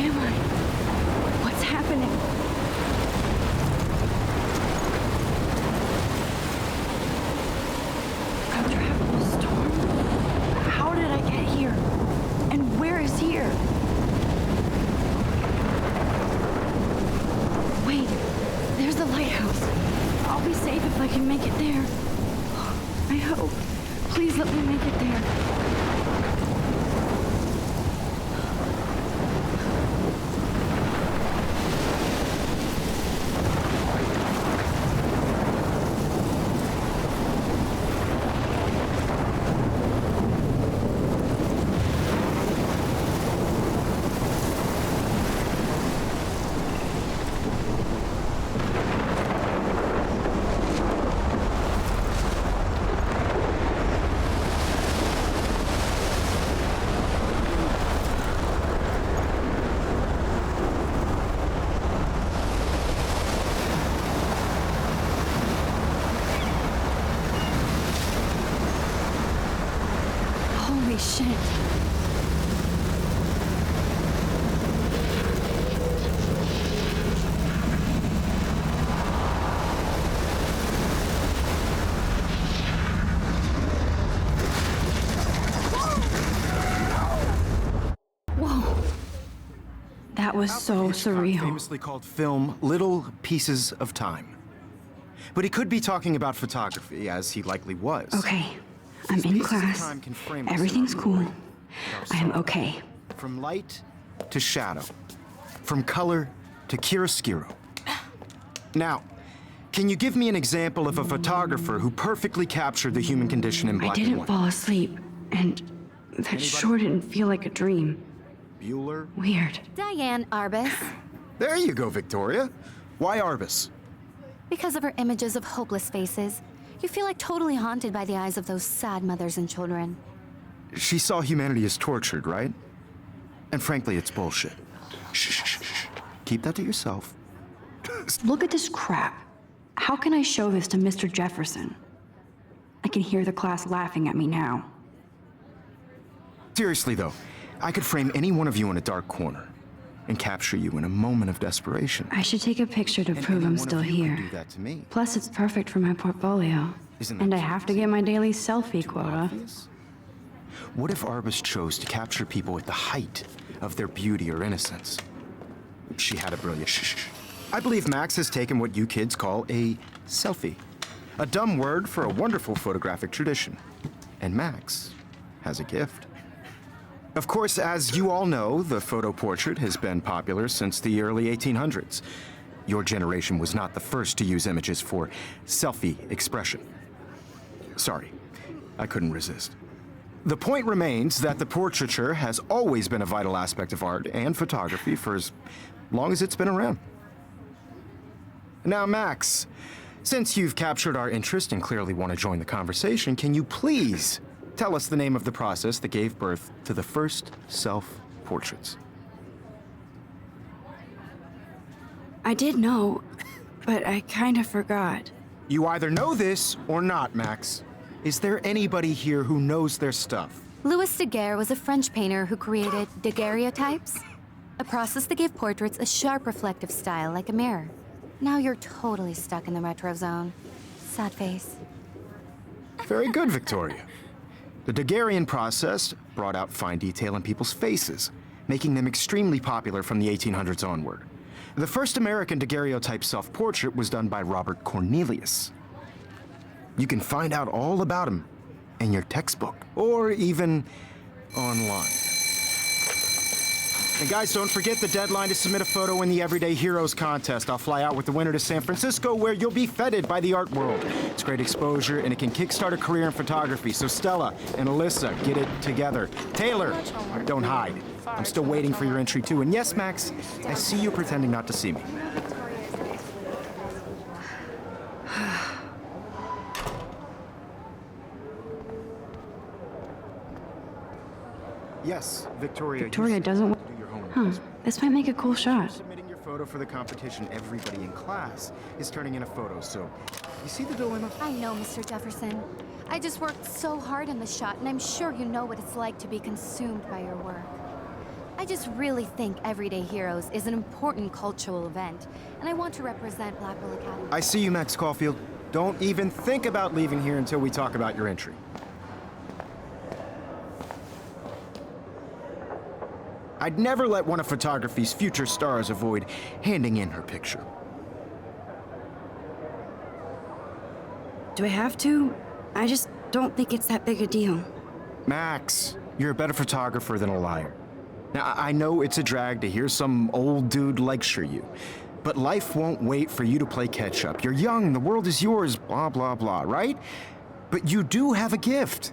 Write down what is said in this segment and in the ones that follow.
am I? What's happening? A tropical storm? How did I get here? And where is here? Wait, there's the lighthouse. I'll be safe if I can make it there. I hope. Please let me make it there. Holy shit. Whoa. That was so surreal. Famously called film Little Pieces of Time. But he could be talking about photography, as he likely was. Okay, I'm in class. Everything's cool. I am okay. From light to shadow. From color to chiaroscuro. Now, can you give me an example of a photographer who perfectly captured the human condition in black and I didn't white? fall asleep, and that sure didn't feel like a dream. Bueller? Weird. Diane Arbus. There you go, Victoria. Why Arbus? Because of her images of hopeless faces, you feel like totally haunted by the eyes of those sad mothers and children. She saw humanity as tortured, right? And frankly, it's bullshit. Shh, shh, shh, shh. Keep that to yourself. Look at this crap. How can I show this to Mr. Jefferson? I can hear the class laughing at me now. Seriously, though, I could frame any one of you in a dark corner and capture you in a moment of desperation. I should take a picture to prove I'm still here. Do that to me. Plus, it's perfect for my portfolio. Isn't that And I have to get my daily selfie too quota. obvious? What if Arbus chose to capture people at the height of their beauty or innocence? She had a brilliant shh. I believe Max has taken what you kids call a selfie. A dumb word for a wonderful photographic tradition. And Max has a gift. Of course, as you all know, the photo portrait has been popular since the early 1800s. Your generation was not the first to use images for selfie expression. Sorry, I couldn't resist. The point remains that the portraiture has always been a vital aspect of art and photography for as long as it's been around. Now, Max, since you've captured our interest and clearly want to join the conversation, can you please tell us the name of the process that gave birth to the first self-portraits? I did know, but I kind of forgot. You either know this or not, Max. Is there anybody here who knows their stuff? Louis Daguerre was a French painter who created daguerreotypes, a process that gave portraits a sharp reflective style like a mirror. Now you're totally stuck in the retro zone. Sad face. Very good, Victoria. The Daguerrean process brought out fine detail in people's faces, making them extremely popular from the 1800s onward. The first American daguerreotype self-portrait was done by Robert Cornelius. You can find out all about him in your textbook, or even online. And guys, don't forget the deadline to submit a photo in the Everyday Heroes contest. I'll fly out with the winner to San Francisco, where you'll be feted by the art world. It's great exposure, and it can kickstart a career in photography. So Stella and Alyssa, get it together. Taylor, don't hide. I'm still waiting for your entry, too. And yes, Max, I see you pretending not to see me. Yes, Victoria. Victoria doesn't want... Huh, this might make a cool shot. Submitting your photo for the competition, everybody in class is turning in a photo, so you see the dilemma? I know, Mr. Jefferson. I just worked so hard on the shot, and I'm sure you know what it's like to be consumed by your work. I just really think Everyday Heroes is an important cultural event, and I want to represent Blackwell Academy. I see you, Max Caulfield. Don't even think about leaving here until we talk about your entry. I'd never let one of photography's future stars avoid handing in her picture. Do I have to? I just don't think it's that big a deal. Max, you're a better photographer than a liar. Now, I know it's a drag to hear some old dude lecture you, but life won't wait for you to play catch-up. You're young, the world is yours, blah, blah, blah, right? But you do have a gift.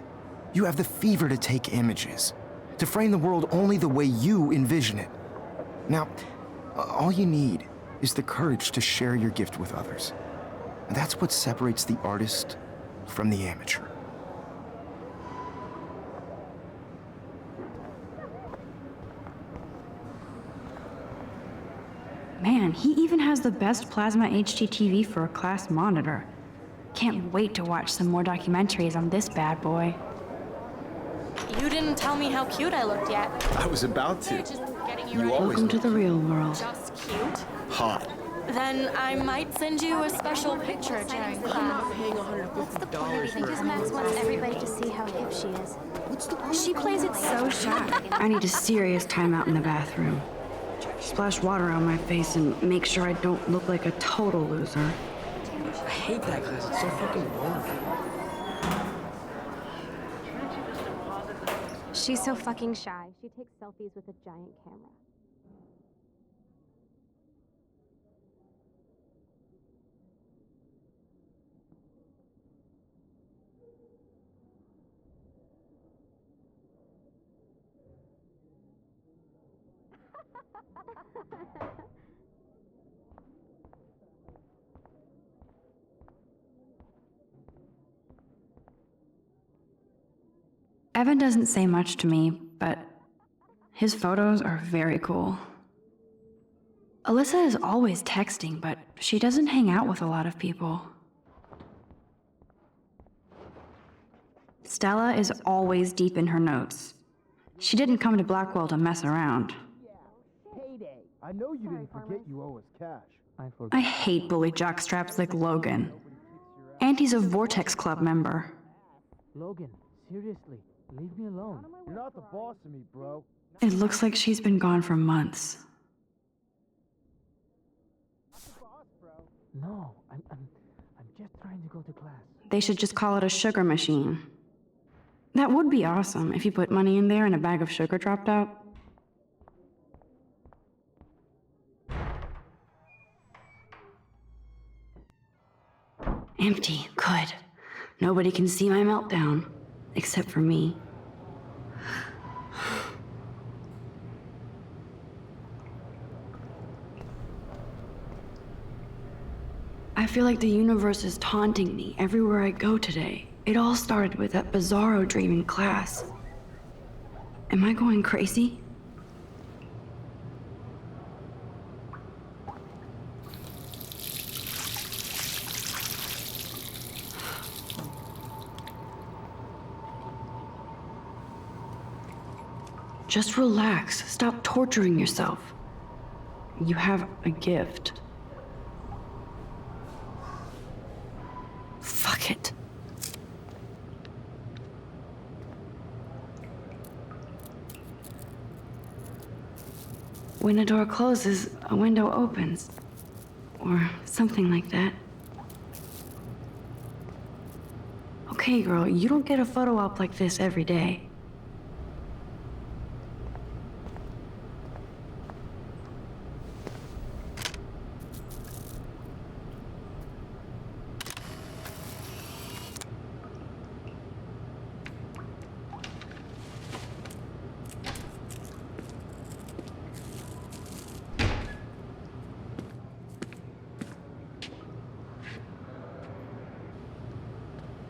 You have the fever to take images, to frame the world only the way you envision it. Now, all you need is the courage to share your gift with others. And that's what separates the artist from the amateur. Man, he even has the best plasma HDTV for a class monitor. Can't wait to watch some more documentaries on this bad boy. You didn't tell me how cute I looked yet. I was about to. Just getting you You ready. always Welcome to the real world. Just cute? hot. Then I might send you a special picture during class. Because Max wants everybody to see how hip she is. She plays it so shy. I need a serious timeout in the bathroom. Splash water on my face and make sure I don't look like a total loser. I hate that class. It's so fucking boring. She's so fucking shy. She takes selfies with a giant camera. Evan doesn't say much to me, but his photos are very cool. Alyssa is always texting, but she doesn't hang out with a lot of people. Stella is always deep in her notes. She didn't come to Blackwell to mess around. I know you didn't forget you owe us cash. I hate bully jockstraps like Logan. And he's a Vortex Club member. Logan, seriously, leave me alone. You're not the boss of me, bro. It looks like she's been gone for months. No, I'm just trying to go to class. They should just call it a sugar machine. That would be awesome if you put money in there and a bag of sugar dropped out. Empty. Good. Nobody can see my meltdown. Except for me. I feel like the universe is taunting me everywhere I go today. It all started with that bizarro dream in class. Am I going crazy? Just relax. Stop torturing yourself. You have a gift. Fuck it. When a door closes, a window opens. Or something like that. Okay, girl, you don't get a photo op like this every day.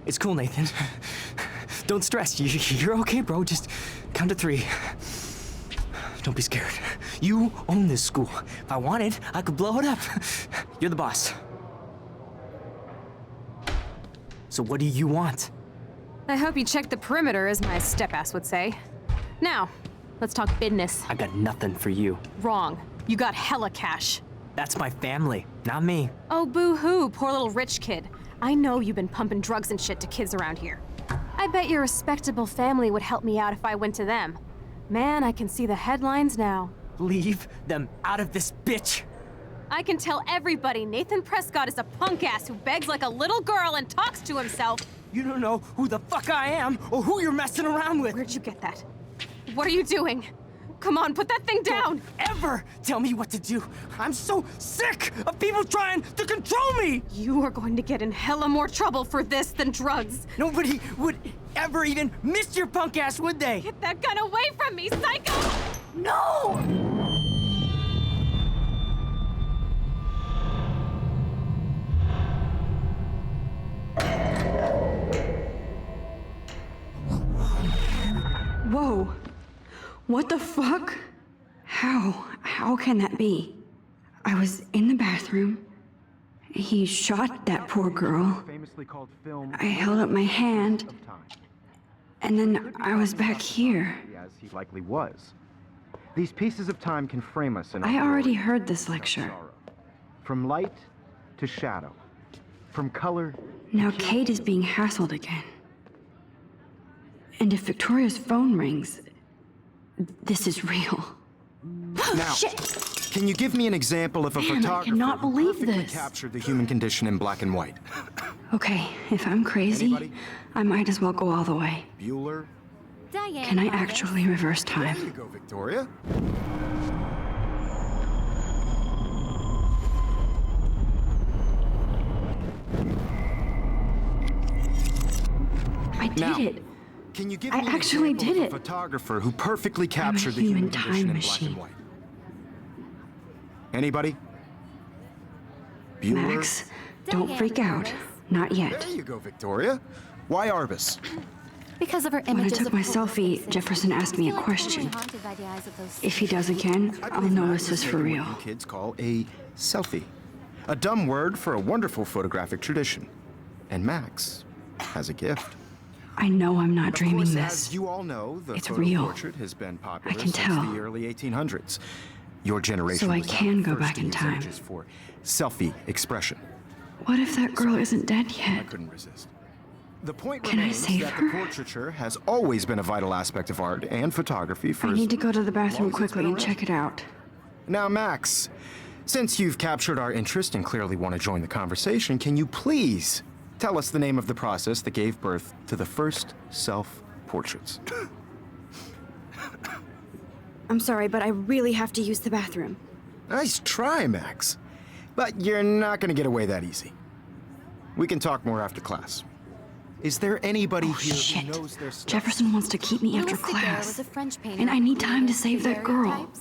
It's cool, Nathan. Don't stress. You're okay, bro. Just count to 3. Don't be scared. You own this school. If I wanted, I could blow it up. You're the boss. So what do you want? I hope you checked the perimeter, as my step-ass would say. Now, Let's talk business. I got nothing for you. Wrong. You got hella cash. That's my family, not me. Oh, boo-hoo, poor little rich kid. I know you've been pumping drugs and shit to kids around here. I bet your respectable family would help me out if I went to them. Man, I can see the headlines now. Leave them out of this bitch. I can tell everybody Nathan Prescott is a punk ass who begs like a little girl and talks to himself. You don't know who the fuck I am or who you're messing around with. Where'd you get that? What are you doing? Come on, put that thing down! Don't ever tell me what to do. I'm so sick of people trying to control me! You are going to get in hella more trouble for this than drugs. Nobody would ever even miss your punk ass, would they? Get that gun away from me, psycho! No! Whoa. What the fuck? How can that be? I was in the bathroom. He shot that poor girl. Famously called film I held up my hand, of time. and then I was back here. As he likely was. These pieces of time can frame us in I our already glory heard this and our lecture. sorrow. From light to shadow. From color. Now Kate is being hassled again. And if Victoria's phone rings, this is real. Now, Shit! can you give me an example of a Man, I photographer cannot who believe perfectly this. captured the human condition in black and white? Okay, if I'm crazy, Anybody? I might as well go all the way. Bueller? Diane. Can I Harvest. actually reverse There time? you go, Victoria. I did Now, it. Can you give I me an actually example did of a it. photographer who perfectly captured the human human condition time in black machine. and white? Anybody? Bueller? Max, don't Diane freak out. Harvest. Not yet. There you go, Victoria. Why Arbus? Because of her When I images took of my hopelessness selfie, and Jefferson asked me a feel like totally question. haunted by the eyes of those If he does again, I I'll believe know Max this has is for taken real. what you kids call a selfie. A dumb word for a wonderful photographic tradition. And Max has a gift. I know I'm not Of dreaming course, this. as you all know, the It's photo real. portrait has been popular I can since tell. the early 1800s. Your generation So I was not can the go first back to in use time. images for selfie expression. What if that girl isn't dead I yet? couldn't resist. The point Can I remains save that her? the portraiture has always been a vital aspect of art and photography for I as need to go to the long bathroom as it's quickly been and around. check it out. Now, Max, since you've captured our interest and clearly want to join the conversation, can you please tell us the name of the process that gave birth to the first self-portraits? I'm sorry, but I really have to use the bathroom. Nice try, Max. But you're not going to get away that easy. We can talk more after class. Is there anybody Oh, here shit. who knows their stuff? Jefferson wants to keep me after Louis Daguerre class. was a French painter And I need time to who save that created girl. daguerreotypes,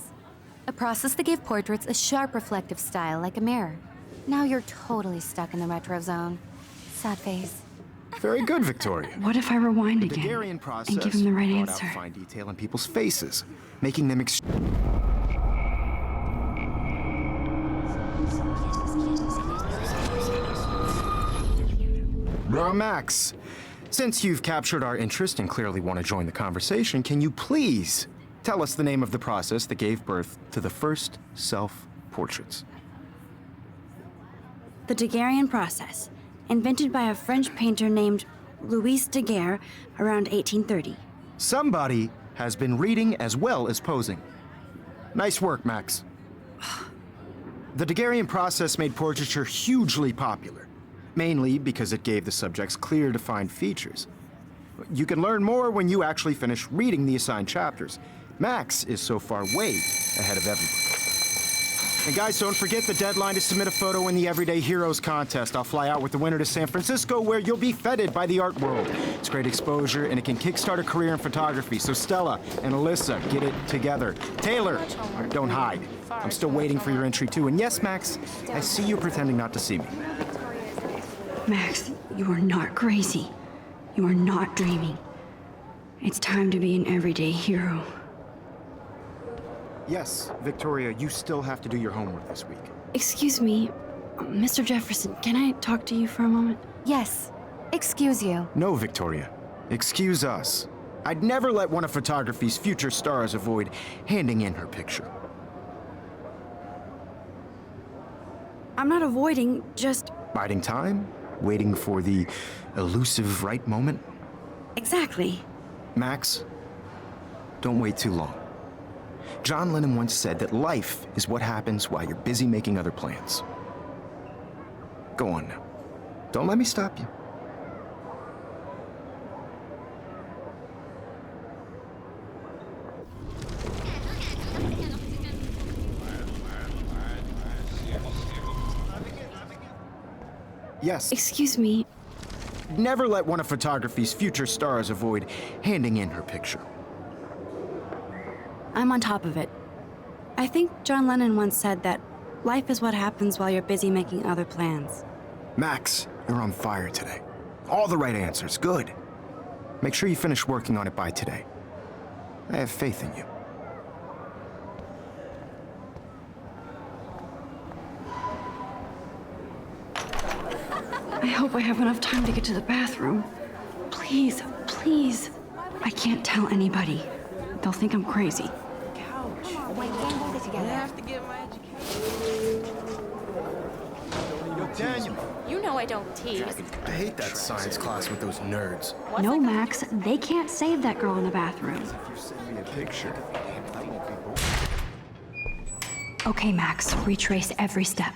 a process that gave portraits a sharp reflective style like a mirror. Now you're totally stuck in the retro zone. Sad face. Very good, Victoria. What if I rewind The again Daguerrean process and give him the right brought answer? out fine detail in people's faces, making them Max, since you've captured our interest and clearly want to join the conversation, can you please tell us the name of the process that gave birth to the first self-portraits? The Daguerrean process, invented by a French painter named Louis Daguerre around 1830. Somebody has been reading as well as posing. Nice work, Max. The Daguerrean process made portraiture hugely popular, mainly because it gave the subjects clear, defined features. You can learn more when you actually finish reading the assigned chapters. Max is so far way ahead of everyone. And guys, don't forget the deadline to submit a photo in the Everyday Heroes contest. I'll fly out with the winner to San Francisco, where you'll be feted by the art world. It's great exposure, and it can kickstart a career in photography. So Stella and Alyssa, get it together. Taylor, don't hide. I'm still waiting for your entry, too. And yes, Max, I see you pretending not to see me. Max, you are not crazy. You are not dreaming. It's time to be an everyday hero. Yes, Victoria, you still have to do your homework this week. Excuse me, Mr. Jefferson, can I talk to you for a moment? Yes. Excuse you. No, Victoria. Excuse us. I'd never let one of photography's future stars avoid handing in her picture. I'm not avoiding, just... Biding time? Waiting for the elusive right moment? Exactly. Max, don't wait too long. John Lennon once said that life is what happens while you're busy making other plans. Go on now. Don't let me stop you. Yes. Excuse me. Never let one of photography's future stars avoid handing in her picture. I'm on top of it. I think John Lennon once said that life is what happens while you're busy making other plans. Max, you're on fire today. All the right answers. Good. Make sure you finish working on it by today. I have faith in you. I hope I have enough time to get to the bathroom. Please, please. I can't tell anybody. They'll think I'm crazy. Daniel, You know I don't tease. I hate that science class with those nerds. No, Max, they can't save that girl in the bathroom. If you send me a picture, that won't be both. Okay, Max, retrace every step.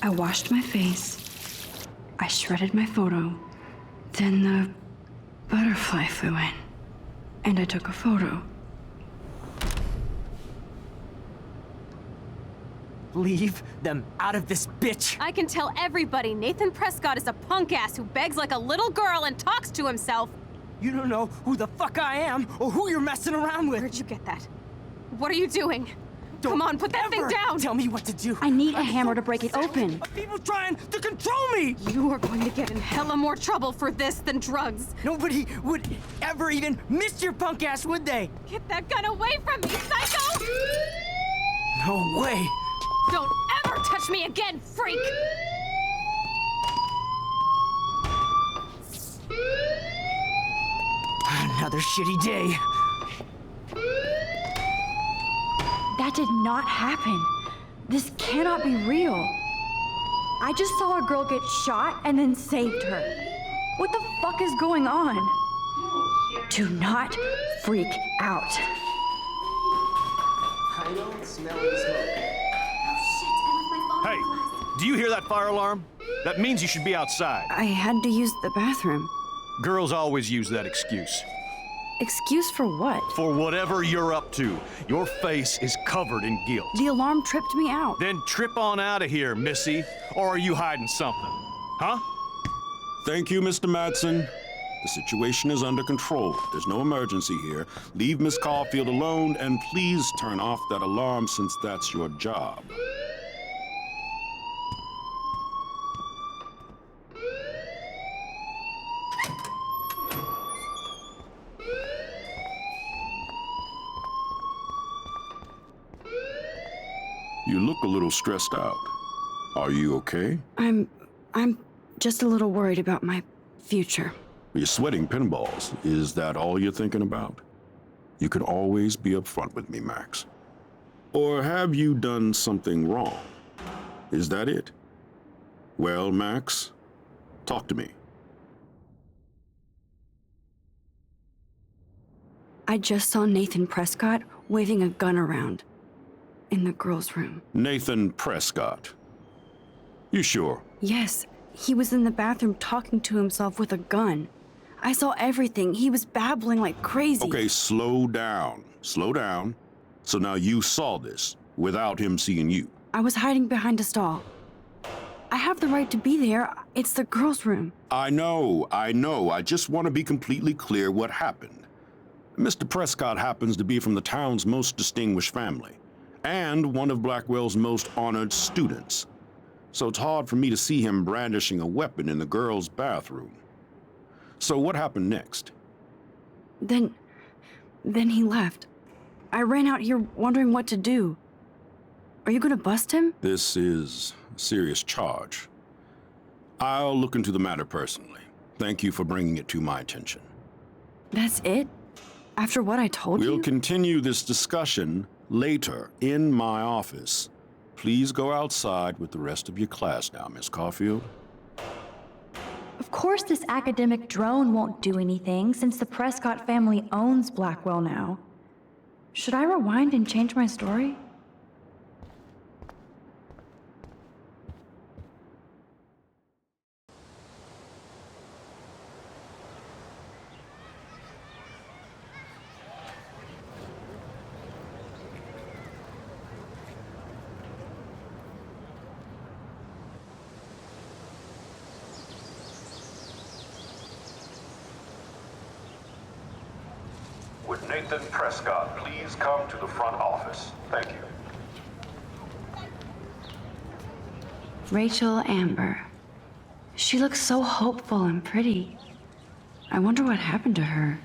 I washed my face. I shredded my photo. Then the butterfly flew in. And I took a photo. Leave them out of this bitch. I can tell everybody Nathan Prescott is a punk ass who begs like a little girl and talks to himself. You don't know who the fuck I am or who you're messing around with. Where'd you get that? What are you doing? Don't Come on, put that thing ever down! Tell me what to do. I need a I'm hammer so to break it sick open. of people trying to control me. You are going to get in hella more trouble for this than drugs. Nobody would ever even miss your punk ass, would they? Get that gun away from me, psycho! No way. Don't ever touch me again, freak! Another shitty day. That did not happen. This cannot be real. I just saw a girl get shot and then saved her. What the fuck is going on? Do not freak out. Hey, do you hear that fire alarm? That means you should be outside. I had to use the bathroom. Girls always use that excuse. Excuse for what? For whatever you're up to, your face is covered in guilt. The alarm tripped me out. Then trip on out of here, Missy. Or are you hiding something? Huh? Thank you, Mr. Madsen. The situation is under control. There's no emergency here. Leave Miss Caulfield alone, and please turn off that alarm since that's your job. You look a little stressed out. Are you okay? I'm just a little worried about my future. You're sweating pinballs. Is that all you're thinking about? You can always be upfront with me, Max. Or have you done something wrong? Is that it? Well, Max, talk to me. I just saw Nathan Prescott waving a gun around in the girls' room. Nathan Prescott. You sure? Yes, he was in the bathroom talking to himself with a gun. I saw everything. He was babbling like crazy. Okay, slow down. Slow down. So now you saw this without him seeing you. I was hiding behind a stall. I have the right to be there. It's the girls' room. I know. I just want to be completely clear what happened. Mr. Prescott happens to be from the town's most distinguished family, and one of Blackwell's most honored students. So it's hard for me to see him brandishing a weapon in the girls' bathroom. So what happened next? Then he left. I ran out here wondering what to do. Are you gonna bust him? This is a serious charge. I'll look into the matter personally. Thank you for bringing it to my attention. That's it? After what I told you? We'll continue this discussion later in my office. Please go outside with the rest of your class now, Miss Caulfield. Of course this academic drone won't do anything since the Prescott family owns Blackwell now. Should I rewind and change my story? Would Nathan Prescott please come to the front office? Thank you. Rachel Amber. She looks so hopeful and pretty. I wonder what happened to her.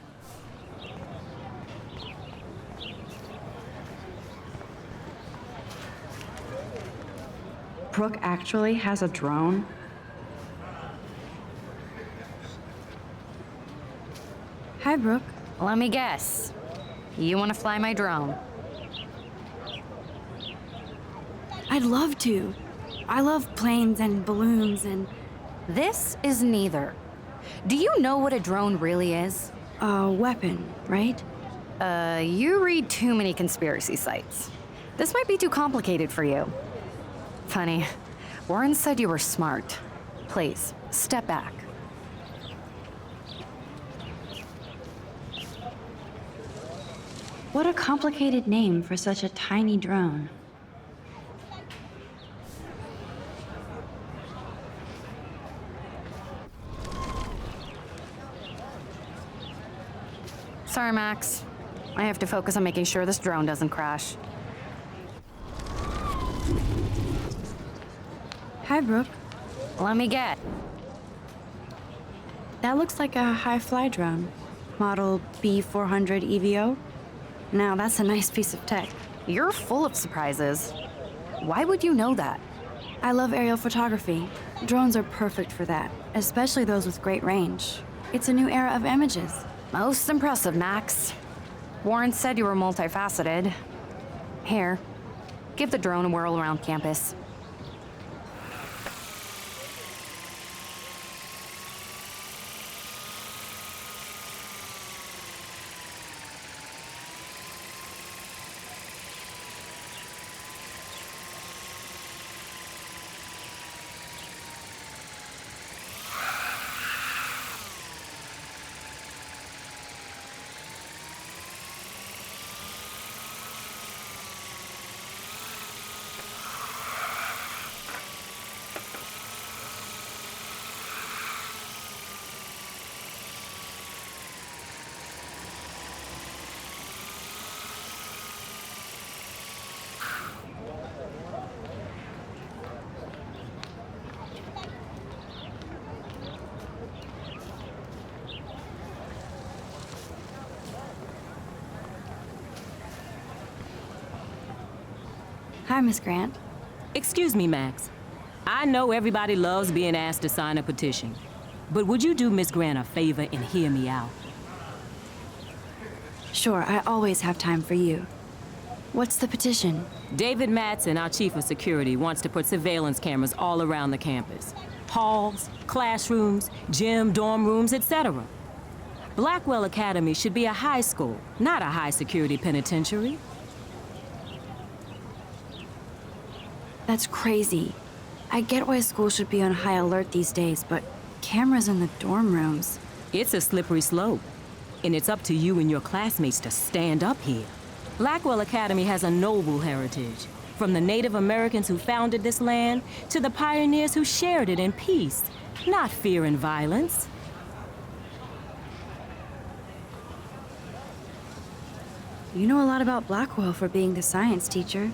Brooke actually has a drone? Hi, Brooke. Let me guess. You want to fly my drone? I'd love to. I love planes and balloons and... This is neither. Do you know what a drone really is? a weapon, right? You read too many conspiracy sites. This might be too complicated for you. Funny. Warren said you were smart. Please, step back. What a complicated name for such a tiny drone. Sorry, Max. I have to focus on making sure this drone doesn't crash. Hi, Brooke. Let me get. That looks like a high-fly drone. Model B400 EVO. Now, that's a nice piece of tech. You're full of surprises. Why would you know that? I love aerial photography. Drones are perfect for that, especially those with great range. It's a new era of images. Most impressive, Max. Warren said you were multifaceted. Here, give the drone a whirl around campus. Hi, Miss Grant. Excuse me, Max. I know everybody loves being asked to sign a petition, but would you do Miss Grant a favor and hear me out? Sure, I always have time for you. What's the petition? David Mattson, our chief of security, wants to put surveillance cameras all around the campus. Halls, classrooms, gym, dorm rooms, etc. Blackwell Academy should be a high school, not a high-security penitentiary. That's crazy. I get why school should be on high alert these days, but cameras in the dorm rooms. It's a slippery slope, and it's up to you and your classmates to stand up here. Blackwell Academy has a noble heritage, from the Native Americans who founded this land to the pioneers who shared it in peace, not fear and violence. You know a lot about Blackwell for being the science teacher.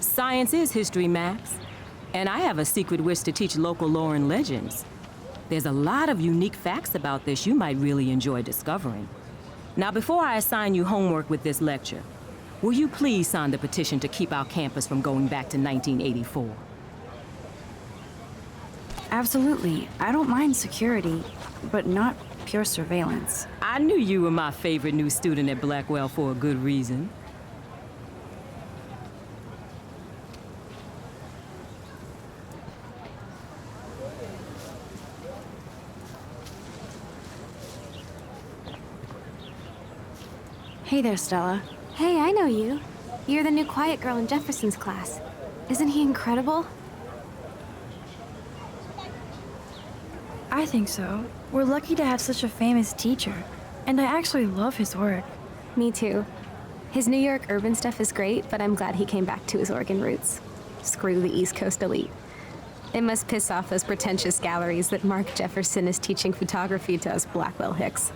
Science is history, Max. And I have a secret wish to teach local lore and legends. There's a lot of unique facts about this you might really enjoy discovering. Now, before I assign you homework with this lecture, will you please sign the petition to keep our campus from going back to 1984? Absolutely. I don't mind security, but not pure surveillance. I knew you were my favorite new student at Blackwell for a good reason. Hey there, Stella. Hey, I know you. You're the new quiet girl in Jefferson's class. Isn't he incredible? I think so. We're lucky to have such a famous teacher. And I actually love his work. Me too. His New York urban stuff is great, but I'm glad he came back to his Oregon roots. Screw the East Coast elite. It must piss off those pretentious galleries that Mark Jefferson is teaching photography to us Blackwell hicks.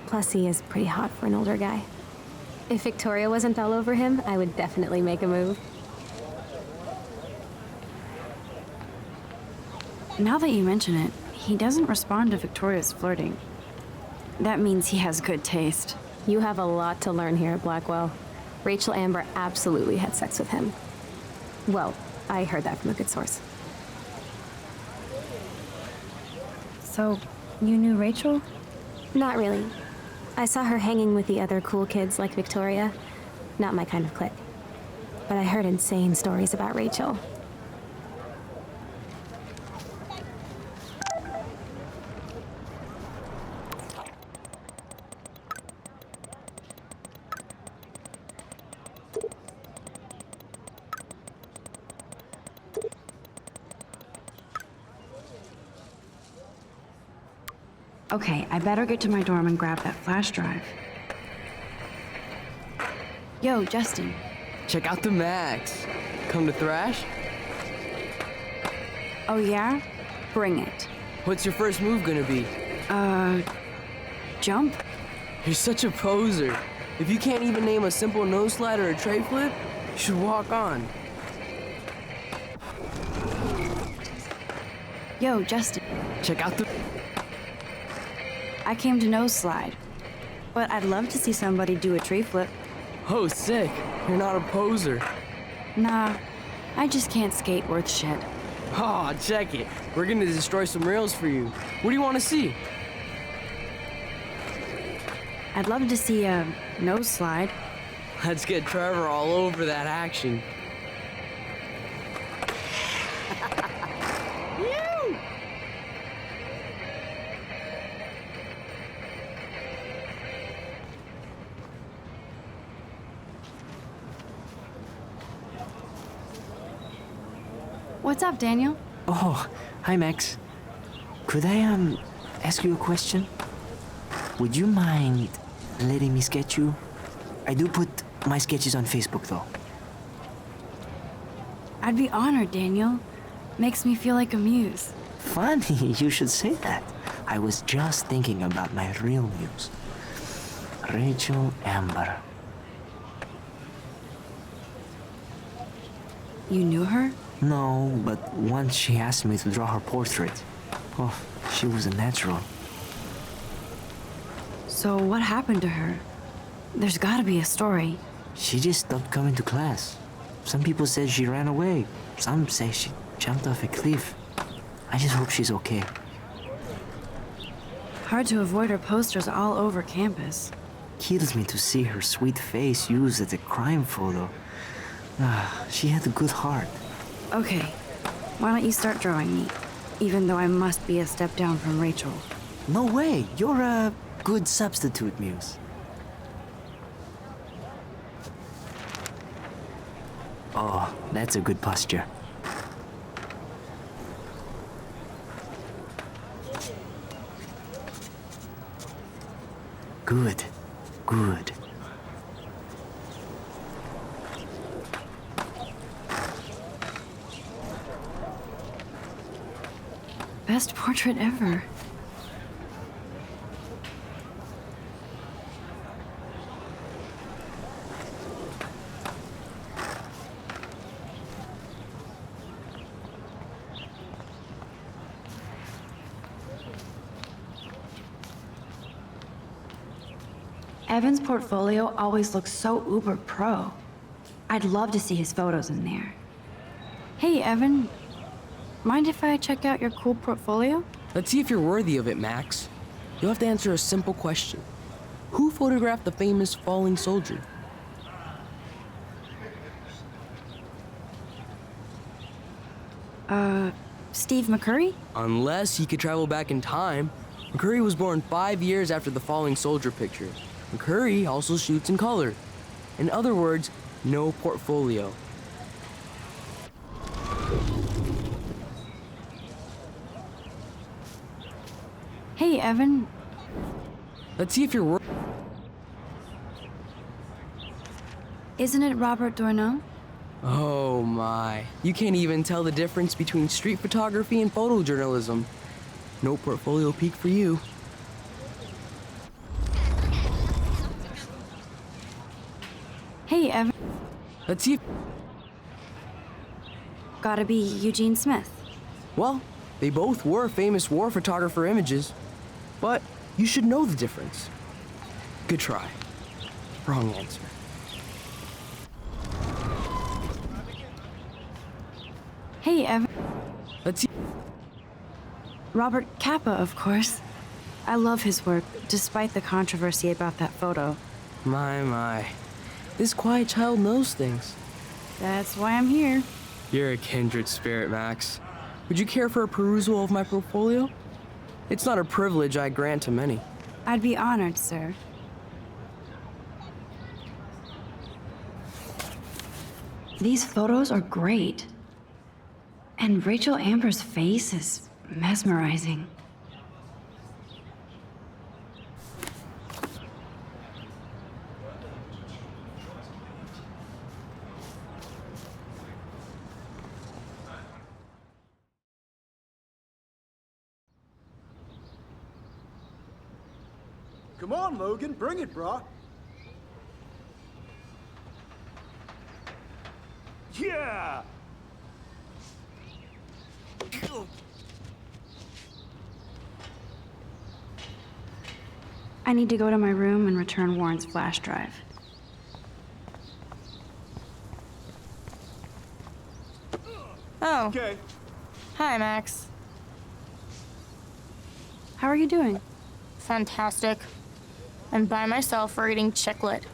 Plus, he is pretty hot for an older guy. If Victoria wasn't all over him, I would definitely make a move. Now that you mention it, he doesn't respond to Victoria's flirting. That means he has good taste. You have a lot to learn here at Blackwell. Rachel Amber absolutely had sex with him. Well, I heard that from a good source. So, you knew Rachel? Not really. I saw her hanging with the other cool kids like Victoria. Not my kind of clique. But I heard insane stories about Rachel. Okay, I better get to my dorm and grab that flash drive. Yo, Justin. Check out the Max. Come to thrash? Oh yeah? Bring it. What's your first move gonna be? Jump? You're such a poser. If you can't even name a simple nose slide or a tray flip, you should walk on. Yo, Justin. Check out the... I came to nose slide. But I'd love to see somebody do a tree flip. Oh, sick. You're not a poser. Nah, I just can't skate worth shit. Aw, check it. We're gonna destroy some rails for you. What do you want to see? I'd love to see a nose slide. Let's get Trevor all over that action. What's up, Daniel? Oh, hi, Max. Could I, ask you a question? Would you mind letting me sketch you? I do put my sketches on Facebook, though. I'd be honored, Daniel. Makes me feel like a muse. Funny, you should say that. I was just thinking about my real muse. Rachel Amber. You knew her? No, but once she asked me to draw her portrait. Oh, she was a natural. So what happened to her? There's gotta be a story. She just stopped coming to class. Some people said she ran away. Some say she jumped off a cliff. I just hope she's okay. Hard to avoid her posters all over campus. Kills me to see her sweet face used as a crime photo. She had a good heart. Okay, why don't you start drawing me? Even though I must be a step down from Rachel. No way, you're a good substitute, Muse. Oh, that's a good posture. Good, good. Best portrait ever. Evan's portfolio always looks so uber pro. I'd love to see his photos in there. Hey, Evan. Mind if I check out your cool portfolio? Let's see if you're worthy of it, Max. You'll have to answer a simple question. Who photographed the famous falling soldier? Steve McCurry? Unless he could travel back in time. McCurry was born 5 years after the falling soldier picture. McCurry also shoots in color. In other words, no portfolio. Hey, Evan. Let's see if you're Isn't it Robert Dourneau? Oh my. You can't even tell the difference between street photography and photojournalism. No portfolio peak for you. Hey, Evan. Let's see if... Gotta be Eugene Smith. Well, they both were famous war photographer images. But you should know the difference. Good try. Wrong answer. Hey, Evan. Let's see. Robert Capa, of course. I love his work, despite the controversy about that photo. My. This quiet child knows things. That's why I'm here. You're a kindred spirit, Max. Would you care for a perusal of my portfolio? It's not a privilege I grant to many. I'd be honored, sir. These photos are great. And Rachel Amber's face is mesmerizing. Come on, Logan, bring it, brah. Yeah! I need to go to my room and return Warren's flash drive. Oh. Okay. Hi, Max. How are you doing? Fantastic. I'm by myself reading Chicklet.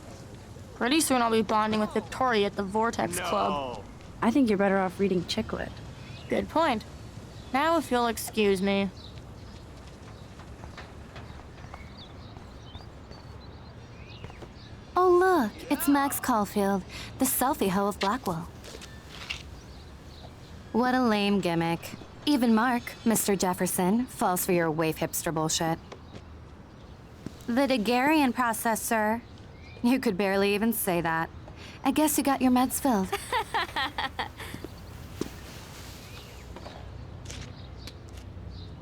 Pretty soon I'll be bonding with Victoria at the Vortex Club. I think you're better off reading Chicklet. Good point. Now if you'll excuse me. Oh, look, it's Max Caulfield, the selfie hoe of Blackwell. What a lame gimmick. Even Mark, Mr. Jefferson, falls for your wave hipster bullshit. The Daguerrean process, sir. You could barely even say that. I guess you got your meds filled.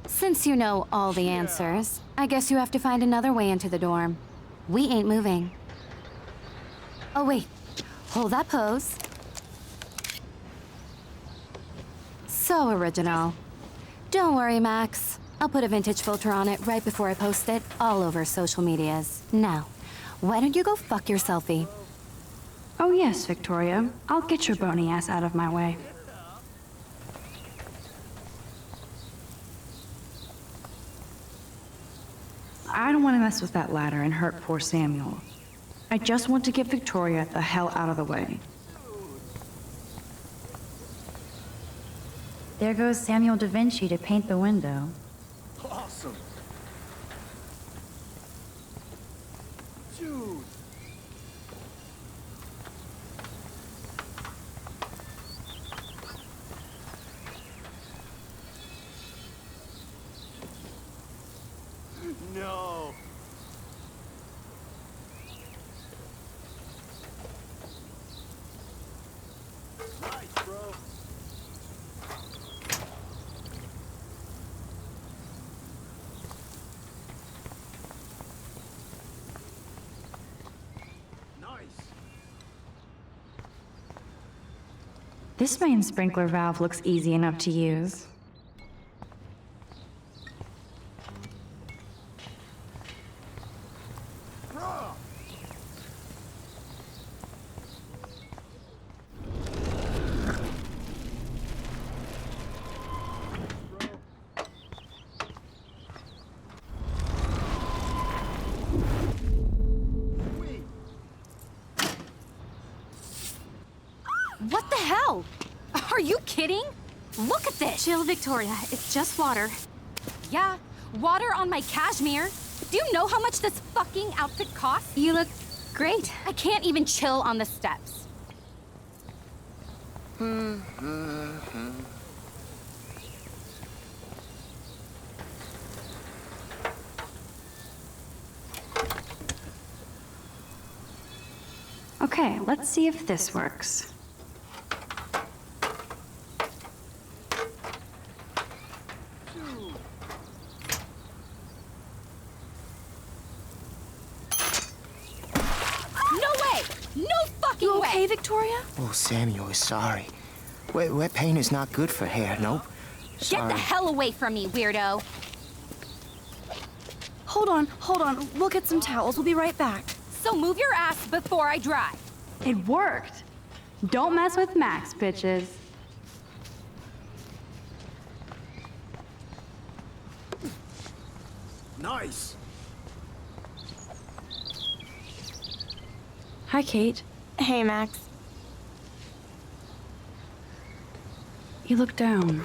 Since you know all the answers, I guess you have to find another way into the dorm. We ain't moving. Oh, wait. Hold that pose. So original. Don't worry, Max. I'll put a vintage filter on it right before I post it all over social medias. Now, why don't you go fuck your selfie? Oh yes, Victoria. I'll get your bony ass out of my way. I don't want to mess with that ladder and hurt poor Samuel. I just want to get Victoria the hell out of the way. There goes Samuel da Vinci to paint the window. Awesome. Dude. No. Nice, bro. This main sprinkler valve looks easy enough to use. What the hell? Are you kidding? Look at this! Chill, Victoria. It's just water. Yeah, water on my cashmere. Do you know how much this fucking outfit costs? You look great. I can't even chill on the steps. Okay, let's see if this works. No way! No fucking You way! okay, Victoria? Oh, Samuel is sorry. Wet paint is not good for hair, nope. Get the hell away from me, weirdo! Hold on. We'll get some towels. We'll be right back. So move your ass before I drive. It worked. Don't mess with Max, bitches. Nice. Hi, Kate. Hey, Max. You look down.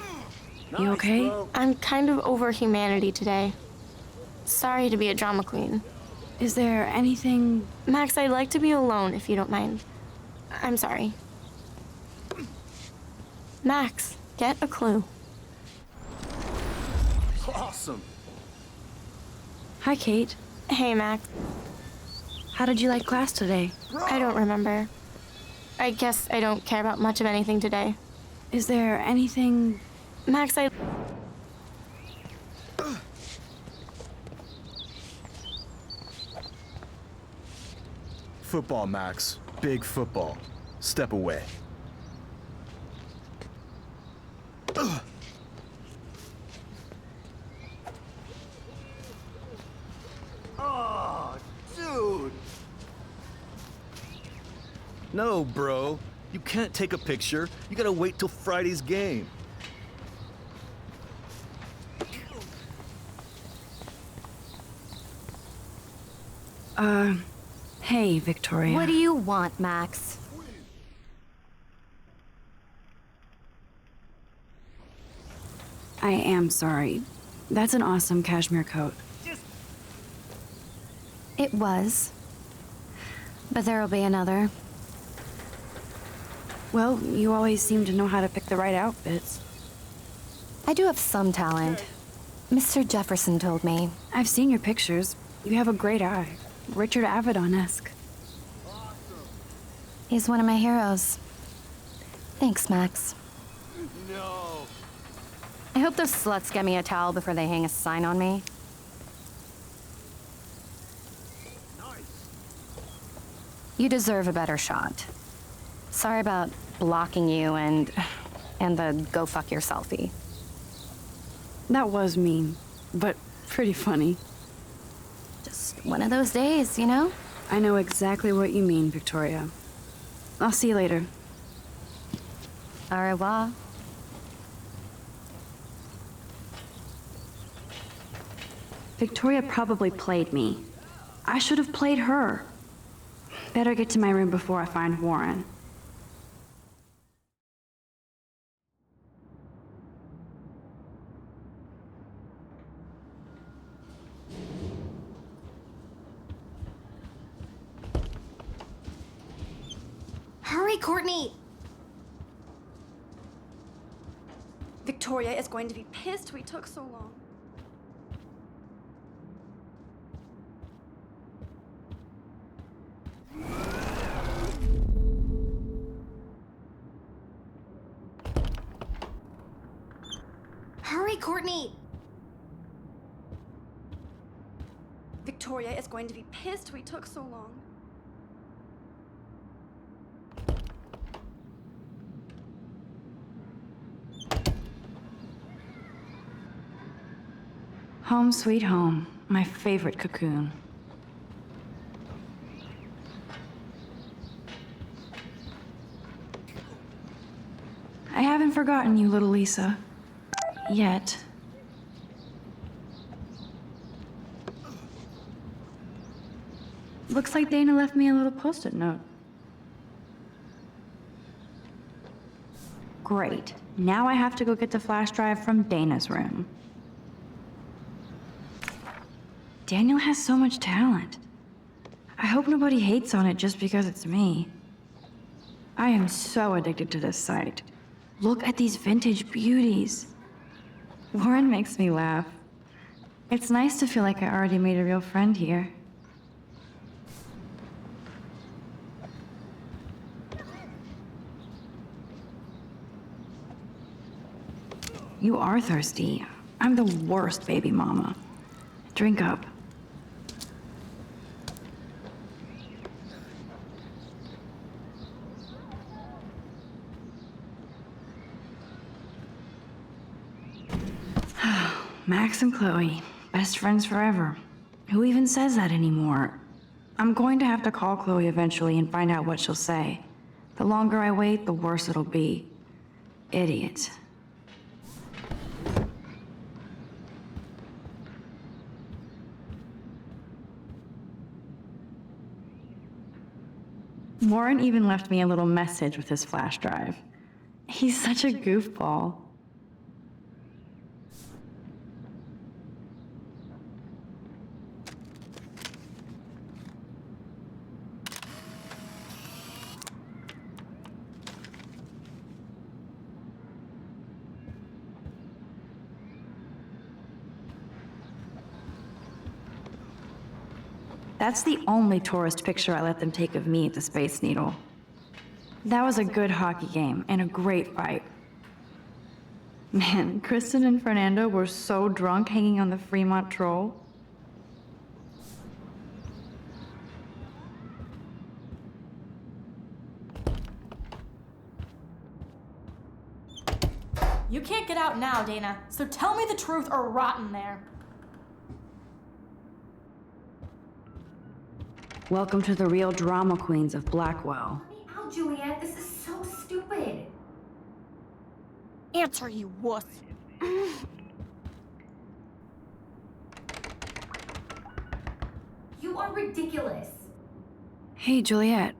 You okay? I'm kind of over humanity today. Sorry to be a drama queen. Is there anything... Max, I'd like to be alone if you don't mind. I'm sorry. Max, get a clue. Awesome. Hi, Kate. Hey, Max. How did you like class today? I don't remember. I guess I don't care about much of anything today. Is there anything... Max, I... Football, Max. Big football. Step away. Oh, dude. No, bro. You can't take a picture. You gotta wait till Friday's game. Hey, Victoria. What do you want, Max? I am sorry. That's an awesome cashmere coat. It was. But there'll be another. Well, you always seem to know how to pick the right outfits. I do have some talent. Mr. Jefferson told me. I've seen your pictures. You have a great eye. Richard Avedon-esque. He's one of my heroes. Thanks, Max. No. I hope those sluts get me a towel before they hang a sign on me. You deserve a better shot. Sorry about blocking you and the go fuck your selfie. That was mean, but pretty funny. Just one of those days, you know? I know exactly what you mean, Victoria. I'll see you later. Au revoir. Victoria probably played me. I should have played her. Better get to my room before I find Warren. Hurry, Courtney! Victoria is going to be pissed we took so long. Hurry, Courtney! Victoria is going to be pissed we took so long. Home sweet home, my favorite cocoon. I haven't forgotten you, little Lisa. Yet. Looks like Dana left me a little post-it note. Great. Now I have to go get the flash drive from Dana's room. Daniel has so much talent. I hope nobody hates on it just because it's me. I am so addicted to this site. Look at these vintage beauties. Warren makes me laugh. It's nice to feel like I already made a real friend here. You are thirsty. I'm the worst baby mama. Drink up. Max and Chloe, best friends forever. Who even says that anymore? I'm going to have to call Chloe eventually and find out what she'll say. The longer I wait, the worse it'll be. Idiot. Warren even left me a little message with his flash drive. He's such a goofball. That's the only tourist picture I let them take of me at the Space Needle. That was a good hockey game and a great fight. Man, Kristen and Fernando were so drunk hanging on the Fremont Troll. You can't get out now, Dana, so tell me the truth or rot in there. Welcome to the real drama queens of Blackwell. Let me out, Juliet. This is so stupid. Answer, you wuss. You are ridiculous. Hey, Juliet.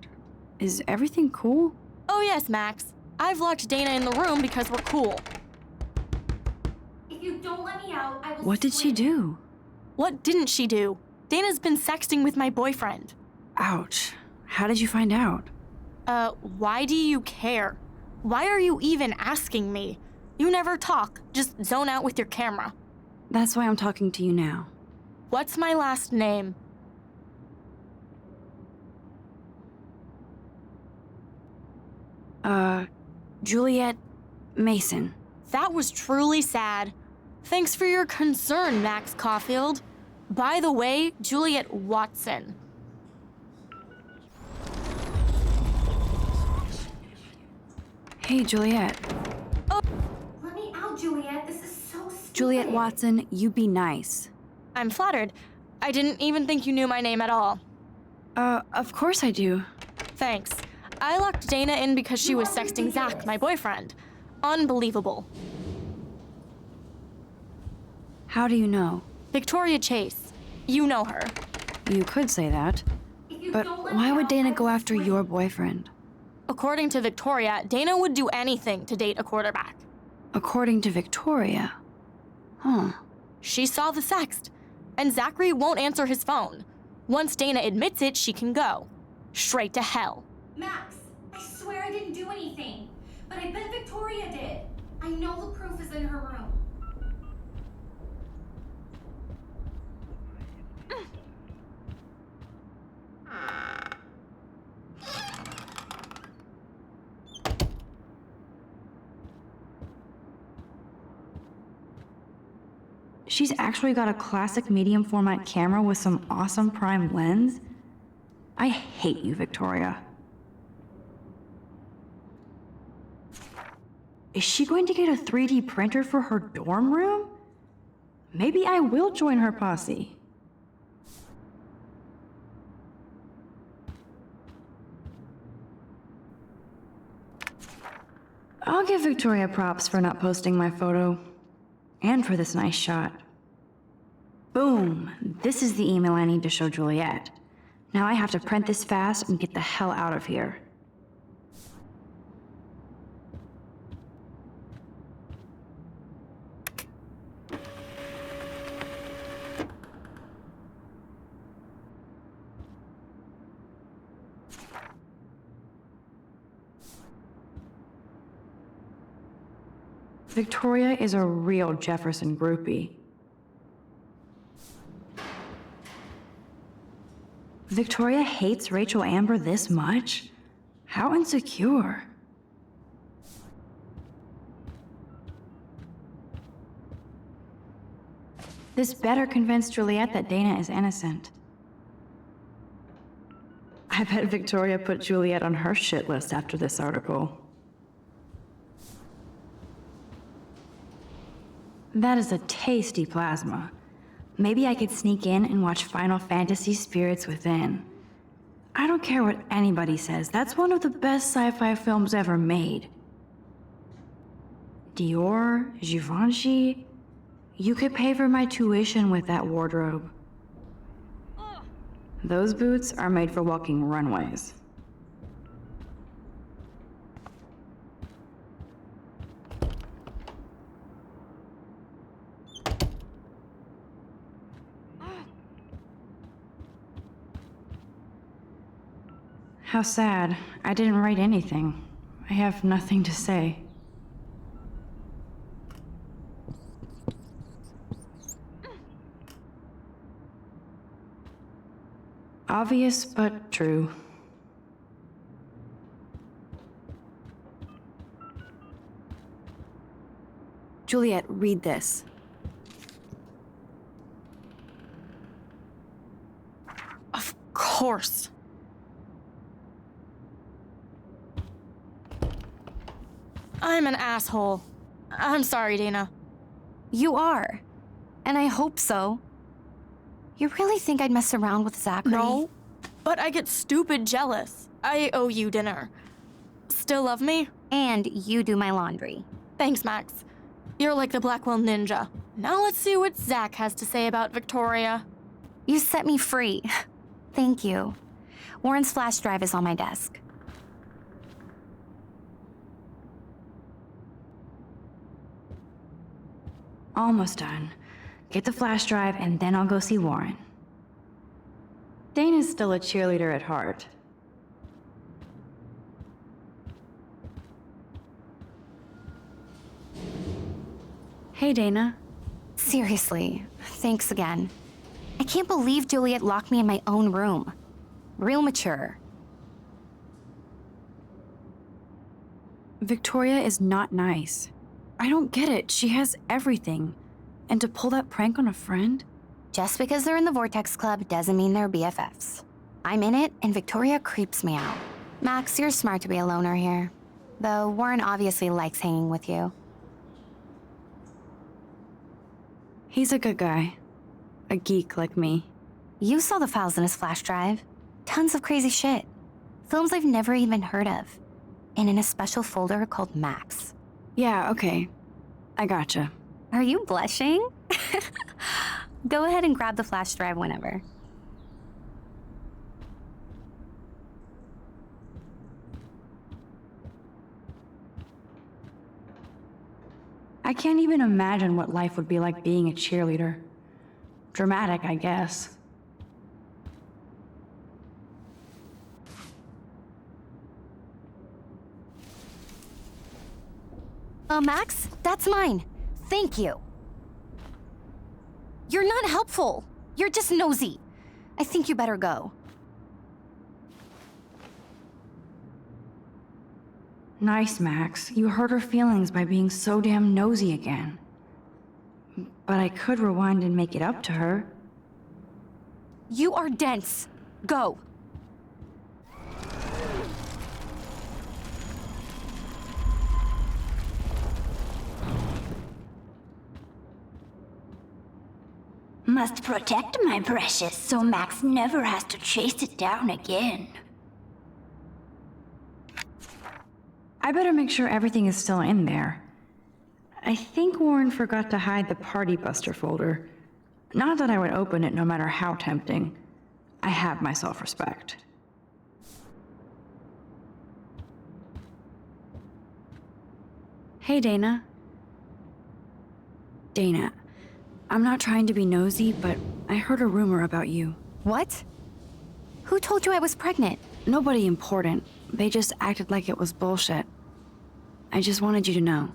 Is everything cool? Oh yes, Max. I've locked Dana in the room because we're cool. If you don't let me out, I will What did she do? What didn't she do? Dana's been sexting with my boyfriend. Ouch. How did you find out? Why do you care? Why are you even asking me? You never talk, just zone out with your camera. That's why I'm talking to you now. What's my last name? Juliet Mason. That was truly sad. Thanks for your concern, Max Caulfield. By the way, Juliet Watson. Hey, Juliet. Let me out, Juliet. This is so stupid. Juliet Watson, you be nice. I'm flattered. I didn't even think you knew my name at all. Of course I do. Thanks. I locked Dana in because she was sexting Zach, my boyfriend. Unbelievable. How do you know? Victoria Chase. You know her. You could say that. But why would Dana go after your boyfriend? According to Victoria, Dana would do anything to date a quarterback. According to Victoria? Huh. She saw the sext, and Zachary won't answer his phone. Once Dana admits it, she can go. Straight to hell. Max, I swear I didn't do anything. But I bet Victoria did. I know the proof is in her room. She's actually got a classic medium format camera with some awesome prime lens. I hate you, Victoria. Is she going to get a 3D printer for her dorm room? Maybe I will join her posse. I'll give Victoria props for not posting my photo. And for this nice shot. Boom! This is the email I need to show Juliet. Now I have to print this fast and get the hell out of here. Victoria is a real Jefferson groupie. Victoria hates Rachel Amber this much? How insecure. This better convince Juliet that Dana is innocent. I bet Victoria put Juliet on her shit list after this article. That is a tasty plasma. Maybe I could sneak in and watch Final Fantasy Spirits Within. I don't care what anybody says, that's one of the best sci-fi films ever made. Dior, Givenchy, you could pay for my tuition with that wardrobe. Those boots are made for walking runways. How sad. I didn't write anything. I have nothing to say. Obvious, but true. Juliet, read this. Of course. I'm an asshole. I'm sorry, Dana. You are. And I hope so. You really think I'd mess around with Zachary? No, but I get stupid jealous. I owe you dinner. Still love me? And you do my laundry. Thanks, Max. You're like the Blackwell Ninja. Now let's see what Zach has to say about Victoria. You set me free. Thank you. Warren's flash drive is on my desk. Almost done. Get the flash drive and then I'll go see Warren. Dana's still a cheerleader at heart. Hey, Dana. Seriously, thanks again. I can't believe Juliet locked me in my own room. Real mature. Victoria is not nice. I don't get it. She has everything. And to pull that prank on a friend? Just because they're in the Vortex Club doesn't mean they're BFFs. I'm in it, and Victoria creeps me out. Max, you're smart to be a loner here. Though Warren obviously likes hanging with you. He's a good guy. A geek like me. You saw the files in his flash drive. Tons of crazy shit. Films I've never even heard of. And in a special folder called Max. Yeah, okay. I gotcha. Are you blushing? Go ahead and grab the flash drive whenever. I can't even imagine what life would be like being a cheerleader. Dramatic, I guess. Max, that's mine. Thank you. You're not helpful. You're just nosy. I think you better go. Nice, Max. You hurt her feelings by being so damn nosy again. But I could rewind and make it up to her. You are dense. Go. Must protect my precious so Max never has to chase it down again. I better make sure everything is still in there. I think Warren forgot to hide the Party Buster folder. Not that I would open it no matter how tempting. I have my self-respect. Hey, Dana. Dana, I'm not trying to be nosy, but I heard a rumor about you. What? Who told you I was pregnant? Nobody important. They just acted like it was bullshit. I just wanted you to know.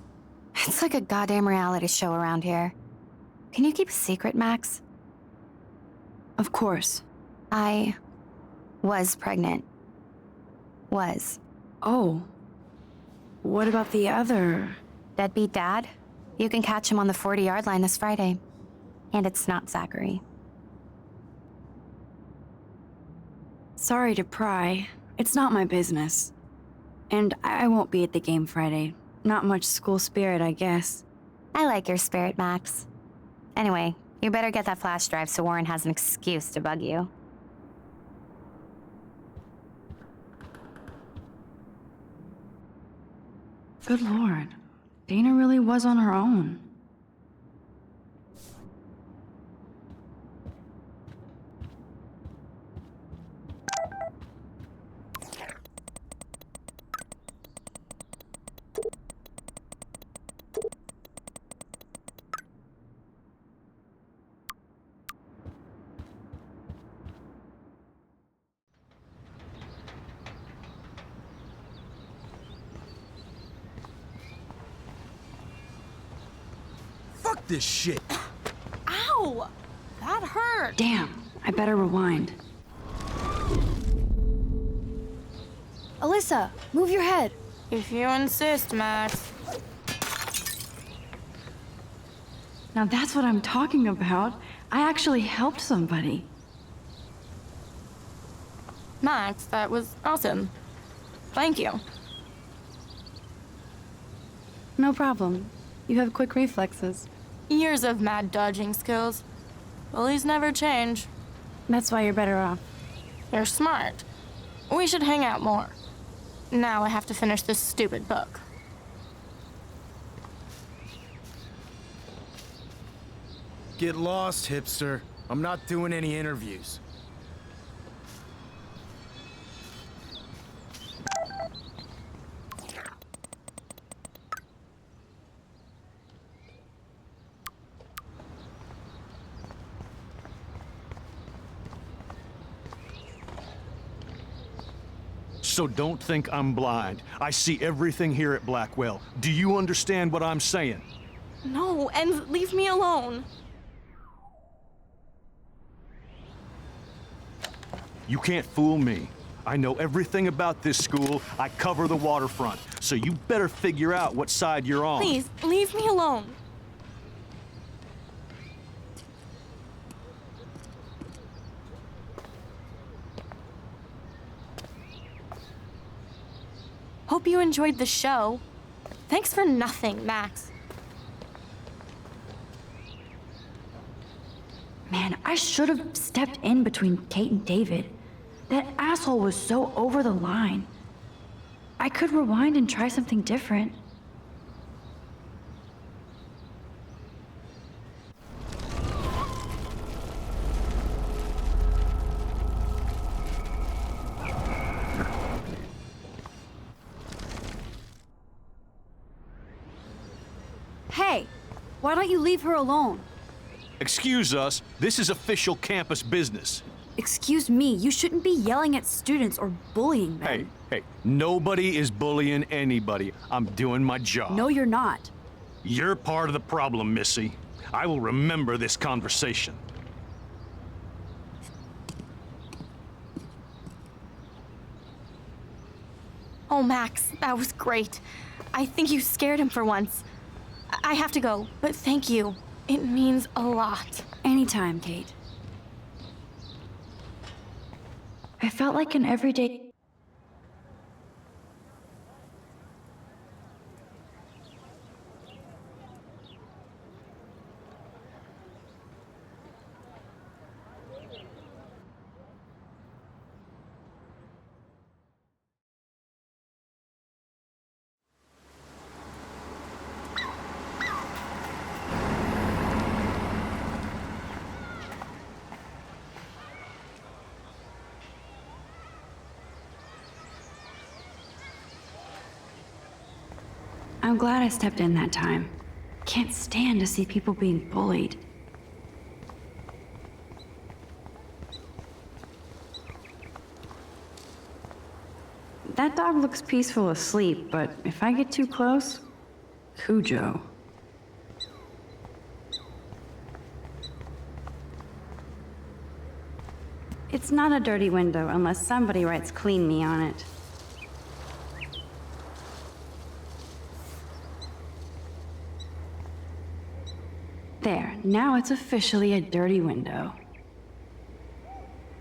It's like a goddamn reality show around here. Can you keep a secret, Max? Of course. I was pregnant. Was. Oh. What about the other? Deadbeat dad? You can catch him on the 40-yard line this Friday. And it's not Zachary. Sorry to pry. It's not my business. And I won't be at the game Friday. Not much school spirit, I guess. I like your spirit, Max. Anyway, you better get that flash drive so Warren has an excuse to bug you. Good lord. Dana really was on her own. Fuck this shit! Ow! That hurt! Damn, I better rewind. Alyssa, move your head. If you insist, Max. Now that's what I'm talking about. I actually helped somebody. Max, that was awesome. Thank you. No problem. You have quick reflexes. Years of mad dodging skills. Bullies never change. That's why you're better off. You're smart. We should hang out more. Now I have to finish this stupid book. Get lost, hipster. I'm not doing any interviews. So don't think I'm blind. I see everything here at Blackwell. Do you understand what I'm saying? No, and leave me alone. You can't fool me. I know everything about this school. I cover the waterfront. So you better figure out what side you're on. Please, leave me alone. Hope you enjoyed the show. Thanks for nothing, Max. Man, I should have stepped in between Kate and David. That asshole was so over the line. I could rewind and try something different. Hey, why don't you leave her alone? Excuse us, this is official campus business. Excuse me, you shouldn't be yelling at students or bullying them. Hey, nobody is bullying anybody. I'm doing my job. No, you're not. You're part of the problem, Missy. I will remember this conversation. Oh, Max, that was great. I think you scared him for once. I have to go, but thank you. It means a lot. Anytime, Kate. I felt like an everyday... I'm glad I stepped in that time. Can't stand to see people being bullied. That dog looks peaceful asleep, but if I get too close, Cujo. It's not a dirty window unless somebody writes "clean me" on it. There, now it's officially a dirty window.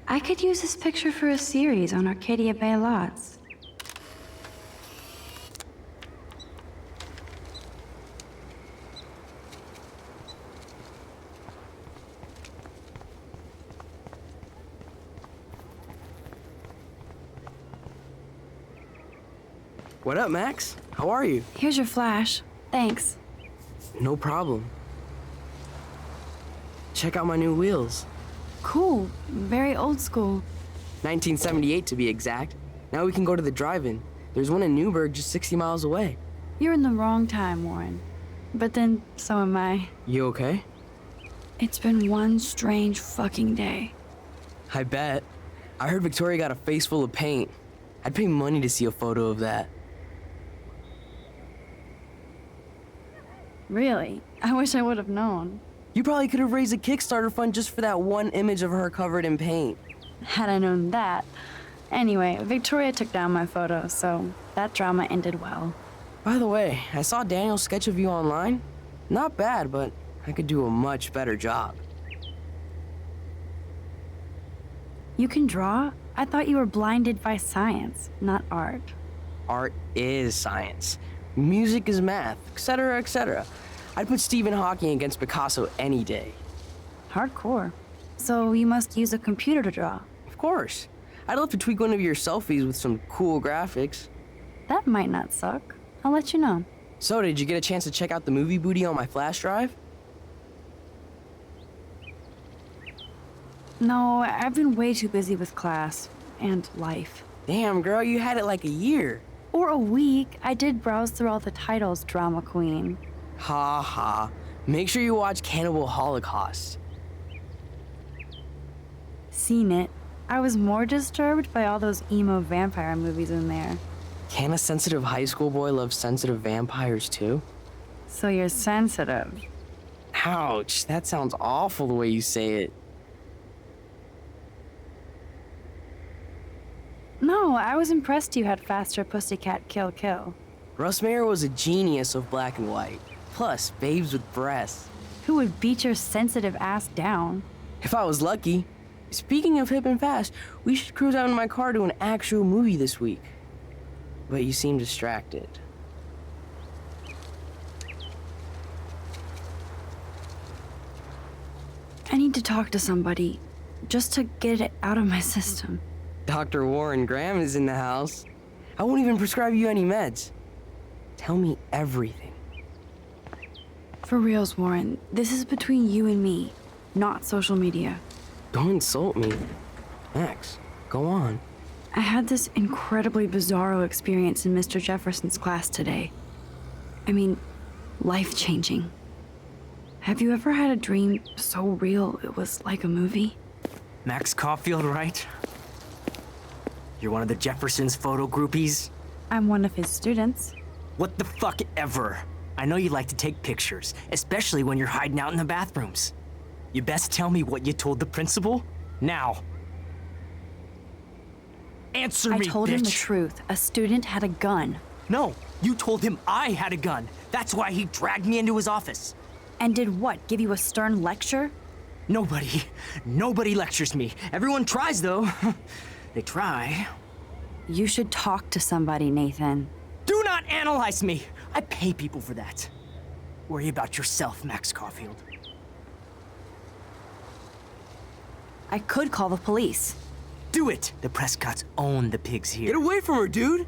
I could use this picture for a series on Arcadia Bay lots. What up, Max? How are you? Here's your flash. Thanks. No problem. Check out my new wheels. Cool. Very old school. 1978 to be exact. Now we can go to the drive-in. There's one in Newburgh just 60 miles away. You're in the wrong time, Warren. But then, so am I. You okay? It's been one strange fucking day. I bet. I heard Victoria got a face full of paint. I'd pay money to see a photo of that. Really? I wish I would have known. You probably could have raised a Kickstarter fund just for that one image of her covered in paint. Had I known that. Anyway, Victoria took down my photo, so that drama ended well. By the way, I saw Daniel's sketch of you online. Not bad, but I could do a much better job. You can draw? I thought you were blinded by science, not art. Art is science. Music is math, etc., etc. I'd put Stephen Hawking against Picasso any day. Hardcore. So you must use a computer to draw. Of course. I'd love to tweak one of your selfies with some cool graphics. That might not suck. I'll let you know. So, did you get a chance to check out the movie booty on my flash drive? No, I've been way too busy with class and life. Damn, girl, you had it like a year. Or a week. I did browse through all the titles, drama queen. Ha ha. Make sure you watch Cannibal Holocaust. Seen it. I was more disturbed by all those emo vampire movies in there. Can a sensitive high school boy love sensitive vampires too? So you're sensitive. Ouch, that sounds awful the way you say it. No, I was impressed you had faster Pussycat Kill Kill. Russ Meyer was a genius of black and white. Plus, babes with breasts. Who would beat your sensitive ass down? If I was lucky. Speaking of hip and fast, we should cruise out in my car to an actual movie this week. But you seem distracted. I need to talk to somebody, just to get it out of my system. Dr. Warren Graham is in the house. I won't even prescribe you any meds. Tell me everything. For reals, Warren, this is between you and me, not social media. Don't insult me. Max, go on. I had this incredibly bizarro experience in Mr. Jefferson's class today. I mean, life-changing. Have you ever had a dream so real it was like a movie? Max Caulfield, right? You're one of the Jefferson's photo groupies? I'm one of his students. What the fuck ever? I know you like to take pictures, especially when you're hiding out in the bathrooms. You best tell me what you told the principal, now. Answer me, I told him the truth. A student had a gun. No, you told him I had a gun. That's why he dragged me into his office. And did what, give you a stern lecture? Nobody lectures me. Everyone tries, though. They try. You should talk to somebody, Nathan. Do not analyze me! I pay people for that. Worry about yourself, Max Caulfield. I could call the police. Do it! The Prescotts own the pigs here. Get away from her, dude!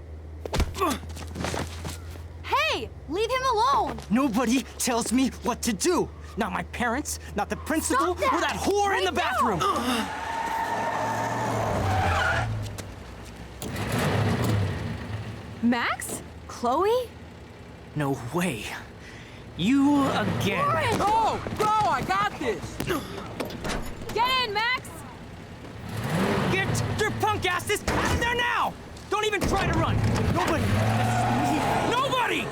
Hey! Leave him alone! Nobody tells me what to do! Not my parents, not the principal, or that whore in the bathroom! Max? Chloe? No way. You again. Warren! Oh, go! I got this! Get in, Max! Get your punk asses out of there now! Don't even try to run! Nobody!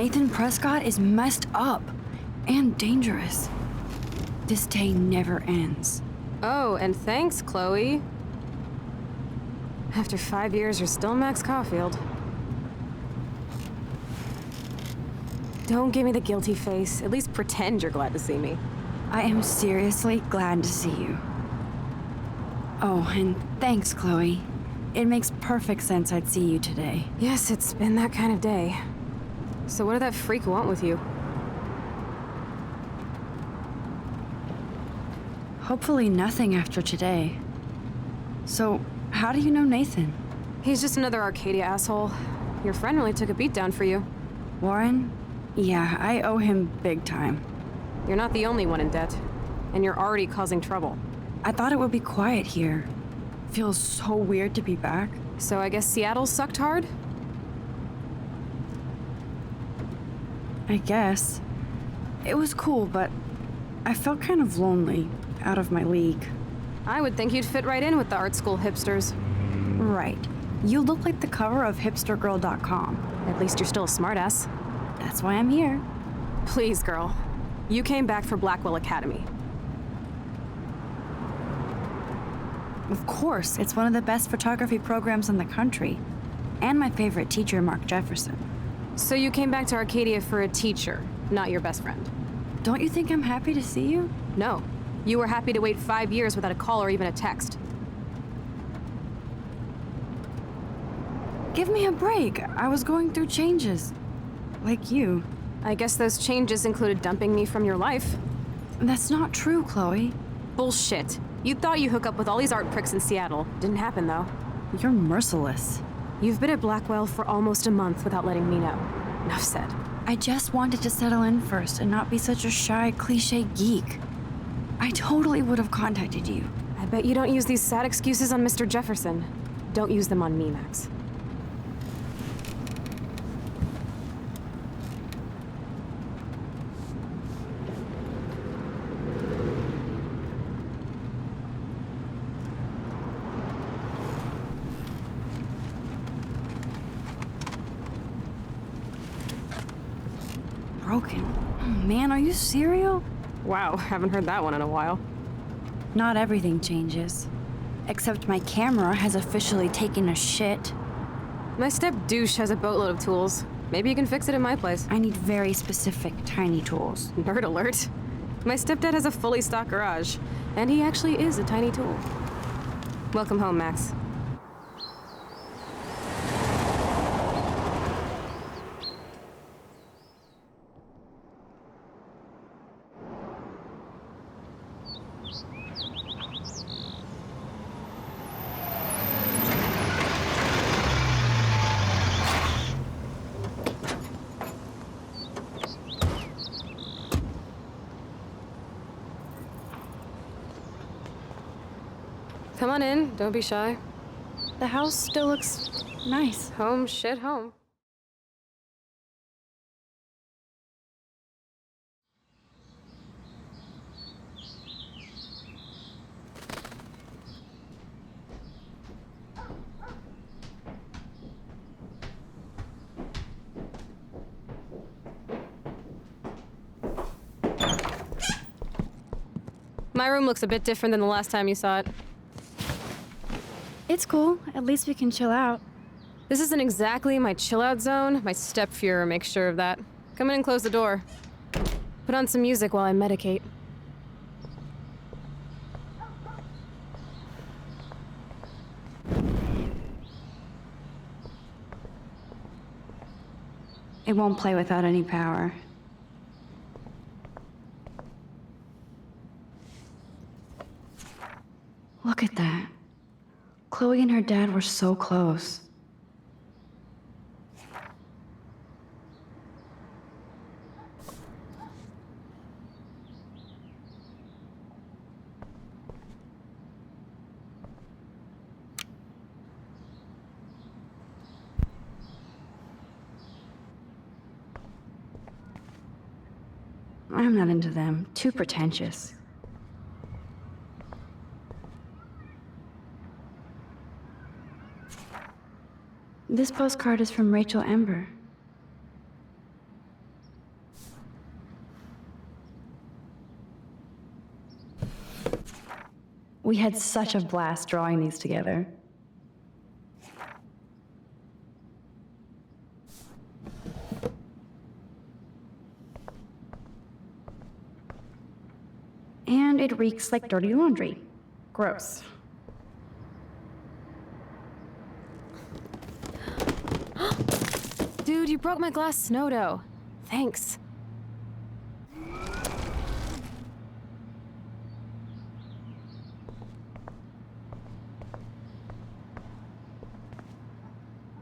Nathan Prescott is messed up and dangerous. This day never ends. Oh, and thanks, Chloe. After 5 years, you're still Max Caulfield. Don't give me the guilty face. At least pretend you're glad to see me. I am seriously glad to see you. Oh, and thanks, Chloe. It makes perfect sense I'd see you today. Yes, it's been that kind of day. So what did that freak want with you? Hopefully nothing after today. So, how do you know Nathan? He's just another Arcadia asshole. Your friend really took a beat down for you. Warren? Yeah, I owe him big time. You're not the only one in debt. And you're already causing trouble. I thought it would be quiet here. Feels so weird to be back. So I guess Seattle sucked hard? I guess. It was cool, but I felt kind of lonely, out of my league. I would think you'd fit right in with the art school hipsters. Right. You look like the cover of hipstergirl.com. At least you're still a smartass. That's why I'm here. Please, girl. You came back for Blackwell Academy. Of course, it's one of the best photography programs in the country. And my favorite teacher, Mark Jefferson. So you came back to Arcadia for a teacher, not your best friend. Don't you think I'm happy to see you? No. You were happy to wait 5 years without a call or even a text. Give me a break. I was going through changes. Like you. I guess those changes included dumping me from your life. That's not true, Chloe. Bullshit. You thought you hook up with all these art pricks in Seattle. Didn't happen, though. You're merciless. You've been at Blackwell for almost a month without letting me know. Enough said. I just wanted to settle in first and not be such a shy, cliche geek. I totally would have contacted you. I bet you don't use these sad excuses on Mr. Jefferson. Don't use them on me, Max. Broken. Oh, man, are you serial? Wow, haven't heard that one in a while. Not everything changes. Except my camera has officially taken a shit. My step douche has a boatload of tools. Maybe you can fix it in my place. I need very specific, tiny tools. Nerd alert. My stepdad has a fully stocked garage, and he actually is a tiny tool. Welcome home, Max. Come on in, don't be shy. The house still looks nice. Home shit home. My room looks a bit different than the last time you saw it. It's cool. At least we can chill out. This isn't exactly my chill-out zone. My stepfuhrer makes sure of that. Come in and close the door. Put on some music while I medicate. It won't play without any power. Look at that. Chloe and her dad were so close. I'm not into them. Too pretentious. This postcard is from Rachel Ember. We had such a blast drawing these together. And it reeks like dirty laundry. Gross. Dude, you broke my glass snow dough. Thanks.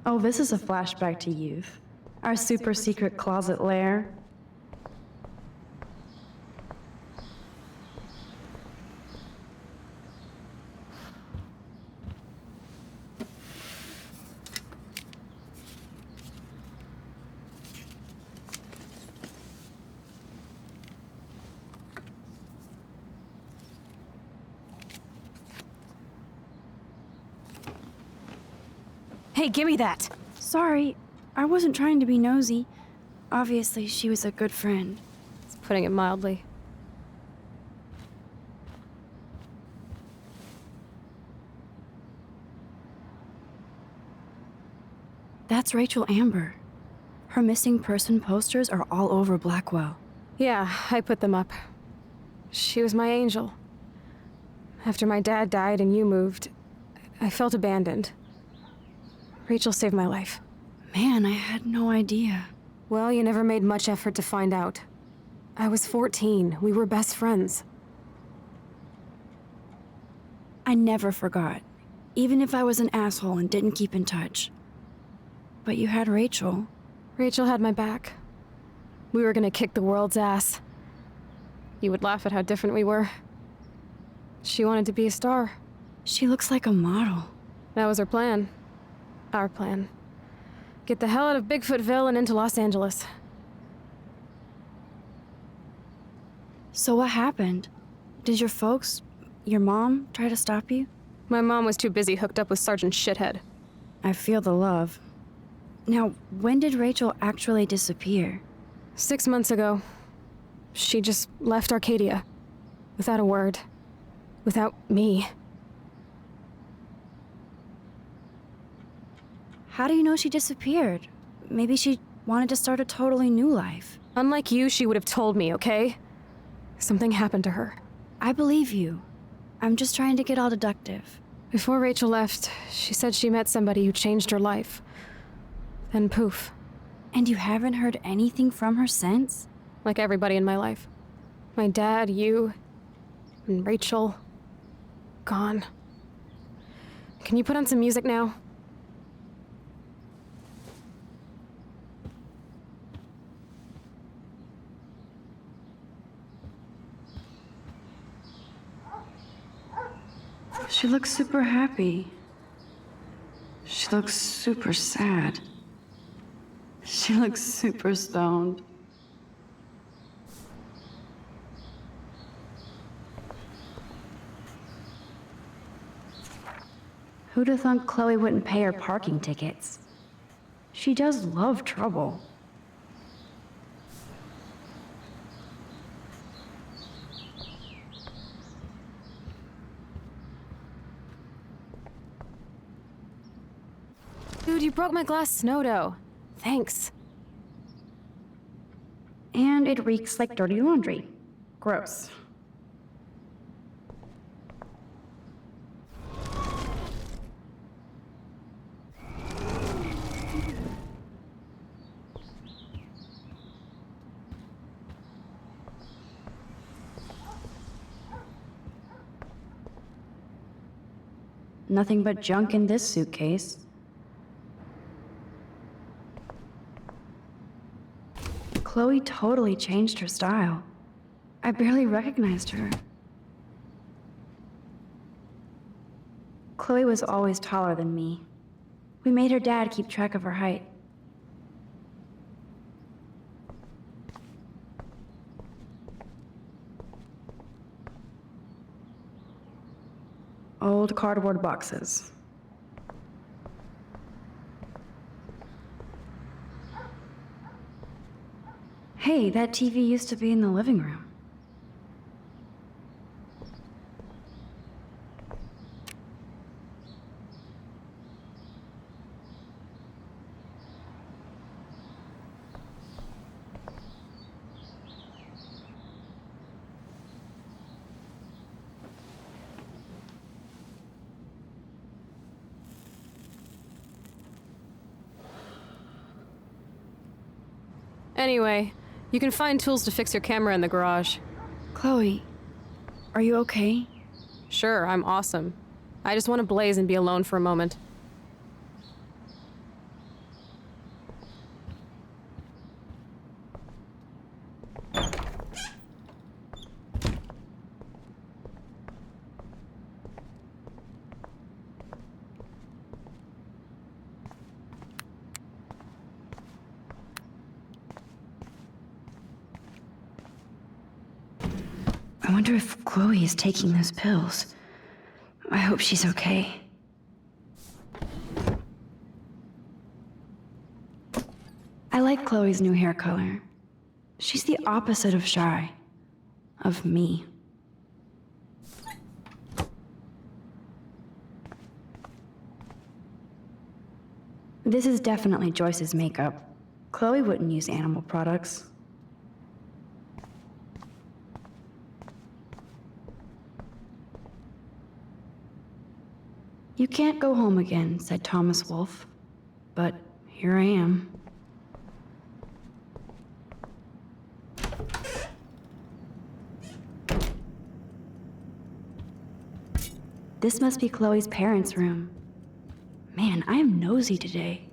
Oh, this is a flashback to youth. Our super secret closet lair. Hey, give me that! Sorry, I wasn't trying to be nosy. Obviously, she was a good friend. It's putting it mildly. That's Rachel Amber. Her missing person posters are all over Blackwell. Yeah, I put them up. She was my angel. After my dad died and you moved, I felt abandoned. Rachel saved my life. Man, I had no idea. Well, you never made much effort to find out. I was 14. We were best friends. I never forgot, even if I was an asshole and didn't keep in touch. But you had Rachel. Rachel had my back. We were gonna kick the world's ass. You would laugh at how different we were. She wanted to be a star. She looks like a model. That was her plan. Our plan. Get the hell out of Bigfootville and into Los Angeles. So what happened? Did your folks, your mom, try to stop you? My mom was too busy hooked up with Sergeant Shithead. I feel the love. Now, when did Rachel actually disappear? 6 months ago. She just left Arcadia. Without a word. Without me. How do you know she disappeared? Maybe she wanted to start a totally new life. Unlike you, she would have told me, okay? Something happened to her. I believe you. I'm just trying to get all deductive. Before Rachel left, she said she met somebody who changed her life. Then poof. And you haven't heard anything from her since? Like everybody in my life. My dad, you, and Rachel. Gone. Can you put on some music now? She looks super happy. She looks super sad. She looks super stoned. Who'd have thought Chloe wouldn't pay her parking tickets? She does love trouble. Dude, you broke my glass snow dough. Thanks. And it reeks like dirty laundry. Gross. Nothing but junk in this suitcase. Chloe totally changed her style. I barely recognized her. Chloe was always taller than me. We made her dad keep track of her height. Old cardboard boxes. Hey, that TV used to be in the living room. Anyway, you can find tools to fix your camera in the garage. Chloe, are you okay? Sure, I'm awesome. I just want to blaze and be alone for a moment. I wonder if Chloe is taking those pills. I hope she's okay. I like Chloe's new hair color. She's the opposite of shy. Of me. This is definitely Joyce's makeup. Chloe wouldn't use animal products. You can't go home again, said Thomas Wolfe. But here I am. This must be Chloe's parents' room. Man, I am nosy today.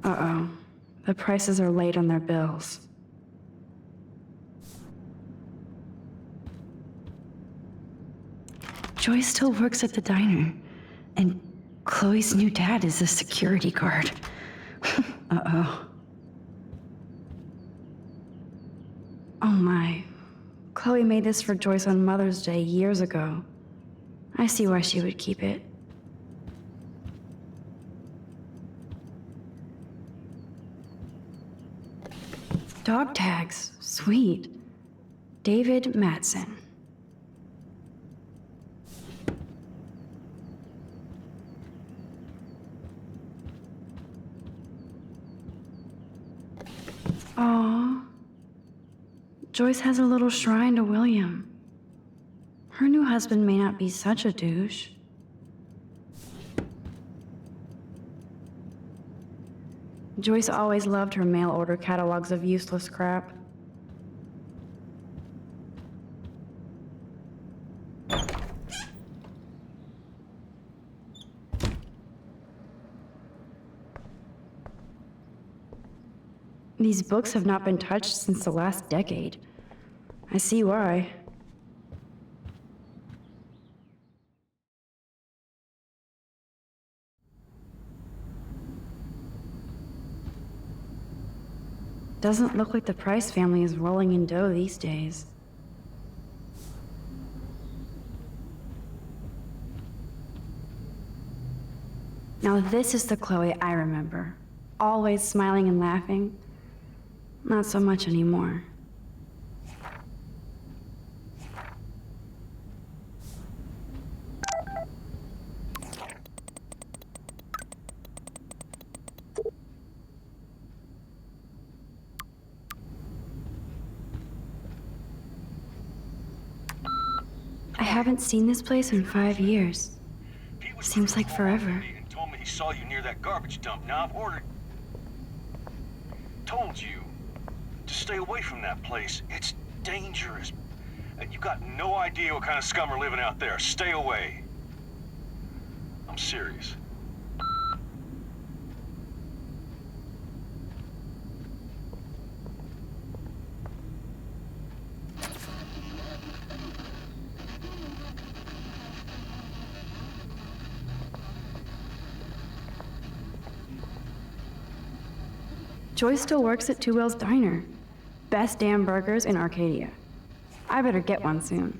Uh-oh. The prices are late on their bills. Joyce still works at the diner, and Chloe's new dad is a security guard. Uh-oh. Oh my. Chloe made this for Joyce on Mother's Day years ago. I see why she would keep it. Dog tags. Sweet. David Matson. Aww. Joyce has a little shrine to William. Her new husband may not be such a douche. Joyce always loved her mail order catalogs of useless crap. These books have not been touched since the last decade. I see why. Doesn't look like the Price family is rolling in dough these days. Now this is the Chloe I remember. Always smiling and laughing. Not so much anymore. I haven't seen this place in 5 years. Seems like forever. And told me he saw you near that garbage dump. Now I've ordered. Told you to stay away from that place. It's dangerous. And you got no idea what kind of scum are living out there. Stay away. I'm serious. Joyce still works at Two Whales Diner. Best damn burgers in Arcadia. I better get one soon.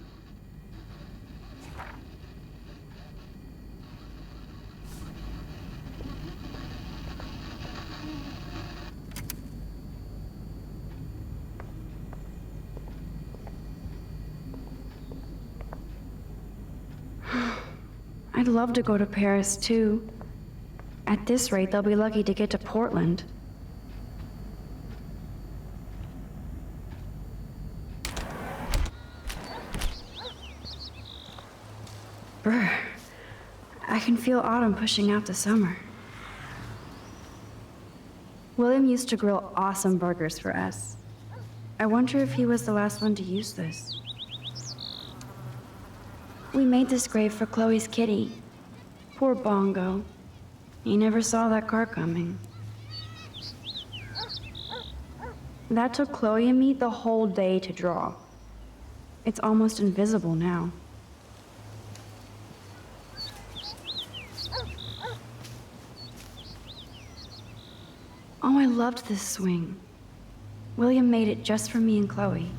I'd love to go to Paris, too. At this rate, they'll be lucky to get to Portland. Brr. I can feel autumn pushing out the summer. William used to grill awesome burgers for us. I wonder if he was the last one to use this. We made this grave for Chloe's kitty. Poor Bongo. He never saw that car coming. That took Chloe and me the whole day to draw. It's almost invisible now. Oh, I loved this swing. William made it just for me and Chloe.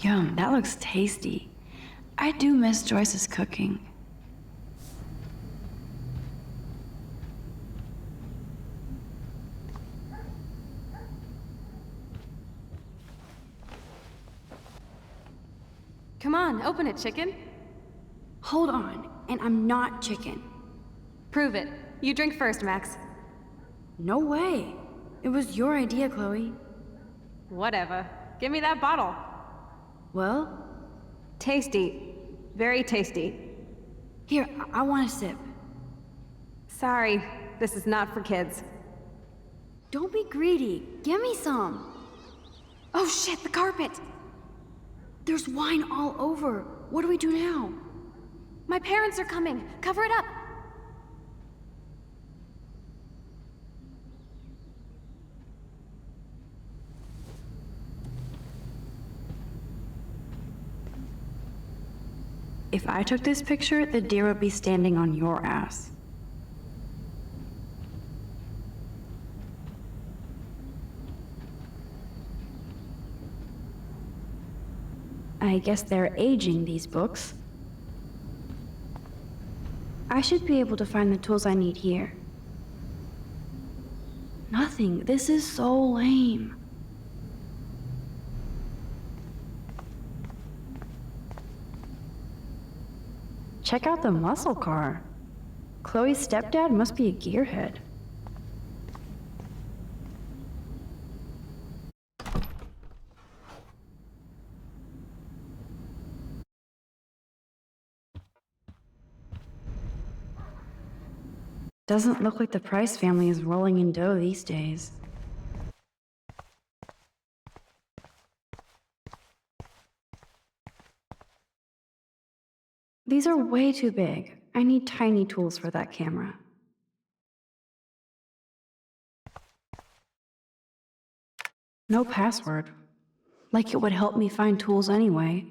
Yum, that looks tasty. I do miss Joyce's cooking. Come on, open it, chicken. Hold on, and I'm not chicken. Prove it. You drink first, Max. No way. It was your idea, Chloe. Whatever. Give me that bottle. Well? Tasty. Very tasty. Here, I want a sip. Sorry, this is not for kids. Don't be greedy. Give me some. Oh shit, the carpet! There's wine all over. What do we do now? My parents are coming. Cover it up. If I took this picture, the deer would be standing on your ass. I guess they're aging these books. I should be able to find the tools I need here. Nothing. This is so lame. Check out the muscle car. Chloe's stepdad must be a gearhead. Doesn't look like the Price family is rolling in dough these days. These are way too big. I need tiny tools for that camera. No password. Like it would help me find tools anyway.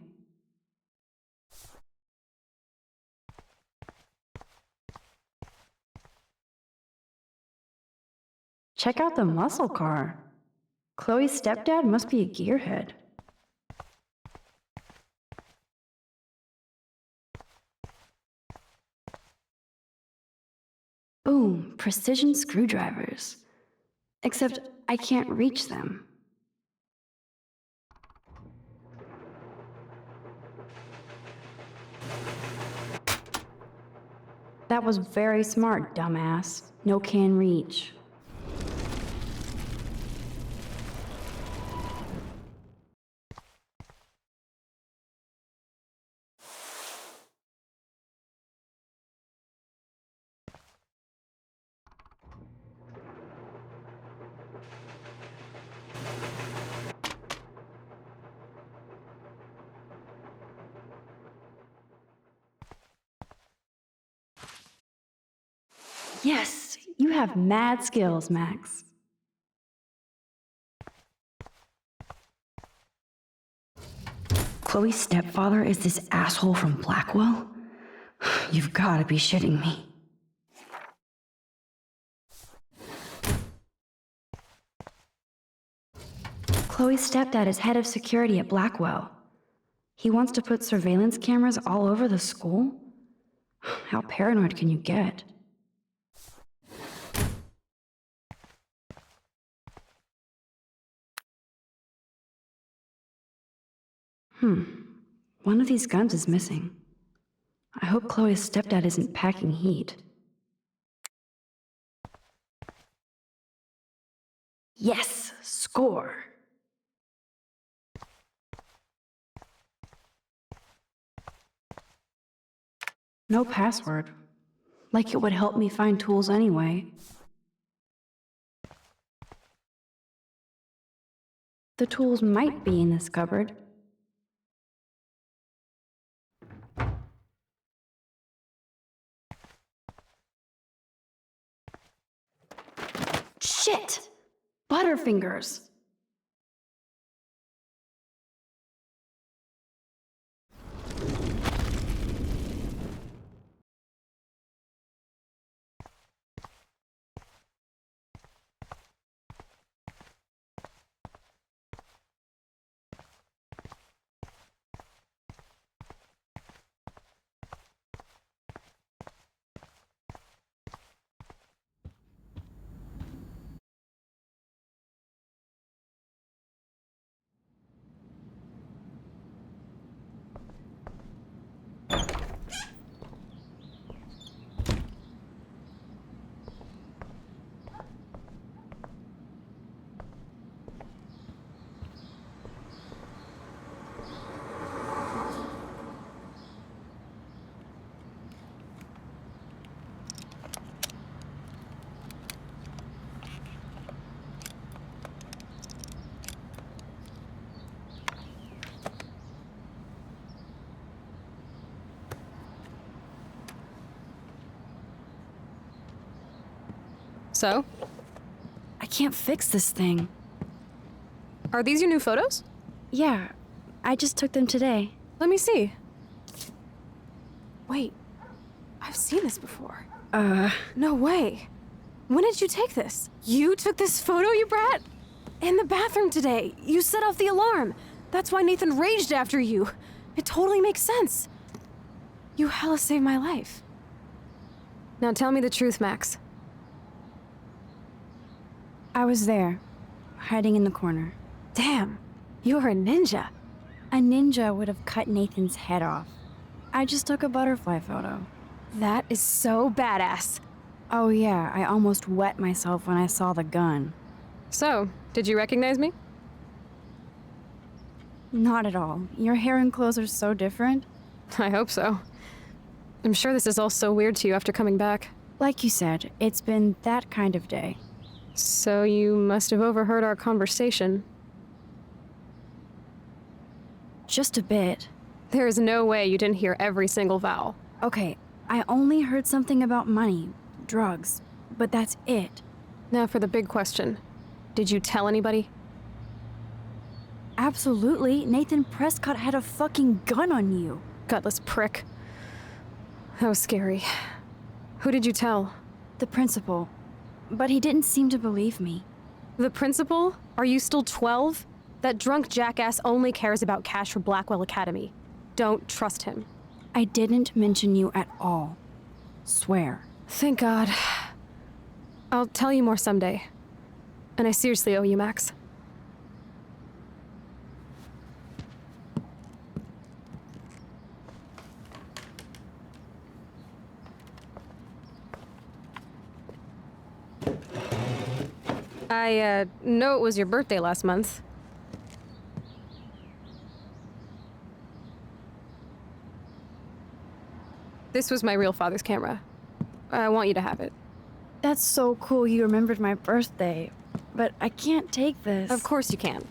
Check out the muscle car. Chloe's stepdad must be a gearhead. Boom, precision screwdrivers. Except I can't reach them. That was very smart, dumbass. No can reach. Yes, you have mad skills, Max. Chloe's stepfather is this asshole from Blackwell? You've got to be shitting me. Chloe's stepdad is head of security at Blackwell. He wants to put surveillance cameras all over the school? How paranoid can you get? One of these guns is missing. I hope Chloe's stepdad isn't packing heat. Yes, score! No password. Like it would help me find tools anyway. The tools might be in this cupboard. Shit! Butterfingers! So? I can't fix this thing. Are these your new photos? Yeah, I just took them today. Let me see. Wait, I've seen this before. No way. When did you take this? You took this photo, you brat? In the bathroom today. You set off the alarm. That's why Nathan raged after you. It totally makes sense. You hella saved my life. Now tell me the truth, Max. I was there, hiding in the corner. Damn, you're a ninja. A ninja would have cut Nathan's head off. I just took a butterfly photo. That is so badass. Oh yeah, I almost wet myself when I saw the gun. So, did you recognize me? Not at all. Your hair and clothes are so different. I hope so. I'm sure this is all so weird to you after coming back. Like you said, it's been that kind of day. So you must have overheard our conversation. Just a bit. There is no way you didn't hear every single vowel. Okay, I only heard something about money, drugs, but that's it. Now for the big question. Did you tell anybody? Absolutely. Nathan Prescott had a fucking gun on you. Gutless prick. That was scary. Who did you tell? The principal. But he didn't seem to believe me. The principal? Are you still 12? That drunk jackass only cares about cash for Blackwell Academy. Don't trust him. I didn't mention you at all. Swear. Thank God. I'll tell you more someday. And I seriously owe you, Max. I know it was your birthday last month. This was my real father's camera. I want you to have it. That's so cool you remembered my birthday. But I can't take this. Of course you can.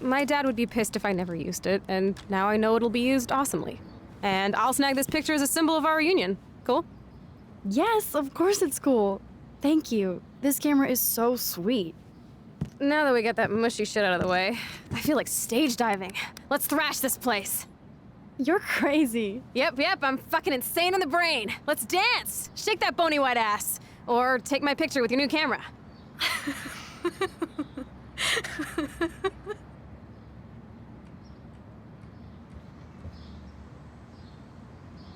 My dad would be pissed if I never used it, and now I know it'll be used awesomely. And I'll snag this picture as a symbol of our reunion. Cool? Yes, of course it's cool. Thank you. This camera is so sweet. Now that we got that mushy shit out of the way, I feel like stage diving. Let's thrash this place. You're crazy. Yep, I'm fucking insane in the brain. Let's dance! Shake that bony white ass. Or take my picture with your new camera.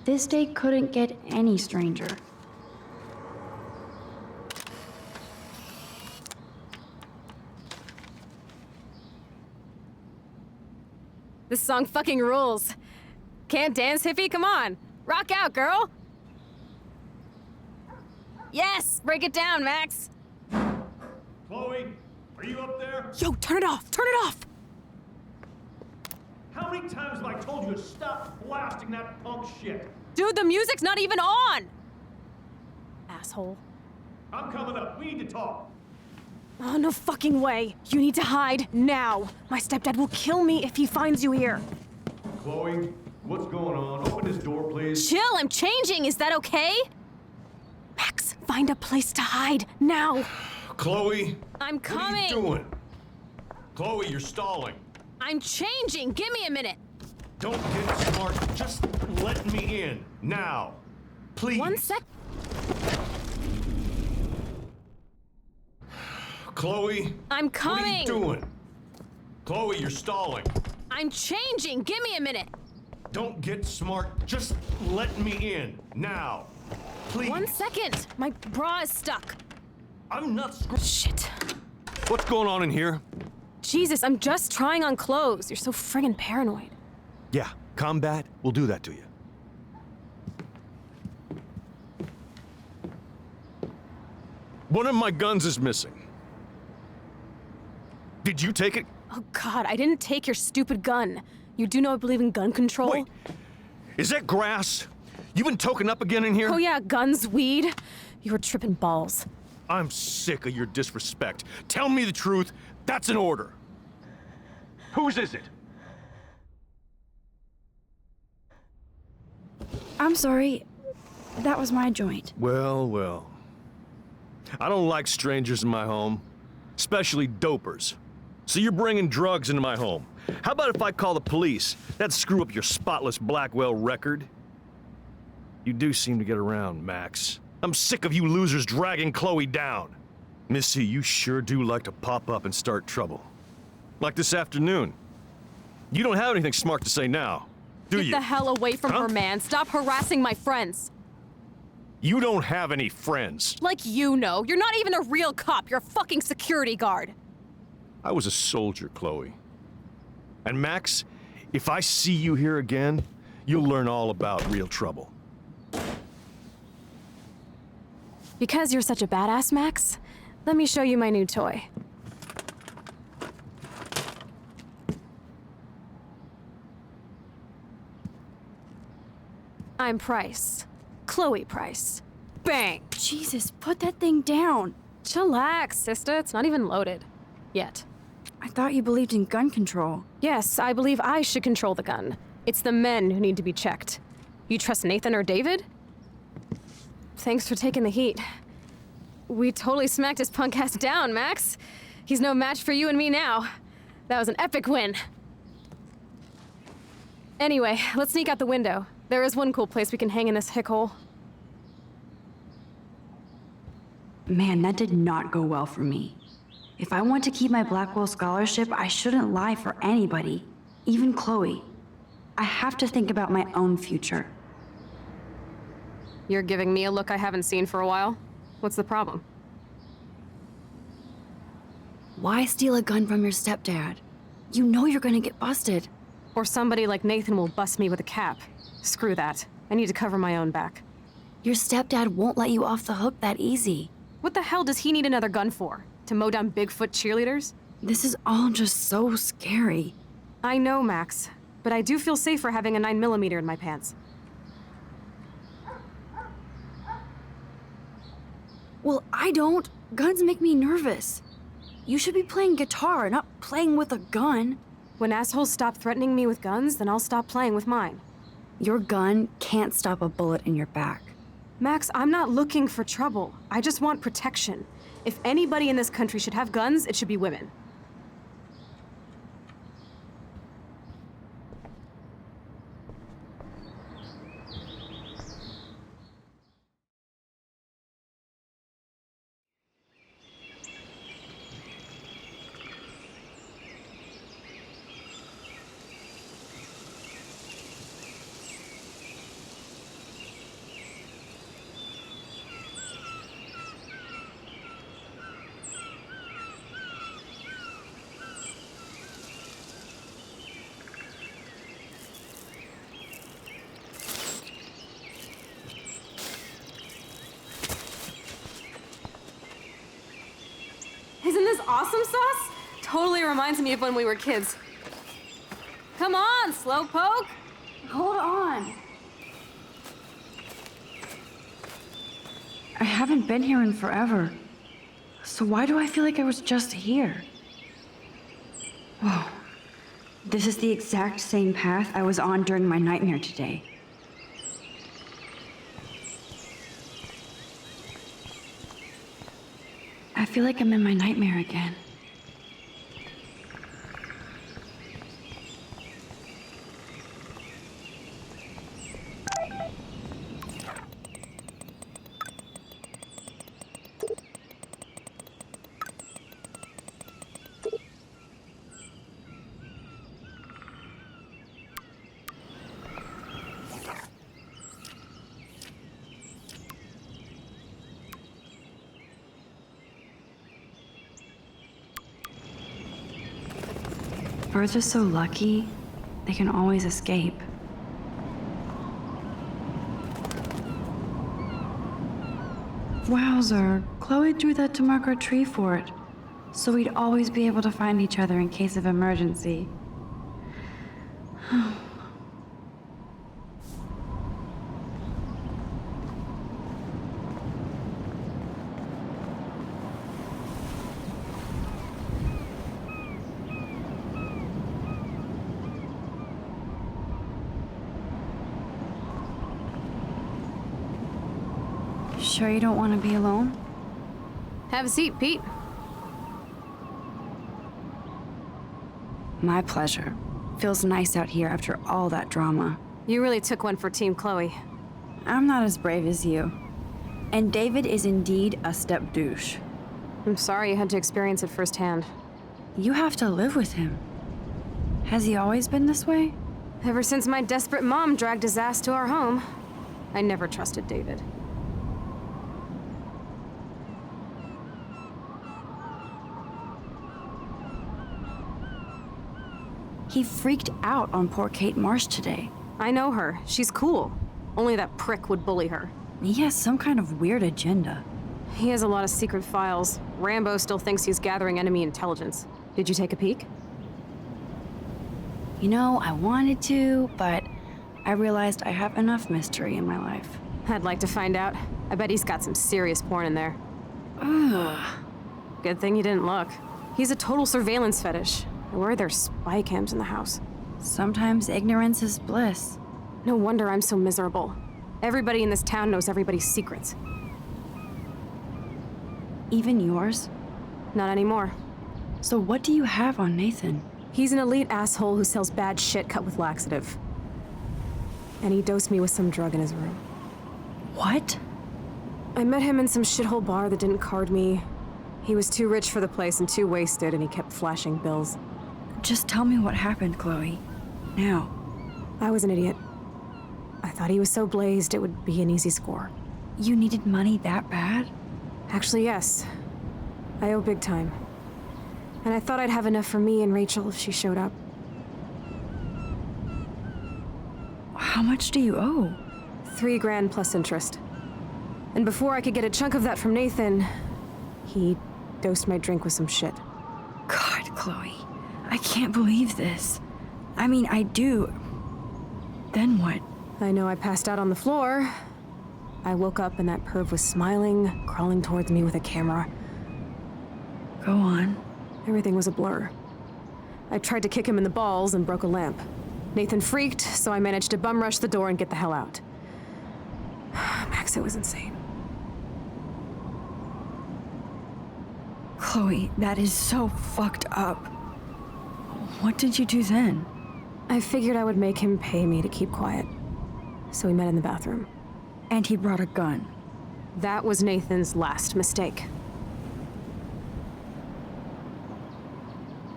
This day couldn't get any stranger. This song fucking rules. Can't dance, hippie? Come on. Rock out, girl. Yes! Break it down, Max. Chloe, are you up there? Yo, turn it off! Turn it off! How many times have I told you to stop blasting that punk shit? Dude, the music's not even on! Asshole. I'm coming up. We need to talk. Oh, no fucking way. You need to hide now. My stepdad will kill me if he finds you here. Chloe, what's going on? Open this door, please. Chill, I'm changing. Is that okay? Max, find a place to hide now. Chloe, I'm coming. What are you doing? Chloe, you're stalling. I'm changing. Give me a minute. Don't get smart. Just let me in. Now. Please. 1 sec. Chloe. I'm coming. What are you doing? Chloe, you're stalling. I'm changing. Give me a minute. Don't get smart. Just let me in. Now. Please. 1 second. My bra is stuck. I'm not Shit. What's going on in here? Jesus, I'm just trying on clothes. You're so friggin' paranoid. Yeah, combat will do that to you. One of my guns is missing. Did you take it? Oh God, I didn't take your stupid gun. You do know I believe in gun control? Wait, is that grass? You been token up again in here? Oh yeah, guns, weed. You were tripping balls. I'm sick of your disrespect. Tell me the truth. That's an order. Whose is it? I'm sorry. That was my joint. Well, well. I don't like strangers in my home, especially dopers. So you're bringing drugs into my home. How about if I call the police? That'd screw up your spotless Blackwell record. You do seem to get around, Max. I'm sick of you losers dragging Chloe down. Missy, you sure do like to pop up and start trouble. Like this afternoon. You don't have anything smart to say now, do you? Get the hell away from her, man. Stop harassing my friends. You don't have any friends. Like you know. You're not even a real cop. You're a fucking security guard. I was a soldier, Chloe. And Max, if I see you here again, you'll learn all about real trouble. Because you're such a badass, Max, let me show you my new toy. I'm Price. Chloe Price. Bang! Jesus, put that thing down. Chillax, sister. It's not even loaded. Yet. I thought you believed in gun control. Yes, I believe I should control the gun. It's the men who need to be checked. You trust Nathan or David? Thanks for taking the heat. We totally smacked his punk ass down, Max. He's no match for you and me now. That was an epic win. Anyway, let's sneak out the window. There is one cool place we can hang in this hickhole. Man, that did not go well for me. If I want to keep my Blackwell scholarship, I shouldn't lie for anybody, even Chloe. I have to think about my own future. You're giving me a look I haven't seen for a while. What's the problem? Why steal a gun from your stepdad? You know you're gonna get busted. Or somebody like Nathan will bust me with a cap. Screw that. I need to cover my own back. Your stepdad won't let you off the hook that easy. What the hell does he need another gun for? To mow down Bigfoot cheerleaders? This is all just so scary. I know, Max. But I do feel safer having a 9mm in my pants. Well, I don't. Guns make me nervous. You should be playing guitar, not playing with a gun. When assholes stop threatening me with guns, then I'll stop playing with mine. Your gun can't stop a bullet in your back. Max, I'm not looking for trouble. I just want protection. If anybody in this country should have guns, it should be women. this awesome sauce? Totally reminds me of when we were kids. Come on, Slowpoke! Hold on. I haven't been here in forever. So why do I feel like I was just here? Whoa. This is the exact same path I was on during my nightmare today. I feel like I'm in my nightmare again. Birds are so lucky, they can always escape. Wowzer, Chloe drew that to mark our tree fort, so we'd always be able to find each other in case of emergency. Sure you don't want to be alone? Have a seat, Pete. My pleasure. Feels nice out here after all that drama. You really took one for Team Chloe. I'm not as brave as you. And David is indeed a step douche. I'm sorry you had to experience it firsthand. You have to live with him. Has he always been this way? Ever since my desperate mom dragged his ass to our home, I never trusted David. He freaked out on poor Kate Marsh today. I know her. She's cool. Only that prick would bully her. He has some kind of weird agenda. He has a lot of secret files. Rambo still thinks he's gathering enemy intelligence. Did you take a peek? You know, I wanted to, but I realized I have enough mystery in my life. I'd like to find out. I bet he's got some serious porn in there. Ugh. Good thing you didn't look. He's a total surveillance fetish. Where are there spy cams in the house? Sometimes ignorance is bliss. No wonder I'm so miserable. Everybody in this town knows everybody's secrets. Even yours? Not anymore. So what do you have on Nathan? He's an elite asshole who sells bad shit cut with laxative. And he dosed me with some drug in his room. What? I met him in some shithole bar that didn't card me. He was too rich for the place and too wasted, and he kept flashing bills. Just tell me what happened, Chloe. Now. I was an idiot. I thought he was so blazed it would be an easy score. You needed money that bad? Actually, yes. I owe big time. And I thought I'd have enough for me and Rachel if she showed up. How much do you owe? $3 grand plus interest. And before I could get a chunk of that from Nathan, he dosed my drink with some shit. God, Chloe. I can't believe this. I mean, I do. Then what? I know I passed out on the floor. I woke up and that perv was smiling, crawling towards me with a camera. Go on. Everything was a blur. I tried to kick him in the balls and broke a lamp. Nathan freaked, so I managed to bum rush the door and get the hell out. Max, it was insane. Chloe, that is so fucked up. What did you do then? I figured I would make him pay me to keep quiet. So we met in the bathroom. And he brought a gun. That was Nathan's last mistake.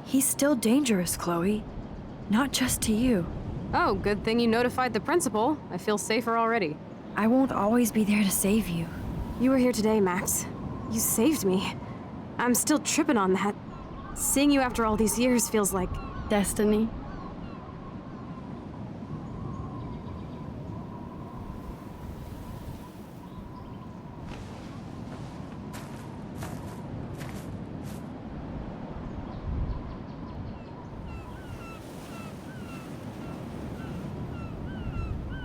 He's still dangerous, Chloe. Not just to you. Oh, good thing you notified the principal. I feel safer already. I won't always be there to save you. You were here today, Max. You saved me. I'm still tripping on that. Seeing you after all these years feels like destiny.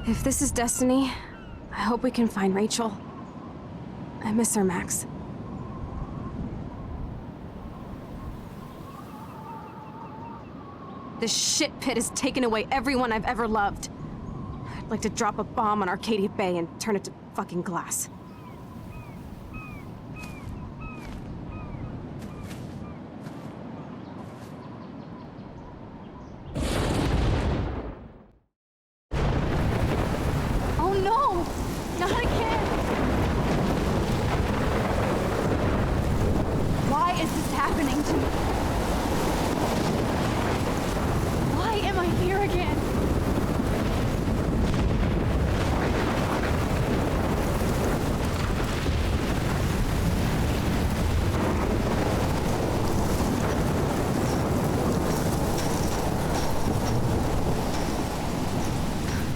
If this is destiny, I hope we can find Rachel. I miss her, Max. This shit pit has taken away everyone I've ever loved. I'd like to drop a bomb on Arcadia Bay and turn it to fucking glass. Oh no! Not again! Why is this happening to me? Why am I here again?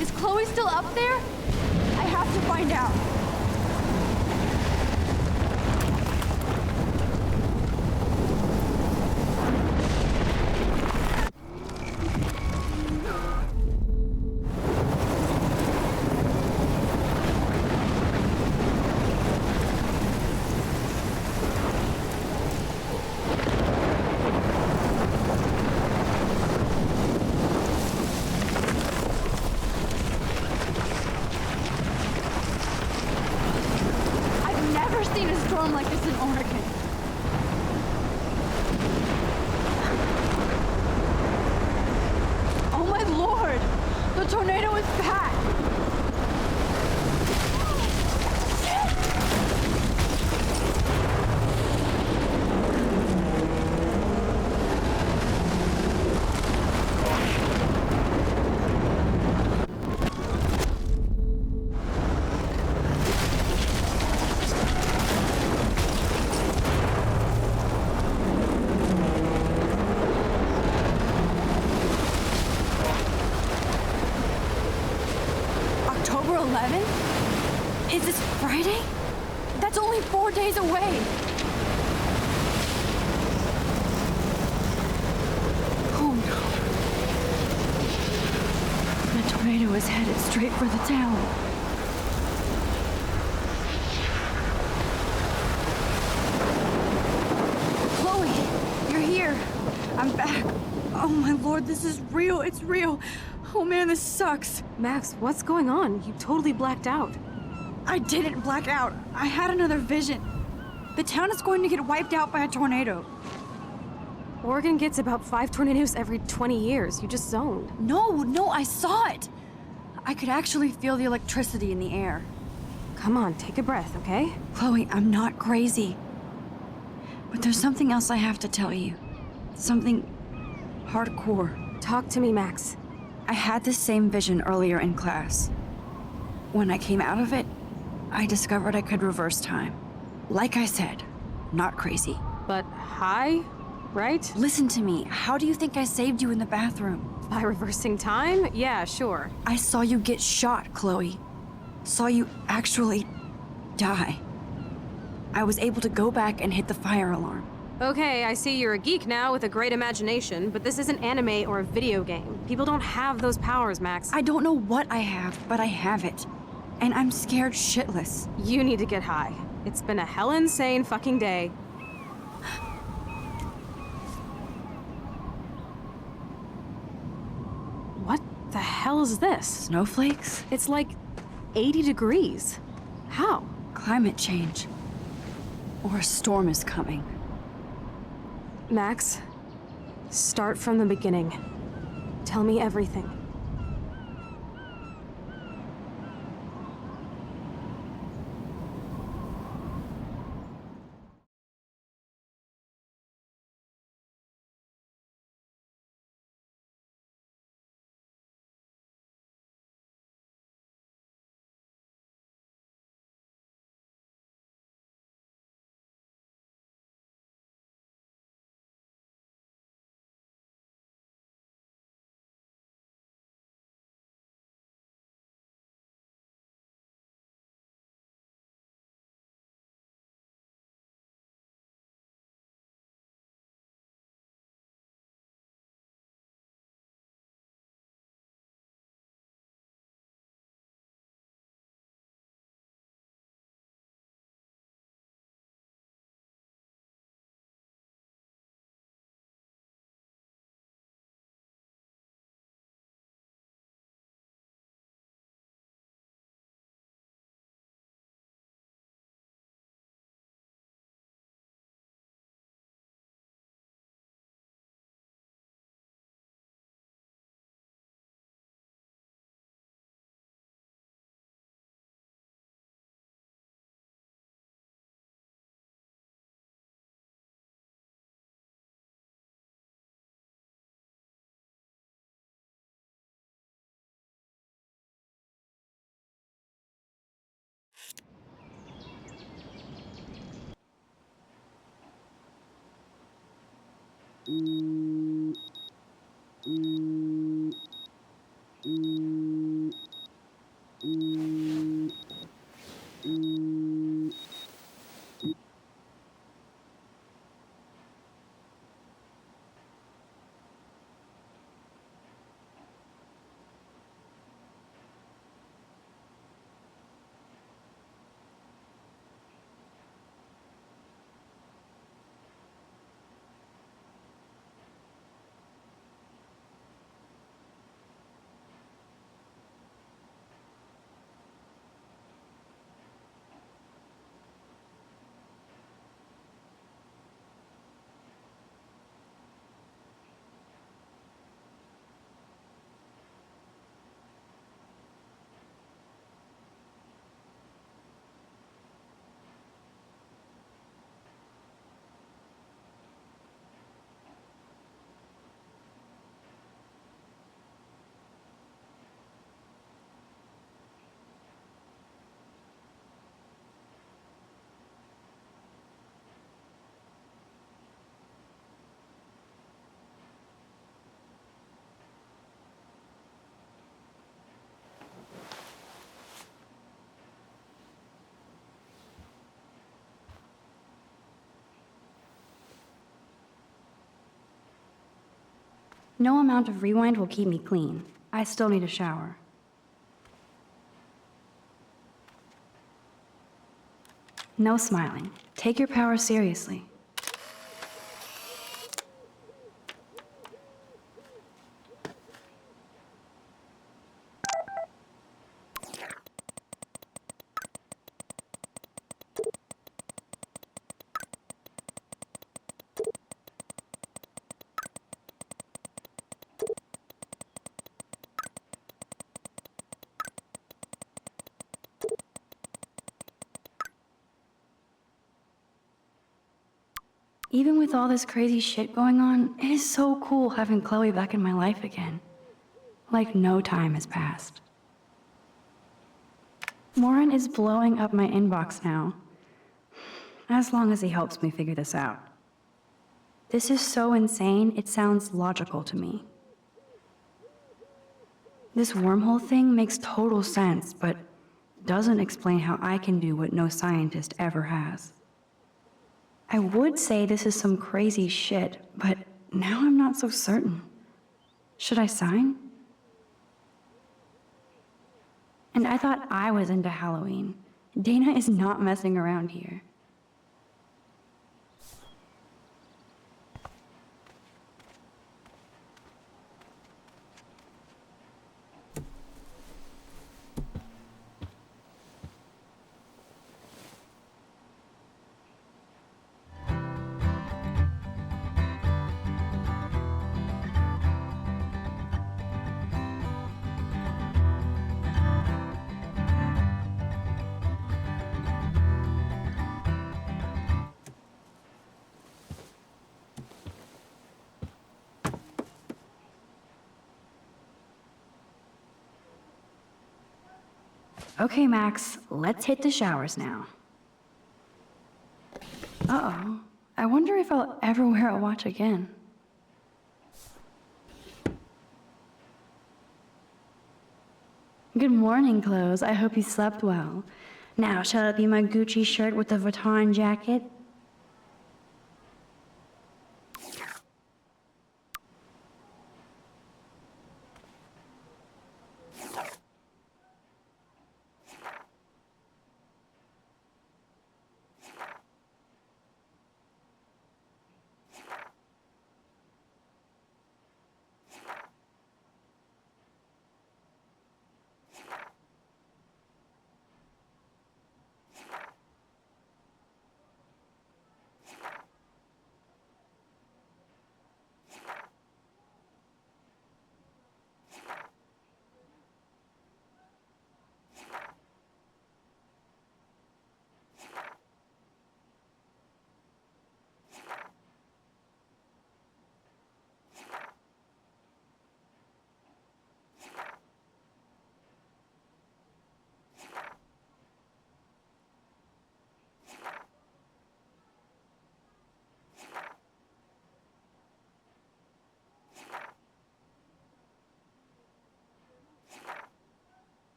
Is Chloe still up there? I have to find out. I've never seen a storm like this in Oregon. Oh my lord! The tornado is back! October 11th? Is this Friday? That's only 4 days away. Oh no. The tornado is headed straight for the town. Chloe, you're here. I'm back. Oh my lord, this is real. It's real. Oh man, this sucks. Max, what's going on? You totally blacked out. I didn't black out. I had another vision. The town is going to get wiped out by a tornado. Oregon gets about 5 tornadoes every 20 years. You just zoned. No, I saw it. I could actually feel the electricity in the air. Come on, take a breath, okay? Chloe, I'm not crazy. But there's something else I have to tell you. Something hardcore. Talk to me, Max. I had this same vision earlier in class. When I came out of it, I discovered I could reverse time. Like I said, not crazy. But high, right? Listen to me. How do you think I saved you in the bathroom? By reversing time? Yeah, sure. I saw you get shot, Chloe. Saw you actually die. I was able to go back and hit the fire alarm. Okay, I see you're a geek now with a great imagination, but this isn't anime or a video game. People don't have those powers, Max. I don't know what I have, but I have it. And I'm scared shitless. You need to get high. It's been a hell insane fucking day. What the hell is this? Snowflakes? It's like 80 degrees. How? Climate change. Or a storm is coming. Max, start from the beginning. Tell me everything. No amount of rewind will keep me clean. I still need a shower. No smiling. Take your power seriously. Even with all this crazy shit going on, it is so cool having Chloe back in my life again. Like no time has passed. Warren is blowing up my inbox now. As long as he helps me figure this out. This is so insane, it sounds logical to me. This wormhole thing makes total sense, but doesn't explain how I can do what no scientist ever has. I would say this is some crazy shit, but now I'm not so certain. Should I sign? And I thought I was into Halloween. Dana is not messing around here. Okay, Max, let's hit the showers now. Uh-oh. I wonder if I'll ever wear a watch again. Good morning, clothes. I hope you slept well. Now, shall it be my Gucci shirt with the Vuitton jacket?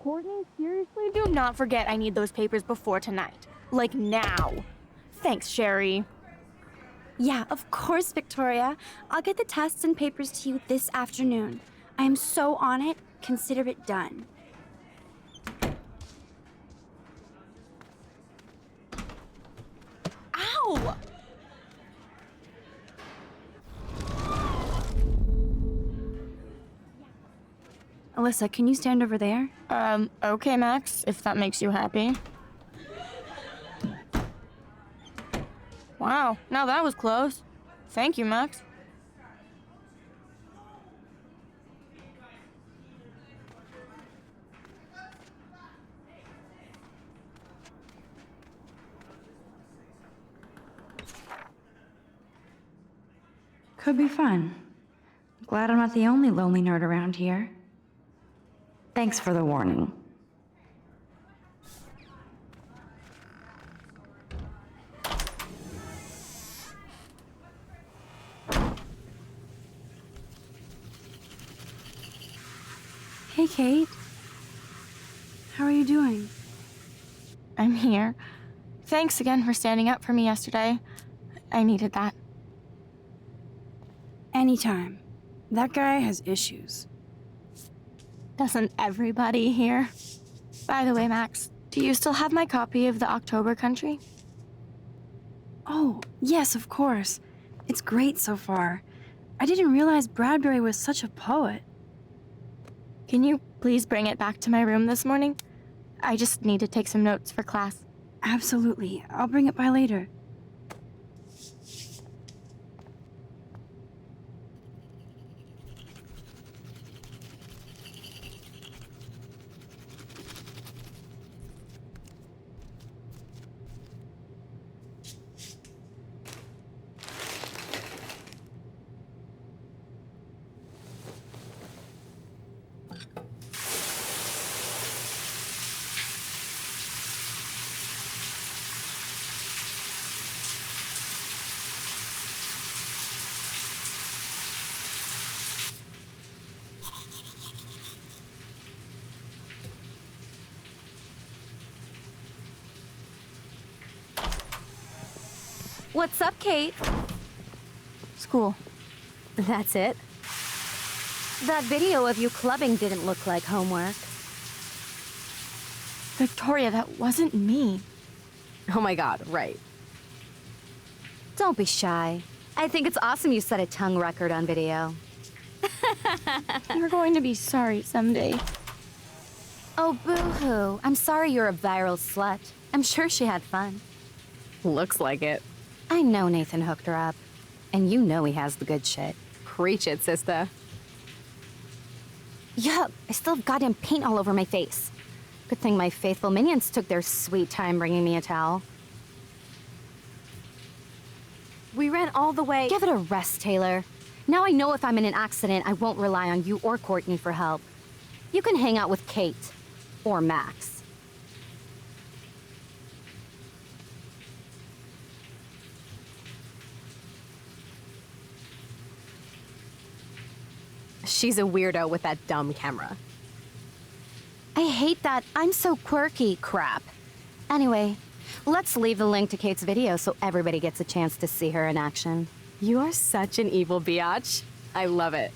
Courtney, seriously, do not forget I need those papers before tonight. Like now. Thanks, Sherry. Yeah, of course, Victoria. I'll get the tests and papers to you this afternoon. I am so on it. Consider it done. Ow! Alyssa, can you stand over there? Okay, Max, if that makes you happy. Wow, now that was close. Thank you, Max. Could be fun. Glad I'm not the only lonely nerd around here. Thanks for the warning. Hey, Kate. How are you doing? I'm here. Thanks again for standing up for me yesterday. I needed that. Anytime. That guy has issues. Doesn't everybody here? By the way, Max, do you still have my copy of The October Country? Oh, yes, of course. It's great so far. I didn't realize Bradbury was such a poet. Can you please bring it back to my room this morning? I just need to take some notes for class. Absolutely. I'll bring it by later. What's up, Kate? School. That's it? That video of you clubbing didn't look like homework. Victoria, that wasn't me. Oh my god, right. Don't be shy. I think it's awesome you set a tongue record on video. You're going to be sorry someday. Oh, boo-hoo. I'm sorry you're a viral slut. I'm sure she had fun. Looks like it. I know Nathan hooked her up. And you know he has the good shit. Preach it, sister. Yup, I still have goddamn paint all over my face. Good thing my faithful minions took their sweet time bringing me a towel. We ran all the way. Give it a rest, Taylor. Now I know if I'm in an accident, I won't rely on you or Courtney for help. You can hang out with Kate. Or Max. She's a weirdo with that dumb camera. I hate that I'm so quirky crap. Anyway, let's leave the link to Kate's video so everybody gets a chance to see her in action. You are such an evil biatch. I love it.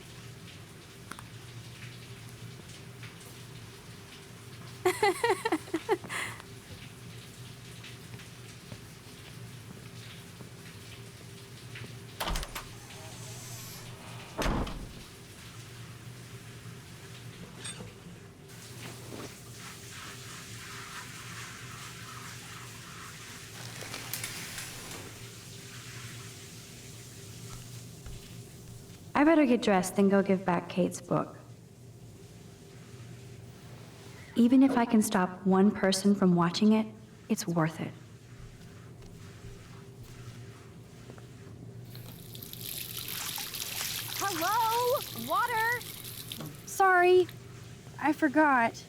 I better get dressed and go give back Kate's book. Even if I can stop one person from watching it, it's worth it. Hello? Water? Sorry. I forgot.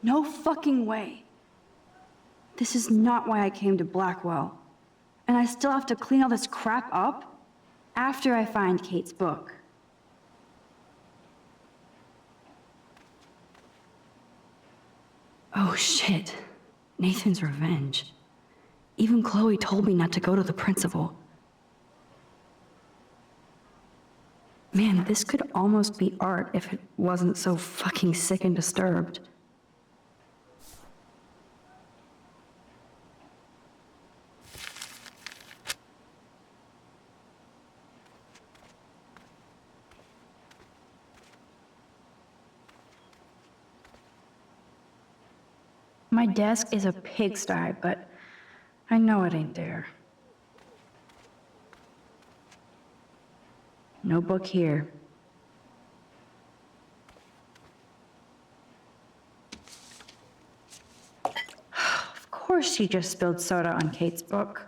No fucking way. This is not why I came to Blackwell. And I still have to clean all this crap up after I find Kate's book. Oh shit. Nathan's revenge. Even Chloe told me not to go to the principal. Man, this could almost be art if it wasn't so fucking sick and disturbed. My desk is a pigsty, but I know it ain't there. No book here. Of course she just spilled soda on Kate's book.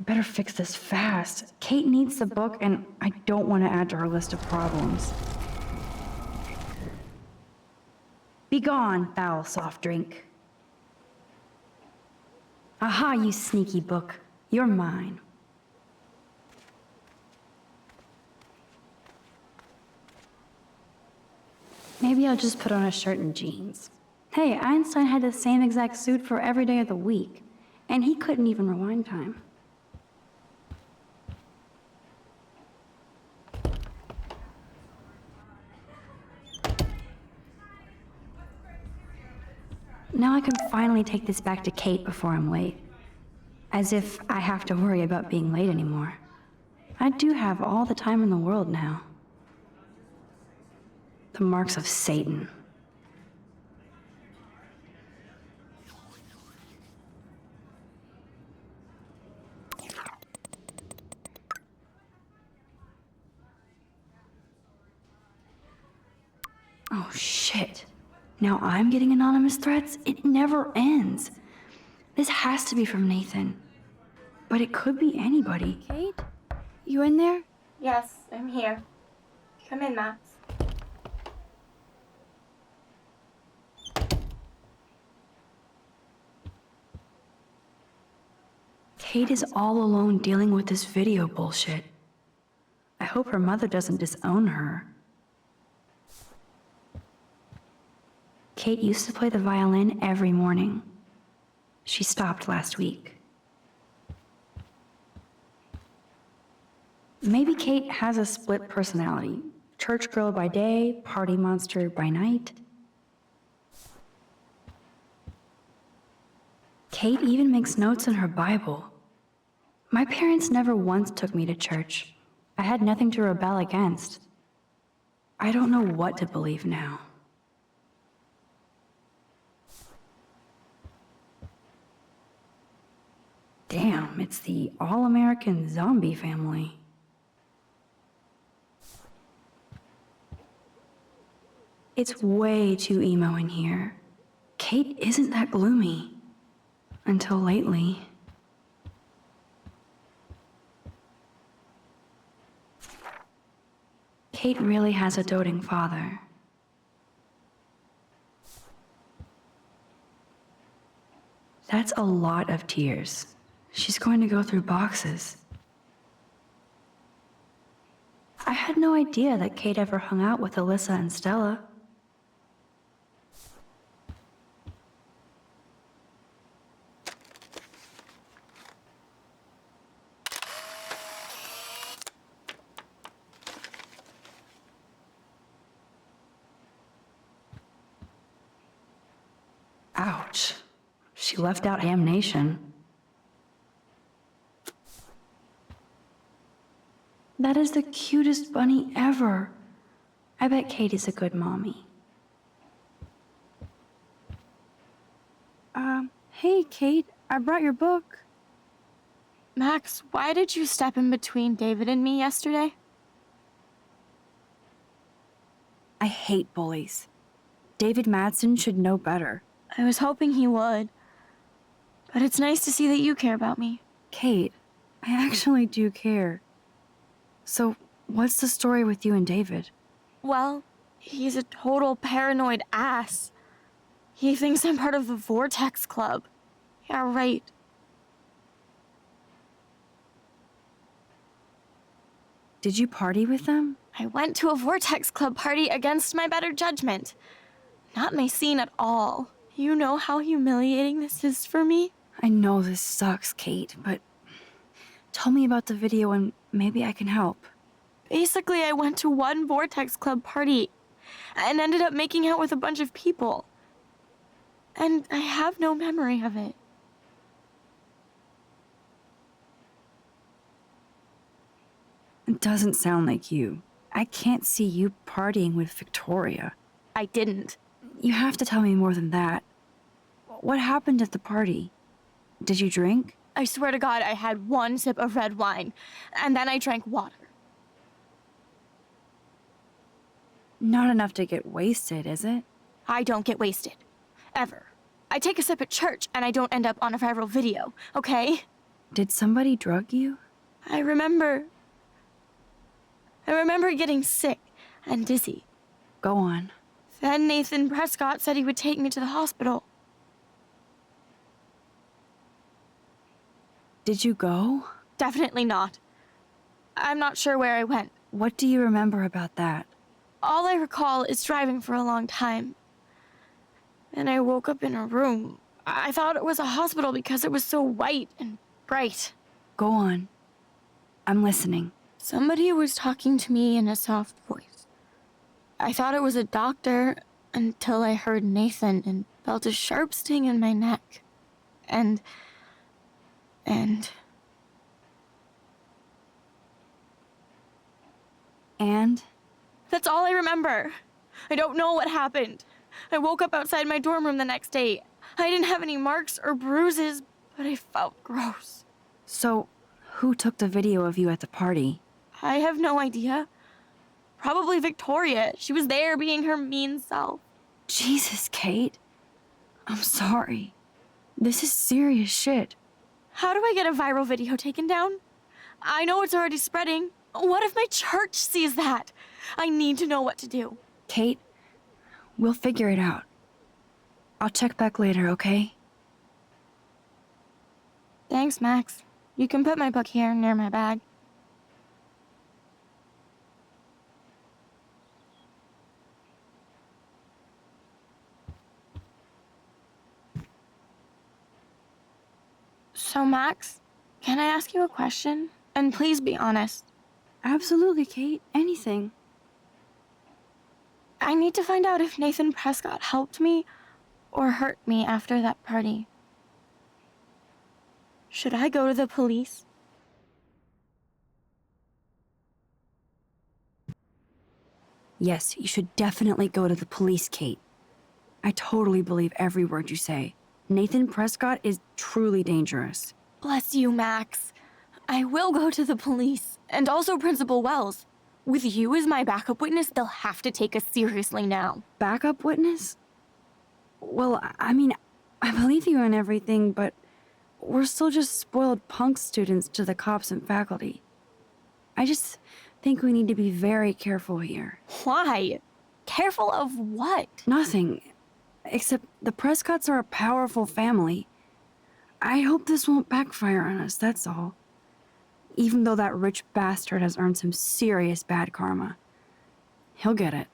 I better fix this fast. Kate needs the book, and I don't want to add to her list of problems. Be gone, foul soft drink. Aha, you sneaky book. You're mine. Maybe I'll just put on a shirt and jeans. Hey, Einstein had the same exact suit for every day of the week, and he couldn't even rewind time. Now I can finally take this back to Kate before I'm late. As if I have to worry about being late anymore. I do have all the time in the world now. The marks of Satan. Oh shit. Now I'm getting anonymous threats? It never ends. This has to be from Nathan. But it could be anybody. Kate? You in there? Yes, I'm here. Come in, Max. Kate is all alone dealing with this video bullshit. I hope her mother doesn't disown her. Kate used to play the violin every morning. She stopped last week. Maybe Kate has a split personality. Church girl by day, party monster by night. Kate even makes notes in her Bible. My parents never once took me to church. I had nothing to rebel against. I don't know what to believe now. Damn, it's the all-American zombie family. It's way too emo in here. Kate isn't that gloomy. Until lately. Kate really has a doting father. That's a lot of tears. She's going to go through boxes. I had no idea that Kate ever hung out with Alyssa and Stella. Ouch. She left out Damnation. That is the cutest bunny ever. I bet Katie's a good mommy. Hey, Kate, I brought your book. Max, why did you step in between David and me yesterday? I hate bullies. David Madsen should know better. I was hoping he would. But it's nice to see that you care about me. Kate, I actually do care. So, what's the story with you and David? Well, he's a total paranoid ass. He thinks I'm part of the Vortex Club. Yeah, right. Did you party with them? I went to a Vortex Club party against my better judgment. Not my scene at all. You know how humiliating this is for me? I know this sucks, Kate, but tell me about the video and maybe I can help. Basically, I went to one Vortex Club party and ended up making out with a bunch of people. And I have no memory of it. It doesn't sound like you. I can't see you partying with Victoria. I didn't. You have to tell me more than that. What happened at the party? Did you drink? I swear to God, I had one sip of red wine, and then I drank water. Not enough to get wasted, is it? I don't get wasted. Ever. I take a sip at church, and I don't end up on a viral video, okay? Did somebody drug you? I remember getting sick and dizzy. Go on. Then Nathan Prescott said he would take me to the hospital. Did you go? Definitely not. I'm not sure where I went. What do you remember about that? All I recall is driving for a long time. And I woke up in a room. I thought it was a hospital because it was so white and bright. Go on. I'm listening. Somebody was talking to me in a soft voice. I thought it was a doctor until I heard Nathan and felt a sharp sting in my neck. And... And? That's all I remember. I don't know what happened. I woke up outside my dorm room the next day. I didn't have any marks or bruises, but I felt gross. So, who took the video of you at the party? I have no idea. Probably Victoria. She was there being her mean self. Jesus, Kate. I'm sorry. This is serious shit. How do I get a viral video taken down? I know it's already spreading. What if my church sees that? I need to know what to do. Kate, we'll figure it out. I'll check back later, okay? Thanks, Max. You can put my book here near my bag. So, Max, can I ask you a question? And please be honest. Absolutely, Kate. Anything. I need to find out if Nathan Prescott helped me or hurt me after that party. Should I go to the police? Yes, you should definitely go to the police, Kate. I totally believe every word you say. Nathan Prescott is truly dangerous. Bless you, Max. I will go to the police, and also Principal Wells. With you as my backup witness, they'll have to take us seriously now. Backup witness? Well, I mean, I believe you in everything, but we're still just spoiled punk students to the cops and faculty. I just think we need to be very careful here. Why? Careful of what? Nothing. Except the Prescotts are a powerful family. I hope this won't backfire on us, that's all. Even though that rich bastard has earned some serious bad karma. He'll get it.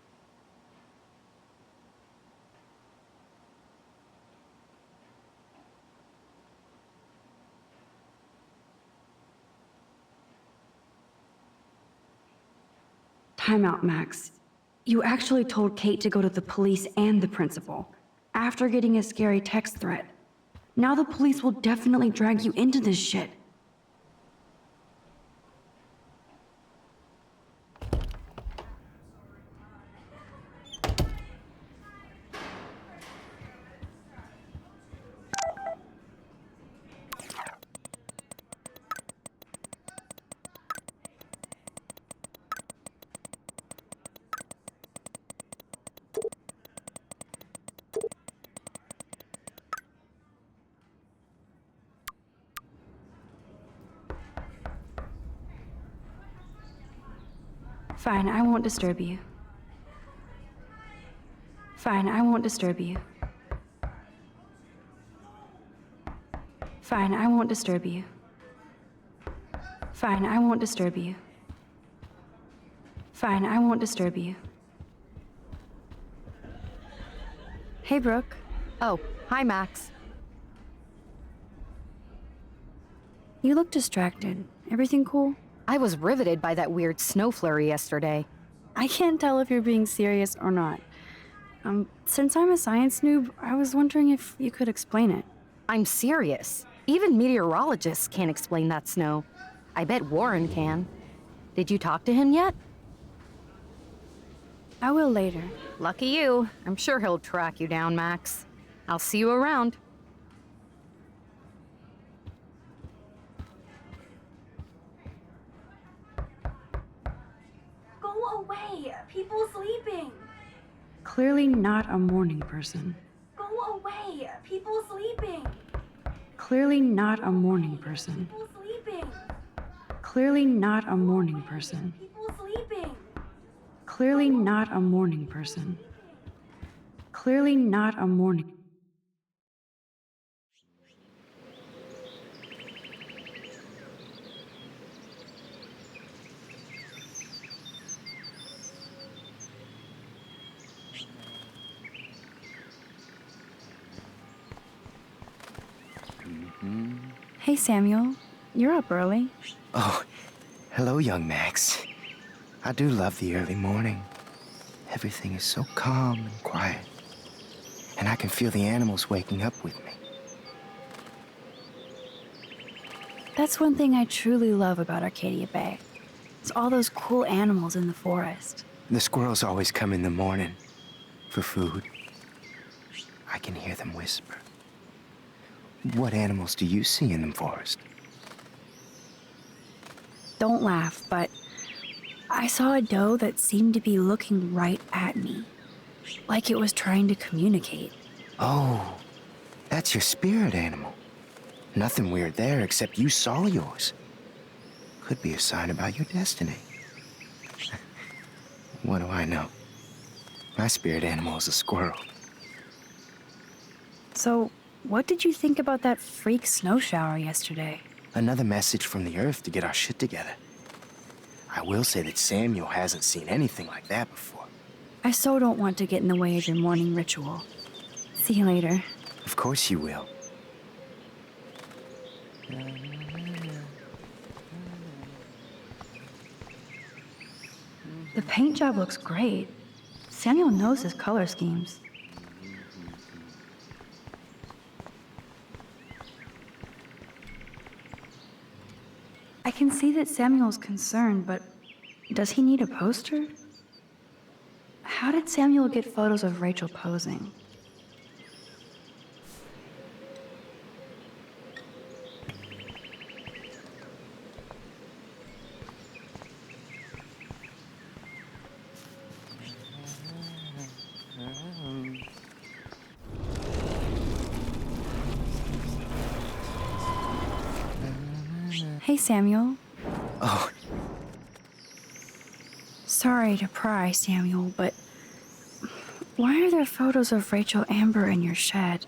Time out, Max. You actually told Kate to go to the police and the principal, after getting a scary text threat. Now the police will definitely drag you into this shit. Fine, I won't disturb you. Fine, I won't disturb you. Fine, I won't disturb you. Fine, I won't disturb you. Fine, I won't disturb you. Hey, Brooke. Oh, hi, Max. You look distracted. Everything cool? I was riveted by that weird snow flurry yesterday. I can't tell if you're being serious or not. Since I'm a science noob, I was wondering if you could explain it. I'm serious. Even meteorologists can't explain that snow. I bet Warren can. Did you talk to him yet? I will later. Lucky you. I'm sure he'll track you down, Max. I'll see you around. Go away! People sleeping! Clearly not a morning person. Go away! People sleeping! Clearly not a morning person. People sleeping! Clearly not a morning person. People sleeping! Clearly not a morning person. Clearly not a morning. Hey, Samuel. You're up early. Oh, hello, young Max. I do love the early morning. Everything is so calm and quiet. And I can feel the animals waking up with me. That's one thing I truly love about Arcadia Bay. It's all those cool animals in the forest. The squirrels always come in the morning for food. I can hear them whisper. What animals do you see in the forest? Don't laugh, but I saw a doe that seemed to be looking right at me, like it was trying to communicate. Oh, that's your spirit animal. Nothing weird there, except you saw yours. Could be a sign about your destiny. What do I know? My spirit animal is a squirrel. So, what did you think about that freak snow shower yesterday? Another message from the Earth to get our shit together. I will say that Samuel hasn't seen anything like that before. I so don't want to get in the way of your morning ritual. See you later. Of course you will. The paint job looks great. Samuel knows his color schemes. I can see that Samuel's concerned, but does he need a poster? How did Samuel get photos of Rachel posing? Hey, Samuel. Oh. Sorry to pry, Samuel, but why are there photos of Rachel Amber in your shed?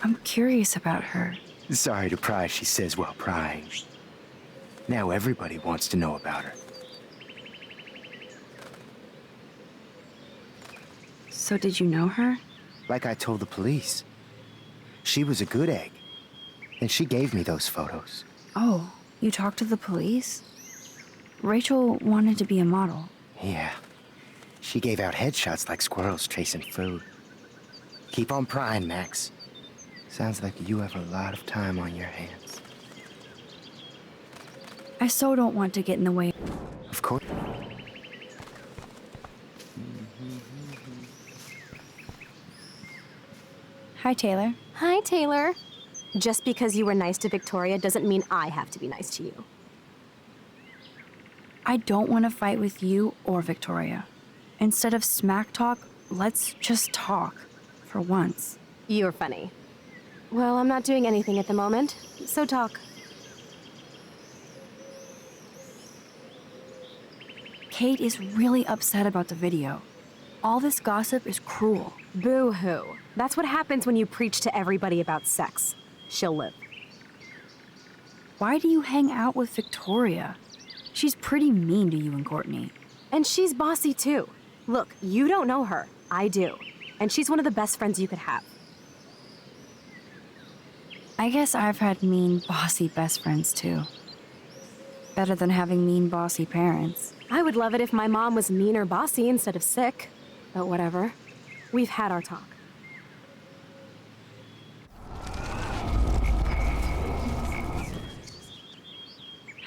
I'm curious about her. Sorry to pry, she says while prying. Now everybody wants to know about her. So did you know her? Like I told the police. She was a good egg, and she gave me those photos. Oh, you talked to the police? Rachel wanted to be a model. Yeah. She gave out headshots like squirrels chasing food. Keep on prying, Max. Sounds like you have a lot of time on your hands. I so don't want to get in the way. Of course. Hi, Taylor. Hi, Taylor. Just because you were nice to Victoria doesn't mean I have to be nice to you. I don't want to fight with you or Victoria. Instead of smack talk, let's just talk. For once. You're funny. Well, I'm not doing anything at the moment, so talk. Kate is really upset about the video. All this gossip is cruel. Boo-hoo. That's what happens when you preach to everybody about sex. She'll live. Why do you hang out with Victoria? She's pretty mean to you and Courtney. And she's bossy too. Look, you don't know her. I do. And she's one of the best friends you could have. I guess I've had mean, bossy best friends too. Better than having mean, bossy parents. I would love it if my mom was mean or bossy instead of sick. But whatever. We've had our talk.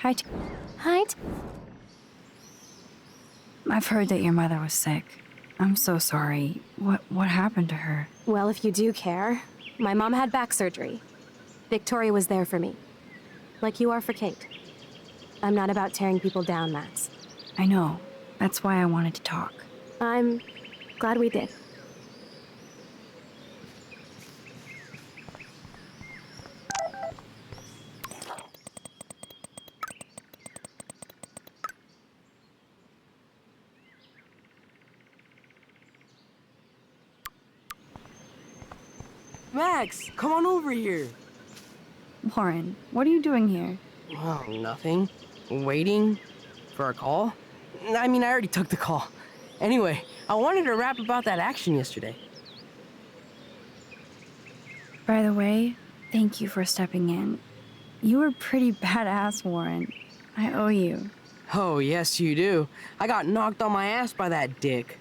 Hi. Hi. I've heard that your mother was sick. I'm so sorry. What happened to her? Well, if you do care, my mom had back surgery. Victoria was there for me. Like you are for Kate. I'm not about tearing people down, Max. I know. That's why I wanted to talk. I'm glad we did. Max, come on over here. Warren, what are you doing here? Well, nothing. Waiting for a call? I mean, I already took the call. Anyway, I wanted to rap about that action yesterday. By the way, thank you for stepping in. You were pretty badass, Warren. I owe you. Oh, yes, you do. I got knocked on my ass by that dick.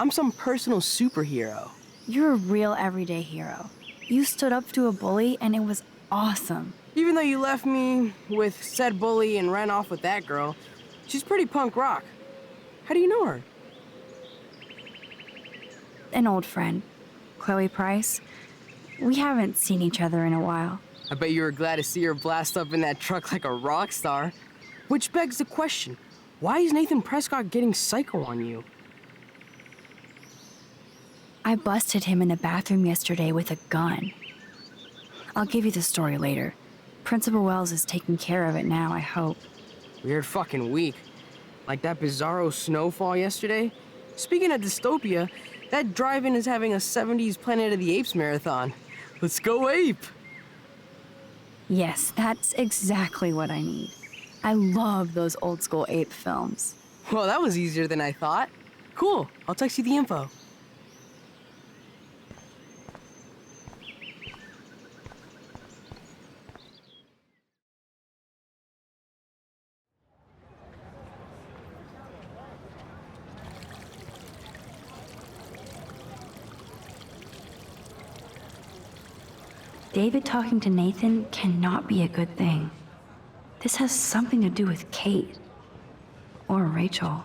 I'm some personal superhero. You're a real everyday hero. You stood up to a bully and it was awesome. Even though you left me with said bully and ran off with that girl, she's pretty punk rock. How do you know her? An old friend, Chloe Price. We haven't seen each other in a while. I bet you were glad to see her blast up in that truck like a rock star. Which begs the question, why is Nathan Prescott getting psycho on you? I busted him in the bathroom yesterday with a gun. I'll give you the story later. Principal Wells is taking care of it now, I hope. Weird fucking week. Like that bizarro snowfall yesterday. Speaking of dystopia, that drive-in is having a 70s Planet of the Apes marathon. Let's go ape! Yes, that's exactly what I need. I love those old school ape films. Well, that was easier than I thought. Cool, I'll text you the info. David talking to Nathan cannot be a good thing. This has something to do with Kate. Or Rachel.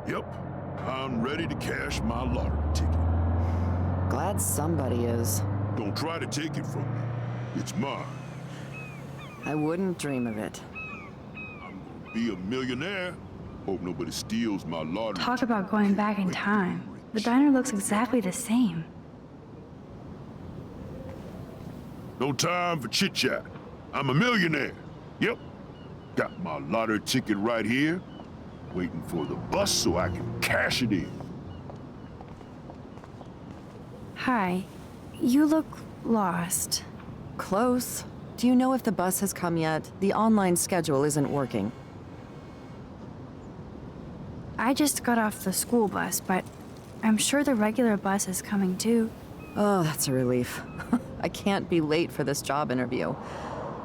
Yep, I'm ready to cash my lottery ticket. Glad somebody is. Don't try to take it from me. It's mine. I wouldn't dream of it. I'm gonna be a millionaire. Hope nobody steals my lottery. Talk about going back in time. The diner looks exactly the same. No time for chit-chat. I'm a millionaire. Yep. Got my lottery ticket right here. Waiting for the bus so I can cash it in. Hi. You look lost. Close. Do you know if the bus has come yet? The online schedule isn't working. I just got off the school bus, but I'm sure the regular bus is coming too. Oh, that's a relief. I can't be late for this job interview.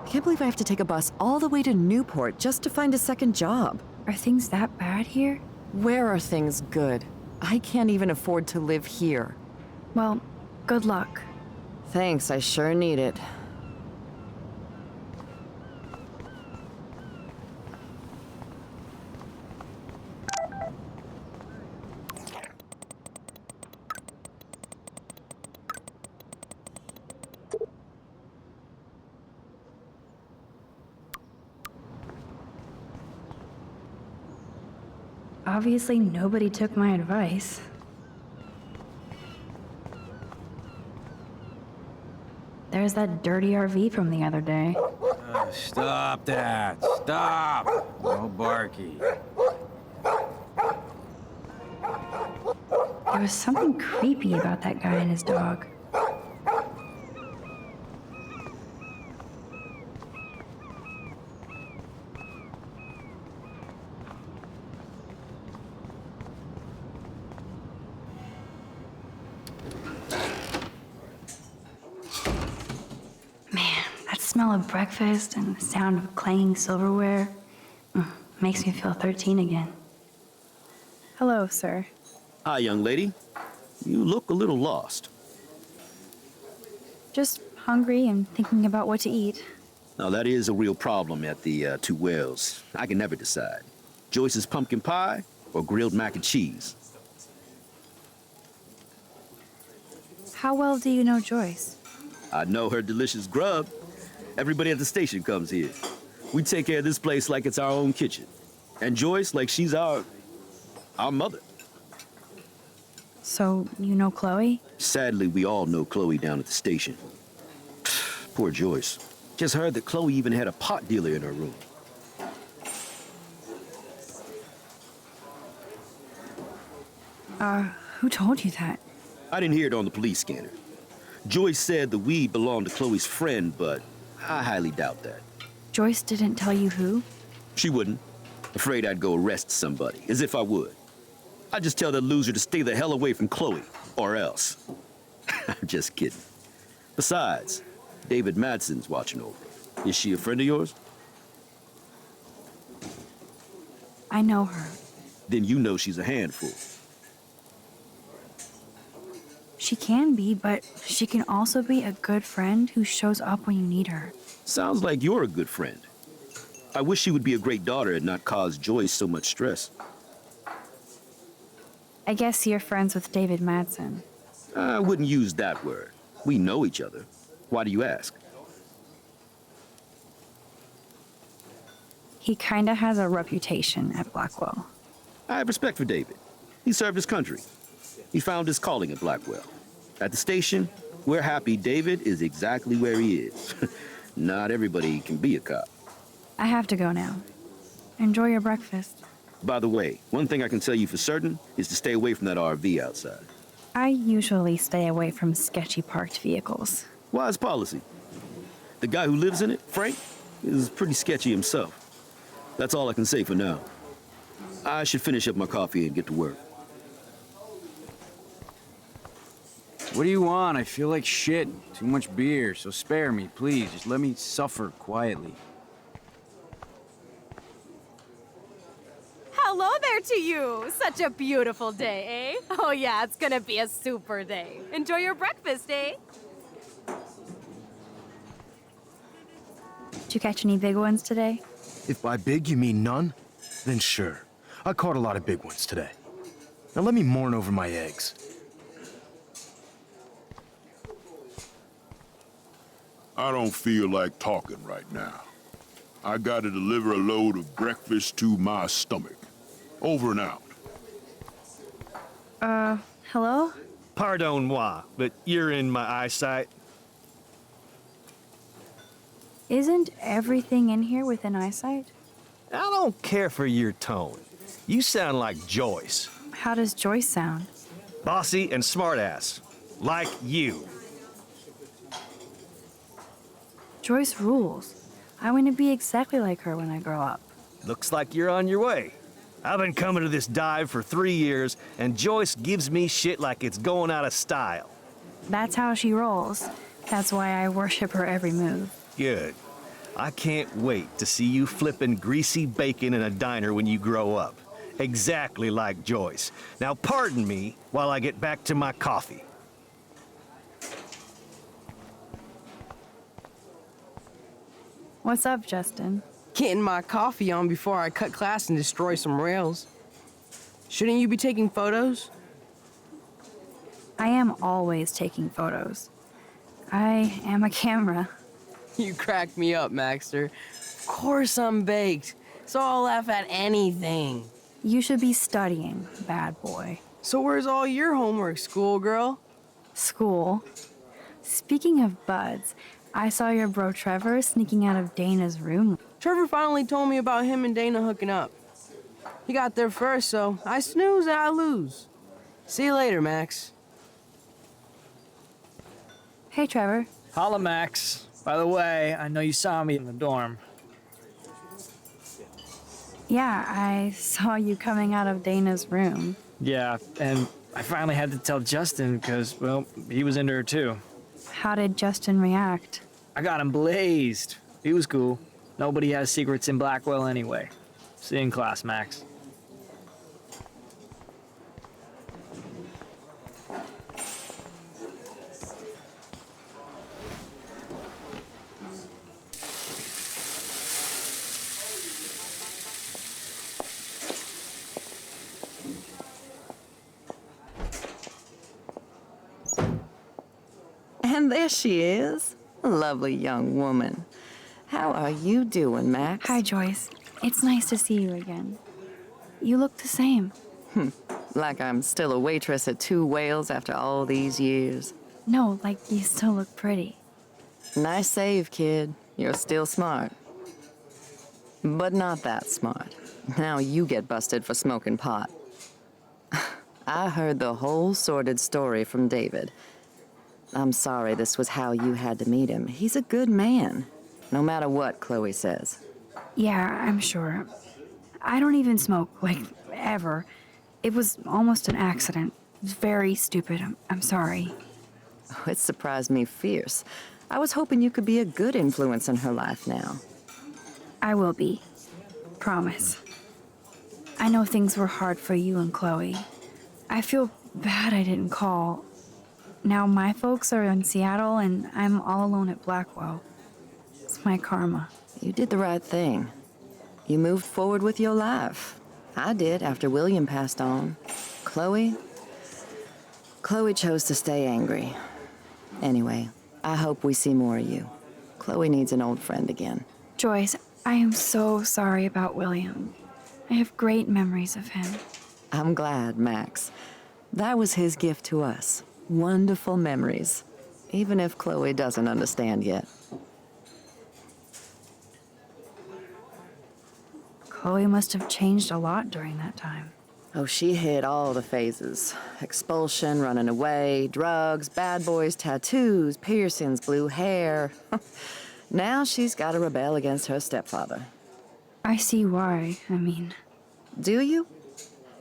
I can't believe I have to take a bus all the way to Newport just to find a second job. Are things that bad here? Where are things good? I can't even afford to live here. Well, good luck. Thanks, I sure need it. Obviously, nobody took my advice. There's that dirty RV from the other day. Stop that! Stop! No barky. There was something creepy about that guy and his dog. Smell of breakfast and the sound of clanging silverware makes me feel 13 again. Hello, sir. Hi, young lady. You look a little lost. Just hungry and thinking about what to eat. Now, that is a real problem at the Two Wells. I can never decide. Joyce's pumpkin pie or grilled mac and cheese? How well do you know Joyce? I know her delicious grub. Everybody at the station comes here. We take care of this place like it's our own kitchen. And Joyce like she's our mother. So, you know Chloe? Sadly, we all know Chloe down at the station. Poor Joyce. Just heard that Chloe even had a pot dealer in her room. Who told you that? I didn't hear it on the police scanner. Joyce said the weed belonged to Chloe's friend, but I highly doubt that. Joyce didn't tell you who? She wouldn't. Afraid I'd go arrest somebody, as if I would. I'd just tell that loser to stay the hell away from Chloe, or else. I'm just kidding. Besides, David Madsen's watching over her. Is she a friend of yours? I know her. Then you know she's a handful. She can be, but she can also be a good friend who shows up when you need her. Sounds like you're a good friend. I wish she would be a great daughter and not cause Joyce so much stress. I guess you're friends with David Madsen. I wouldn't use that word. We know each other. Why do you ask? He kinda has a reputation at Blackwell. I have respect for David. He served his country. He found his calling at Blackwell. At the station, we're happy David is exactly where he is. Not everybody can be a cop. I have to go now. Enjoy your breakfast. By the way, one thing I can tell you for certain is to stay away from that RV outside. I usually stay away from sketchy parked vehicles. Wise policy. The guy who lives in it, Frank, is pretty sketchy himself. That's all I can say for now. I should finish up my coffee and get to work. What do you want? I feel like shit. Too much beer, so spare me, please. Just let me suffer quietly. Hello there to you! Such a beautiful day, eh? Oh yeah, it's gonna be a super day. Enjoy your breakfast, eh? Did you catch any big ones today? If by big you mean none, then sure. I caught a lot of big ones today. Now let me mourn over my eggs. I don't feel like talking right now. I gotta deliver a load of breakfast to my stomach. Over and out. Hello? Pardon moi, but you're in my eyesight. Isn't everything in here within eyesight? I don't care for your tone. You sound like Joyce. How does Joyce sound? Bossy and smartass. Like you. Joyce rules. I want to be exactly like her when I grow up. Looks like you're on your way. I've been coming to this dive for 3 years, and Joyce gives me shit like it's going out of style. That's how she rolls. That's why I worship her every move. Good. I can't wait to see you flipping greasy bacon in a diner when you grow up. Exactly like Joyce. Now pardon me while I get back to my coffee. What's up, Justin? Getting my coffee on before I cut class and destroy some rails. Shouldn't you be taking photos? I am always taking photos. I am a camera. You crack me up, Maxter. Of course I'm baked, so I'll laugh at anything. You should be studying, bad boy. So where's all your homework, schoolgirl? School? Speaking of buds, I saw your bro Trevor sneaking out of Dana's room. Trevor finally told me about him and Dana hooking up. He got there first, so I snooze and I lose. See you later, Max. Hey, Trevor. Holla, Max. By the way, I know you saw me in the dorm. Yeah, I saw you coming out of Dana's room. Yeah, and I finally had to tell Justin because, well, he was into her too. How did Justin react? I got him blazed. He was cool. Nobody has secrets in Blackwell anyway. See you in class, Max. And there she is. Lovely young woman. How are you doing, Max? Hi, Joyce. It's nice to see you again. You look the same. Like I'm still a waitress at Two Whales after all these years. No, like you still look pretty. Nice save, kid. You're still smart. But not that smart. Now you get busted for smoking pot. I heard the whole sordid story from David. I'm sorry this was how you had to meet him. He's a good man, no matter what Chloe says. Yeah, I'm sure. I don't even smoke, like, ever. It was almost an accident. It was very stupid. I'm sorry. Oh, it surprised me fierce. I was hoping you could be a good influence in her life now. I will be. Promise. I know things were hard for you and Chloe. I feel bad I didn't call. Now my folks are in Seattle and I'm all alone at Blackwell. It's my karma. You did the right thing. You moved forward with your life. I did after William passed on. Chloe chose to stay angry. Anyway, I hope we see more of you. Chloe needs an old friend again. Joyce, I am so sorry about William. I have great memories of him. I'm glad, Max. That was his gift to us. Wonderful memories. Even if Chloe doesn't understand yet. Chloe must have changed a lot during that time. Oh, she hit all the phases. Expulsion, running away, drugs, bad boys, tattoos, piercings, blue hair. Now she's got to rebel against her stepfather. I see why, I mean. Do you?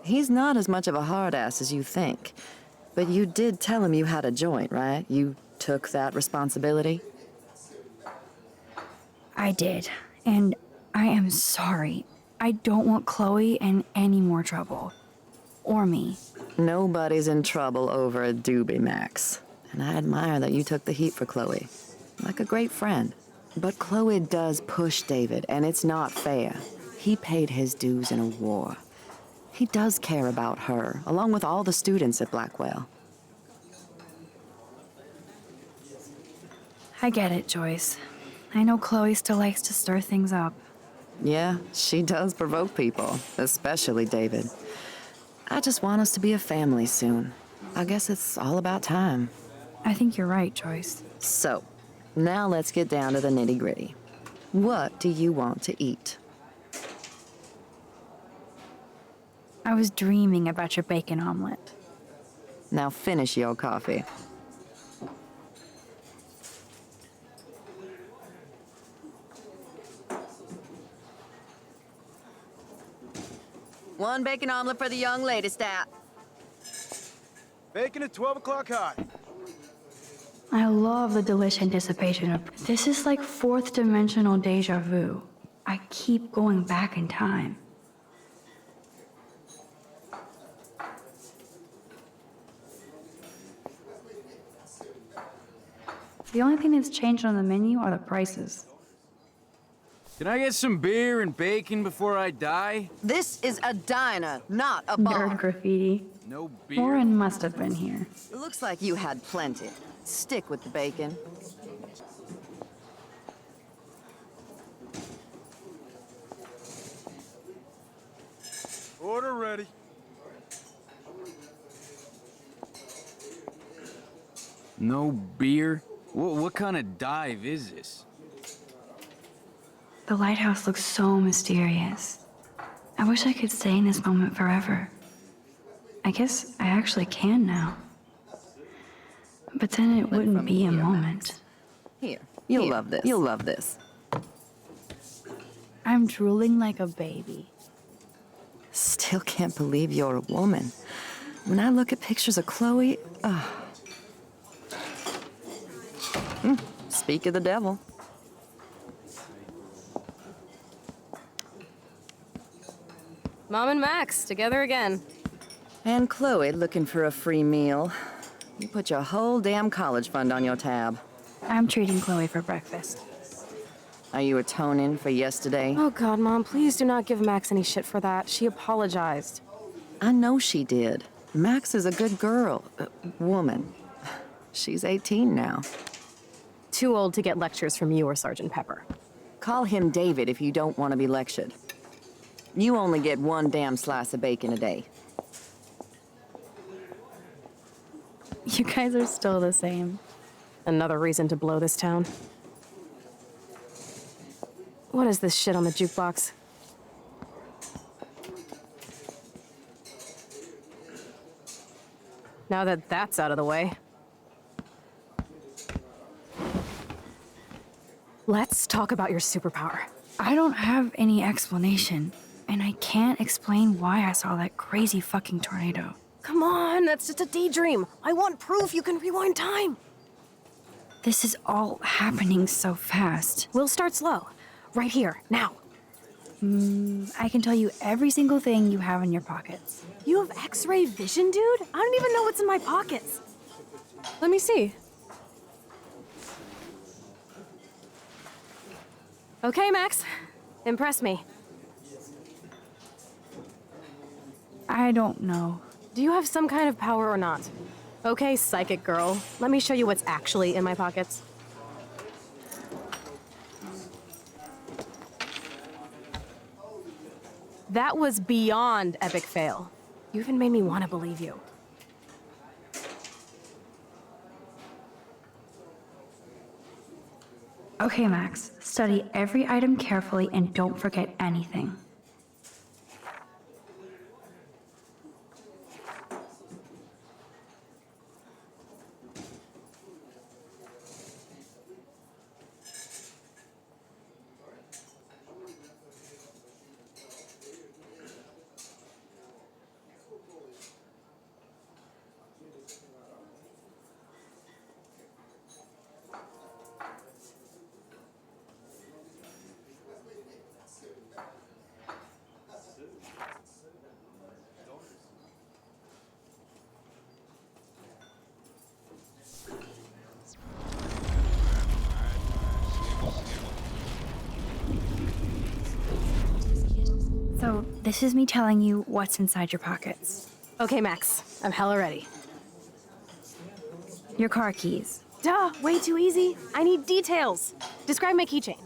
He's not as much of a hard ass as you think. But you did tell him you had a joint, right? You took that responsibility? I did. And I am sorry. I don't want Chloe in any more trouble. Or me. Nobody's in trouble over a doobie, Max. And I admire that you took the heat for Chloe. Like a great friend. But Chloe does push David, and it's not fair. He paid his dues in a war. He does care about her, along with all the students at Blackwell. I get it, Joyce. I know Chloe still likes to stir things up. Yeah, she does provoke people, especially David. I just want us to be a family soon. I guess it's all about time. I think you're right, Joyce. So, now let's get down to the nitty-gritty. What do you want to eat? I was dreaming about your bacon omelet. Now finish your coffee. One bacon omelet for the young lady, stat. Bacon at 12 o'clock high. I love the delish anticipation of this is like fourth dimensional deja vu. I keep going back in time. The only thing that's changed on the menu are the prices. Can I get some beer and bacon before I die? This is a diner, not a Nerd bar. graffiti. No beer? Warren must have been here. Looks like you had plenty. Stick with the bacon. Order ready. No beer? What kind of dive is this? The lighthouse looks so mysterious. I wish I could stay in this moment forever. I guess I actually can now. But then it wouldn't be a moment. Here, you'll love this. You'll love this. I'm drooling like a baby. Still can't believe you're a woman. When I look at pictures of Chloe, speak of the devil. Mom and Max, together again. And Chloe looking for a free meal. You put your whole damn college fund on your tab. I'm treating Chloe for breakfast. Are you atoning for yesterday? Oh God, Mom, please do not give Max any shit for that. She apologized. I know she did. Max is a good girl. Woman. She's 18 now. Too old to get lectures from you or Sergeant Pepper. Call him David if you don't want to be lectured. You only get one damn slice of bacon a day. You guys are still the same. Another reason to blow this town. What is this shit on the jukebox? Now that that's out of the way, let's talk about your superpower. I don't have any explanation, and I can't explain why I saw that crazy fucking tornado. Come on, that's just a daydream. I want proof you can rewind time. This is all happening so fast. We'll start slow. Right here, now. I can tell you every single thing you have in your pockets. You have X-ray vision, dude? I don't even know what's in my pockets. Let me see. Okay, Max. Impress me. I don't know. Do you have some kind of power or not? Okay, psychic girl. Let me show you what's actually in my pockets. That was beyond epic fail. You even made me want to believe you. Okay, Max. Study every item carefully and don't forget anything. This is me telling you what's inside your pockets. Okay, Max. I'm hella ready. Your car keys. Duh, way too easy. I need details. Describe my keychain.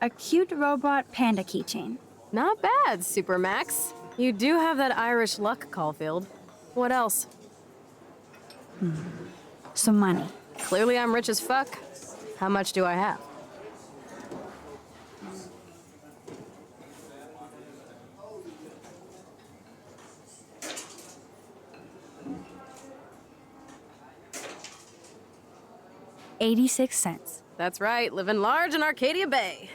A cute robot panda keychain. Not bad, Super Max. You do have that Irish luck, Caulfield. What else? Some money. Clearly I'm rich as fuck. How much do I have? $86. That's right, living large in Arcadia Bay.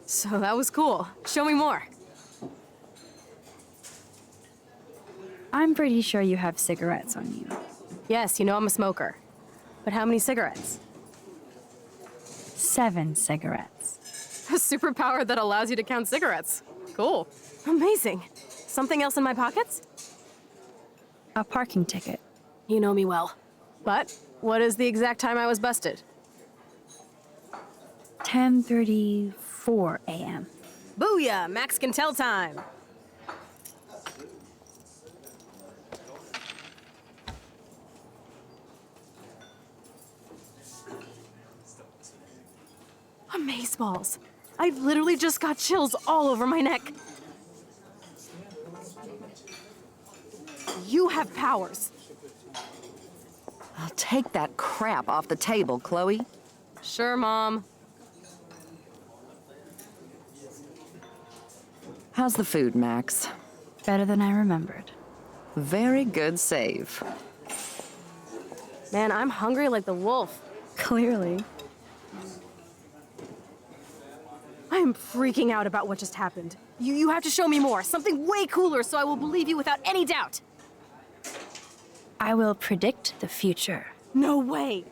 So that was cool. Show me more. I'm pretty sure you have cigarettes on you. Yes, you know I'm a smoker. But how many cigarettes? 7 cigarettes. A superpower that allows you to count cigarettes. Cool. Amazing. Something else in my pockets? A parking ticket. You know me well. But what is the exact time I was busted? 10:34 a.m. Booyah! Max can tell time. Amazeballs. I've literally just got chills all over my neck. You have powers. I'll take that crap off the table, Chloe. Sure, Mom. How's the food, Max? Better than I remembered. Very good save. Man, I'm hungry like the wolf. Clearly. I am freaking out about what just happened. You have to show me more. Something way cooler so I will believe you without any doubt. I will predict the future. No way.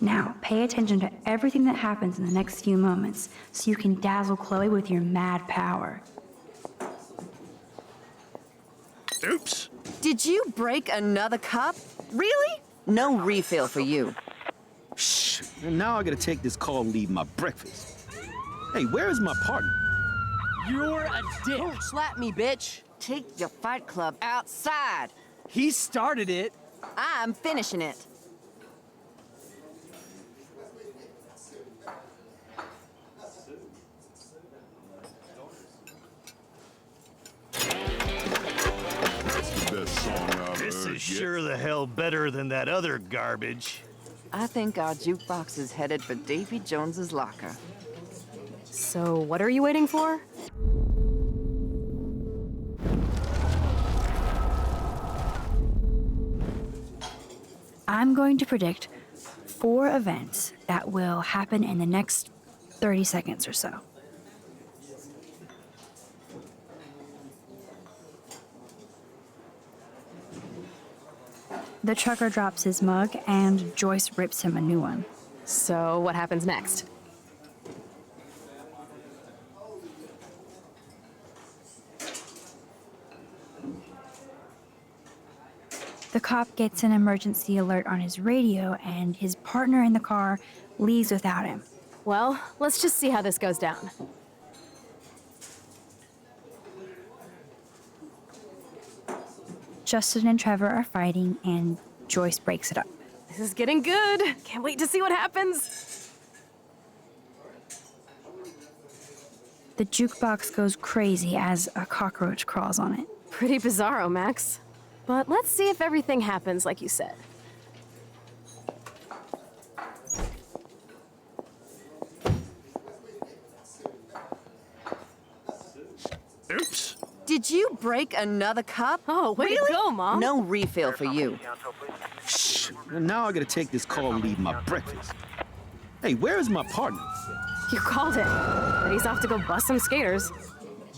Now, pay attention to everything that happens in the next few moments so you can dazzle Chloe with your mad power. Oops. Did you break another cup? Really? No refill for you. Shh. And now I gotta take this call and leave my breakfast. Hey, where is my partner? You're a dick. Don't slap me, bitch. Take your fight club outside. He started it. I'm finishing it. This is sure the hell better than that other garbage. I think our jukebox is headed for Davy Jones's locker. So what are you waiting for? I'm going to predict 4 events that will happen in the next 30 seconds or so. The trucker drops his mug and Joyce rips him a new one. So what happens next? The cop gets an emergency alert on his radio and his partner in the car leaves without him. Well, let's just see how this goes down. Justin and Trevor are fighting and Joyce breaks it up. This is getting good. Can't wait to see what happens. The jukebox goes crazy as a cockroach crawls on it. Pretty bizarro, Max. But let's see if everything happens like you said. Oops. Did you break another cup? Oh, way to go, Mom. No refill for you. Shh. And now I gotta take this call and leave my breakfast. Hey, where is my partner? You called it. But he's off to go bust some skaters.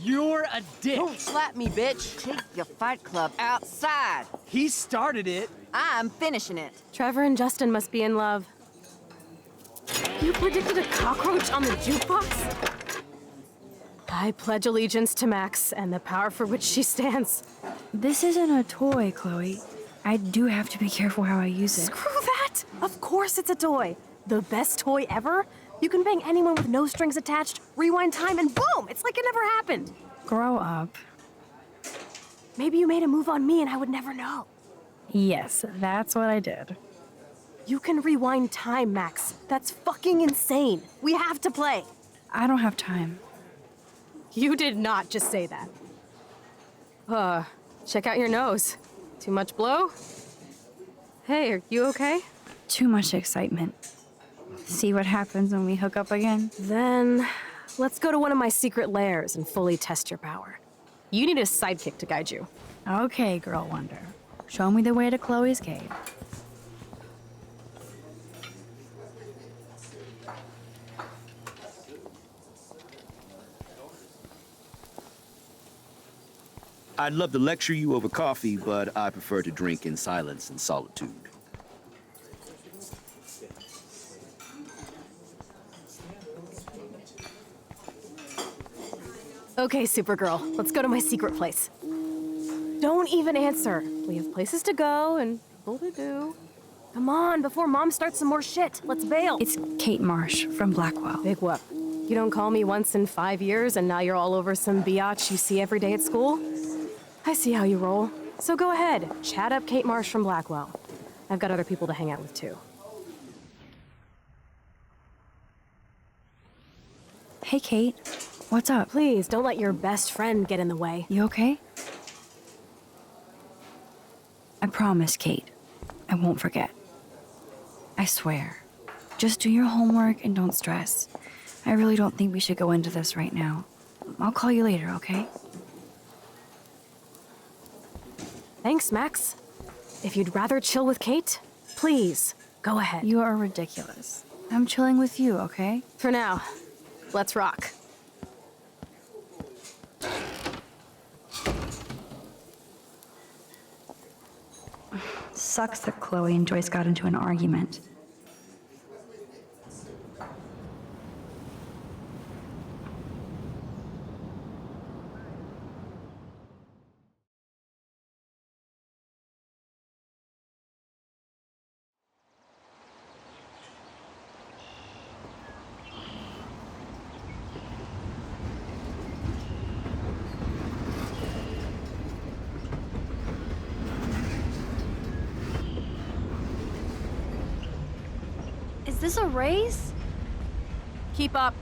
You're a dick. Don't slap me, bitch. Take your fight club outside. He started it. I'm finishing it. Trevor and Justin must be in love. You predicted a cockroach on the jukebox? I pledge allegiance to Max and the power for which she stands. This isn't a toy, Chloe. I do have to be careful how I use it. Screw that! Of course it's a toy. The best toy ever? You can bang anyone with no strings attached, rewind time, and boom! It's like it never happened. Grow up. Maybe you made a move on me and I would never know. Yes, that's what I did. You can rewind time, Max. That's fucking insane. We have to play. I don't have time. You did not just say that. Check out your nose. Too much blow? Hey, are you okay? Too much excitement. See what happens when we hook up again? Then, let's go to one of my secret lairs and fully test your power. You need a sidekick to guide you. Okay, Girl Wonder. Show me the way to Chloe's cave. I'd love to lecture you over coffee, but I prefer to drink in silence and solitude. Okay, Supergirl, let's go to my secret place. Don't even answer. We have places to go and people to do. Come on, before Mom starts some more shit. Let's bail. It's Kate Marsh from Blackwell. Big whoop. You don't call me once in 5 years and now you're all over some biatch you see every day at school? I see how you roll. So go ahead, chat up Kate Marsh from Blackwell. I've got other people to hang out with too. Hey, Kate. What's up? Please, don't let your best friend get in the way. You okay? I promise, Kate. I won't forget. I swear. Just do your homework and don't stress. I really don't think we should go into this right now. I'll call you later, okay? Thanks, Max. If you'd rather chill with Kate, please, go ahead. You are ridiculous. I'm chilling with you, okay? For now, let's rock. Sucks that Chloe and Joyce got into an argument. Is this a race? Keep up.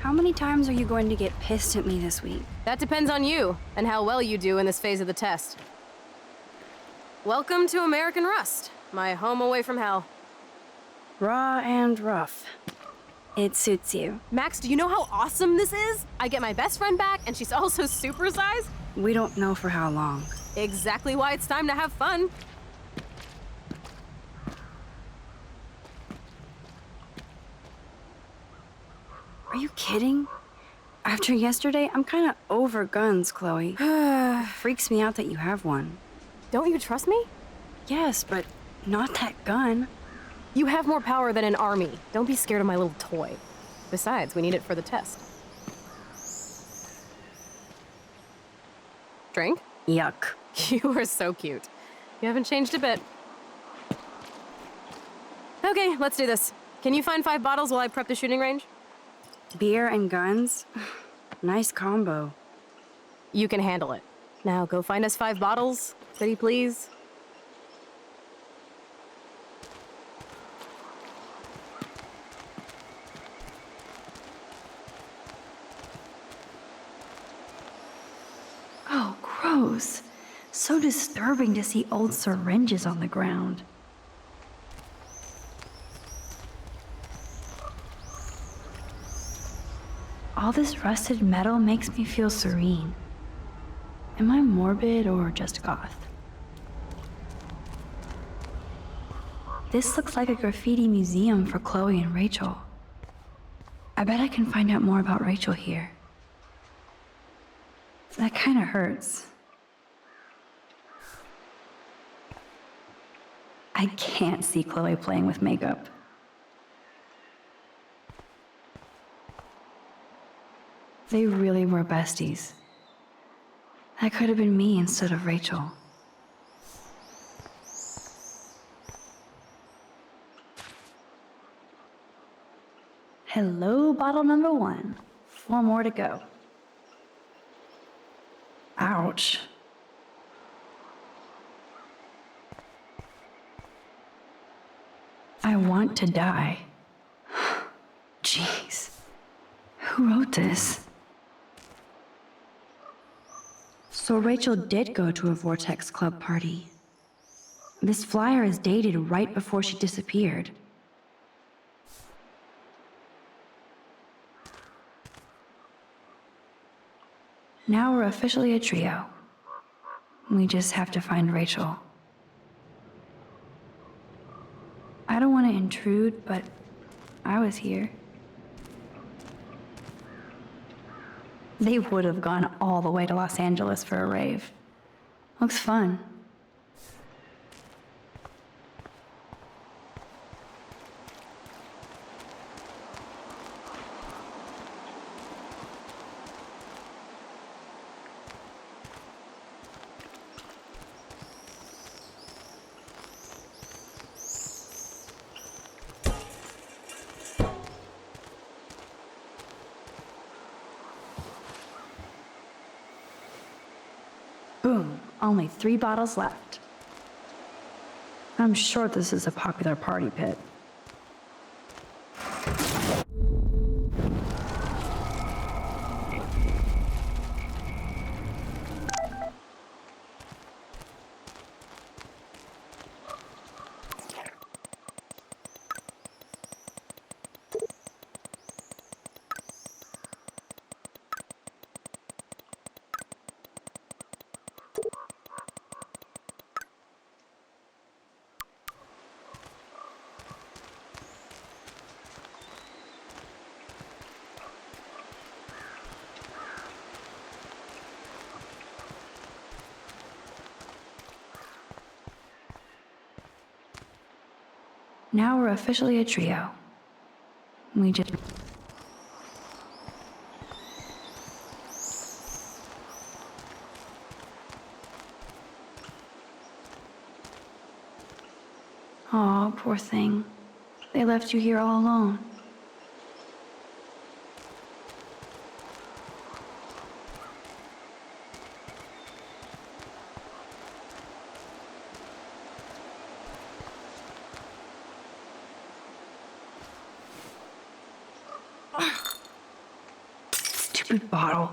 How many times are you going to get pissed at me this week? That depends on you and how well you do in this phase of the test. Welcome to American Rust, my home away from hell. Raw and rough. It suits you. Max, do you know how awesome this is? I get my best friend back and she's also supersized. We don't know for how long. Exactly why it's time to have fun. Are you kidding? After yesterday, I'm kind of over guns, Chloe. It freaks me out that you have one. Don't you trust me? Yes, but not that gun. You have more power than an army. Don't be scared of my little toy. Besides, we need it for the test. Drink? Yuck. You are so cute. You haven't changed a bit. Okay, let's do this. Can you find 5 bottles while I prep the shooting range? Beer and guns? Nice combo. You can handle it. Now go find us 5 bottles, pretty please. Oh, gross. So disturbing to see old syringes on the ground. All this rusted metal makes me feel serene. Am I morbid or just goth? This looks like a graffiti museum for Chloe and Rachel. I bet I can find out more about Rachel here. That kind of hurts. I can't see Chloe playing with makeup. They really were besties. That could have been me instead of Rachel. Hello, bottle number 1. 4 more to go. Ouch. I want to die. Jeez. Who wrote this? So Rachel did go to a Vortex Club party. This flyer is dated right before she disappeared. Now we're officially a trio. We just have to find Rachel. I don't want to intrude, but I was here. They would have gone all the way to Los Angeles for a rave. Looks fun. Boom, only 3 bottles left. I'm sure this is a popular party pit. Now we're officially a trio. We just... Aw, poor thing. They left you here all alone. Stupid bottle.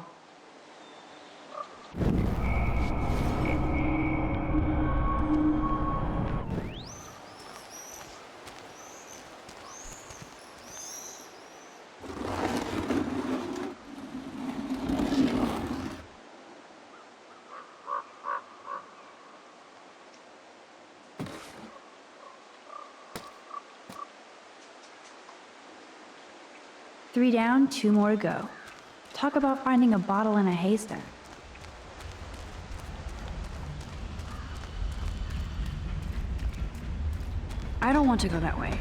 Three down, 2 more to go. Talk about finding a bottle in a haystack. I don't want to go that way.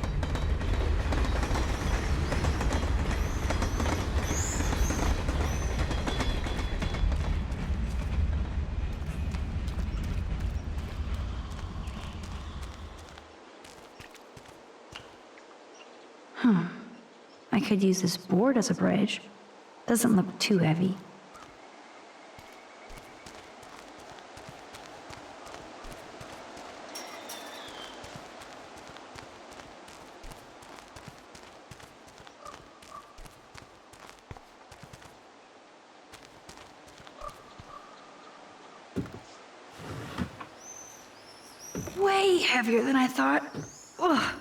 I could use this board as a bridge. Doesn't look too heavy. Way heavier than I thought. Ugh.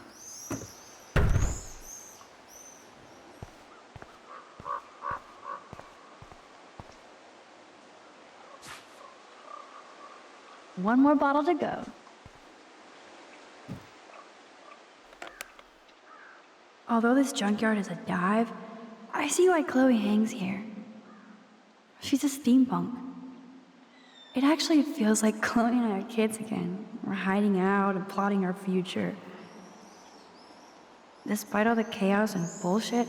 One more bottle to go. Although this junkyard is a dive, I see why Chloe hangs here. She's a steampunk. It actually feels like Chloe and I are kids again. We're hiding out and plotting our future. Despite all the chaos and bullshit,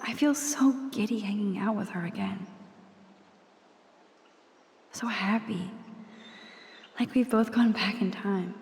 I feel so giddy hanging out with her again. So happy. Like we've both gone back in time.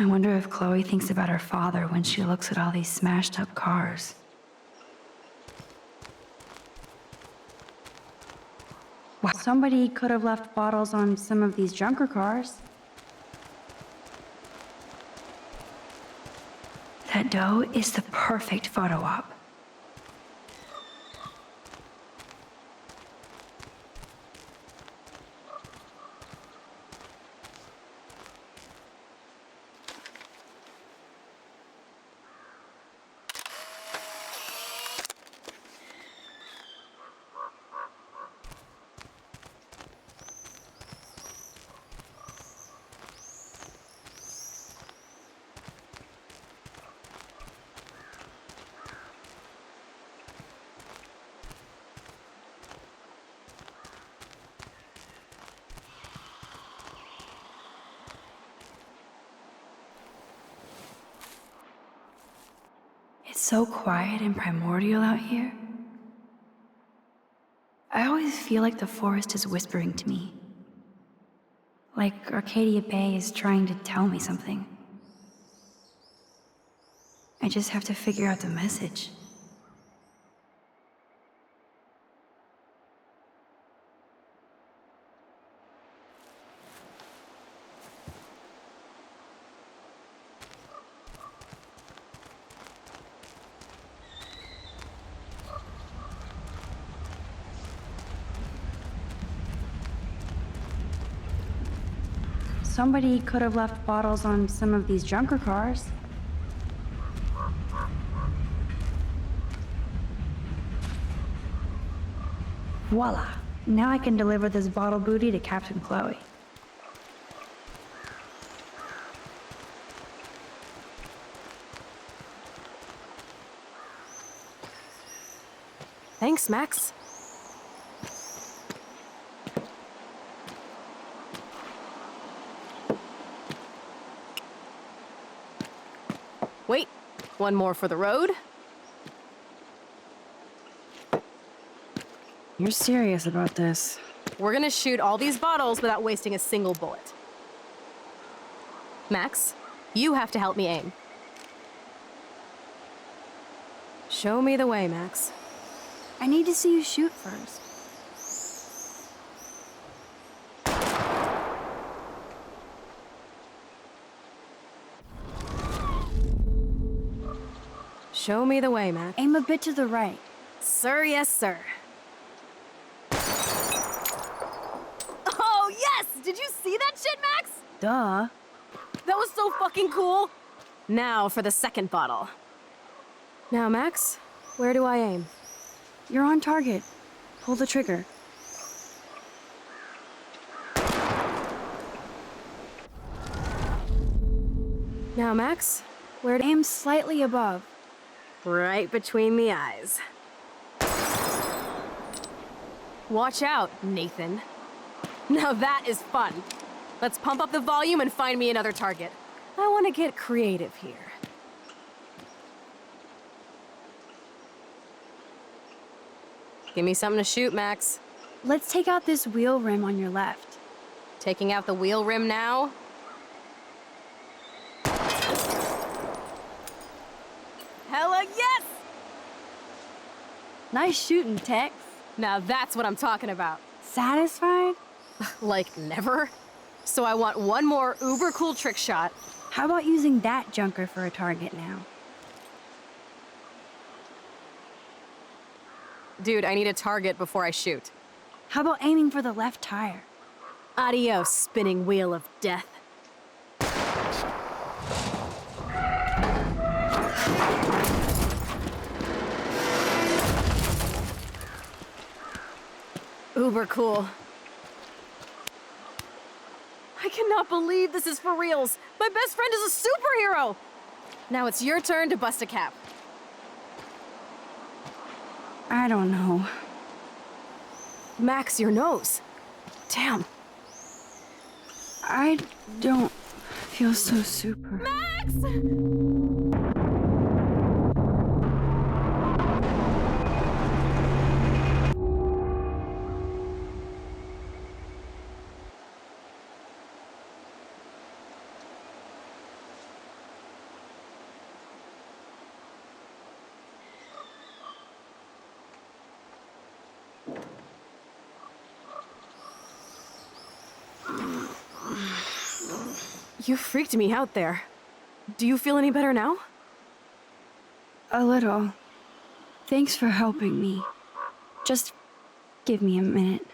I wonder if Chloe thinks about her father when she looks at all these smashed up cars. Well, somebody could have left bottles on some of these junker cars. That dough is the perfect photo op. It's so quiet and primordial out here. I always feel like the forest is whispering to me. Like Arcadia Bay is trying to tell me something. I just have to figure out the message. Somebody could have left bottles on some of these junker cars. Voila! Now I can deliver this bottle booty to Captain Chloe. Thanks, Max. Wait, one more for the road. You're serious about this? We're gonna shoot all these bottles without wasting a single bullet. Max, you have to help me aim. Show me the way, Max. I need to see you shoot first. Show me the way, Max. Aim a bit to the right. Sir, yes, sir. Oh, yes! Did you see that shit, Max? Duh. That was so fucking cool. Now for the second bottle. Now, Max, where do I aim? You're on target. Pull the trigger. Now, Max, where to aim? Slightly above. Right between the eyes. Watch out, Nathan. Now that is fun. Let's pump up the volume and find me another target. I want to get creative here. Give me something to shoot, Max. Let's take out this wheel rim on your left. Taking out the wheel rim now? Hella yes! Nice shooting, Tex. Now that's what I'm talking about. Satisfied? Like never? So I want one more uber cool trick shot. How about using that junker for a target now? Dude, I need a target before I shoot. How about aiming for the left tire? Adios, spinning wheel of death. Uber cool. I cannot believe this is for reals. My best friend is a superhero. Now it's your turn to bust a cap. I don't know. Max, your nose. Damn. I don't feel so super. Max! You freaked me out there. Do you feel any better now? A little. Thanks for helping me. Just give me a minute.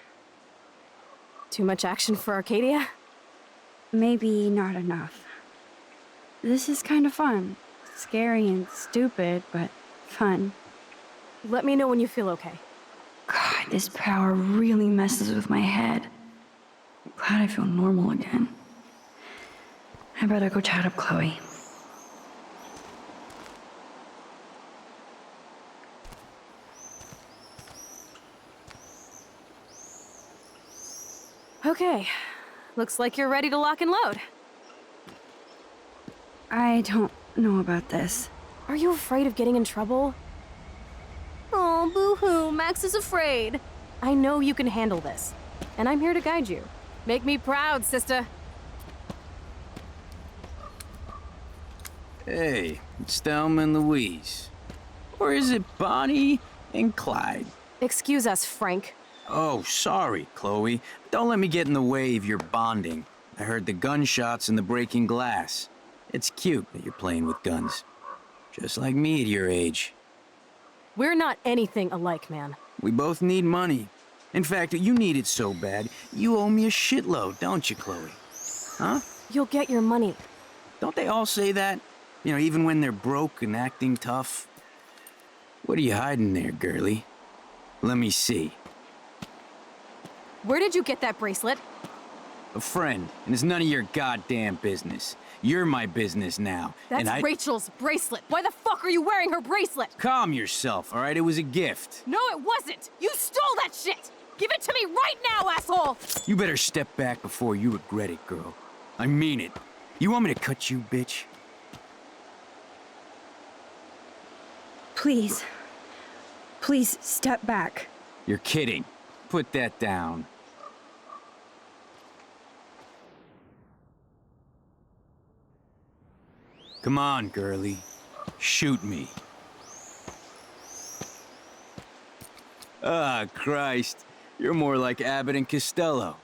Too much action for Arcadia? Maybe not enough. This is kind of fun. Scary and stupid, but fun. Let me know when you feel okay. God, this power really messes with my head. I'm glad I feel normal again. I better go chat up Chloe. Okay. Looks like you're ready to lock and load. I don't know about this. Are you afraid of getting in trouble? Oh, boo-hoo, Max is afraid. I know you can handle this, and I'm here to guide you. Make me proud, sister. Hey, it's Thelma and Louise. Or is it Bonnie and Clyde? Excuse us, Frank. Oh, sorry, Chloe. Don't let me get in the way of your bonding. I heard the gunshots and the breaking glass. It's cute that you're playing with guns. Just like me at your age. We're not anything alike, man. We both need money. In fact, you need it so bad, you owe me a shitload, don't you, Chloe? Huh? You'll get your money. Don't they all say that? You know, even when they're broke and acting tough? What are you hiding there, girlie? Let me see. Where did you get that bracelet? A friend, and it's none of your goddamn business. You're my business now. That's and Rachel's bracelet. Why the fuck are you wearing her bracelet? Calm yourself, all right? It was a gift. No, it wasn't. You stole that shit. Give it to me right now, asshole. You better step back before you regret it, girl. I mean it. You want me to cut you, bitch? Please. Please step back. You're kidding. Put that down. Come on, girlie. Shoot me. Ah, Christ. You're more like Abbott and Costello.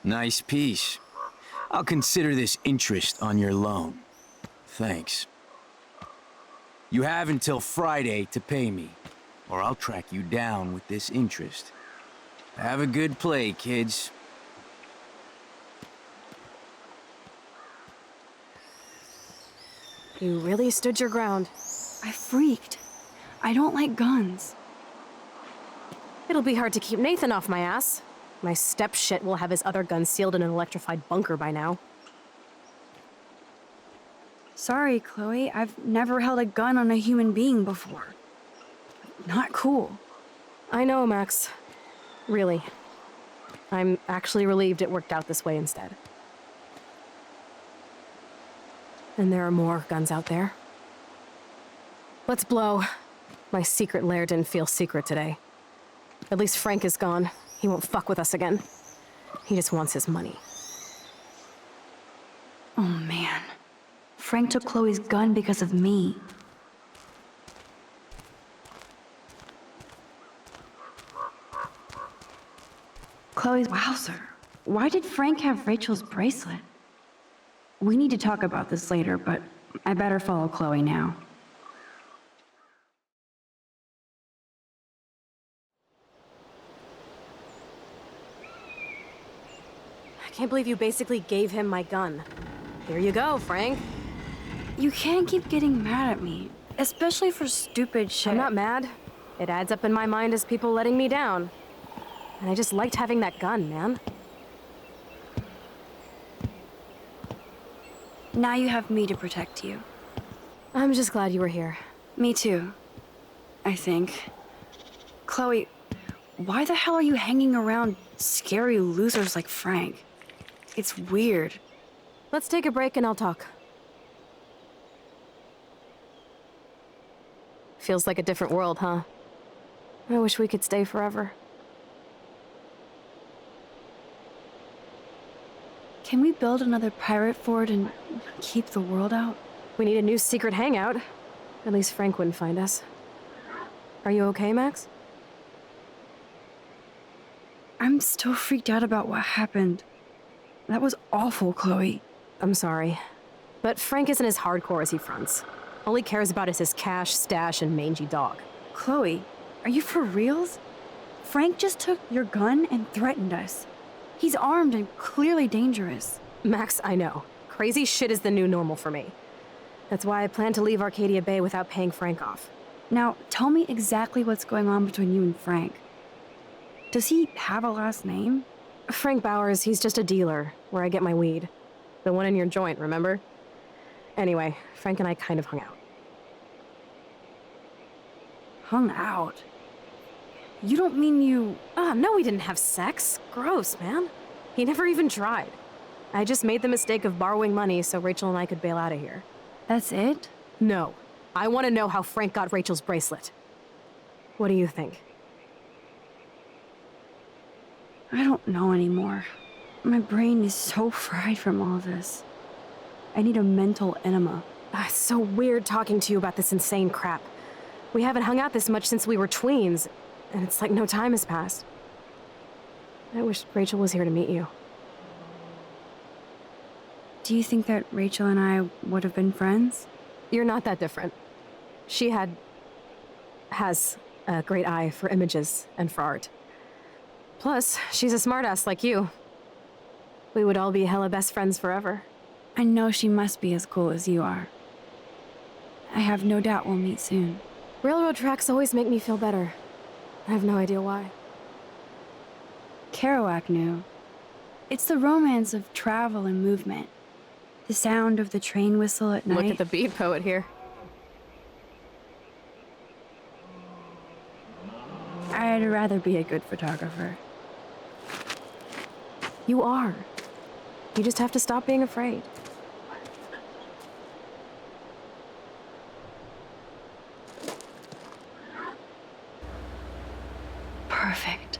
Nice piece. I'll consider this interest on your loan. Thanks. You have until Friday to pay me, or I'll track you down with this interest. Have a good play, kids. You really stood your ground. I freaked. I don't like guns. It'll be hard to keep Nathan off my ass. My step-shit will have his other gun sealed in an electrified bunker by now. Sorry, Chloe. I've never held a gun on a human being before. Not cool. I know, Max. Really. I'm actually relieved it worked out this way instead. And there are more guns out there. Let's blow. My secret lair didn't feel secret today. At least Frank is gone. He won't fuck with us again. He just wants his money. Oh man. Frank took Chloe's gun because of me. Chloe's wowzer. Why did Frank have Rachel's bracelet? We need to talk about this later, but I better follow Chloe now. I can't believe you basically gave him my gun. Here you go, Frank. You can't keep getting mad at me, especially for stupid shit. I'm not mad. It adds up in my mind as people letting me down. And I just liked having that gun, man. Now you have me to protect you. I'm just glad you were here. Me too, I think. Chloe, why the hell are you hanging around scary losers like Frank? It's weird. Let's take a break and I'll talk. Feels like a different world, huh? I wish we could stay forever. Can we build another pirate fort and keep the world out? We need a new secret hangout. At least Frank wouldn't find us. Are you okay, Max? I'm still freaked out about what happened. That was awful, Chloe. I'm sorry. But Frank isn't as hardcore as he fronts. All he cares about is his cash, stash, and mangy dog. Chloe, are you for reals? Frank just took your gun and threatened us. He's armed and clearly dangerous. Max, I know. Crazy shit is the new normal for me. That's why I plan to leave Arcadia Bay without paying Frank off. Now, tell me exactly what's going on between you and Frank. Does he have a last name? Frank Bowers, he's just a dealer, where I get my weed. The one in your joint, remember? Anyway, Frank and I kind of hung out. Hung out? You don't mean you... No, we didn't have sex. Gross, man. He never even tried. I just made the mistake of borrowing money so Rachel and I could bail out of here. That's it? No. I want to know how Frank got Rachel's bracelet. What do you think? I don't know anymore. My brain is so fried from all this. I need a mental enema. It's so weird talking to you about this insane crap. We haven't hung out this much since we were tweens, and it's like no time has passed. I wish Rachel was here to meet you. Do you think that Rachel and I would have been friends? You're not that different. She has a great eye for images and for art. Plus, she's a smartass like you. We would all be hella best friends forever. I know she must be as cool as you are. I have no doubt we'll meet soon. Railroad tracks always make me feel better. I have no idea why. Kerouac knew. It's the romance of travel and movement. The sound of the train whistle at night. Look at the beat poet here. I'd rather be a good photographer. You are. You just have to stop being afraid. Perfect.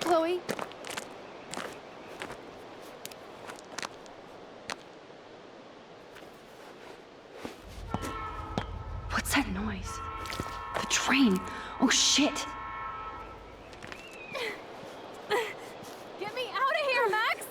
Chloe. What's that noise? The train. Oh shit. Get me out of here, Max!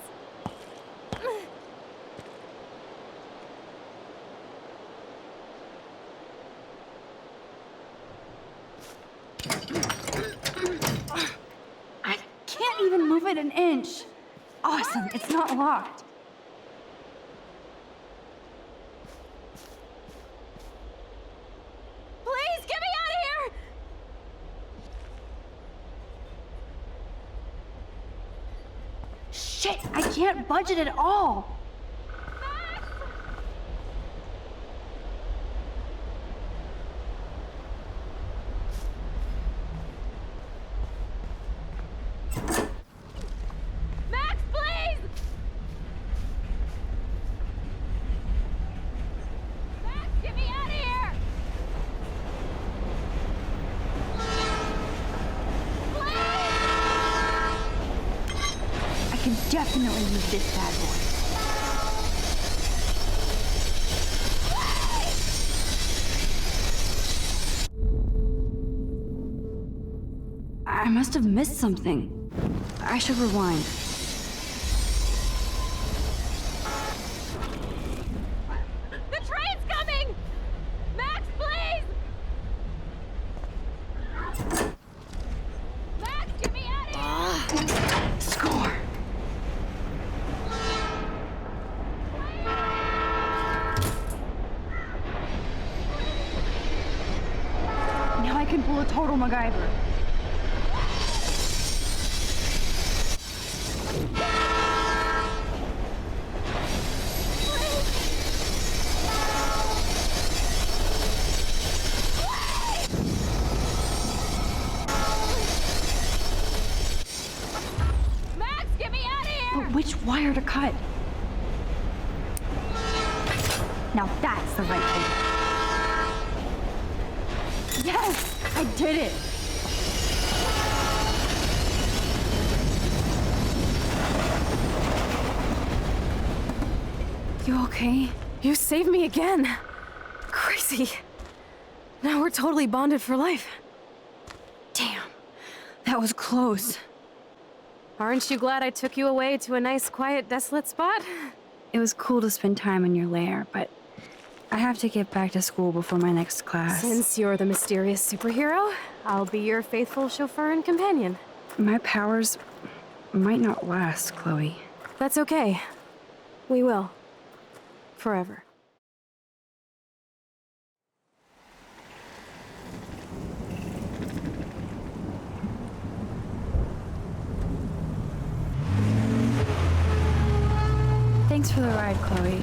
Can't even move it an inch. Awesome, it's not locked. Please, get me out of here! Shit, I can't budge it at all. Definitely use this bad boy. I must have missed something. I should rewind. The train's coming! Max, please! Max, get me out of here! Score! Now I can pull a total MacGyver. Max, get me out of here! But which wire to cut? Now that's the right thing. Yes! I did it! You okay? You saved me again. Crazy. Now we're totally bonded for life. Damn. That was close. Aren't you glad I took you away to a nice, quiet, desolate spot? It was cool to spend time in your lair, but I have to get back to school before my next class. Since you're the mysterious superhero, I'll be your faithful chauffeur and companion. My powers might not last, Chloe. That's okay. We will. Forever. Thanks for the ride, Chloe.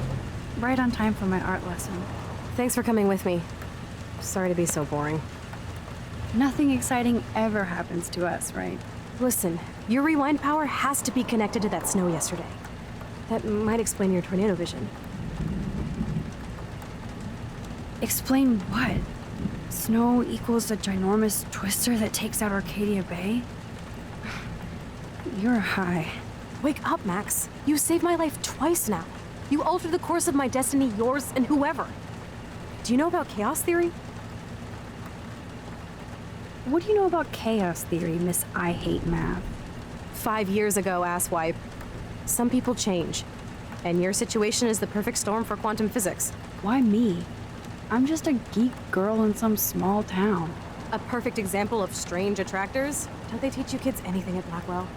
Right on time for my art lesson. Thanks for coming with me. Sorry to be so boring. Nothing exciting ever happens to us, right? Listen, your rewind power has to be connected to that snow yesterday. That might explain your tornado vision. Explain what? Snow equals a ginormous twister that takes out Arcadia Bay? You're high. Wake up, Max. You saved my life twice now. You altered the course of my destiny, yours, and whoever. Do you know about chaos theory? What do you know about chaos theory, Miss I Hate Math? 5 years ago, asswipe. Some people change. And your situation is the perfect storm for quantum physics. Why me? I'm just a geek girl in some small town. A perfect example of strange attractors? Don't they teach you kids anything at Blackwell?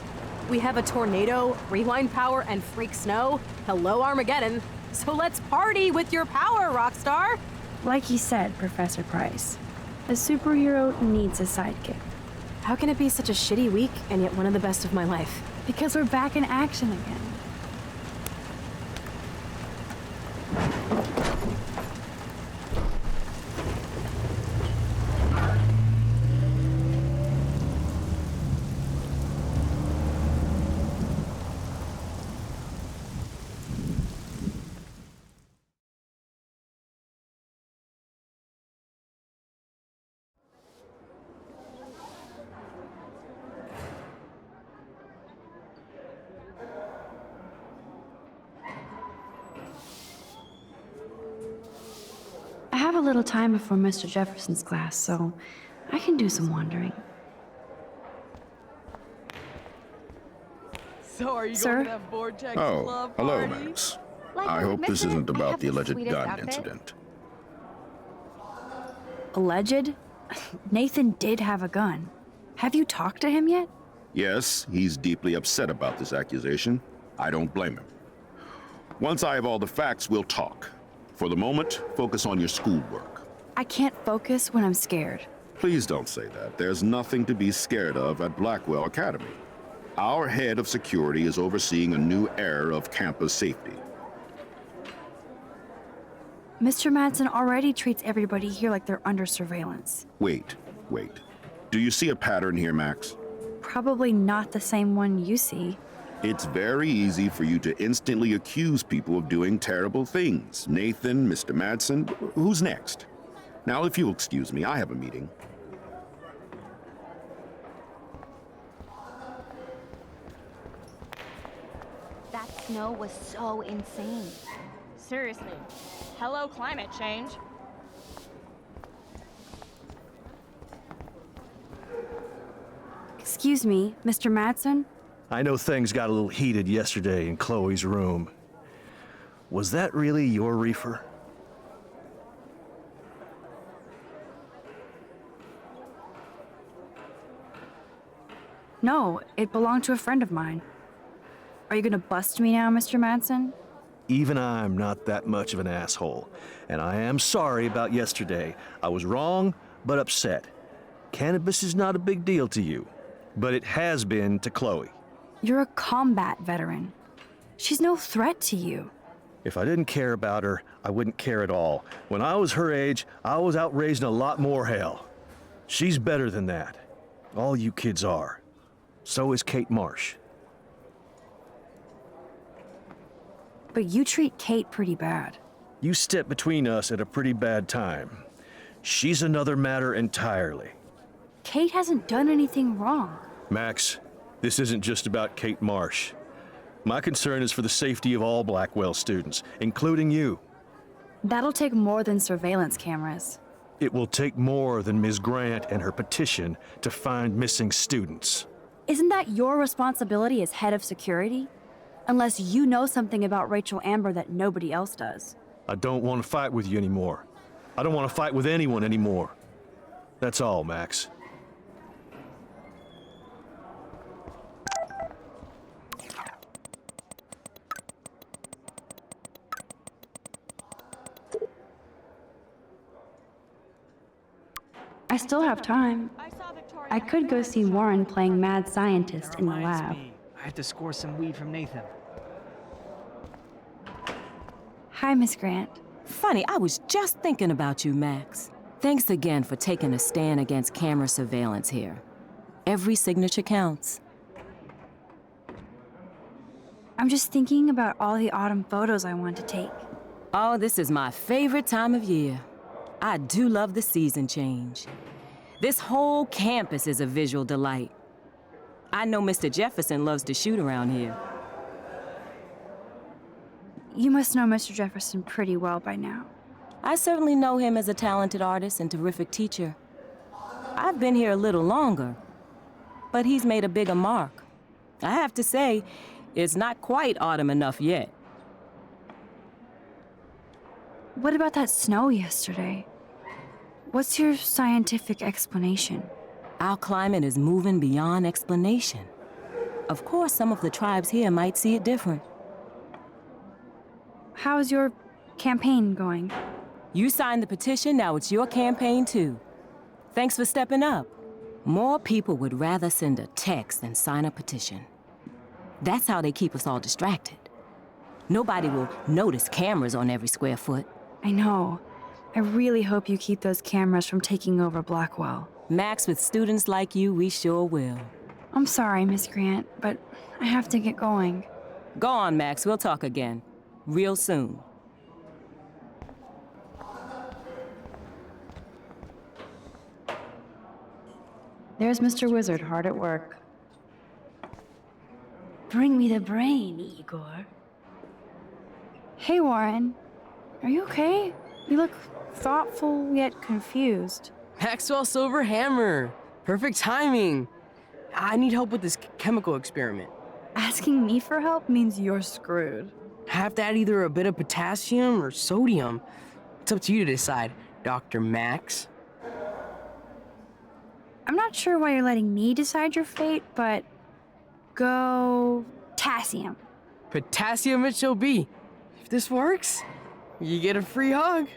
We have a tornado, rewind power, and freak snow. Hello, Armageddon. So let's party with your power, Rockstar! Like he said, Professor Price, a superhero needs a sidekick. How can it be such a shitty week and yet one of the best of my life? Because we're back in action again. I have a little time before Mr. Jefferson's class, so I can do some wandering. So are you Sir? going to that Vortex Oh, Club hello, party? Max. Like I hope this Mr. isn't I about have the the alleged sweetest gun outfit. incident. Alleged? Nathan did have a gun. Have you talked to him yet? Yes, he's deeply upset about this accusation. I don't blame him. Once I have all the facts, we'll talk. For the moment, focus on your schoolwork. I can't focus when I'm scared. Please don't say that. There's nothing to be scared of at Blackwell Academy. Our head of security is overseeing a new era of campus safety. Mr. Madsen already treats everybody here like they're under surveillance. Wait. Do you see a pattern here, Max? Probably not the same one you see. It's very easy for you to instantly accuse people of doing terrible things. Nathan, Mr. Madsen, who's next? Now, if you'll excuse me, I have a meeting. That snow was so insane. Seriously. Hello, climate change. Excuse me, Mr. Madsen? I know things got a little heated yesterday in Chloe's room. Was that really your reefer? No, it belonged to a friend of mine. Are you gonna bust me now, Mr. Madsen? Even I'm not that much of an asshole, and I am sorry about yesterday. I was wrong, but upset. Cannabis is not a big deal to you, but it has been to Chloe. You're a combat veteran. She's no threat to you. If I didn't care about her, I wouldn't care at all. When I was her age, I was out raising a lot more hell. She's better than that. All you kids are. So is Kate Marsh. But you treat Kate pretty bad. You stepped between us at a pretty bad time. She's another matter entirely. Kate hasn't done anything wrong. Max, this isn't just about Kate Marsh. My concern is for the safety of all Blackwell students, including you. That'll take more than surveillance cameras. It will take more than Ms. Grant and her petition to find missing students. Isn't that your responsibility as head of security? Unless you know something about Rachel Amber that nobody else does. I don't want to fight with you anymore. I don't want to fight with anyone anymore. That's all, Max. I still have time. I could go see Warren playing mad scientist in the lab. I have to score some weed from Nathan. Hi, Miss Grant. Funny, I was just thinking about you, Max. Thanks again for taking a stand against camera surveillance here. Every signature counts. I'm just thinking about all the autumn photos I want to take. Oh, this is my favorite time of year. I do love the season change. This whole campus is a visual delight. I know Mr. Jefferson loves to shoot around here. You must know Mr. Jefferson pretty well by now. I certainly know him as a talented artist and terrific teacher. I've been here a little longer, but he's made a bigger mark. I have to say, it's not quite autumn enough yet. What about that snow yesterday? What's your scientific explanation? Our climate is moving beyond explanation. Of course, some of the tribes here might see it different. How's your campaign going? You signed the petition, now it's your campaign too. Thanks for stepping up. More people would rather send a text than sign a petition. That's how they keep us all distracted. Nobody will notice cameras on every square foot. I know. I really hope you keep those cameras from taking over Blackwell. Max, with students like you, we sure will. I'm sorry, Miss Grant, but I have to get going. Go on, Max. We'll talk again. Real soon. There's Mr. Wizard hard at work. Bring me the brain, Igor. Hey, Warren. Are you okay? You look thoughtful yet confused. Maxwell Silver Hammer. Perfect timing. I need help with this chemical experiment. Asking me for help means you're screwed. I have to add either a bit of potassium or sodium. It's up to you to decide, Dr. Max. I'm not sure why you're letting me decide your fate, but go potassium. Potassium it shall be. If this works, you get a free hug.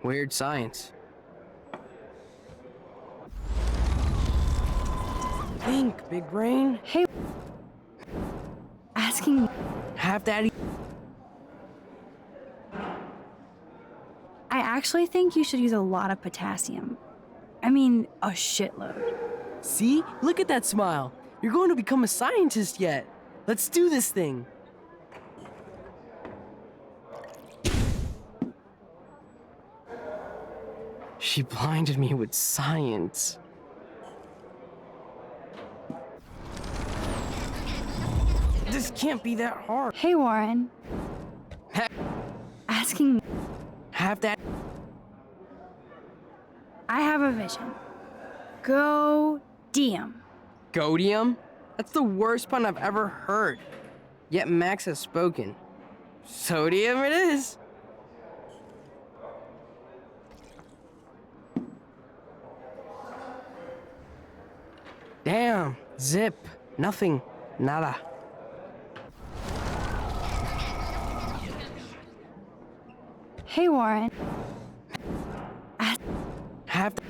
Weird science. Think, big brain. Hey, asking have that. I actually think you should use a lot of potassium. I mean, a shitload. See? Look at that smile. You're going to become a scientist yet. Let's do this thing. She blinded me with science. This can't be that hard. Hey, Warren. Asking have that. I have a vision. Go-dium. Godium? That's the worst pun I've ever heard. Yet Max has spoken. Sodium it is. Damn. Zip. Nothing. Nada. Hey, Warren. Have to.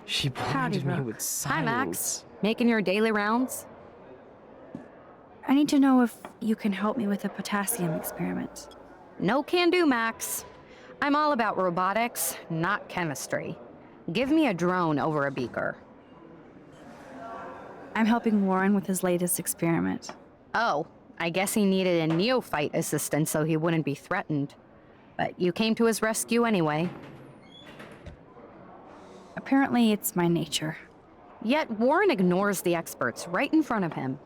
She blinded me with science. Hi, Max. Making your daily rounds? I need to know if you can help me with the potassium experiment. No can do, Max. I'm all about robotics, not chemistry. Give me a drone over a beaker. I'm helping Warren with his latest experiment. Oh, I guess he needed a neophyte assistant so he wouldn't be threatened. But you came to his rescue anyway. Apparently, it's my nature. Yet Warren ignores the experts right in front of him.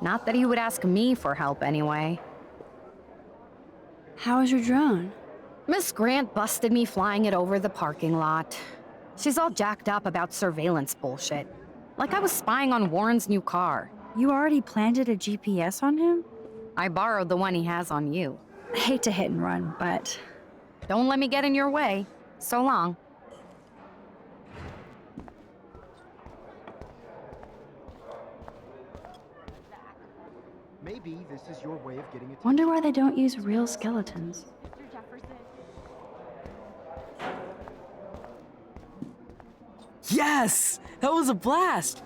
Not that he would ask me for help anyway. How is your drone? Miss Grant busted me flying it over the parking lot. She's all jacked up about surveillance bullshit. Like I was spying on Warren's new car. You already planted a GPS on him? I borrowed the one he has on you. I hate to hit and run, but... Don't let me get in your way. So long. Maybe this is your way of getting it. Wonder why they don't use real skeletons. Yes! That was a blast!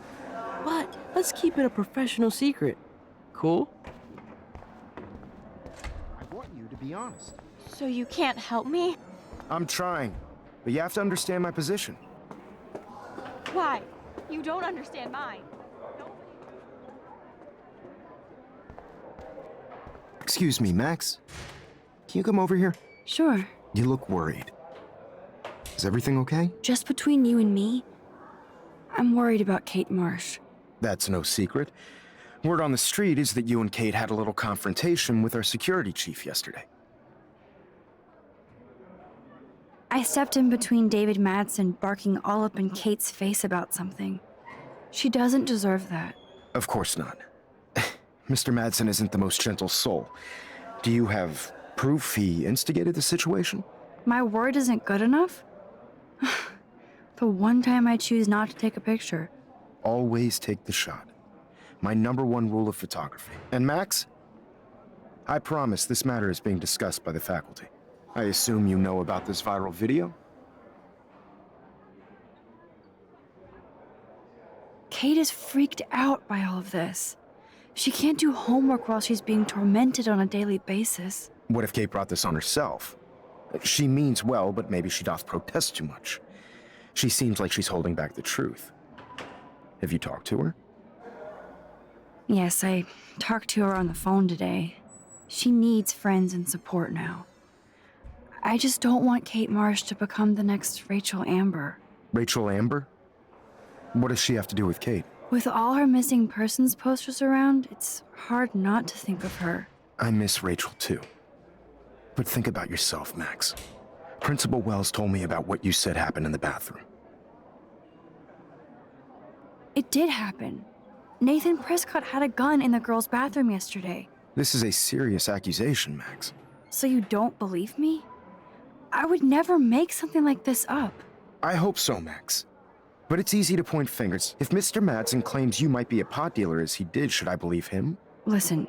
But let's keep it a professional secret. Cool? I want you to be honest. So you can't help me? I'm trying, but you have to understand my position. Why? You don't understand mine. Excuse me, Max. Can you come over here? Sure. You look worried. Is everything okay? Just between you and me, I'm worried about Kate Marsh. That's no secret. Word on the street is that you and Kate had a little confrontation with our security chief yesterday. I stepped in between David Madsen barking all up in Kate's face about something. She doesn't deserve that. Of course not. Mr. Madsen isn't the most gentle soul. Do you have proof he instigated the situation? My word isn't good enough? The one time I choose not to take a picture. Always take the shot. My #1 rule of photography. And Max? I promise this matter is being discussed by the faculty. I assume you know about this viral video? Kate is freaked out by all of this. She can't do homework while she's being tormented on a daily basis. What if Kate brought this on herself? She means well, but maybe she doth protest too much. She seems like she's holding back the truth. Have you talked to her? Yes, I talked to her on the phone today. She needs friends and support now. I just don't want Kate Marsh to become the next Rachel Amber. Rachel Amber? What does she have to do with Kate? With all her missing persons posters around, it's hard not to think of her. I miss Rachel too. But think about yourself, Max. Principal Wells told me about what you said happened in the bathroom. It did happen. Nathan Prescott had a gun in the girls' bathroom yesterday. This is a serious accusation, Max. So you don't believe me? I would never make something like this up. I hope so, Max. But it's easy to point fingers. If Mr. Madsen claims you might be a pot dealer as he did, should I believe him? Listen,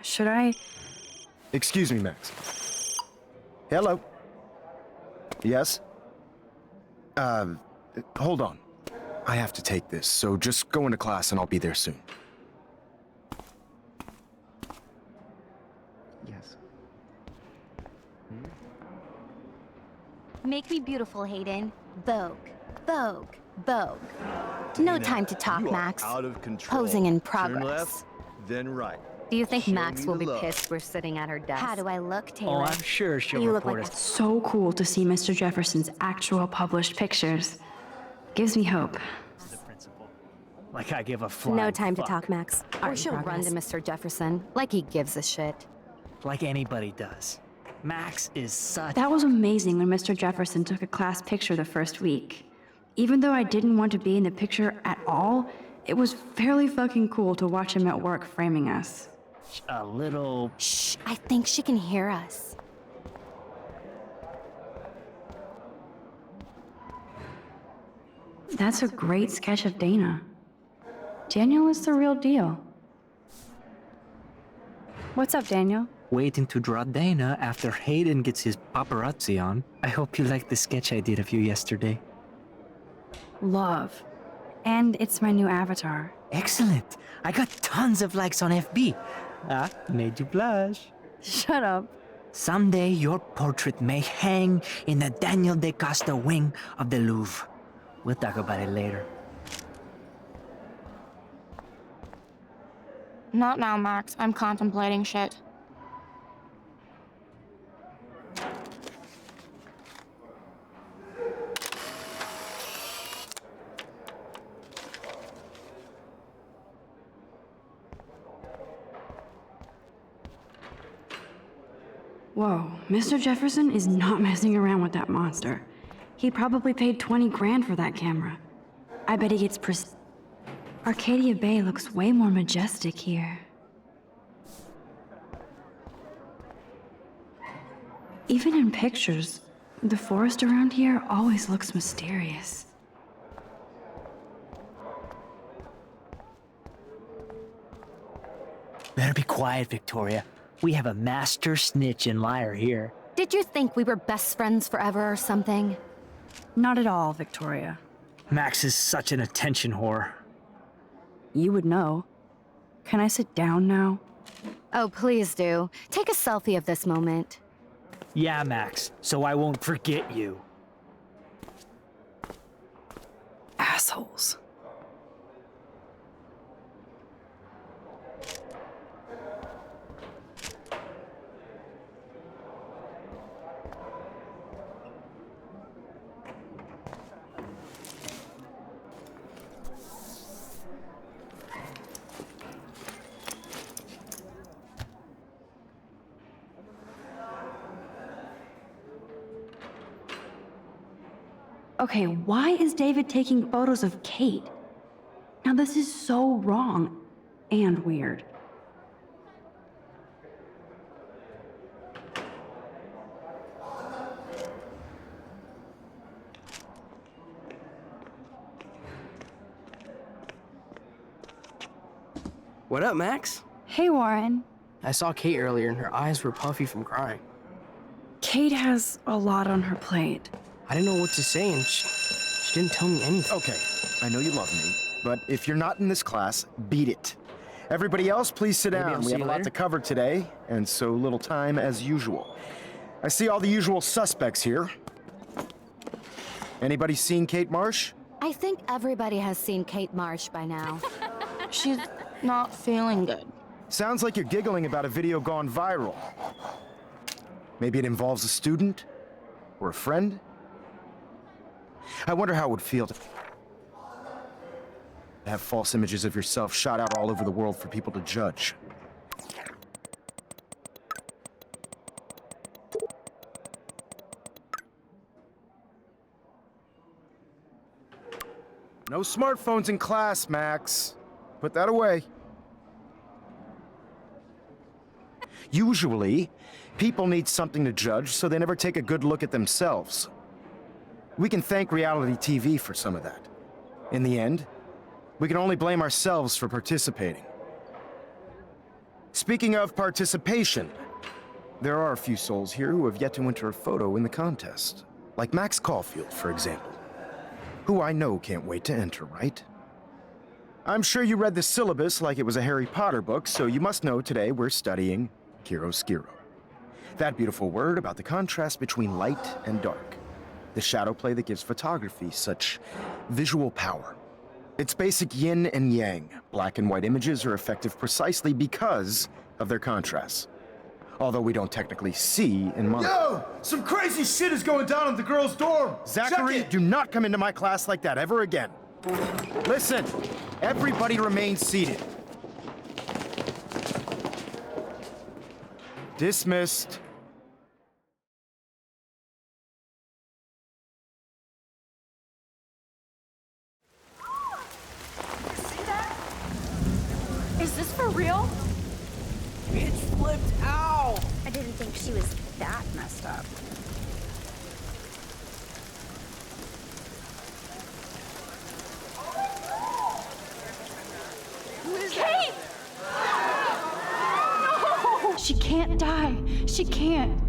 should I... Excuse me, Max. Hello? Yes? Hold on. I have to take this, so just go into class and I'll be there soon. Yes. Make me beautiful, Hayden. Vogue. Vogue. Vogue. No time to talk, You are Max. out of control. Posing in Turn progress. left, then right. Do you think Show Max me will the be love. pissed we're sitting at her desk? How do I look, Taylor? Oh, I'm sure she'll You look report like us. So cool to see Mr. Jefferson's actual published pictures. Gives me hope. The principal. Like I give a flying No time fuck. to talk, Max. Or she'll run to Mr. Jefferson like he gives a shit. Like anybody does. Max is such... That was amazing when Mr. Jefferson took a class picture the first week. Even though I didn't want to be in the picture at all, it was fairly fucking cool to watch him at work framing us. A little... Shh, I think she can hear us. That's a great sketch of Dana. Daniel is the real deal. What's up, Daniel? Waiting to draw Dana after Hayden gets his paparazzi on. I hope you like the sketch I did of you yesterday. Love. And it's my new avatar. Excellent. I got tons of likes on FB. Ah, made you blush. Shut up. Someday your portrait may hang in the Daniel de Costa wing of the Louvre. We'll talk about it later. Not now, Max. I'm contemplating shit. Whoa, Mr. Jefferson is not messing around with that monster. He probably paid 20 grand for that camera. I bet he gets Arcadia Bay looks way more majestic here. Even in pictures, the forest around here always looks mysterious. Better be quiet, Victoria. We have a master snitch and liar here. Did you think we were best friends forever or something? Not at all, Victoria. Max is such an attention whore. You would know. Can I sit down now? Oh, please do. Take a selfie of this moment. Yeah, Max, so I won't forget you. Assholes. Okay, why is David taking photos of Kate? Now this is so wrong and weird. What up, Max? Hey, Warren. I saw Kate earlier and her eyes were puffy from crying. Kate has a lot on her plate. I didn't know what to say and she didn't tell me anything. Okay, I know you love me, but if you're not in this class, beat it. Everybody else, please sit down. We have a lot to cover today, and so little time as usual. I see all the usual suspects here. Anybody seen Kate Marsh? I think everybody has seen Kate Marsh by now. She's not feeling good. Sounds like you're giggling about a video gone viral. Maybe it involves a student? Or a friend? I wonder how it would feel to have false images of yourself shot out all over the world for people to judge. No smartphones in class, Max. Put that away. Usually, people need something to judge, so they never take a good look at themselves. We can thank reality TV for some of that. In the end, we can only blame ourselves for participating. Speaking of participation, there are a few souls here who have yet to enter a photo in the contest. Like Max Caulfield, for example. Who I know can't wait to enter, right? I'm sure you read the syllabus like it was a Harry Potter book, so you must know today we're studying chiaroscuro. That beautiful word about the contrast between light and dark. The shadow play that gives photography such visual power. It's basic yin and yang. Black and white images are effective precisely because of their contrasts. Although we don't technically see in mono. Yo! Some crazy shit is going down in the girls' dorm! Zachary, do not come into my class like that ever again. Listen, everybody remain seated. Dismissed. Is this for real? Bitch flipped out! I didn't think she was that messed up. Who is Kate! No! She can't die. She can't.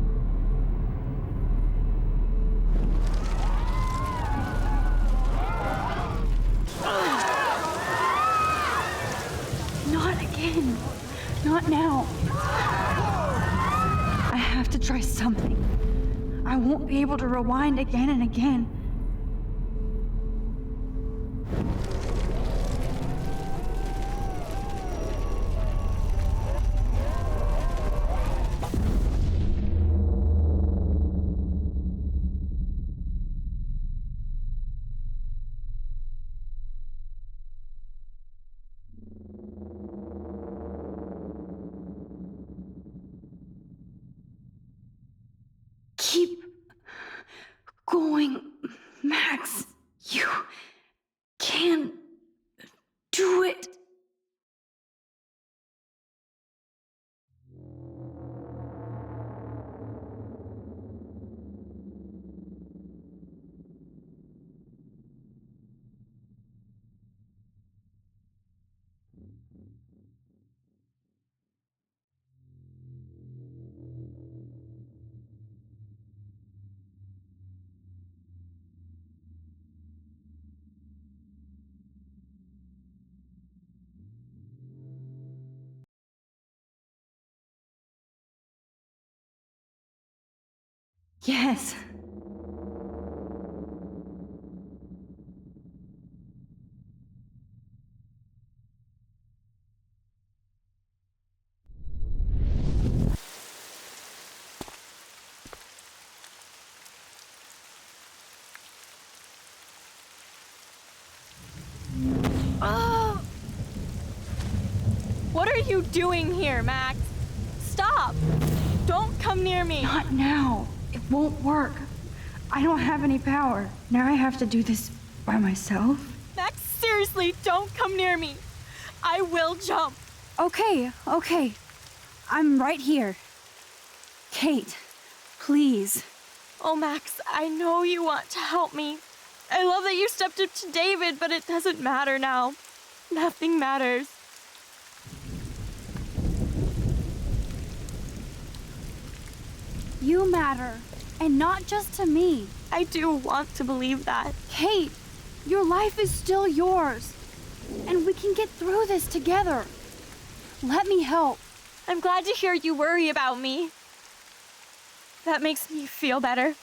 Not again. Not now. I have to try something. I won't be able to rewind again and again. Yes. Oh! What are you doing here, Max? Stop! Don't come near me! Not now. It won't work. I don't have any power. Now I have to do this by myself. Max, seriously, don't come near me. I will jump. Okay. I'm right here. Kate, please. Oh, Max, I know you want to help me. I love that you stepped up to David, but it doesn't matter now. Nothing matters. You matter, and not just to me. I do want to believe that. Kate, your life is still yours, and we can get through this together. Let me help. I'm glad to hear you worry about me. That makes me feel better.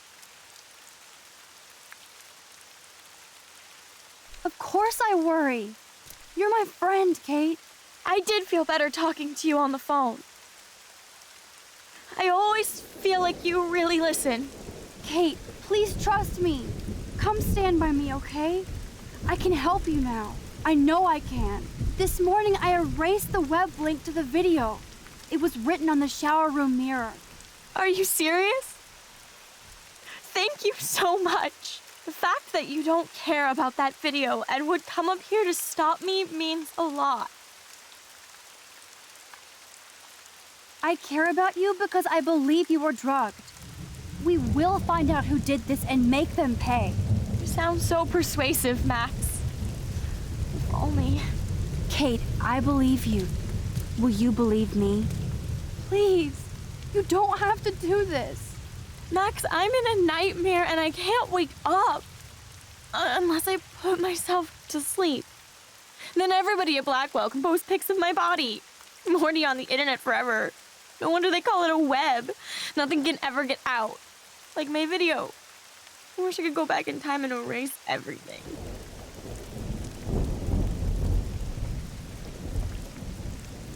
Of course I worry. You're my friend, Kate. I did feel better talking to you on the phone. I always feel like you really listen. Kate, please trust me. Come stand by me, okay? I can help you now. I know I can. This morning I erased the web link to the video. It was written on the shower room mirror. Are you serious? Thank you so much. The fact that you don't care about that video and would come up here to stop me means a lot. I care about you because I believe you were drugged. We will find out who did this and make them pay. You sound so persuasive, Max. If only. Kate, I believe you. Will you believe me? Please, you don't have to do this. Max, I'm in a nightmare and I can't wake up. Unless I put myself to sleep. Then everybody at Blackwell can post pics of my body. I'm already on the internet forever. No wonder they call it a web. Nothing can ever get out. Like my video. I wish I could go back in time and erase everything.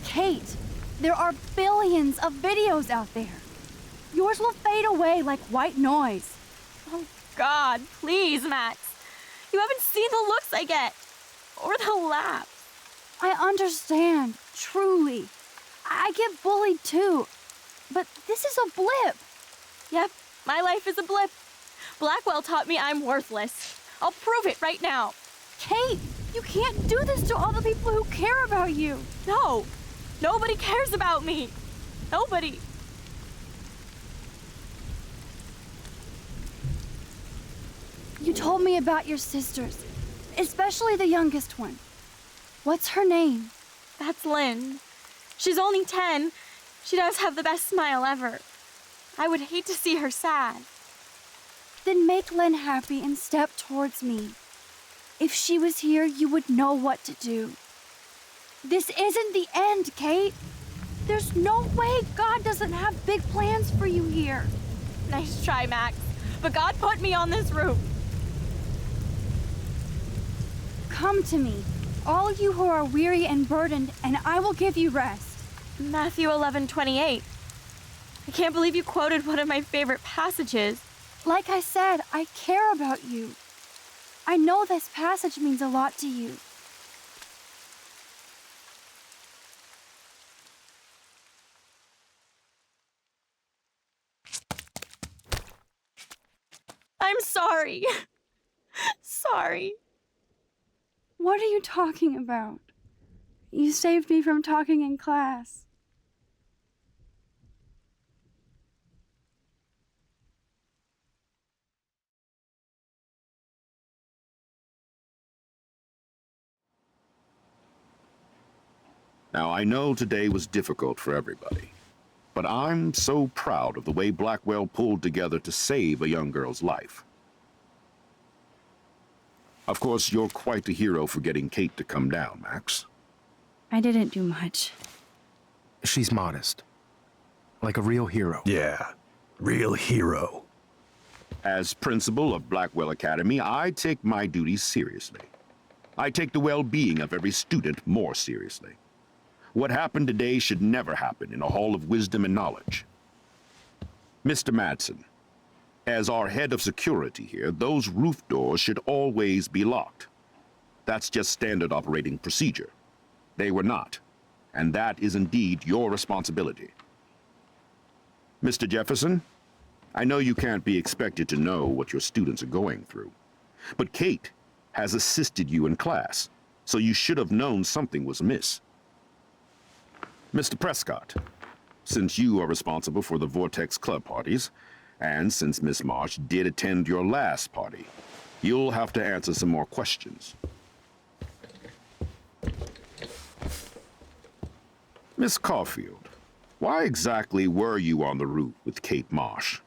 Kate, there are billions of videos out there. Yours will fade away like white noise. Oh God, please, Max. You haven't seen the looks I get. Or the laughs. I understand, truly. I get bullied too. But this is a blip. Yep, my life is a blip. Blackwell taught me I'm worthless. I'll prove it right now. Kate, you can't do this to all the people who care about you. No, nobody cares about me. Nobody. You told me about your sisters, especially the youngest one. What's her name? That's Lynn. She's only 10. She does have the best smile ever. I would hate to see her sad. Then make Lynn happy and step towards me. If she was here, you would know what to do. This isn't the end, Kate. There's no way God doesn't have big plans for you here. Nice try, Max. But God put me on this roof. Come to me, all you who are weary and burdened, and I will give you rest. Matthew 11:28. I can't believe you quoted one of my favorite passages. Like I said, I care about you. I know this passage means a lot to you. I'm sorry. Sorry. What are you talking about? You saved me from talking in class. Now, I know today was difficult for everybody, but I'm so proud of the way Blackwell pulled together to save a young girl's life. Of course, you're quite the hero for getting Kate to come down, Max. I didn't do much. She's modest. Like a real hero. Yeah, real hero. As principal of Blackwell Academy, I take my duties seriously. I take the well-being of every student more seriously. What happened today should never happen in a hall of wisdom and knowledge. Mr. Madsen, as our head of security here, those roof doors should always be locked. That's just standard operating procedure. They were not, and that is indeed your responsibility. Mr. Jefferson, I know you can't be expected to know what your students are going through, but Kate has assisted you in class, so you should have known something was amiss. Mr. Prescott, since you are responsible for the Vortex Club parties, and since Miss Marsh did attend your last party, you'll have to answer some more questions. Miss Caulfield, why exactly were you on the roof with Kate Marsh?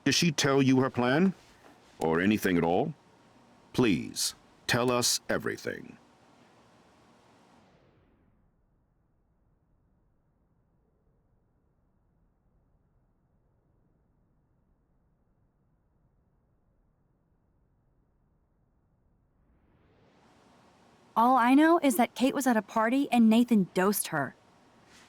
Did she tell you her plan? Or anything at all? Please, tell us everything. All I know is that Kate was at a party and Nathan dosed her.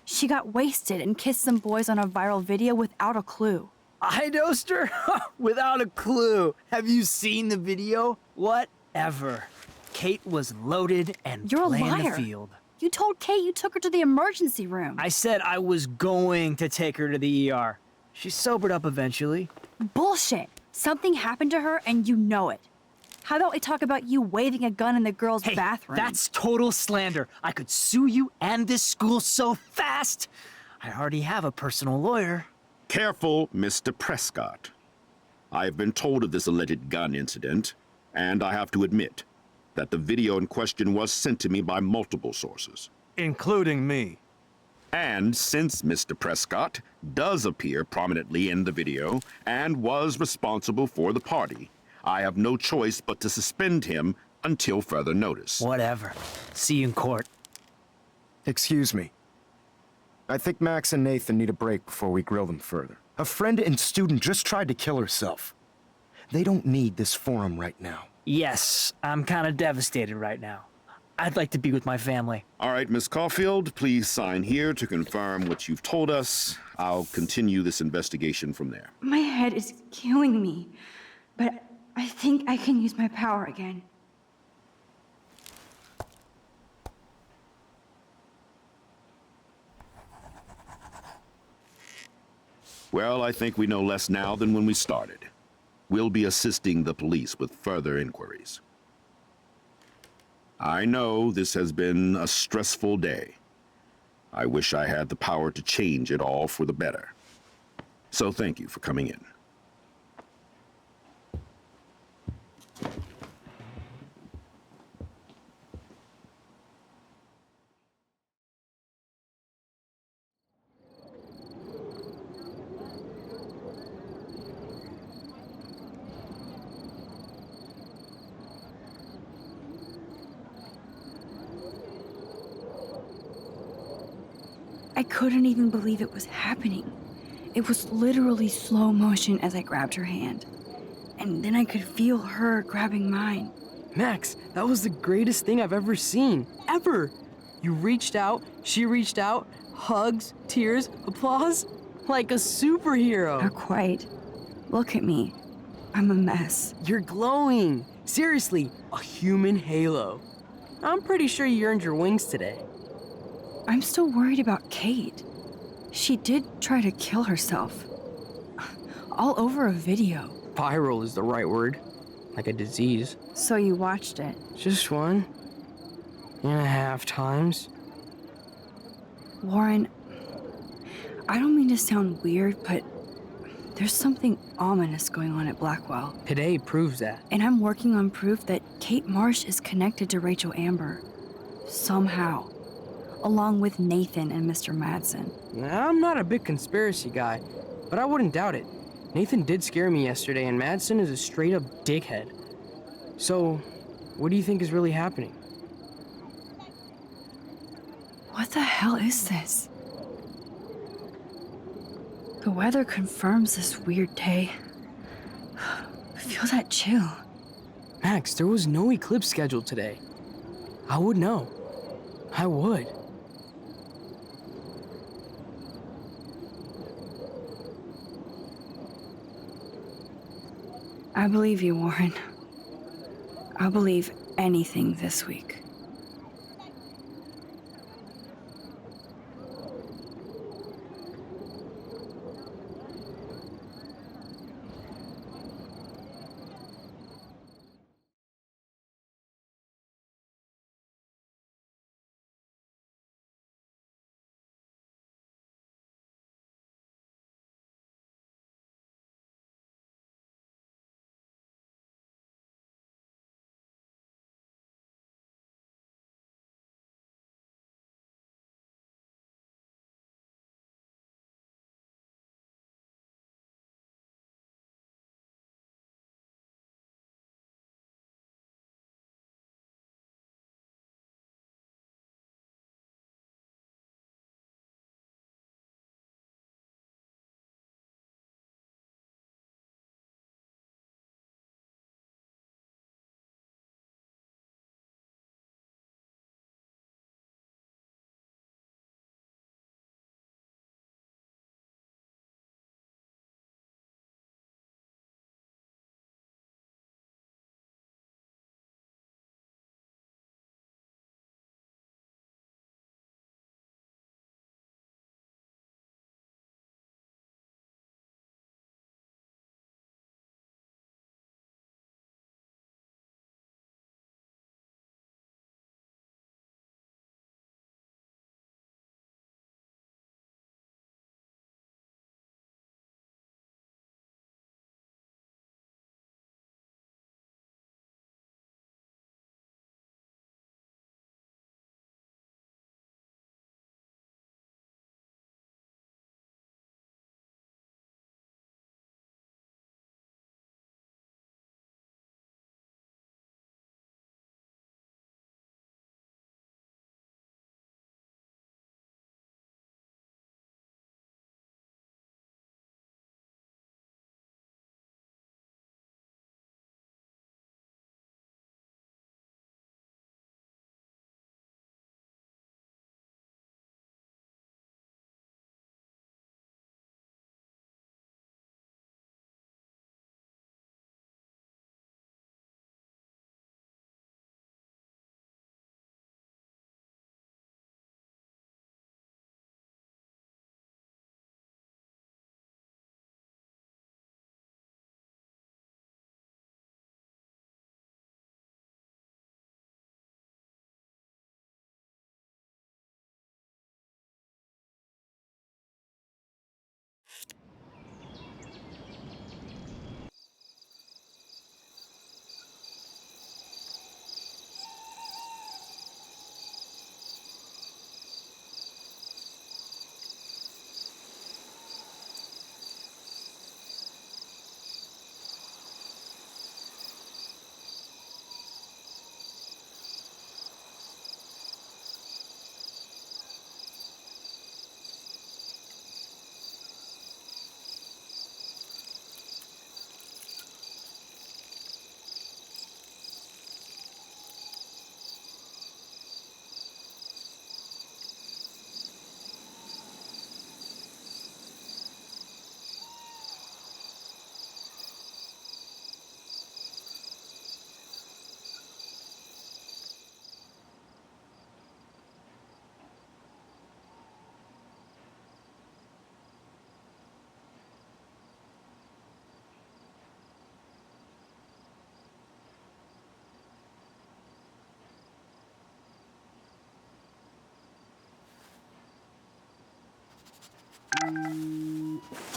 She got wasted and kissed some boys on a viral video without a clue. I dosed her? Without a clue. Have you seen the video? Whatever. Kate was loaded and You're a playing liar. the field. You told Kate you took her to the emergency room. I said I was going to take her to the ER. She sobered up eventually. Bullshit. Something happened to her and you know it. How about we talk about you waving a gun in the girls' bathroom? That's total slander. I could sue you and this school so fast. I already have a personal lawyer. Careful, Mr. Prescott. I've been told of this alleged gun incident, and I have to admit that the video in question was sent to me by multiple sources. Including me. And since Mr. Prescott does appear prominently in the video and was responsible for the party, I have no choice but to suspend him until further notice. Whatever. See you in court. Excuse me. I think Max and Nathan need a break before we grill them further. A friend and student just tried to kill herself. They don't need this forum right now. Yes, I'm kind of devastated right now. I'd like to be with my family. All right, Miss Caulfield, please sign here to confirm what you've told us. I'll continue this investigation from there. My head is killing me, but I think I can use my power again. Well, I think we know less now than when we started. We'll be assisting the police with further inquiries. I know this has been a stressful day. I wish I had the power to change it all for the better. So thank you for coming in. I couldn't even believe it was happening. It was literally slow motion as I grabbed her hand. And then I could feel her grabbing mine. Max, that was the greatest thing I've ever seen. Ever! You reached out, she reached out, hugs, tears, applause. Like a superhero. Not quite. Look at me. I'm a mess. You're glowing. Seriously, a human halo. I'm pretty sure you earned your wings today. I'm still worried about Kate. She did try to kill herself. All over a video. Viral is the right word. Like a disease. So you watched it? Just 1.5 times. Warren, I don't mean to sound weird, but there's something ominous going on at Blackwell. Today proves that. And I'm working on proof that Kate Marsh is connected to Rachel Amber. Somehow. along with Nathan and Mr. Madsen. I'm not a big conspiracy guy, but I wouldn't doubt it. Nathan did scare me yesterday, and Madsen is a straight-up dickhead. So, what do you think is really happening? What the hell is this? The weather confirms this weird day. I feel that chill. Max, there was no eclipse scheduled today. I would know. I would. I believe you, Warren. I'll believe anything this week.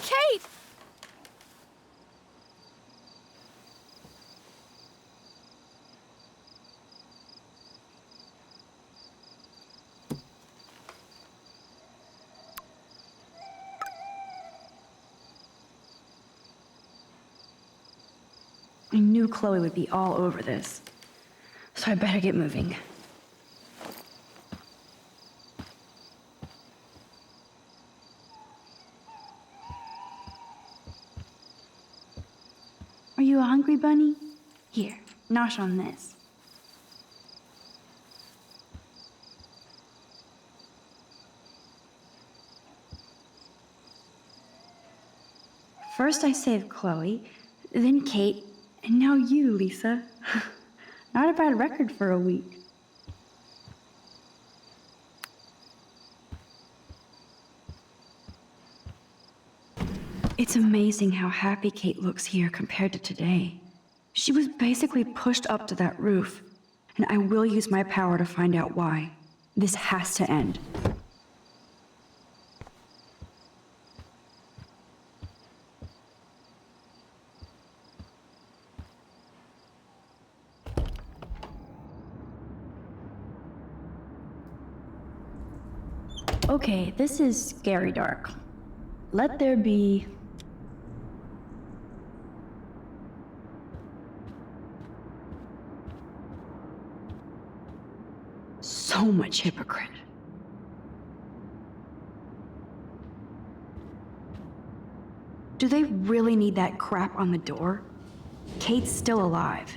Kate! I knew Chloe would be all over this, so I better get moving. Are you a hungry bunny? Here, nosh on this. First I saved Chloe, then Kate, and now you, Lisa. Not a bad record for a week. It's amazing how happy Kate looks here compared to today. She was basically pushed up to that roof, and I will use my power to find out why. This has to end. Okay, this is scary dark. Let there be... so much hypocrite. Do they really need that crap on the door? Kate's still alive.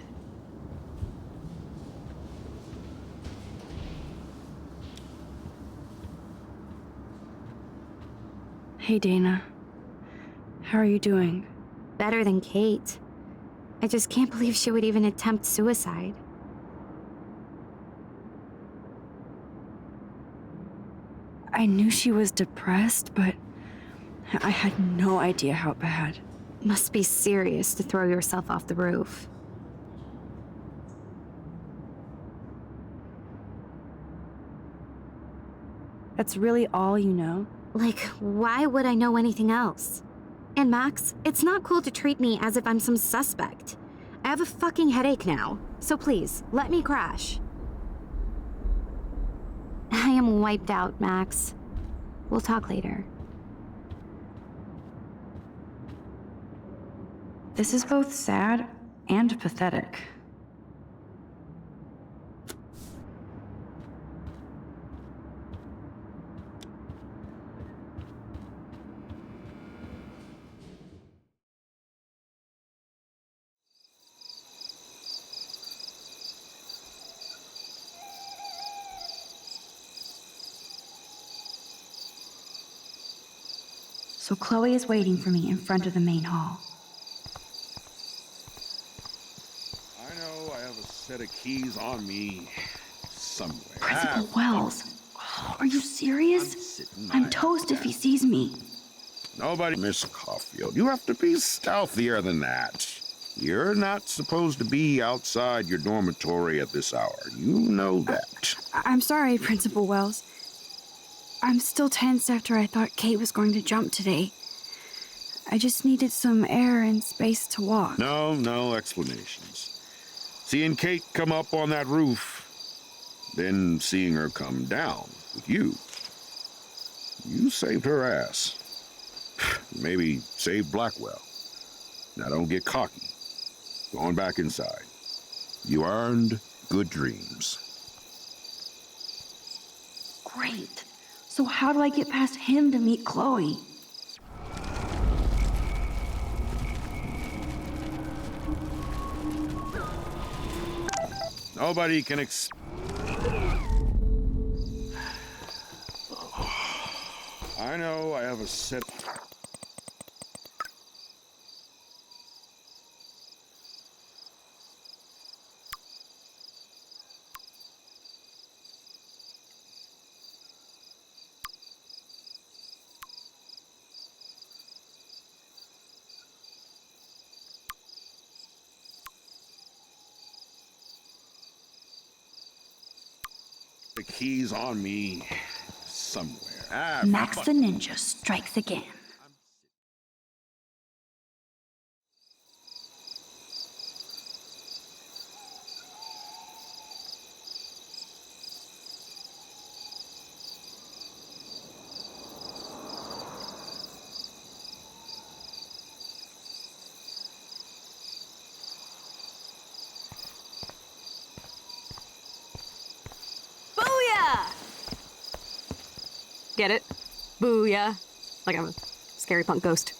Hey, Dana. How are you doing? Better than Kate. I just can't believe she would even attempt suicide. I knew she was depressed, but I had no idea how bad. Must be serious to throw yourself off the roof. That's really all you know? Like, why would I know anything else? And Max, it's not cool to treat me as if I'm some suspect. I have a fucking headache now, so please, let me crash. I am wiped out, Max. We'll talk later. This is both sad and pathetic. So Chloe is waiting for me in front of the main hall. I know I have a set of keys on me somewhere. Principal Wells, are you serious? I'm toast if he sees me. Nobody, Miss Caulfield. You have to be stealthier than that. You're not supposed to be outside your dormitory at this hour. You know that. I'm sorry, Principal Wells. I'm still tense after I thought Kate was going to jump today. I just needed some air and space to walk. No explanations. Seeing Kate come up on that roof, then seeing her come down with you. You saved her ass. Maybe saved Blackwell. Now don't get cocky. Going back inside. You earned good dreams. Great. So how do I get past him to meet Chloe? Nobody can I know I have a set... The keys on me somewhere. Max the Ninja strikes again. Get it? Booyah. Like I'm a scary punk ghost.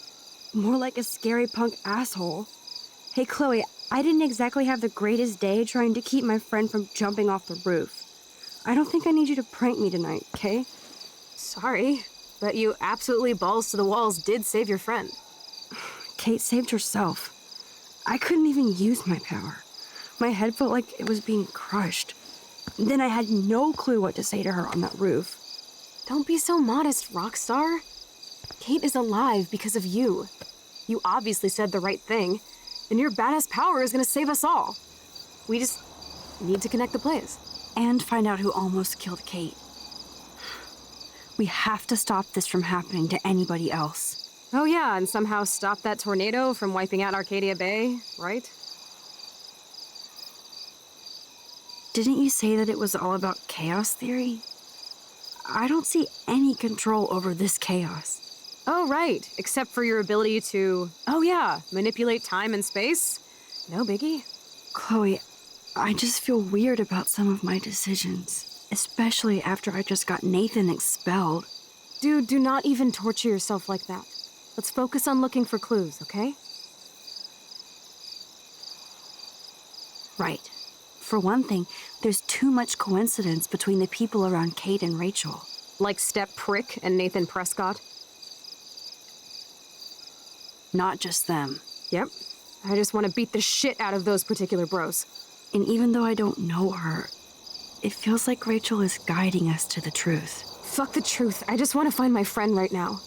More like a scary punk asshole. Hey, Chloe, I didn't exactly have the greatest day trying to keep my friend from jumping off the roof. I don't think I need you to prank me tonight, okay? Sorry, but you absolutely balls to the walls did save your friend. Kate saved herself. I couldn't even use my power. My head felt like it was being crushed. Then I had no clue what to say to her on that roof. Don't be so modest, Rockstar. Kate is alive because of you. You obviously said the right thing, and your badass power is gonna save us all. We just need to connect the plays. And find out who almost killed Kate. We have to stop this from happening to anybody else. Oh yeah, and somehow stop that tornado from wiping out Arcadia Bay, right? Didn't you say that it was all about chaos theory? I don't see any control over this chaos. Oh, right. Except for your ability to, oh yeah, manipulate time and space. No biggie. Chloe, I just feel weird about some of my decisions, especially after I just got Nathan expelled. Dude, do not even torture yourself like that. Let's focus on looking for clues, okay? Right. For one thing, there's too much coincidence between the people around Kate and Rachel. Like Step Prick and Nathan Prescott? Not just them. Yep. I just want to beat the shit out of those particular bros. And even though I don't know her, it feels like Rachel is guiding us to the truth. Fuck the truth. I just want to find my friend right now.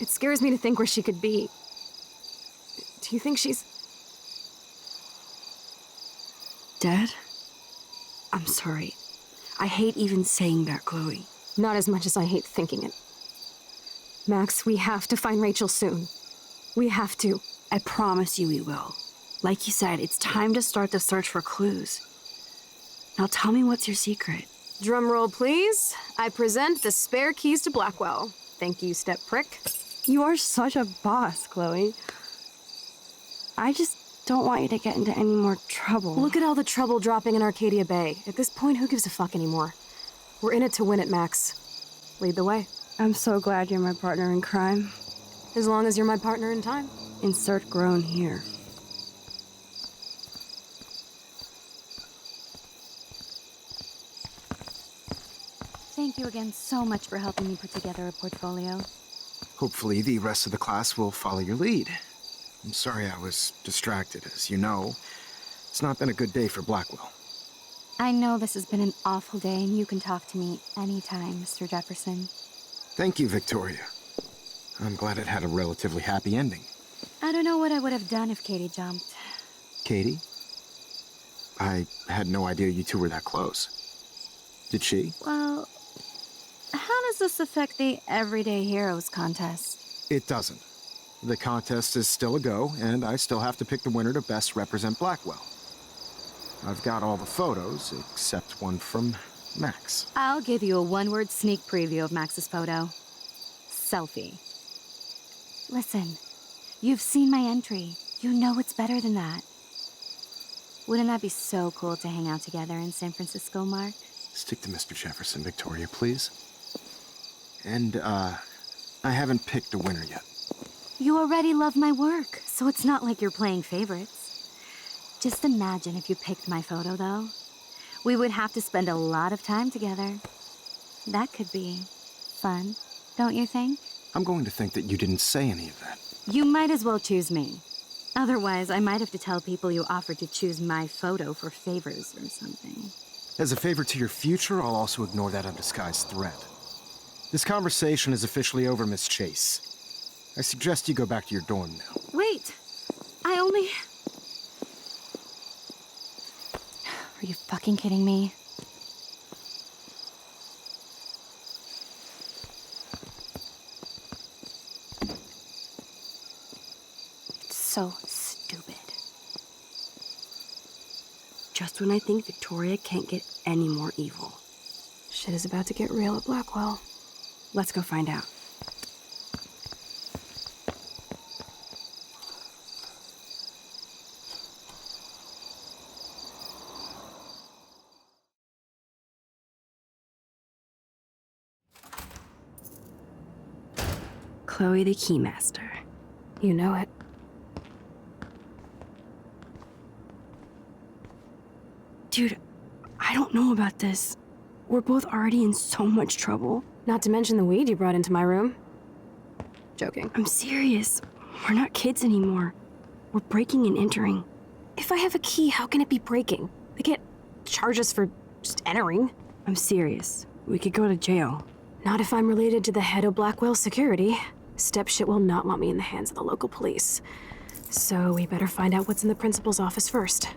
It scares me to think where she could be. Do you think she's... dead? I'm sorry. I hate even saying that, Chloe. Not as much as I hate thinking it. Max, we have to find Rachel soon. We have to. I promise you we will. Like you said, it's time to start the search for clues. Now tell me what's your secret. Drum roll, please. I present the spare keys to Blackwell. Thank you, Step Prick. You are such a boss, Chloe. I just don't want you to get into any more trouble. Look at all the trouble dropping in Arcadia Bay. At this point, who gives a fuck anymore? We're in it to win it, Max. Lead the way. I'm so glad you're my partner in crime. As long as you're my partner in time. Insert groan here. Thank you again so much for helping me put together a portfolio. Hopefully the rest of the class will follow your lead. I'm sorry I was distracted. As you know, it's not been a good day for Blackwell. I know this has been an awful day, and you can talk to me anytime, Mr. Jefferson. Thank you, Victoria. I'm glad it had a relatively happy ending. I don't know what I would have done if Katie jumped. Katie? I had no idea you two were that close. Did she? Well, how does this affect the Everyday Heroes contest? It doesn't. The contest is still a go, and I still have to pick the winner to best represent Blackwell. I've got all the photos, except one from Max. I'll give you a one-word sneak preview of Max's photo. Selfie. Listen, you've seen my entry. You know it's better than that. Wouldn't that be so cool to hang out together in San Francisco, Mark? Stick to Mr. Jefferson, Victoria, please. And, I haven't picked a winner yet. You already love my work, so it's not like you're playing favorites. Just imagine if you picked my photo, though. We would have to spend a lot of time together. That could be fun, don't you think? I'm going to think that you didn't say any of that. You might as well choose me. Otherwise, I might have to tell people you offered to choose my photo for favors or something. As a favor to your future, I'll also ignore that undisguised threat. This conversation is officially over, Miss Chase. I suggest you go back to your dorm now. Wait! I only... Are you fucking kidding me? It's so stupid. Just when I think Victoria can't get any more evil. Shit is about to get real at Blackwell. Let's go find out. Chloe the Keymaster. You know it. Dude, I don't know about this. We're both already in so much trouble. Not to mention the weed you brought into my room. Joking. I'm serious. We're not kids anymore. We're breaking and entering. If I have a key, how can it be breaking? They can't charge us for just entering. I'm serious. We could go to jail. Not if I'm related to the head of Blackwell Security. Stepshit will not want me in the hands of the local police. So we better find out what's in the principal's office first.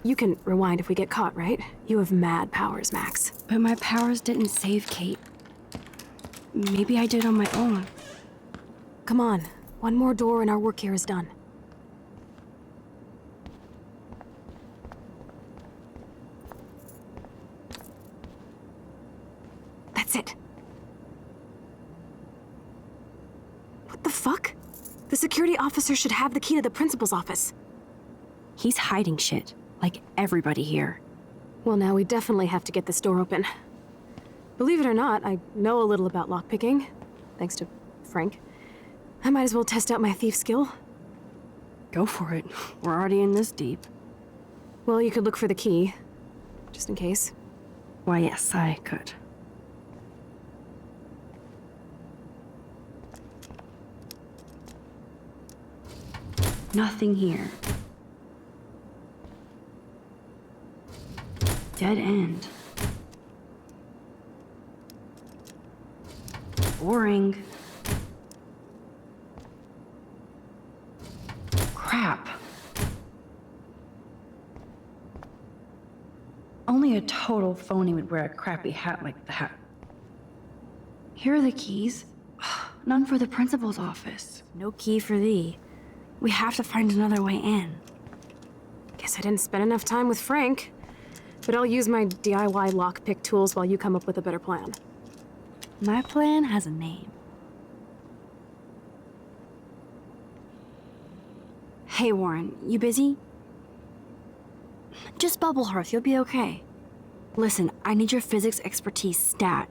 You can rewind if we get caught, right? You have mad powers, Max. But my powers didn't save Kate. Maybe I did on my own. Come on. One more door and our work here is done. That's it. What the fuck? The security officer should have the key to the principal's office. He's hiding shit, like everybody here. Well, now we definitely have to get this door open. Believe it or not, I know a little about lockpicking, thanks to Frank. I might as well test out my thief skill. Go for it. We're already in this deep. Well, you could look for the key, just in case. Why, yes, I could. Nothing here. Dead end. Boring. Crap. Only a total phony would wear a crappy hat like that. Here are the keys. None for the principal's office. No key for thee. We have to find another way in. Guess I didn't spend enough time with Frank. But I'll use my DIY lockpick tools while you come up with a better plan. My plan has a name. Hey, Warren, you busy? Just bubble hearth, you'll be okay. Listen, I need your physics expertise stat.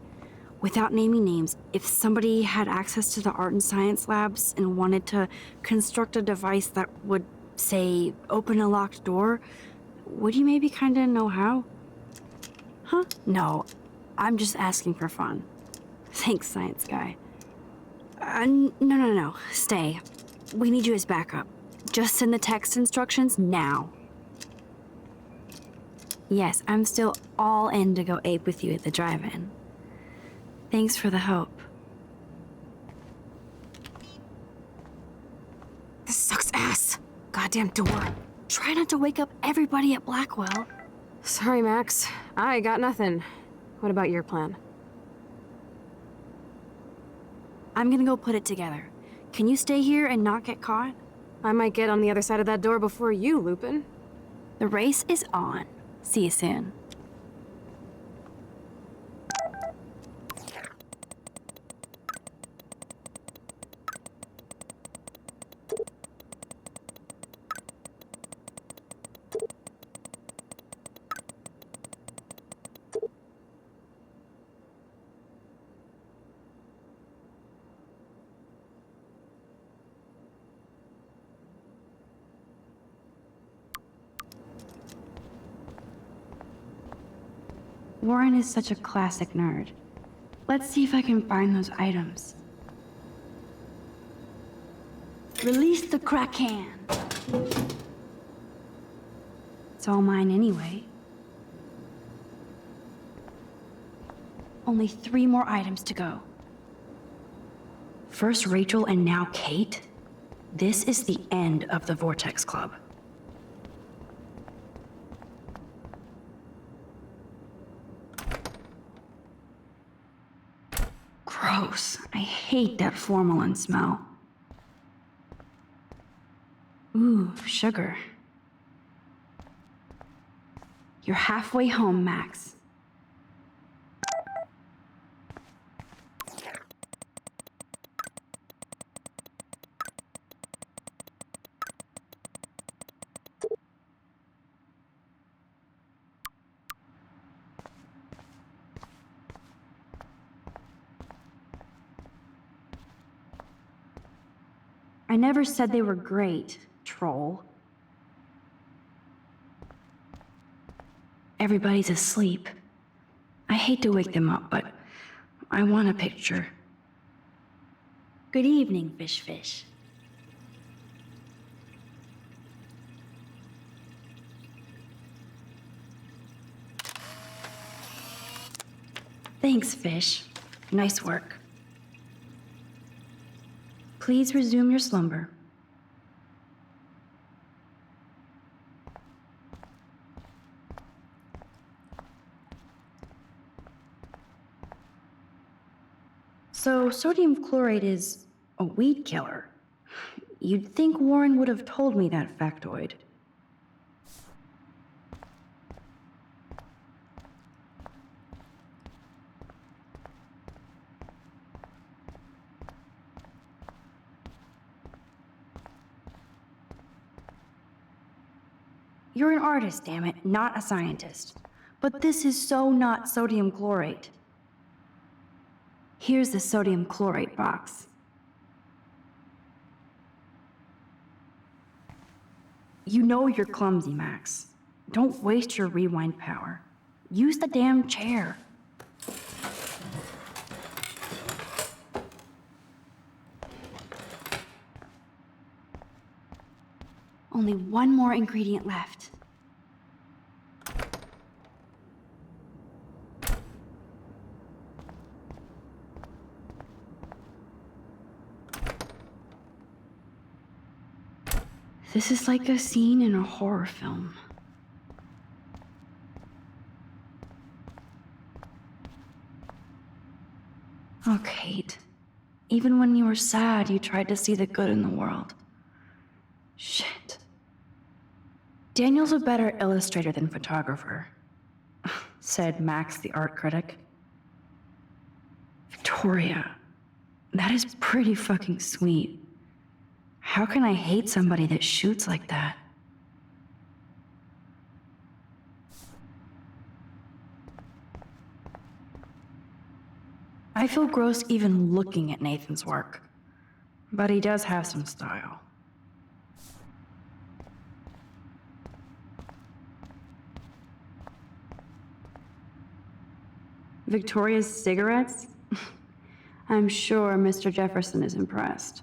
Without naming names, if somebody had access to the art and science labs and wanted to construct a device that would, say, open a locked door, would you maybe kinda know how? Huh? No, I'm just asking for fun. Thanks, science guy. No. Stay. We need you as backup. Just send the text instructions now. Yes, I'm still all in to go ape with you at the drive-in. Thanks for the help. This sucks ass. Goddamn door. Try not to wake up everybody at Blackwell. Sorry, Max. I got nothing. What about your plan? I'm gonna go put it together. Can you stay here and not get caught? I might get on the other side of that door before you, Lupin. The race is on. See you soon. Warren is such a classic nerd. Let's see if I can find those items. Release the crack can. It's all mine anyway. Only 3 more items to go. First Rachel and now Kate? This is the end of the Vortex Club. Gross. I hate that formalin smell. Ooh, sugar. You're halfway home, Max. I never said they were great, troll. Everybody's asleep. I hate to wake them up, but I want a picture. Good evening, Fish. Thanks, Fish. Nice work. Please resume your slumber. So, sodium chlorate is a weed killer. You'd think Warren would have told me that factoid. You're an artist, damn it, not a scientist. But this is so not sodium chlorate. Here's the sodium chlorate box. You know you're clumsy, Max. Don't waste your rewind power. Use the damn chair. Only one more ingredient left. This is like a scene in a horror film. Oh, Kate. Even when you were sad, you tried to see the good in the world. Shit. Daniel's a better illustrator than photographer, said Max, the art critic. Victoria, that is pretty fucking sweet. How can I hate somebody that shoots like that? I feel gross even looking at Nathan's work, but he does have some style. Victoria's cigarettes? I'm sure Mr. Jefferson is impressed.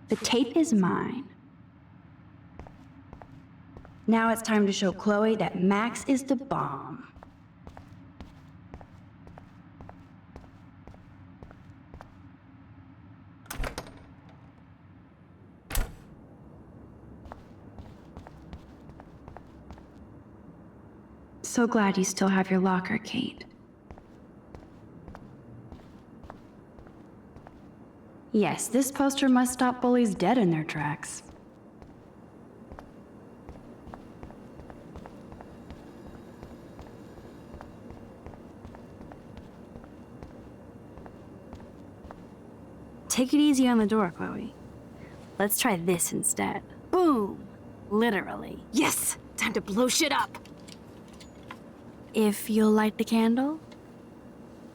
The tape is mine. Now it's time to show Chloe that Max is the bomb. So glad you still have your locker, Kate. Yes, this poster must stop bullies dead in their tracks. Take it easy on the door, Chloe. Let's try this instead. Boom! Literally. Yes! Time to blow shit up! If you'll light the candle.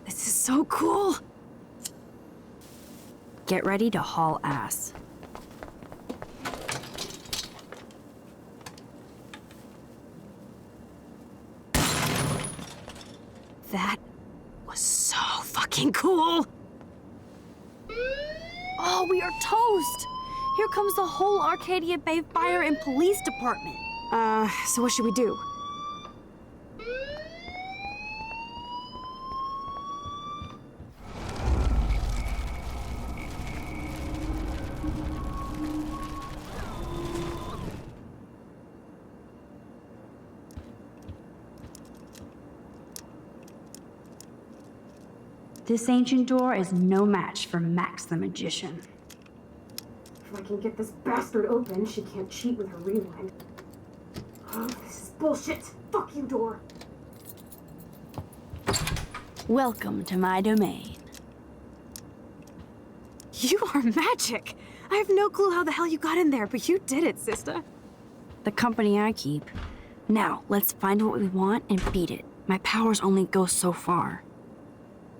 This is so cool! Get ready to haul ass. That was so fucking cool! Oh, we are toast! Here comes the whole Arcadia Bay Fire and Police Department. So what should we do? This ancient door is no match for Max the Magician. If I can get this bastard open, she can't cheat with her rewind. Oh, this is bullshit! Fuck you, door! Welcome to my domain. You are magic! I have no clue how the hell you got in there, but you did it, sister. The company I keep. Now, let's find what we want and beat it. My powers only go so far.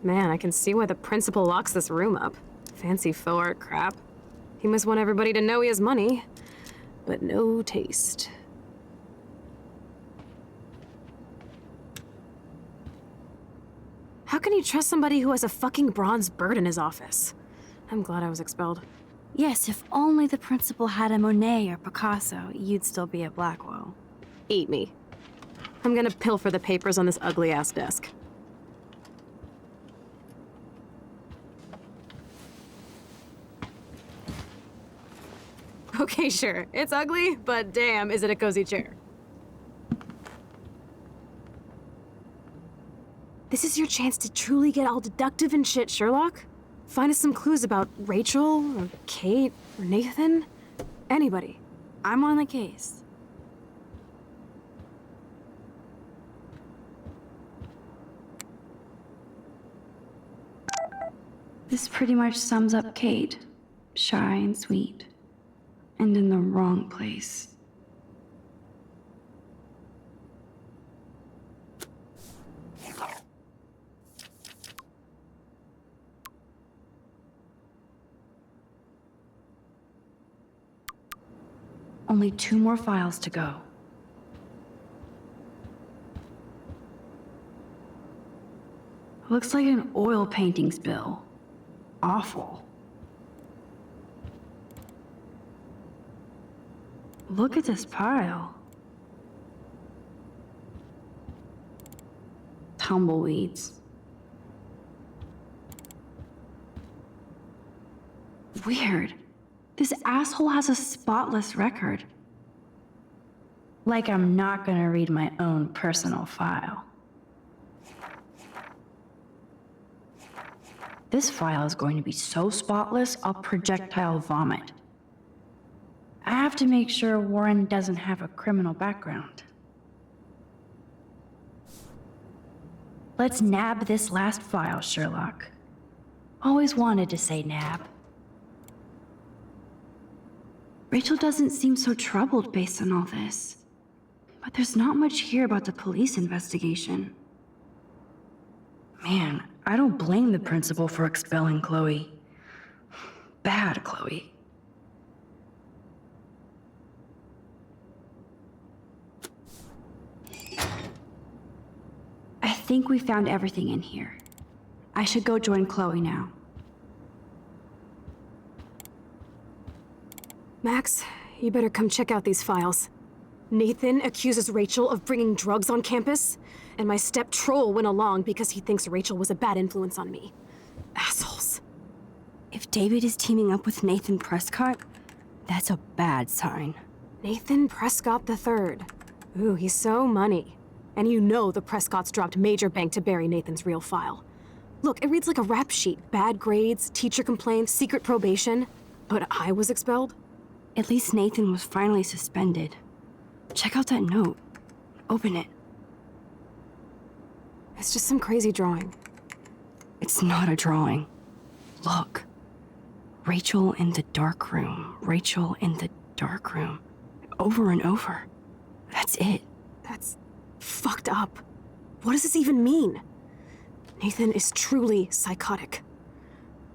Man, I can see why the principal locks this room up. Fancy faux art crap. He must want everybody to know he has money, but no taste. How can you trust somebody who has a fucking bronze bird in his office? I'm glad I was expelled. Yes, if only the principal had a Monet or Picasso, you'd still be at Blackwell. Eat me. I'm gonna pilfer the papers on this ugly-ass desk. Okay, sure. It's ugly, but damn, is it a cozy chair. This is your chance to truly get all deductive and shit, Sherlock. Find us some clues about Rachel, or Kate, or Nathan. Anybody. I'm on the case. This pretty much sums up Kate. Shy and sweet. And in the wrong place. Only 2 more files to go. Looks like an oil painting spill. Awful. Look at this pile. Tumbleweeds. Weird. This asshole has a spotless record. Like I'm not gonna read my own personal file. This file is going to be so spotless, I'll projectile vomit. I have to make sure Warren doesn't have a criminal background. Let's nab this last file, Sherlock. Always wanted to say nab. Rachel doesn't seem so troubled based on all this. But there's not much here about the police investigation. Man, I don't blame the principal for expelling Chloe. Bad Chloe. I think we found everything in here. I should go join Chloe now. Max, you better come check out these files. Nathan accuses Rachel of bringing drugs on campus, and my step-troll went along because he thinks Rachel was a bad influence on me. Assholes. If David is teaming up with Nathan Prescott, that's a bad sign. Nathan Prescott III. Ooh, he's so money. And you know the Prescotts dropped major bank to bury Nathan's real file. Look, it reads like a rap sheet. Bad grades, teacher complaints, secret probation. But I was expelled? At least Nathan was finally suspended. Check out that note. Open it. It's just some crazy drawing. It's not a drawing. Look. Rachel in the dark room. Rachel in the dark room. Over and over. That's it. That's fucked up. What does this even mean? Nathan is truly psychotic.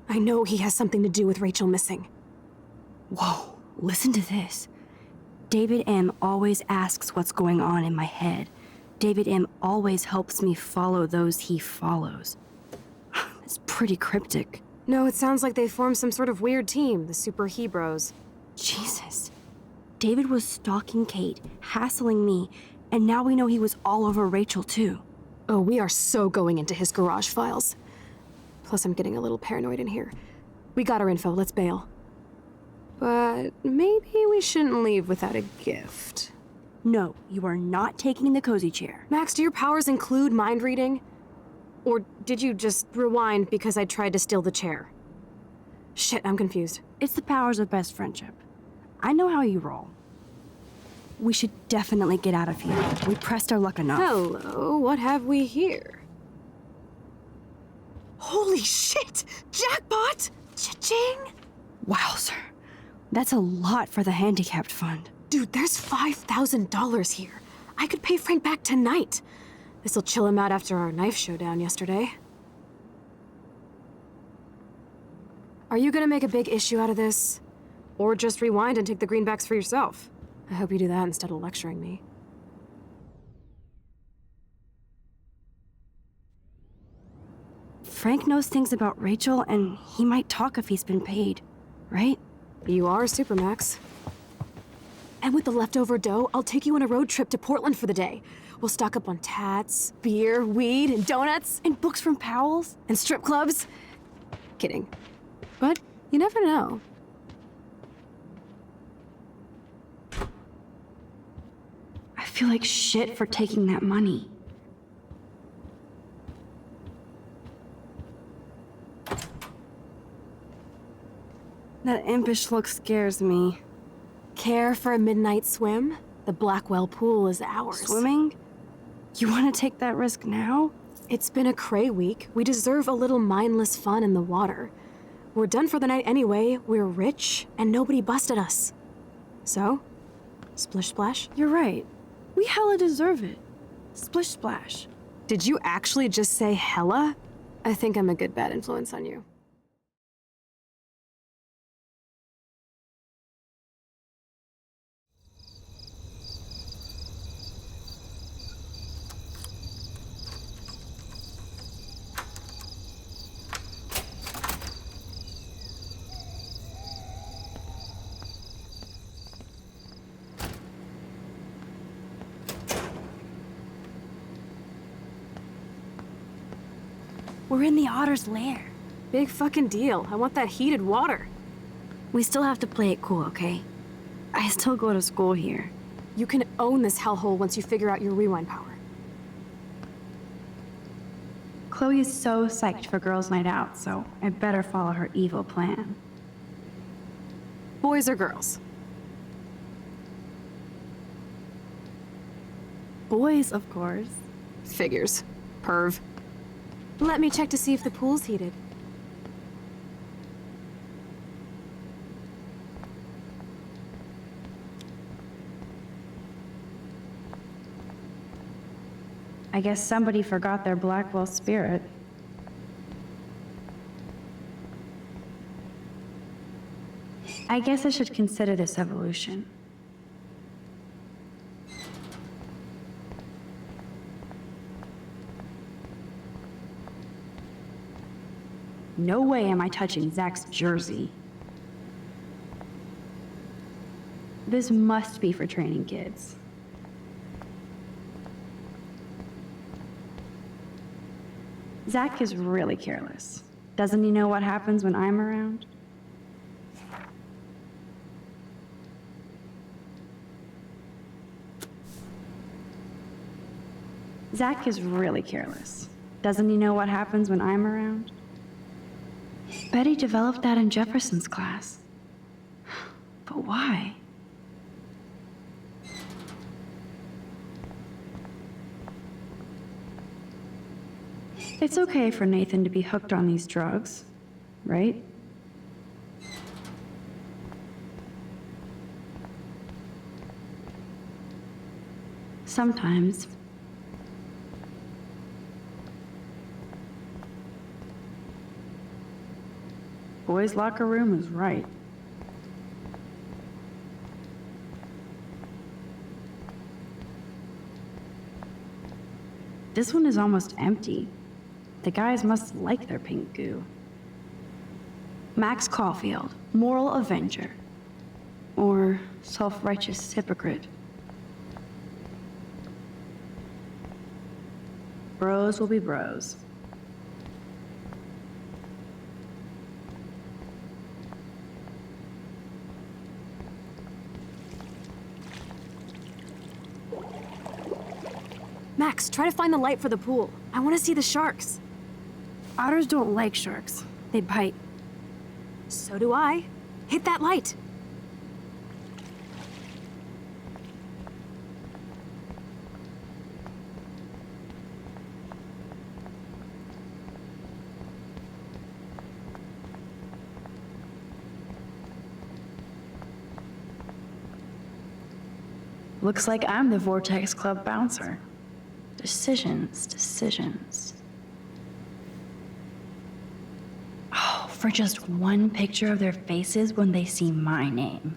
I know he has something to do with Rachel missing. Whoa, listen to this. David M. always asks what's going on in my head. David M. always helps me follow those he follows. It's pretty cryptic. No, it sounds like they formed some sort of weird team, the Super Hebrews. Jesus. David was stalking Kate, hassling me, and now we know he was all over Rachel too. Oh, we are so going into his garage files. Plus, I'm getting a little paranoid in here. We got our info, let's bail. But maybe we shouldn't leave without a gift. No, you are not taking the cozy chair. Max, do your powers include mind reading? Or did you just rewind because I tried to steal the chair? Shit, I'm confused. It's the powers of best friendship. I know how you roll. We should definitely get out of here. We pressed our luck enough. Hello, what have we here? Holy shit! Jackpot! Cha-ching! Wow, sir. That's a lot for the handicapped fund. Dude, there's $5,000 here. I could pay Frank back tonight. This'll chill him out after our knife showdown yesterday. Are you gonna make a big issue out of this? Or just rewind and take the greenbacks for yourself? I hope you do that instead of lecturing me. Frank knows things about Rachel, and he might talk if he's been paid, right? You are Supermax. And with the leftover dough, I'll take you on a road trip to Portland for the day. We'll stock up on tats, beer, weed, and donuts, And books from Powell's? and strip clubs. Kidding. But you never know. I feel like shit for taking that money. That impish look scares me. Care for a midnight swim? The Blackwell pool is ours. Swimming? You want to take that risk now? It's been a cray week. We deserve a little mindless fun in the water. We're done for the night anyway. We're rich, and nobody busted us. So, splish splash? You're right. We hella deserve it. Splish splash. Did you actually just say hella? I think I'm a good bad influence on you. We're in the otter's lair. Big fucking deal. I want that heated water. We still have to play it cool, okay? I still go to school here. You can own this hellhole once you figure out your rewind power. Chloe is so psyched for girls' night out, so I better follow her evil plan. Boys or girls? Boys, of course. Figures. Perv. Let me check to see if the pool's heated. I guess somebody forgot their Blackwell spirit. I guess I should consider this evolution. No way am I touching Zach's jersey. This must be for training kids. Zach is really careless. Doesn't he know what happens when I'm around? Zach is really careless. Doesn't he know what happens when I'm around? Betty developed that in Jefferson's class. But why? It's okay for Nathan to be hooked on these drugs, right? Sometimes. Boys' locker room is right. This one is almost empty. The guys must like their pink goo. Max Caulfield, moral avenger. Or self-righteous hypocrite. Bros will be bros. Max, try to find the light for the pool. I want to see the sharks. Otters don't like sharks. They bite. So do I. Hit that light. Looks like I'm the Vortex Club bouncer. Decisions, decisions. Oh, for just one picture of their faces when they see my name.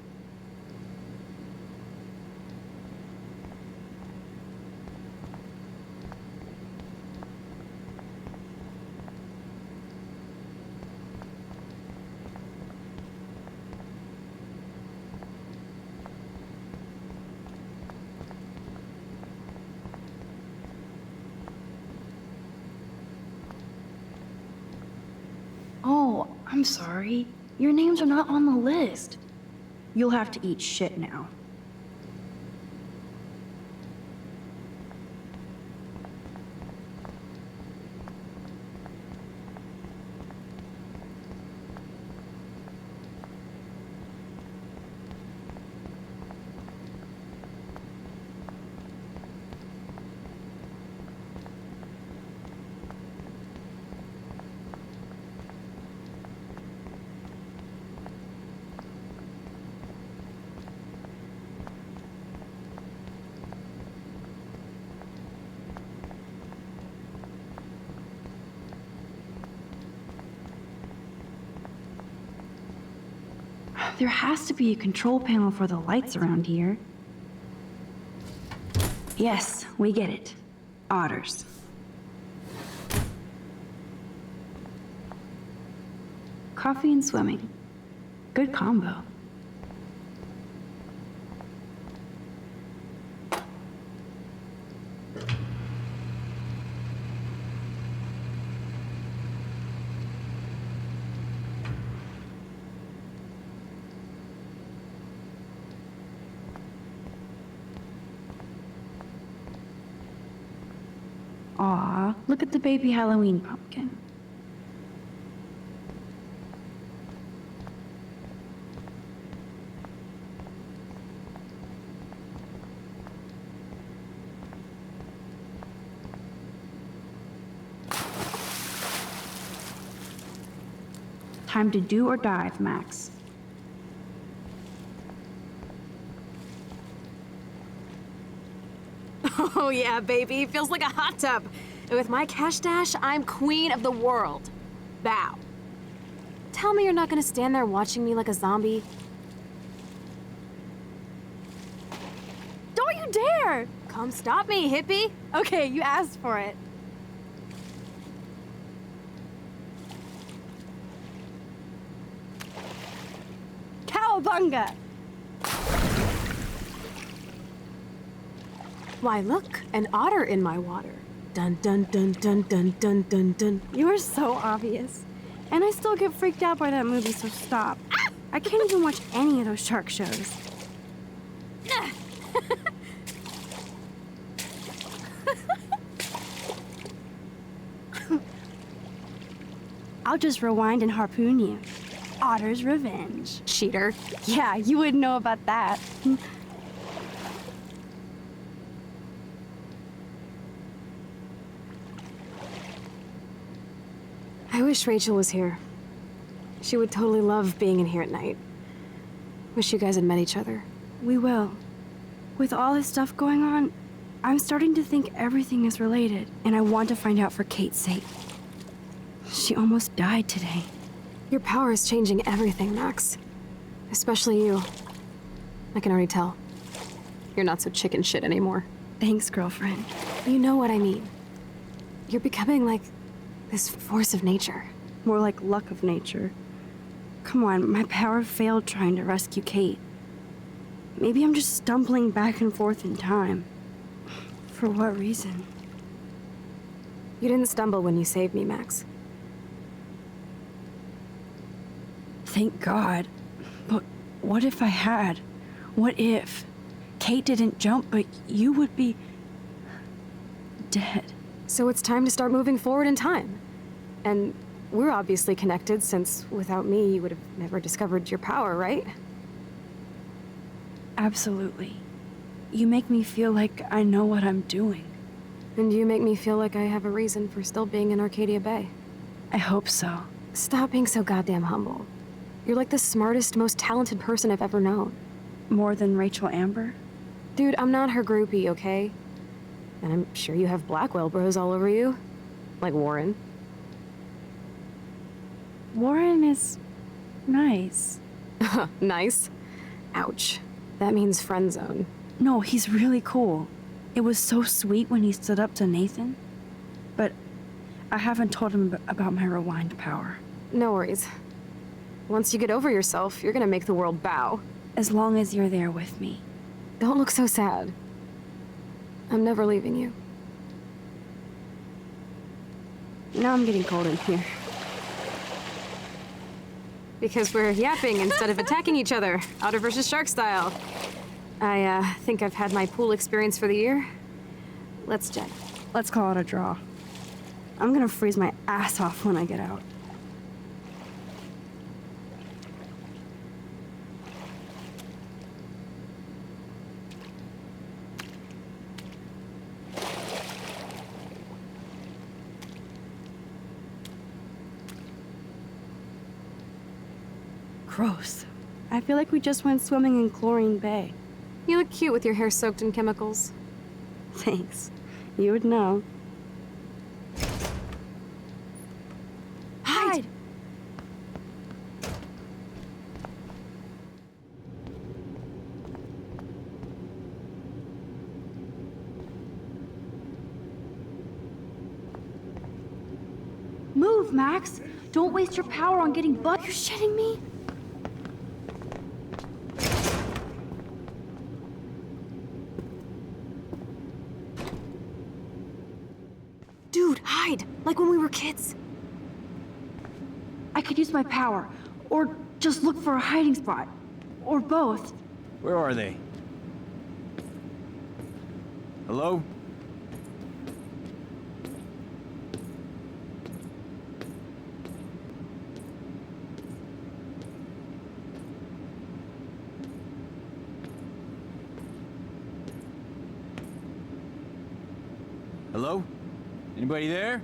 Oh, I'm sorry. Your names are not on the list. You'll have to eat shit now. There has to be a control panel for the lights around here. Yes, we get it. Otters. Coffee and swimming. Good combo. Aw, look at the baby Halloween pumpkin. Time to do or dive, Max. Oh yeah, baby. Feels like a hot tub. And with my cash dash, I'm queen of the world. Bow. Tell me you're not gonna stand there watching me like a zombie. Don't you dare! Come stop me, hippie. Okay, you asked for it. Cowabunga! Why, look, an otter in my water. Dun dun dun dun dun dun dun dun. You are so obvious. And I still get freaked out by that movie, so stop. I can't even watch any of those shark shows. I'll just rewind and harpoon you. Otter's revenge. Cheater. Yeah, you wouldn't know about that. I wish Rachel was here. She would totally love being in here at night. Wish you guys had met each other. We will. With all this stuff going on, I'm starting to think everything is related, and I want to find out for Kate's sake. She almost died today. Your power is changing everything, Max. Especially you. I can already tell. You're not so chicken shit anymore. Thanks, girlfriend. You know what I mean. You're becoming like this force of nature. More like luck of nature. Come on, my power failed trying to rescue Kate. Maybe I'm just stumbling back and forth in time. For what reason? You didn't stumble when you saved me, Max. Thank God. But what if I had? What if Kate didn't jump, but you would be dead? So it's time to start moving forward in time. And we're obviously connected, since without me, you would have never discovered your power, right? Absolutely. You make me feel like I know what I'm doing. And you make me feel like I have a reason for still being in Arcadia Bay. I hope so. Stop being so goddamn humble. You're like the smartest, most talented person I've ever known. More than Rachel Amber? Dude, I'm not her groupie, okay? And I'm sure you have Blackwell bros all over you. Like Warren. Warren is nice. Nice? Ouch. That means friend zone. No, he's really cool. It was so sweet when he stood up to Nathan. But I haven't told him about my rewind power. No worries. Once you get over yourself, you're gonna make the world bow. As long as you're there with me. Don't look so sad. I'm never leaving you. Now I'm getting cold in here. Because we're yapping instead of attacking each other, otter versus shark style. I think I've had my pool experience for the year. Let's check. Let's call it a draw. I'm gonna freeze my ass off when I get out. Gross. I feel like we just went swimming in Chlorine Bay. You look cute with your hair soaked in chemicals. Thanks. You would know. Hide! Move, Max! Don't waste your power on getting butt. You're shitting me? Dude, hide! Like when we were kids. I could use my power, or just look for a hiding spot. Or both. Where are they? Hello? Hello? Anybody there?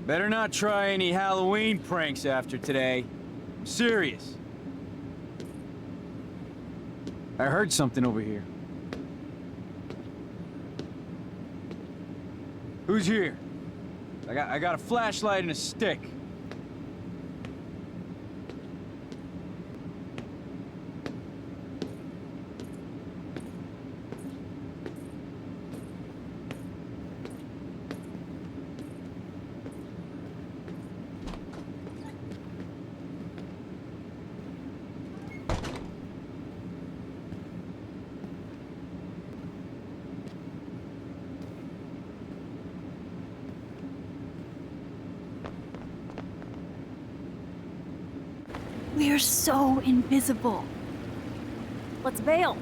Better not try any Halloween pranks after today. I'm serious. I heard something over here. Who's here? I got a flashlight and a stick. We're so invisible. Let's bail.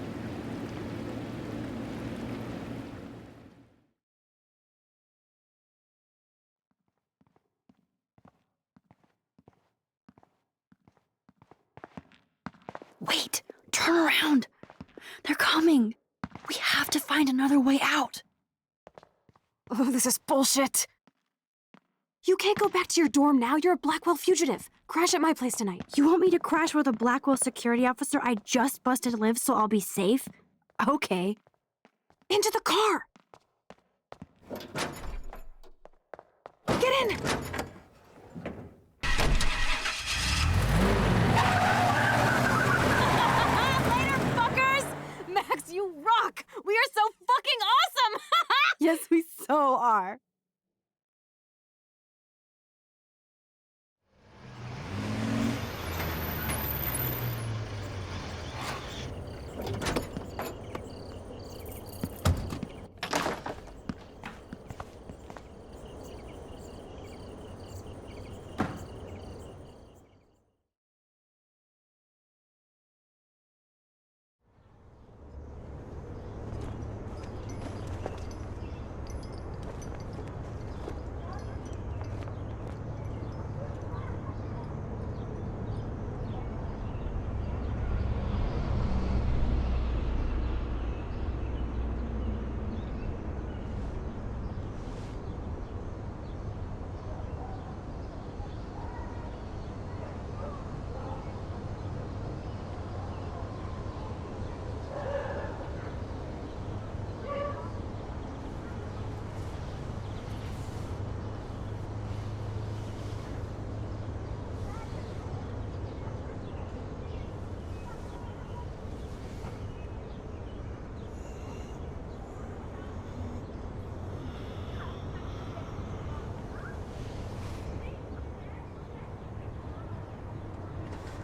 Wait, turn around. They're coming. We have to find another way out. Oh, this is bullshit. You can't go back to your dorm now. You're a Blackwell fugitive. Crash at my place tonight. You want me to crash where the Blackwell security officer I just busted lives so I'll be safe? Okay. Into the car! Get in! Later, fuckers! Max, you rock! We are so fucking awesome! Yes, we so are.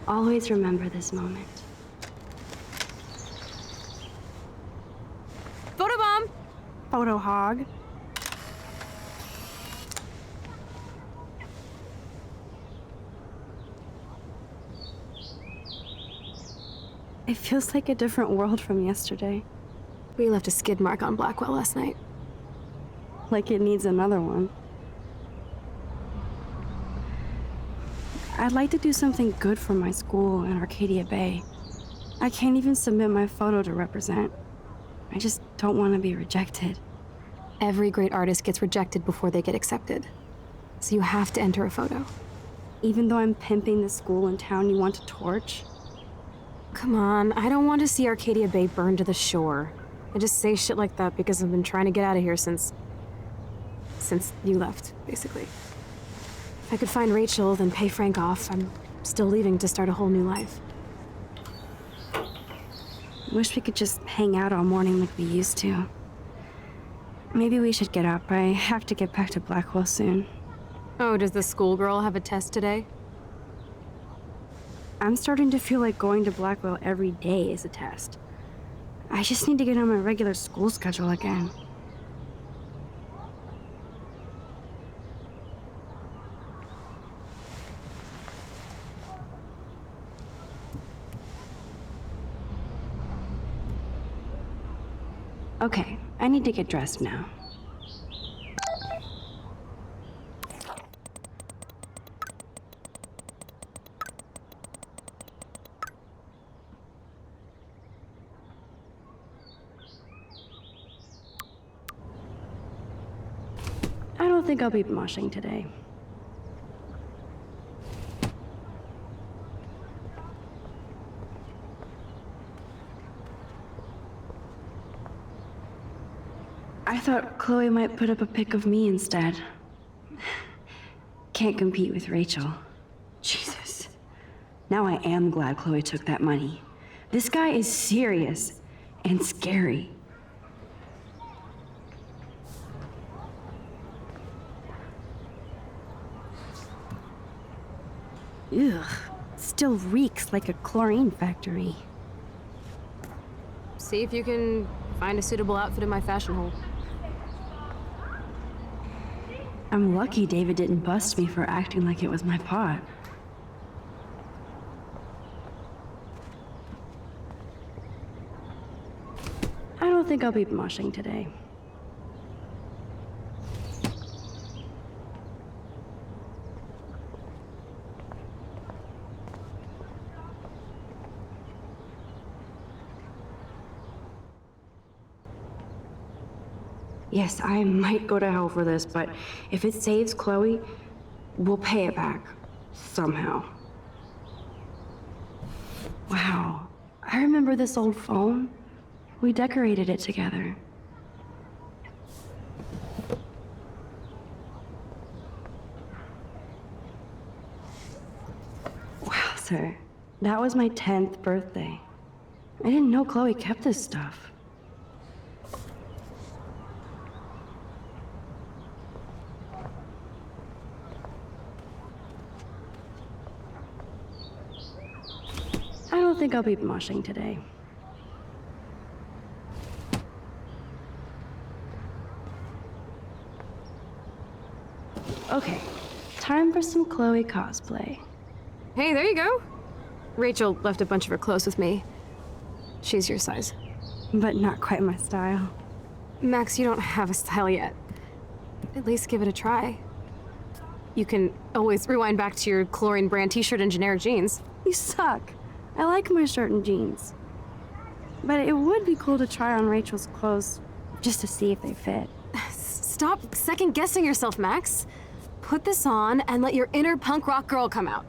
always remember this moment. Photobomb! Photo hog. It feels like a different world from yesterday. We left a skid mark on Blackwell last night. Like it needs another one. I'd like to do something good for my school in Arcadia Bay. I can't even submit my photo to represent. I just don't want to be rejected. Every great artist gets rejected before they get accepted. So you have to enter a photo. Even though I'm pimping the school and town you want to torch? Come on, I don't want to see Arcadia Bay burned to the shore. I just say shit like that because I've been trying to get out of here since you left, basically. If I could find Rachel, then pay Frank off, I'm still leaving to start a whole new life. Wish we could just hang out all morning like we used to. Maybe we should get up. I have to get back to Blackwell soon. Oh, does the schoolgirl have a test today? I'm starting to feel like going to Blackwell every day is a test. I just need to get on my regular school schedule again. Okay, I need to get dressed now. I don't think I'll be moshing today. I thought Chloe might put up a pic of me instead. Can't compete with Rachel. Jesus. Now I am glad Chloe took that money. This guy is serious and scary. Ugh, still reeks like a chlorine factory. See if you can find a suitable outfit in my fashion hole. I'm lucky David didn't bust me for acting like it was my pot. I don't think I'll be moshing today. Yes, I might go to hell for this, but if it saves Chloe, we'll pay it back. Somehow. Wow. I remember this old phone. We decorated it together. Wow, sir. That was my 10th birthday. I didn't know Chloe kept this stuff. I don't think I'll be moshing today. Okay, time for some Chloe cosplay. Hey, there you go. Rachel left a bunch of her clothes with me. She's your size. But not quite my style. Max, you don't have a style yet. At least give it a try. You can always rewind back to your chlorine brand t-shirt and generic jeans. You suck. I like my shirt and jeans. But it would be cool to try on Rachel's clothes just to see if they fit. Stop second-guessing yourself, Max. Put this on and let your inner punk rock girl come out.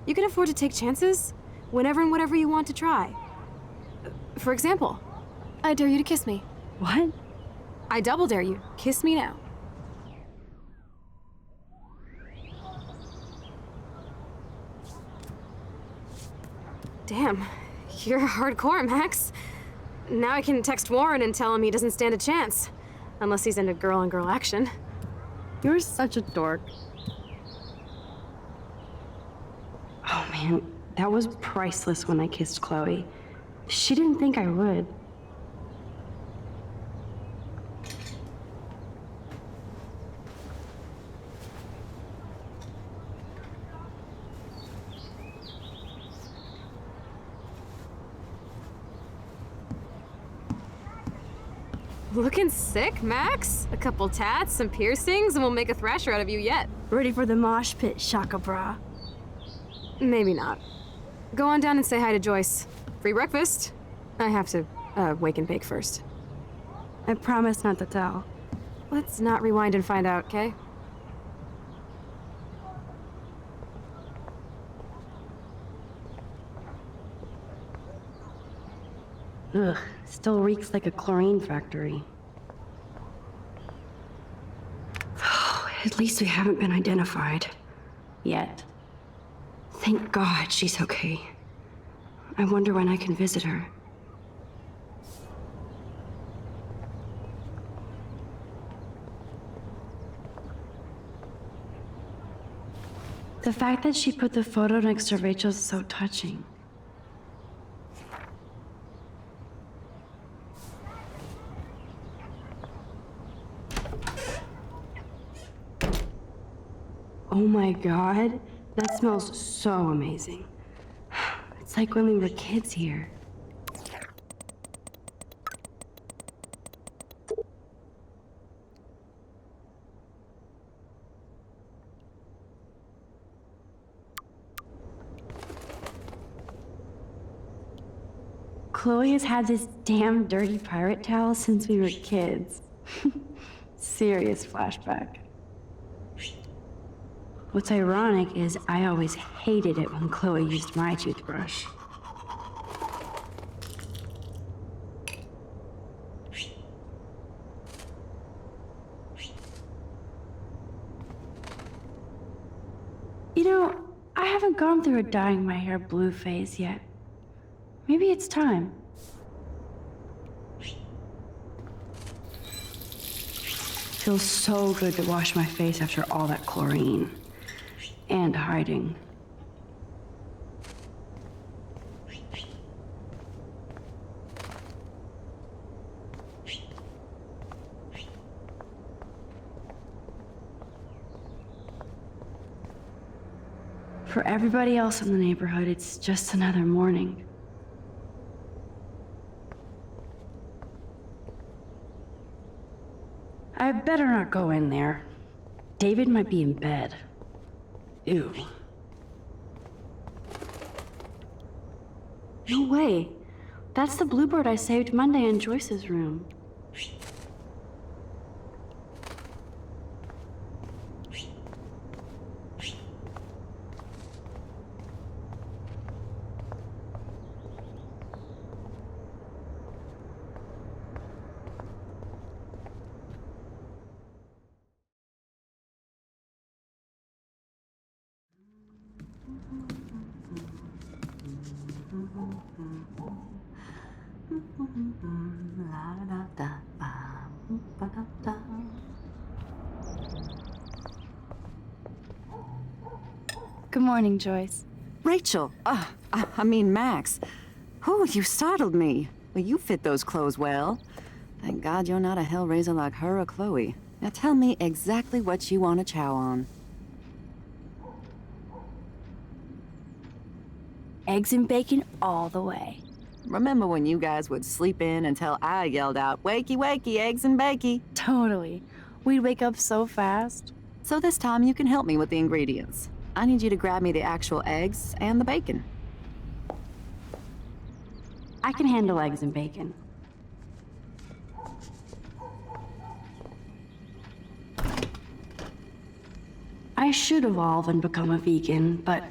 You can afford to take chances whenever and whatever you want to try. For example, I dare you to kiss me. What? I double dare you. Kiss me now. Damn, you're hardcore, Max. Now I can text Warren and tell him he doesn't stand a chance. Unless he's into girl-on-girl action. You're such a dork. Oh man, That was priceless when I kissed Chloe. She didn't think I would. Looking sick, Max? A couple tats, some piercings, and we'll make a thrasher out of you yet. Ready for the mosh pit, Shaka Bra. Maybe not. Go on down and say hi to Joyce. Free breakfast. I have to, wake and bake first. I promise not to tell. Let's not rewind and find out, okay? Ugh, still reeks like a chlorine factory. At least we haven't been identified. Yet. Thank God she's okay. I wonder when I can visit her. The fact that she put the photo next to Rachel's is so touching. Oh my God, that smells so amazing. It's like when we were kids here. Chloe has had this damn dirty pirate towel since we were kids. Serious flashback. What's ironic is I always hated it when Chloe used my toothbrush. You know, I haven't gone through a dyeing my hair blue phase yet. Maybe it's time. Feels so good to wash my face after all that chlorine. And hiding. For everybody else in the neighborhood, it's just another morning. I better not go in there. David might be in bed. Ew. No way. That's the bluebird I saved Monday in Joyce's room. Good morning, Joyce. Rachel, I mean Max. Oh, you startled me. Well, you fit those clothes well. Thank God you're not a hellraiser like her or Chloe. Now tell me exactly what you want to chow on. Eggs and bacon all the way. Remember when you guys would sleep in until I yelled out, "Wakey, wakey, eggs and bakey"? Totally. We'd wake up so fast. So this time you can help me with the ingredients. I need you to grab me the actual eggs and the bacon. I can handle eggs and bacon. I should evolve and become a vegan, but...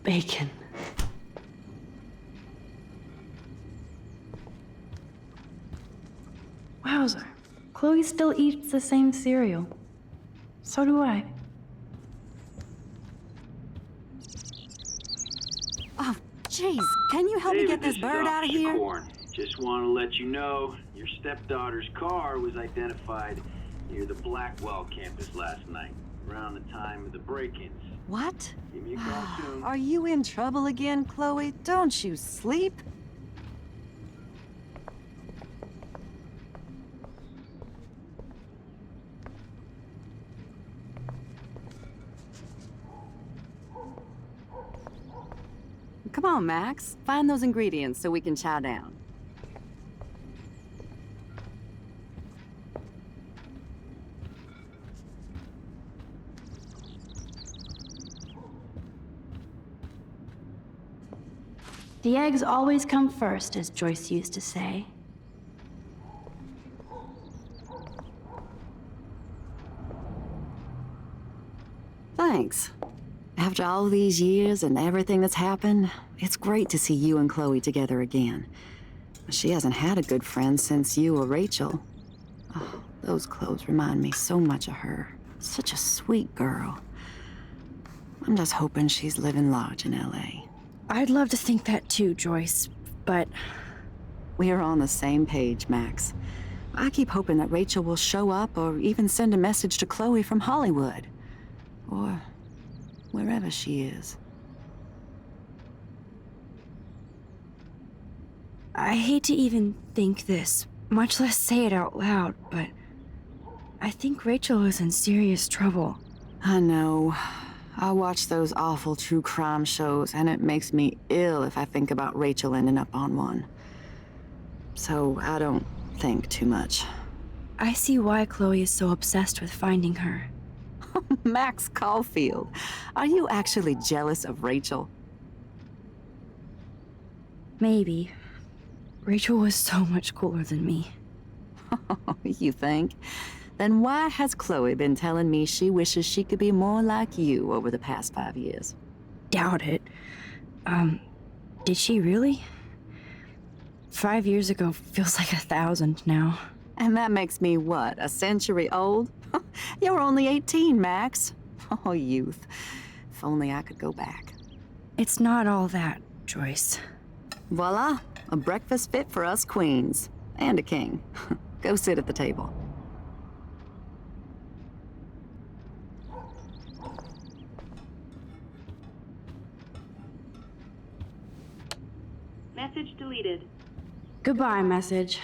bacon. Wowzer. Chloe still eats the same cereal. So do I. Oh, jeez. Can you help me get this bird out of here? Just want to let you know, your stepdaughter's car was identified near the Blackwell campus last night, around the time of the break-ins. What? Give me a call soon. Are you in trouble again, Chloe? Don't you sleep? Come on, Max. Find those ingredients so we can chow down. The eggs always come first, as Joyce used to say. Thanks. After all these years and everything that's happened, it's great to see you and Chloe together again. She hasn't had a good friend since you or Rachel. Oh, those clothes remind me so much of her. Such a sweet girl. I'm just hoping she's living large in LA. I'd love to think that too, Joyce, but... We're on the same page, Max. I keep hoping that Rachel will show up or even send a message to Chloe from Hollywood. Or wherever she is. I hate to even think this, much less say it out loud, but... I think Rachel is in serious trouble. I know. I watch those awful true crime shows, and it makes me ill if I think about Rachel ending up on one. So I don't think too much. I see why Chloe is so obsessed with finding her. Max Caulfield, are you actually jealous of Rachel? Maybe. Rachel was so much cooler than me. You think? Then why has Chloe been telling me she wishes she could be more like you over the past 5 years? Doubt it. Did she really? 5 years ago feels like 1,000 now. And that makes me what, a century old? You're only 18, Max. Oh, youth. If only I could go back. It's not all that, Joyce. Voila, a breakfast fit for us queens. And a king. Go sit at the table. Message deleted. Goodbye, message.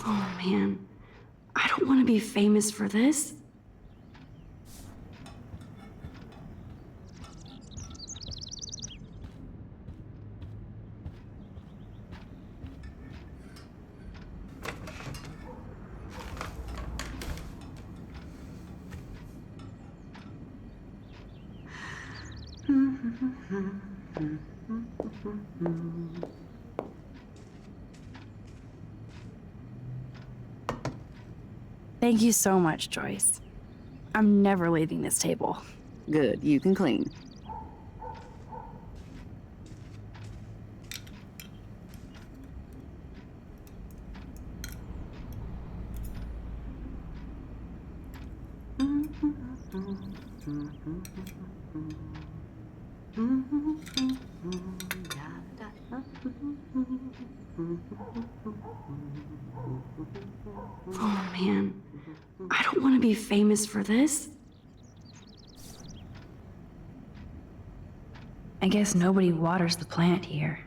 Oh, man. I don't want to be famous for this. Thank you so much, Joyce. I'm never leaving this table. Good, you can clean. Oh, man. I don't want to be famous for this. I guess nobody waters the plant here.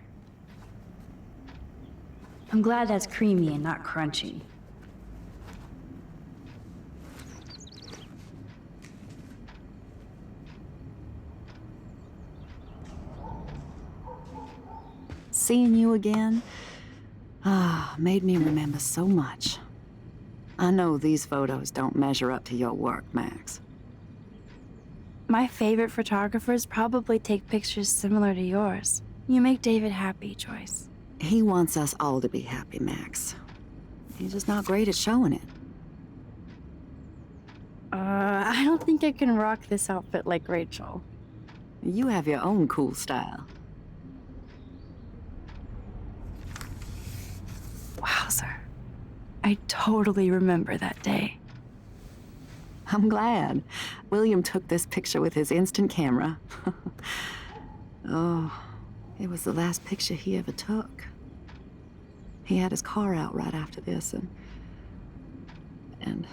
I'm glad that's creamy and not crunchy. Seeing you again, made me remember so much. I know these photos don't measure up to your work, Max. My favorite photographers probably take pictures similar to yours. You make David happy, Joyce. He wants us all to be happy, Max. He's just not great at showing it. I don't think I can rock this outfit like Rachel. You have your own cool style. Wowzer. I totally remember that day. I'm glad. William took this picture with his instant camera. Oh, it was the last picture he ever took. He had his car out right after this, and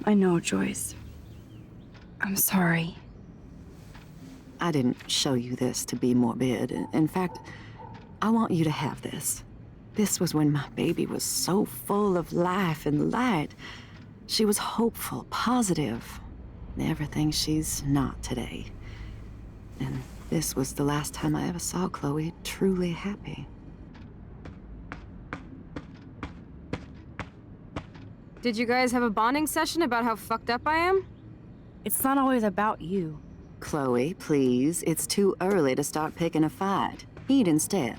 I know, Joyce. I'm sorry. I didn't show you this to be morbid. In fact, I want you to have this. This was when my baby was so full of life and light. She was hopeful, positive, everything she's not today. And this was the last time I ever saw Chloe truly happy. Did you guys have a bonding session about how fucked up I am? It's not always about you. Chloe, please. It's too early to start picking a fight. Eat instead.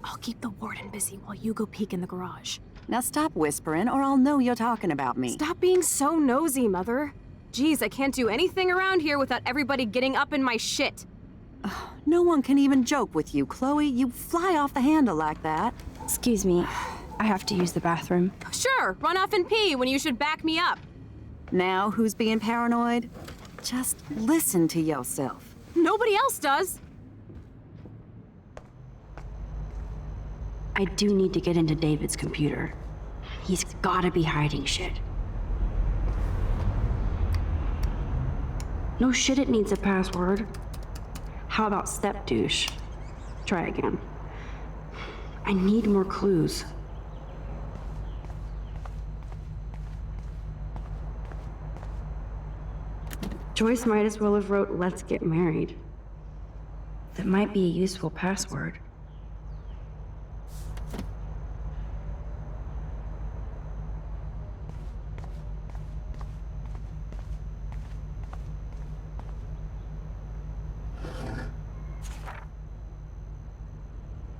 I'll keep the warden busy while you go peek in the garage. Now stop whispering, or I'll know you're talking about me. Stop being so nosy, Mother. Geez, I can't do anything around here without everybody getting up in my shit. No one can even joke with you, Chloe. You fly off the handle like that. Excuse me. I have to use the bathroom. Sure, run off and pee when you should back me up. Now who's being paranoid? Just listen to yourself. Nobody else does. I do need to get into David's computer. He's gotta be hiding shit. No shit, it needs a password. How about step douche? Try again. I need more clues. Joyce might as well have wrote, "Let's get married." That might be a useful password.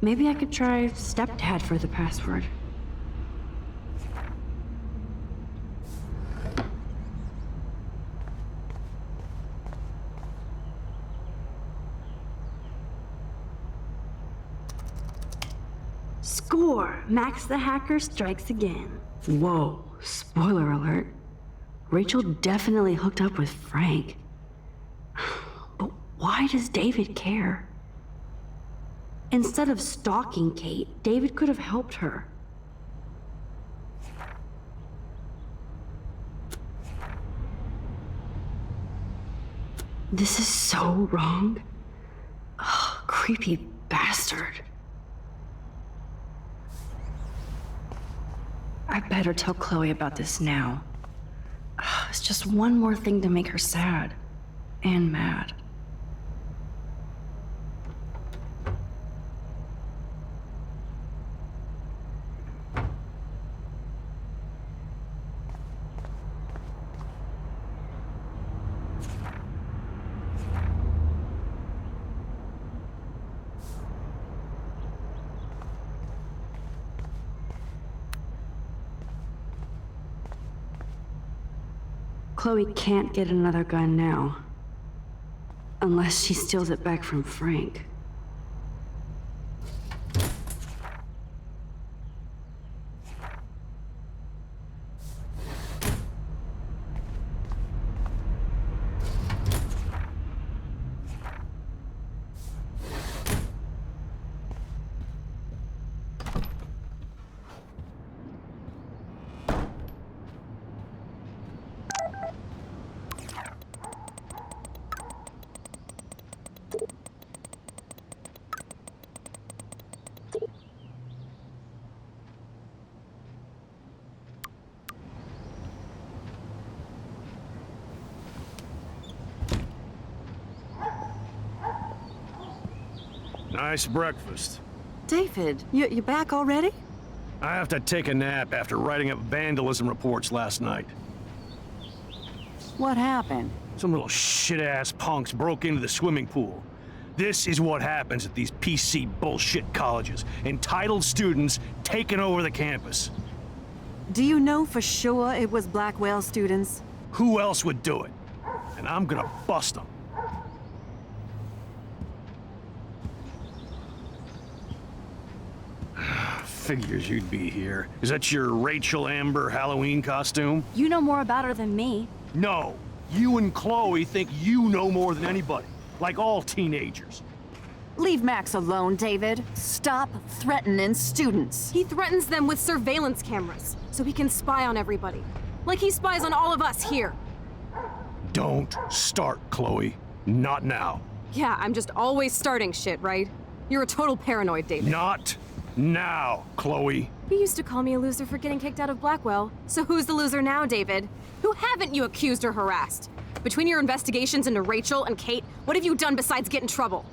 Maybe I could try stepdad for the password. Score! Max the hacker strikes again. Whoa, spoiler alert. Rachel definitely hooked up with Frank. But why does David care? Instead of stalking Kate, David could have helped her. This is so wrong. Ugh, creepy bastard. I better tell Chloe about this now. Ugh, it's just one more thing to make her sad and mad. Chloe can't get another gun now. Unless she steals it back from Frank. Nice breakfast. David, you back already? I have to take a nap after writing up vandalism reports last night. What happened? Some little shit-ass punks broke into the swimming pool. This is what happens at these PC bullshit colleges. Entitled students taking over the campus. Do you know for sure it was Blackwell students? Who else would do it? And I'm gonna bust them. Figures you'd be here. Is that your Rachel Amber Halloween costume? You know more about her than me. No. You and Chloe think you know more than anybody. Like all teenagers. Leave Max alone, David. Stop threatening students. He threatens them with surveillance cameras, so he can spy on everybody. Like he spies on all of us here. Don't start, Chloe. Not now. Yeah, I'm just always starting shit, right? You're a total paranoid, David. Not now, Chloe. You used to call me a loser for getting kicked out of Blackwell. So who's the loser now, David? Who haven't you accused or harassed? Between your investigations into Rachel and Kate, what have you done besides get in trouble?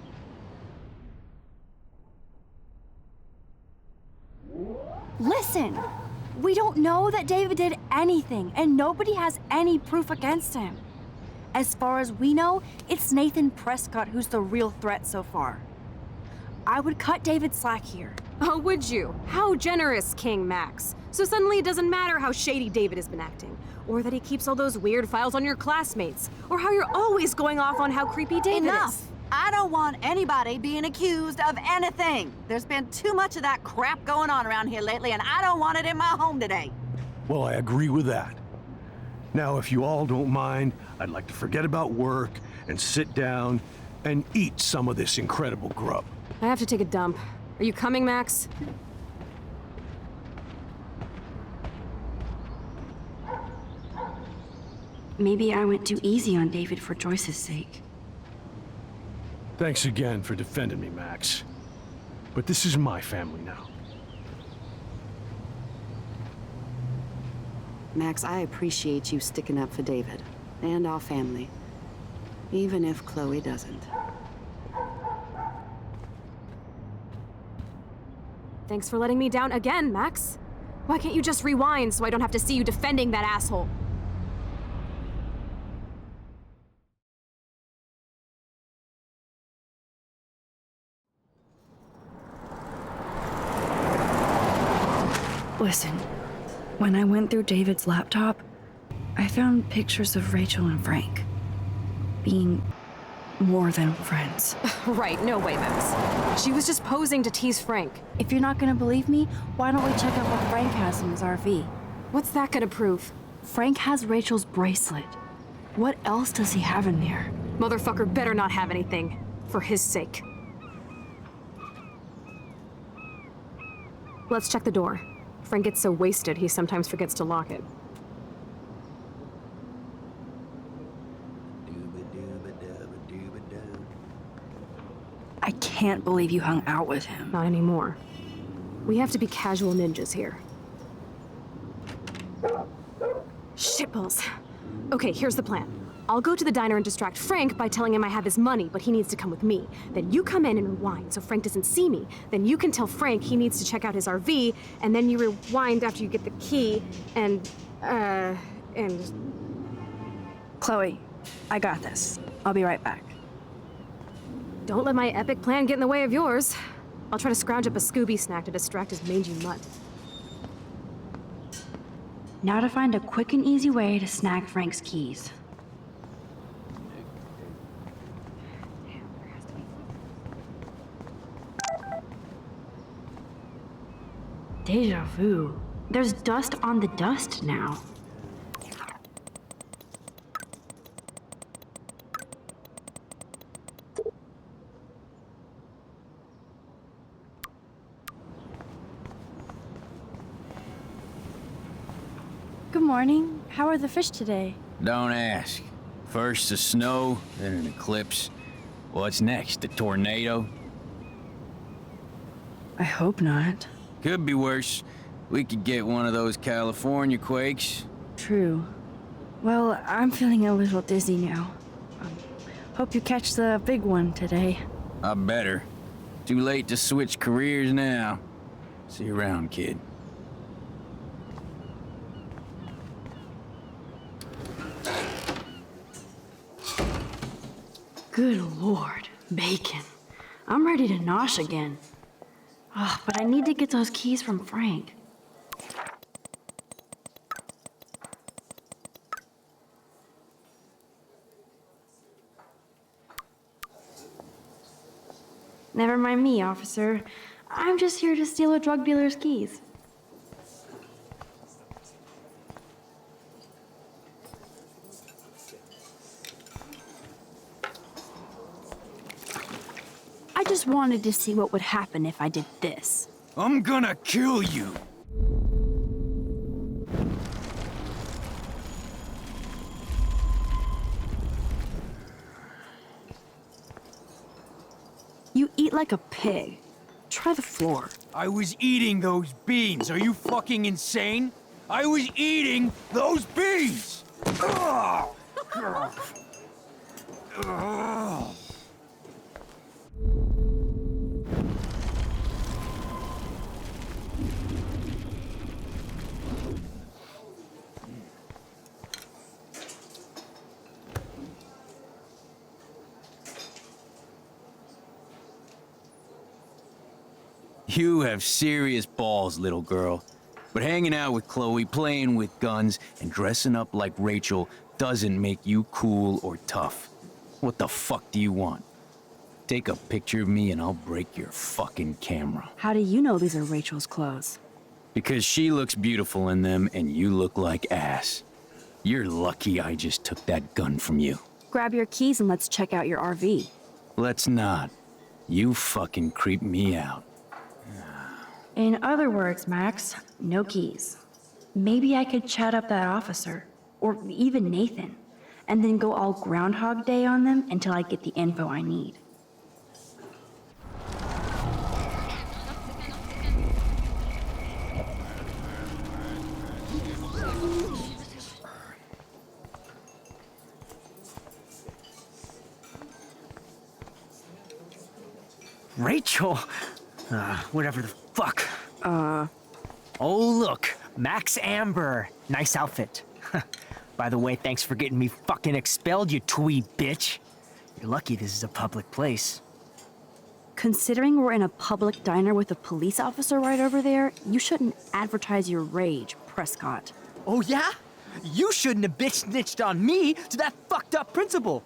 Listen, we don't know that David did anything, and nobody has any proof against him. As far as we know, it's Nathan Prescott who's the real threat so far. I would cut David slack here. Oh, would you? How generous, King Max. So suddenly it doesn't matter how shady David has been acting, or that he keeps all those weird files on your classmates, or how you're always going off on how creepy David Enough! is. I don't want anybody being accused of anything. There's been too much of that crap going on around here lately, and I don't want it in my home today. Well, I agree with that. Now, if you all don't mind, I'd like to forget about work and sit down and eat some of this incredible grub. I have to take a dump. Are you coming, Max? Maybe I went too easy on David for Joyce's sake. Thanks again for defending me, Max. But this is my family now. Max, I appreciate you sticking up for David and our family, even if Chloe doesn't. Thanks for letting me down again, Max. Why can't you just rewind so I don't have to see you defending that asshole? Listen, when I went through David's laptop, I found pictures of Rachel and Frank being more than friends. Right, no way, Max. She was just posing to tease Frank. If you're not gonna believe me, why don't we check out what Frank has in his RV? What's that gonna prove? Frank has Rachel's bracelet. What else does he have in there? Motherfucker better not have anything. For his sake. Let's check the door. Frank gets so wasted, he sometimes forgets to lock it. I can't believe you hung out with him. Not anymore. We have to be casual ninjas here. Shitballs. Okay, here's the plan. I'll go to the diner and distract Frank by telling him I have his money, but he needs to come with me. Then you come in and rewind so Frank doesn't see me. Then you can tell Frank he needs to check out his RV, and then you rewind after you get the key, and... Chloe, I got this. I'll be right back. Don't let my epic plan get in the way of yours. I'll try to scrounge up a Scooby snack to distract his mangy mutt. Now to find a quick and easy way to snag Frank's keys. Deja vu. There's dust on the dust now. Good morning. How are the fish today? Don't ask. First the snow, then an eclipse. What's next, a tornado? I hope not. Could be worse. We could get one of those California quakes. True. Well, I'm feeling a little dizzy now. Hope you catch the big one today. I better. Too late to switch careers now. See you around, kid. Good lord, bacon. I'm ready to nosh again. Ugh, but I need to get those keys from Frank. Never mind me, officer. I'm just here to steal a drug dealer's keys. I just wanted to see what would happen if I did this. I'm gonna kill you! You eat like a pig. Try the floor. I was eating those beans. Are you fucking insane? I was eating those beans! Ugh. Ugh. You have serious balls, little girl. But hanging out with Chloe, playing with guns, and dressing up like Rachel doesn't make you cool or tough. What the fuck do you want? Take a picture of me and I'll break your fucking camera. How do you know these are Rachel's clothes? Because she looks beautiful in them and you look like ass. You're lucky I just took that gun from you. Grab your keys and let's check out your RV. Let's not. You fucking creep me out. In other words, Max, no keys. Maybe I could chat up that officer, or even Nathan, and then go all Groundhog Day on them until I get the info I need. Rachel? Whatever the fuck. Oh, look. Max Amber. Nice outfit. By the way, thanks for getting me fucking expelled, you twee bitch. You're lucky this is a public place. Considering we're in a public diner with a police officer right over there, you shouldn't advertise your rage, Prescott. Oh, yeah? You shouldn't have bitch snitched on me to that fucked up principal.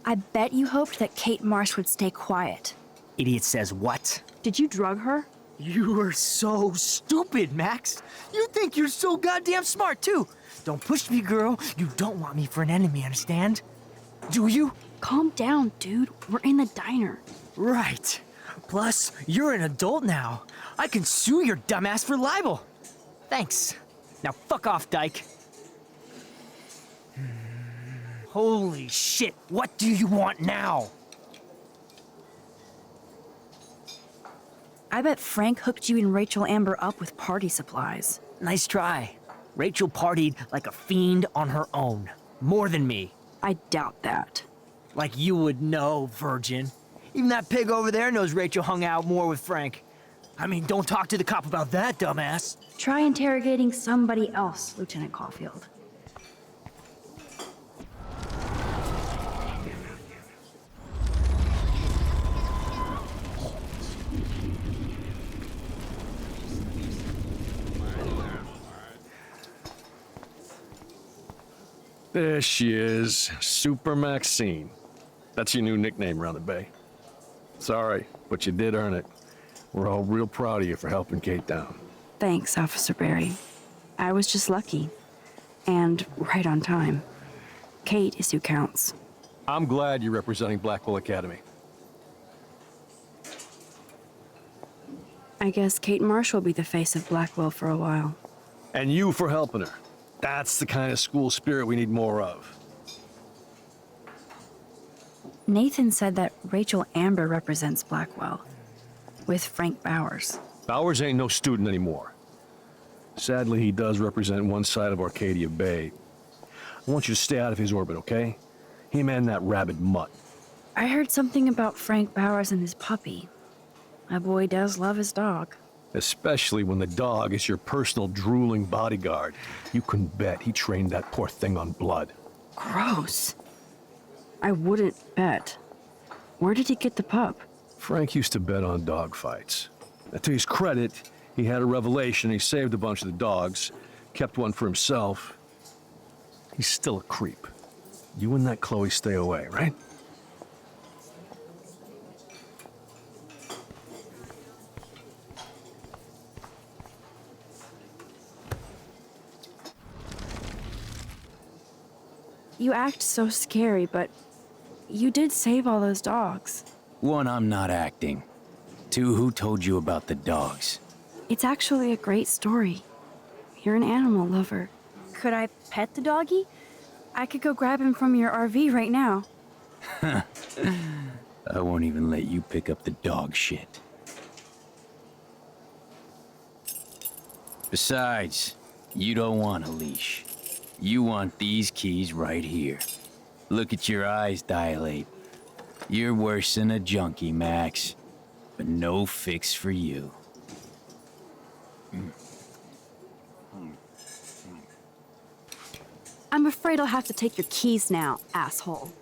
I bet you hoped that Kate Marsh would stay quiet. Idiot says what? Did you drug her? You are so stupid, Max. You think you're so goddamn smart, too. Don't push me, girl. You don't want me for an enemy, understand? Do you? Calm down, dude. We're in the diner. Right. Plus, you're an adult now. I can sue your dumbass for libel. Thanks. Now fuck off, Dyke. Holy shit, what do you want now? I bet Frank hooked you and Rachel Amber up with party supplies. Nice try. Rachel partied like a fiend on her own. More than me. I doubt that. Like you would know, virgin. Even that pig over there knows Rachel hung out more with Frank. I mean, don't talk to the cop about that, dumbass. Try interrogating somebody else, Lieutenant Caulfield. There she is, Super Maxine. That's your new nickname around the bay. Sorry, but you did earn it. We're all real proud of you for helping Kate down. Thanks, Officer Barry. I was just lucky. And right on time. Kate is who counts. I'm glad you're representing Blackwell Academy. I guess Kate Marsh will be the face of Blackwell for a while. And you for helping her. That's the kind of school spirit we need more of. Nathan said that Rachel Amber represents Blackwell, with Frank Bowers. Bowers ain't no student anymore. Sadly, he does represent one side of Arcadia Bay. I want you to stay out of his orbit, okay? Him and that rabid mutt. I heard something about Frank Bowers and his puppy. My boy does love his dog. Especially when the dog is your personal drooling bodyguard. You can bet he trained that poor thing on blood. Gross. I wouldn't bet. Where did he get the pup? Frank used to bet on dog fights. Now, to his credit, he had a revelation. He saved a bunch of the dogs, kept one for himself. He's still a creep. You and that Chloe stay away, right? You act so scary, but you did save all those dogs. One, I'm not acting. Two, who told you about the dogs? It's actually a great story. You're an animal lover. Could I pet the doggy? I could go grab him from your RV right now. I won't even let you pick up the dog shit. Besides, you don't want a leash. You want these keys right here. Look at your eyes dilate. You're worse than a junkie, Max. But no fix for you. I'm afraid I'll have to take your keys now, asshole.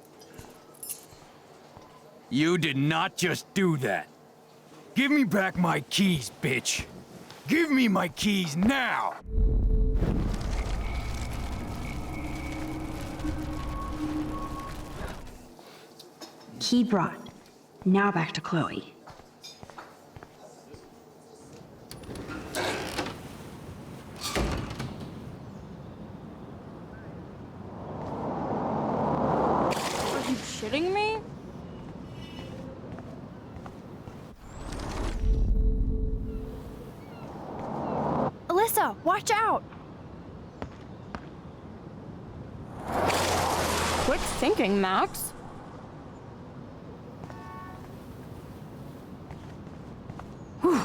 You did not just do that. Give me back my keys, bitch. Give me my keys now! Key brought. Now back to Chloe. Are you shitting me? Alyssa, watch out! Quit thinking, Max. Whew.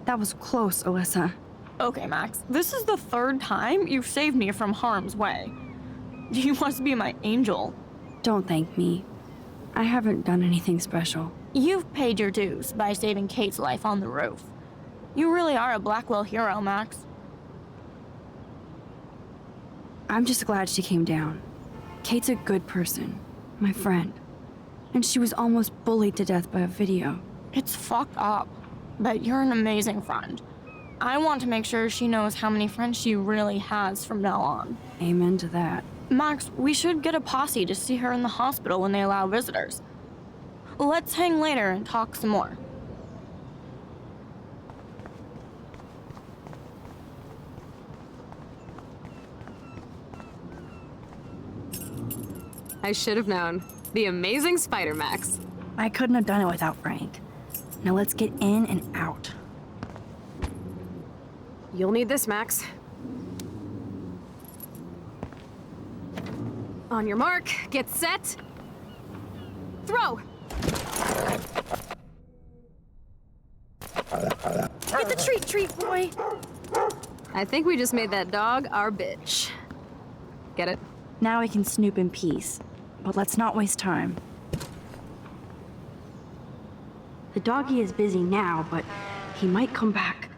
That was close, Alyssa. Okay, Max, this is the third time you've saved me from harm's way. You must be my angel. Don't thank me. I haven't done anything special. You've paid your dues by saving Kate's life on the roof. You really are a Blackwell hero, Max. I'm just glad she came down. Kate's a good person, my friend. And she was almost bullied to death by a video. It's fucked up, but you're an amazing friend. I want to make sure she knows how many friends she really has from now on. Amen to that. Max, we should get a posse to see her in the hospital when they allow visitors. Let's hang later and talk some more. I should have known. The amazing Spider Max. I couldn't have done it without Frank. Now let's get in and out. You'll need this, Max. On your mark, get set. Throw! Get the treat, boy! I think we just made that dog our bitch. Get it? Now we can snoop in peace. But let's not waste time. The doggy is busy now, but he might come back.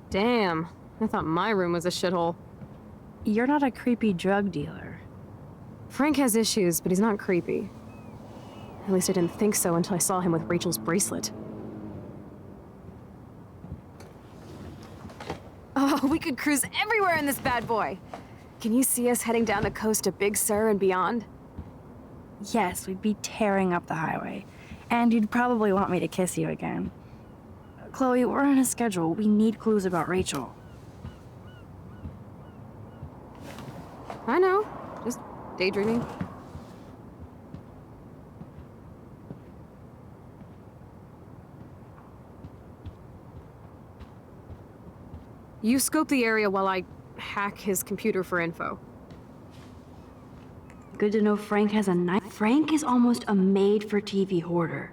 Damn, I thought my room was a shithole. You're not a creepy drug dealer. Frank has issues, but he's not creepy. At least I didn't think so until I saw him with Rachel's bracelet. Oh, we could cruise everywhere in this bad boy! Can you see us heading down the coast to Big Sur and beyond? Yes, we'd be tearing up the highway. And you'd probably want me to kiss you again. Chloe, we're on a schedule. We need clues about Rachel. I know. Just daydreaming. You scope the area while I hack his computer for info. Good to know Frank has a knife. Frank is almost a made-for-TV hoarder.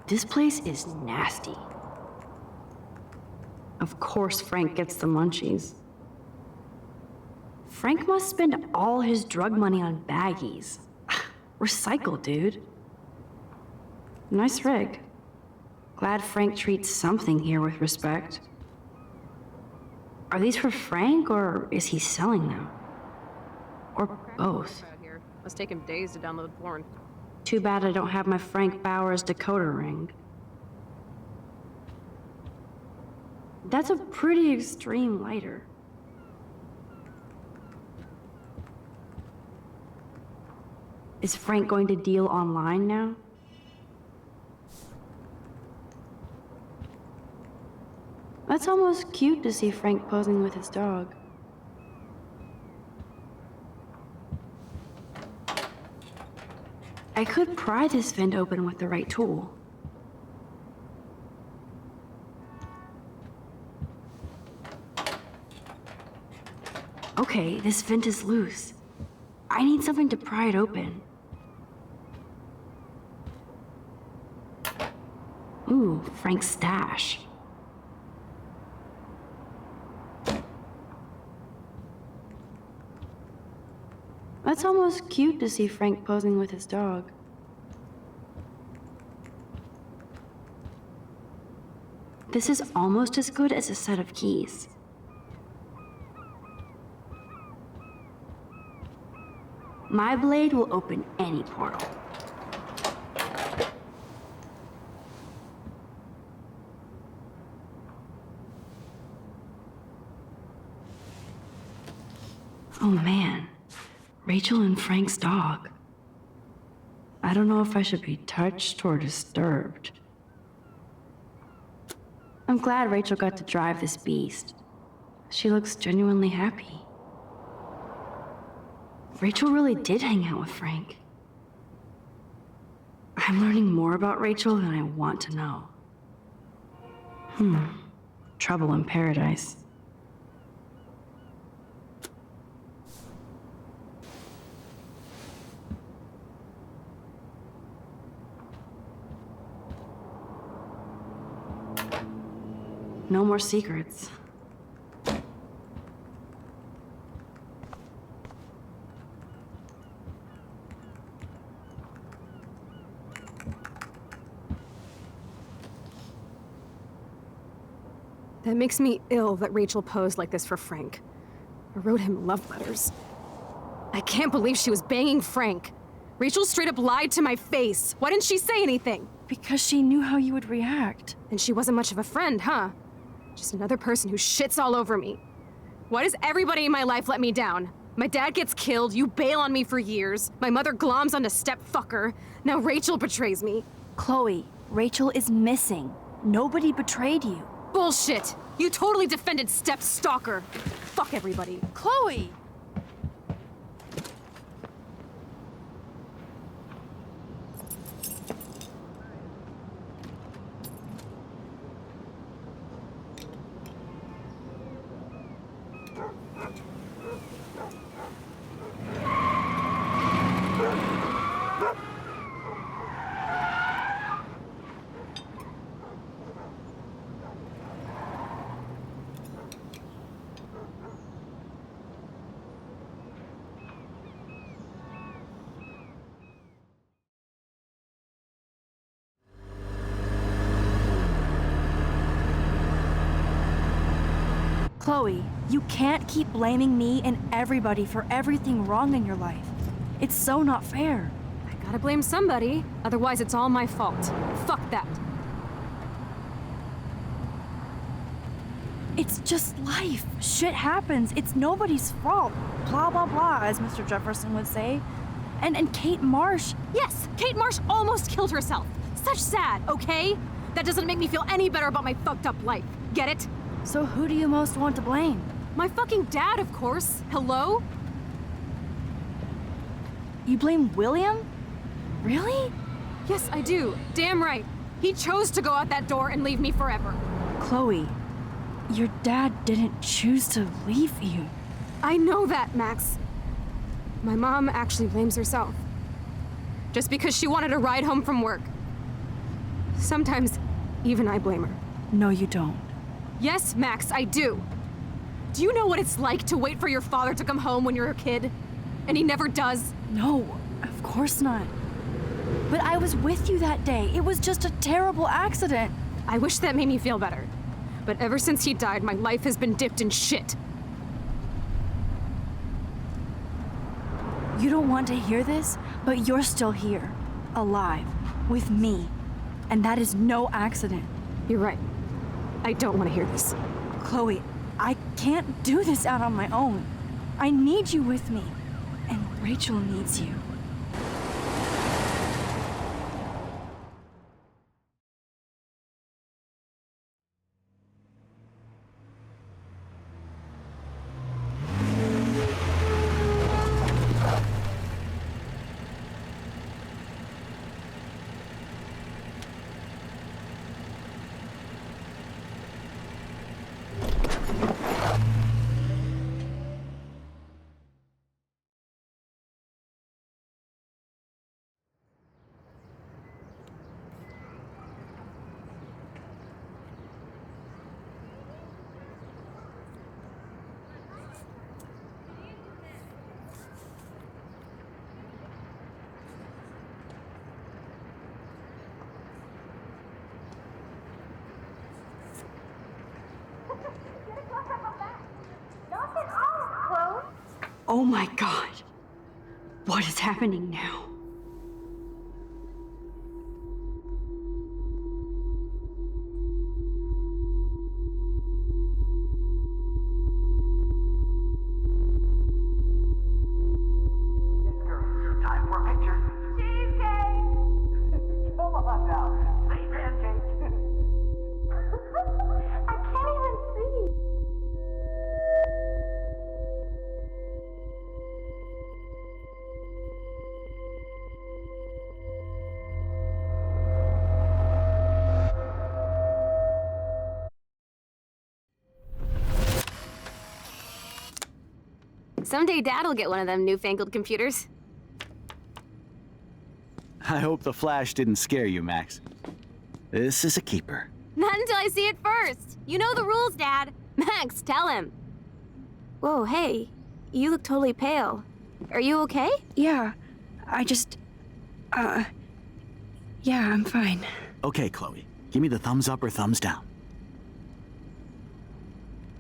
This place is nasty. Of course Frank gets the munchies. Frank must spend all his drug money on baggies. Recycle, dude. Nice rig. Glad Frank treats something here with respect. Are these for Frank, or is he selling them? Or both? Must take him days to download porn. Too bad I don't have my Frank Bowers decoder ring. That's a pretty extreme lighter. Is Frank going to deal online now? That's almost cute to see Frank posing with his dog. I could pry this vent open with the right tool. Okay, this vent is loose. I need something to pry it open. Ooh, Frank's stash. That's almost cute to see Frank posing with his dog. This is almost as good as a set of keys. My blade will open any portal. Oh man, Rachel and Frank's dog. I don't know if I should be touched or disturbed. I'm glad Rachel got to drive this beast. She looks genuinely happy. Rachel really did hang out with Frank. I'm learning more about Rachel than I want to know. Trouble in paradise. No more secrets. That makes me ill that Rachel posed like this for Frank. I wrote him love letters. I can't believe she was banging Frank. Rachel straight up lied to my face. Why didn't she say anything? Because she knew how you would react. And she wasn't much of a friend, huh? Just another person who shits all over me. Why does everybody in my life let me down? My dad gets killed, you bail on me for years, my mother gloms onto stepfucker, now Rachel betrays me. Chloe, Rachel is missing. Nobody betrayed you. Bullshit! You totally defended step-stalker. Fuck everybody. Chloe! Chloe, you can't keep blaming me and everybody for everything wrong in your life. It's so not fair. I gotta blame somebody, otherwise it's all my fault. Fuck that. It's just life. Shit happens. It's nobody's fault. Blah, blah, blah, as Mr. Jefferson would say. And Kate Marsh. Yes, Kate Marsh almost killed herself. Such sad, okay? That doesn't make me feel any better about my fucked up life. Get it? So who do you most want to blame? My fucking dad, of course. Hello? You blame William? Really? Yes, I do. Damn right. He chose to go out that door and leave me forever. Chloe, your dad didn't choose to leave you. I know that, Max. My mom actually blames herself. Just because she wanted a ride home from work. Sometimes, even I blame her. No, you don't. Yes, Max, I do. Do you know what it's like to wait for your father to come home when you're a kid? And he never does? No, of course not. But I was with you that day. It was just a terrible accident. I wish that made me feel better. But ever since he died, my life has been dipped in shit. You don't want to hear this, but you're still here, alive, with me. And that is no accident. You're right. I don't want to hear this. Chloe, I can't do this out on my own. I need you with me. And Rachel needs you. Oh my god. What is happening now? Time for a picture. Cheesecake! Come on now. Say pancake. I can't even see. Someday Dad'll get one of them newfangled computers. I hope the flash didn't scare you, Max. This is a keeper. Not until I see it first. You know the rules, Dad. Max, tell him. Whoa, hey. You look totally pale. Are you okay? Yeah, I just... yeah, I'm fine. Okay, Chloe. Give me the thumbs up or thumbs down.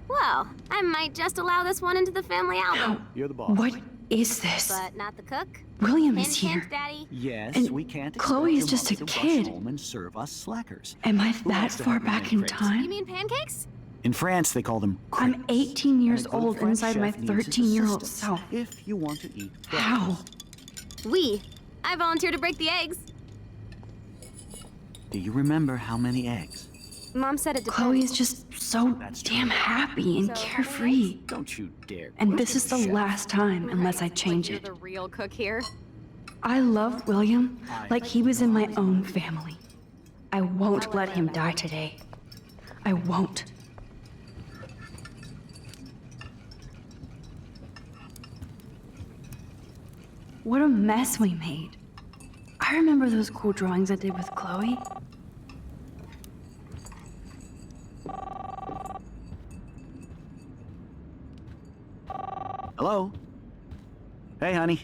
Well, I might just allow this one into the family album. You're the boss. What is this? But not the cook. William Hint, is here. hint, Daddy. Yes, And we can't Chloe is expect just your a mom to kid. rush home and serve us slackers. Am I Who that wants to far have a back man in craze? You time? mean pancakes? In France, they call them crepes. I'm 18 years And a good old French inside my chef needs his 13-year-old assistance self. If you want to eat How? I volunteer to break the eggs. Do you remember how many eggs? Mom said it depends. Chloe is just so damn happy and So, carefree. Don't you dare. And this is question the chef. last time, unless I change You're it. the real cook here. I love William like he was in my own family. I won't let him die today. I won't. What a mess we made. I remember those cool drawings I did with Chloe. Hello? Hey, honey.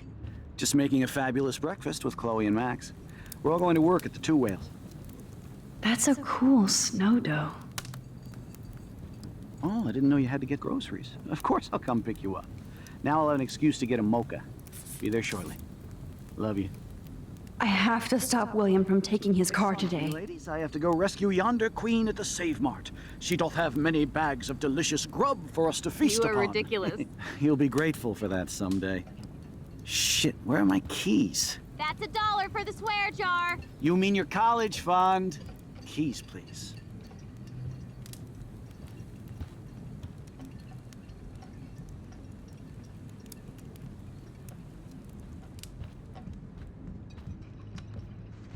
Just making a fabulous breakfast with Chloe and Max. We're all going to work at the Two Whales. That's a cool snow dough. Oh, I didn't know you had to get groceries. Of course I'll come pick you up. Now I'll have an excuse to get a mocha. Be there shortly. Love you. I have to stop William from taking his car today. Ladies, I have to go rescue yonder queen at the Save Mart. She doth have many bags of delicious grub for us to feast You upon. are ridiculous. You'll be grateful for that someday. Shit, where are my keys? That's $1 for the swear jar. You mean your college fund? Keys, please.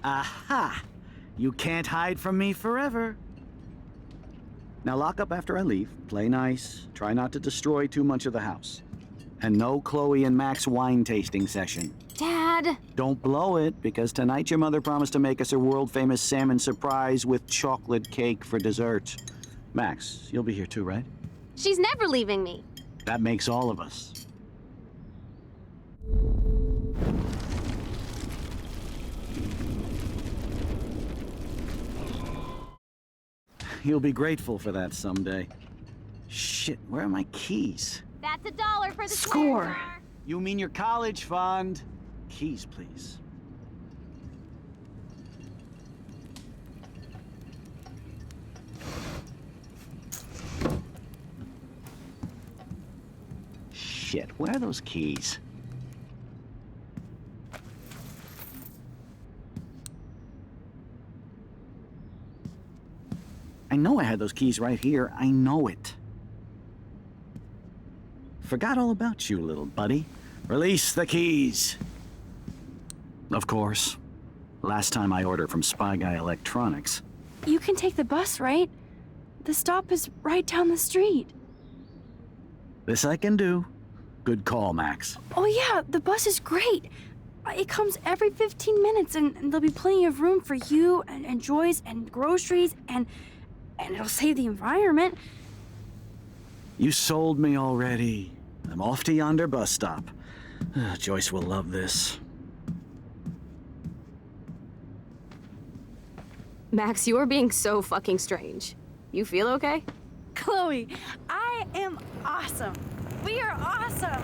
Aha! You can't hide from me forever. Now lock up after I leave. Play nice. Try not to destroy too much of the house. And no Chloe and Max wine tasting session. Dad. Don't blow it, because tonight your mother promised to make us a world-famous salmon surprise with chocolate cake for dessert. Max, you'll be here too, right? She's never leaving me. That makes all of us. You'll be grateful for that someday. Shit, where are my keys? That's $1 for the Score. swear jar. You mean your college fund? Keys, please. Shit, where are those keys? I know I had those keys right here. I know it. Forgot all about you, little buddy. Release the keys. Of course. Last time I ordered from Spy Guy Electronics. You can take the bus, right? The stop is right down the street. This I can do. Good call, Max. Oh yeah, the bus is great. It comes every 15 minutes and there'll be plenty of room for you and Joyce and groceries and it'll save the environment. You sold me already. I'm off to yonder bus stop. Joyce will love this. Max, you are being so fucking strange. You feel okay? Chloe, I am awesome. We are awesome.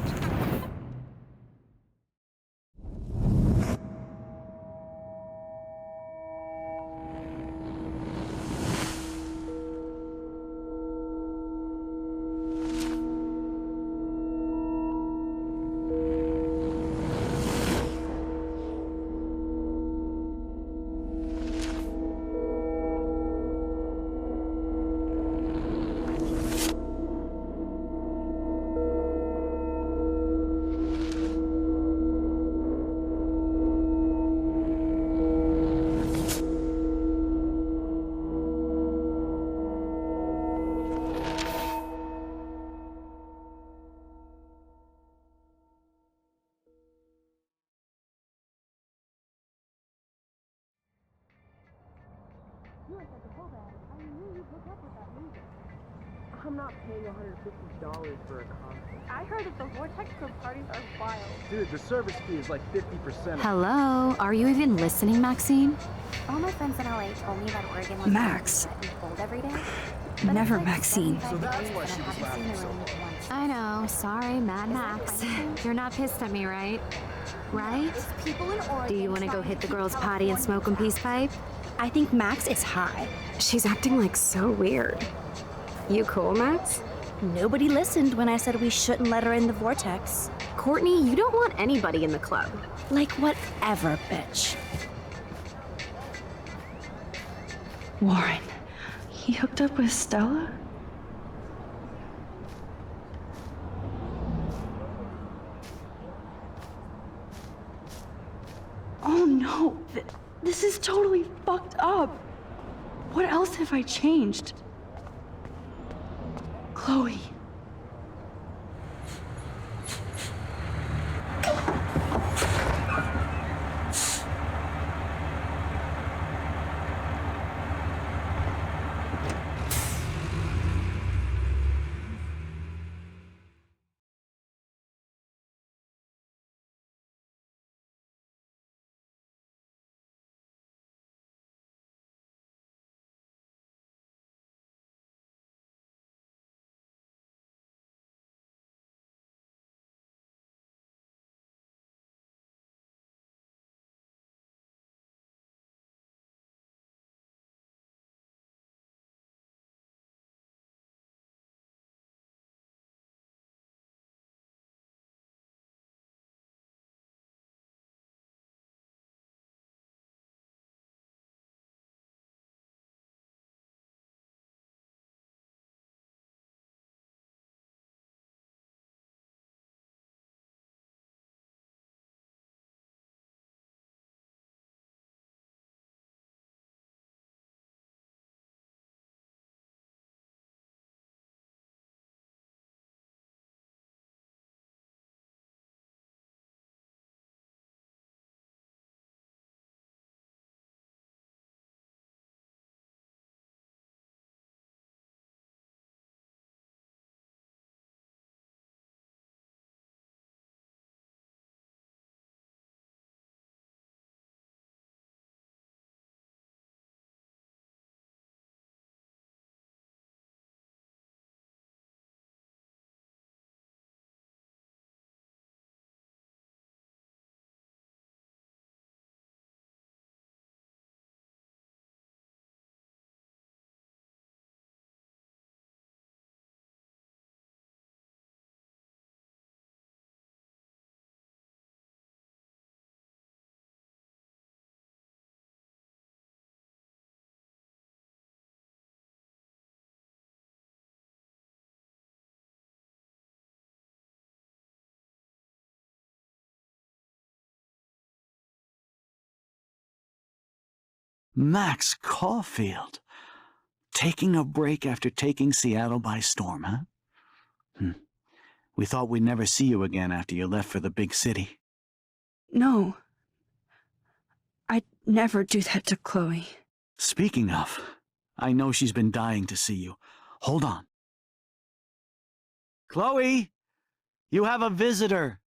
I'm not paying $150 for a concert. I heard that the Vortex Club parties are wild. Dude, the service fee is like 50%. Hello? Are you even listening, Maxine? All my friends in LA told me that Oregon was Max. wet and cold every day. Never Maxine. So that's why she was laughing so hard. I know. Sorry, Mad Max. You're not pissed at me, right? Right? People in Oregon. Do you want to go hit the girls' potty and smoke a peace pipe? I think Max is high. She's acting like so weird. You cool, Max? Nobody listened when I said we shouldn't let her in the vortex. Courtney, you don't want anybody in the club. Like, whatever, bitch. Warren, he hooked up with Stella? Oh no, this is totally fucked up. What else have I changed? Chloe. Max Caulfield. Taking a break after taking Seattle by storm, huh? We thought we'd never see you again after you left for the big city. No. I'd never do that to Chloe. Speaking of, I know she's been dying to see you. Hold on. Chloe, you have a visitor.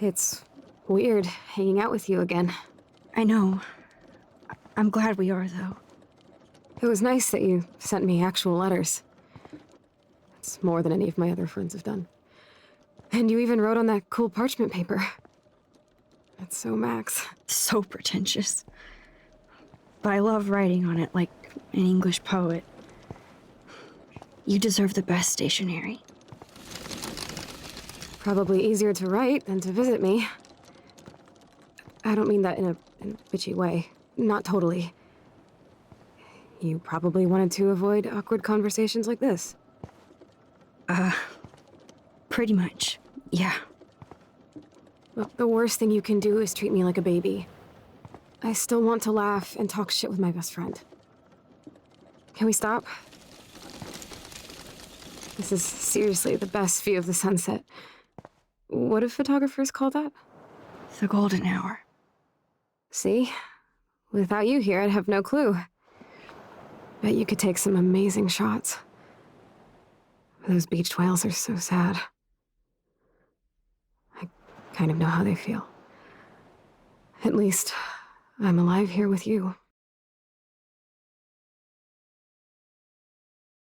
It's weird hanging out with you again. I know. I'm glad we are, though. It was nice that you sent me actual letters. It's more than any of my other friends have done. And you even wrote on that cool parchment paper. That's so Max. So pretentious. But I love writing on it like an English poet. You deserve the best stationery. Probably easier to write than to visit me. I don't mean that in a bitchy way. Not totally. You probably wanted to avoid awkward conversations like this. Pretty much, yeah. Look, the worst thing you can do is treat me like a baby. I still want to laugh and talk shit with my best friend. Can we stop? This is seriously the best view of the sunset. What do photographers call that? The golden hour. See? Without you here, I'd have no clue. Bet you could take some amazing shots. Those beached whales are so sad. I kind of know how they feel. At least, I'm alive here with you.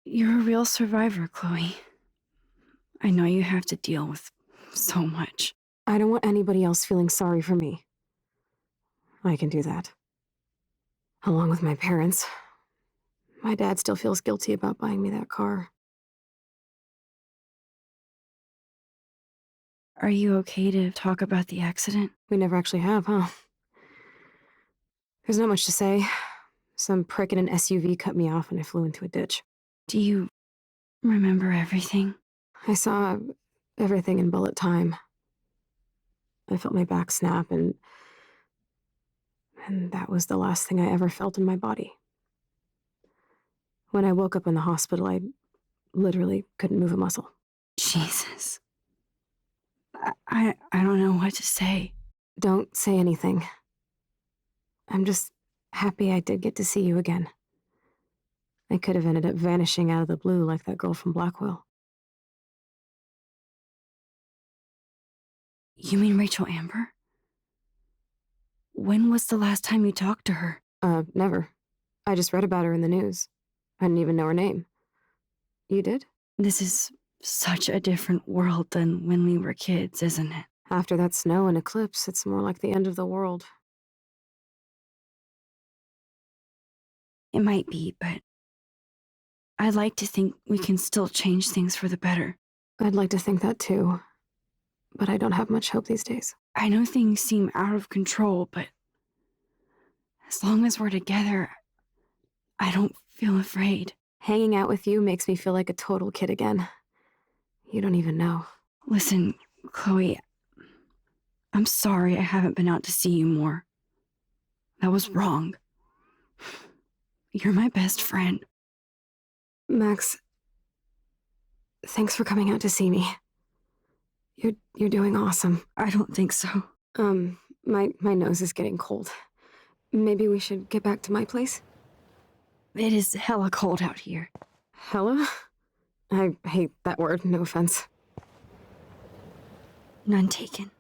You're a real survivor, Chloe. I know you have to deal with so much. I don't want anybody else feeling sorry for me. I can do that. Along with my parents. My dad still feels guilty about buying me that car. Are you okay to talk about the accident? We never actually have, huh? There's not much to say. Some prick in an SUV cut me off and I flew into a ditch. Do you remember everything? I saw everything in bullet time. I felt my back snap and that was the last thing I ever felt in my body. When I woke up in the hospital, I literally couldn't move a muscle. Jesus. I don't know what to say. Don't say anything. I'm just happy I did get to see you again. I could have ended up vanishing out of the blue like that girl from Blackwell. You mean Rachel Amber? When was the last time you talked to her? Never. I just read about her in the news. I didn't even know her name. You did? This is such a different world than when we were kids, isn't it? After that snow and eclipse, it's more like the end of the world. It might be, but I'd like to think we can still change things for the better. I'd like to think that too, but I don't have much hope these days. I know things seem out of control, but as long as we're together, I don't feel afraid. Hanging out with you makes me feel like a total kid again. You don't even know. Listen, Chloe, I'm sorry I haven't been out to see you more. That was wrong. You're my best friend. Max, thanks for coming out to see me. You're doing awesome. I don't think so. My nose is getting cold. Maybe we should get back to my place? It is hella cold out here. Hella? I hate that word, no offense. None taken.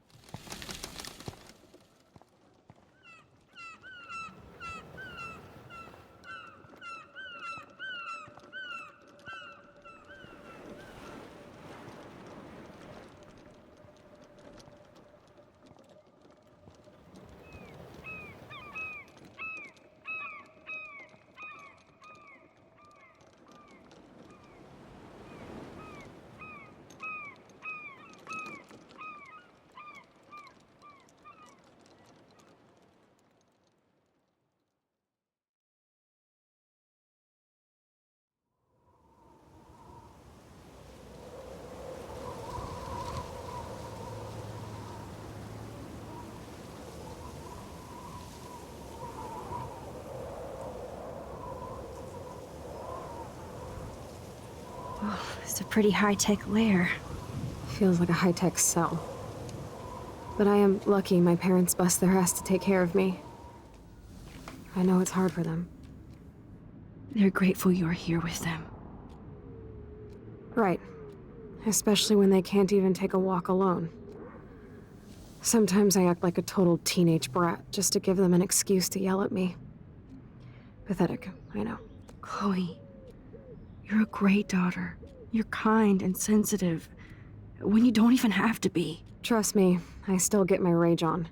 Oh, it's a pretty high-tech lair. Feels like a high-tech cell. But I am lucky my parents bust their ass to take care of me. I know it's hard for them. They're grateful you're here with them. Right. Especially when they can't even take a walk alone. Sometimes I act like a total teenage brat just to give them an excuse to yell at me. Pathetic, I know. Chloe, you're a great daughter. You're kind and sensitive when you don't even have to be. Trust me, I still get my rage on.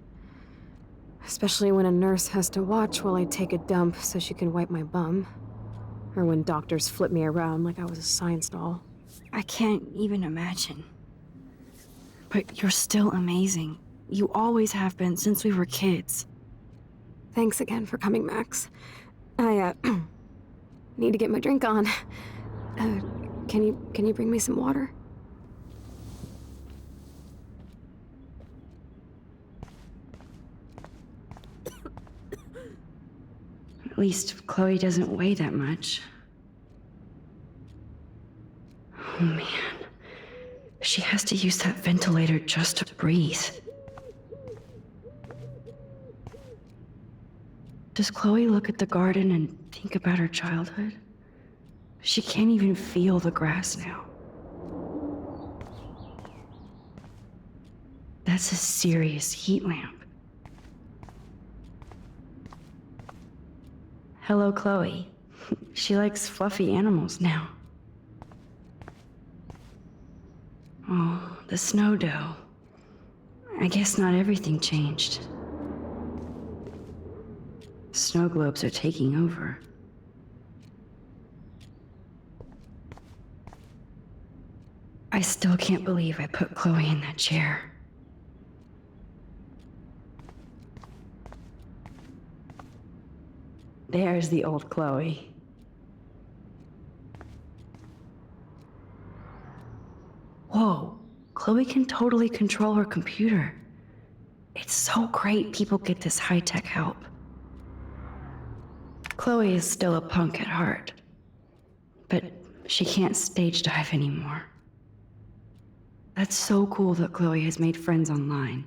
Especially when a nurse has to watch while I take a dump so she can wipe my bum. Or when doctors flip me around like I was a science doll. I can't even imagine. But you're still amazing. You always have been since we were kids. Thanks again for coming, Max. I, need to get my drink on. Can you bring me some water? At least Chloe doesn't weigh that much. Oh man. She has to use that ventilator just to breathe. Does Chloe look at the garden and think about her childhood? She can't even feel the grass now. That's a serious heat lamp. Hello, Chloe. She likes fluffy animals now. Oh, the snow dough. I guess not everything changed. Snow globes are taking over. I still can't believe I put Chloe in that chair. There's the old Chloe. Whoa, Chloe can totally control her computer. It's so great people get this high-tech help. Chloe is still a punk at heart, but she can't stage dive anymore. That's so cool that Chloe has made friends online.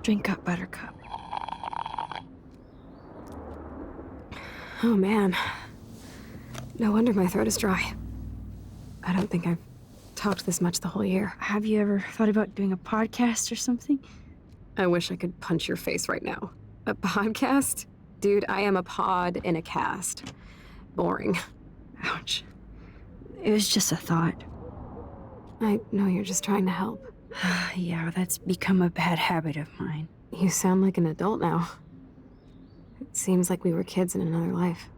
Drink up, Buttercup. Oh man. No wonder my throat is dry. I don't think I've talked this much the whole year. Have you ever thought about doing a podcast or something? I wish I could punch your face right now. A podcast? Dude, I am a pod in a cast. Boring. Ouch. It was just a thought. I know you're just trying to help. Yeah, that's become a bad habit of mine. You sound like an adult now. It seems like we were kids in another life.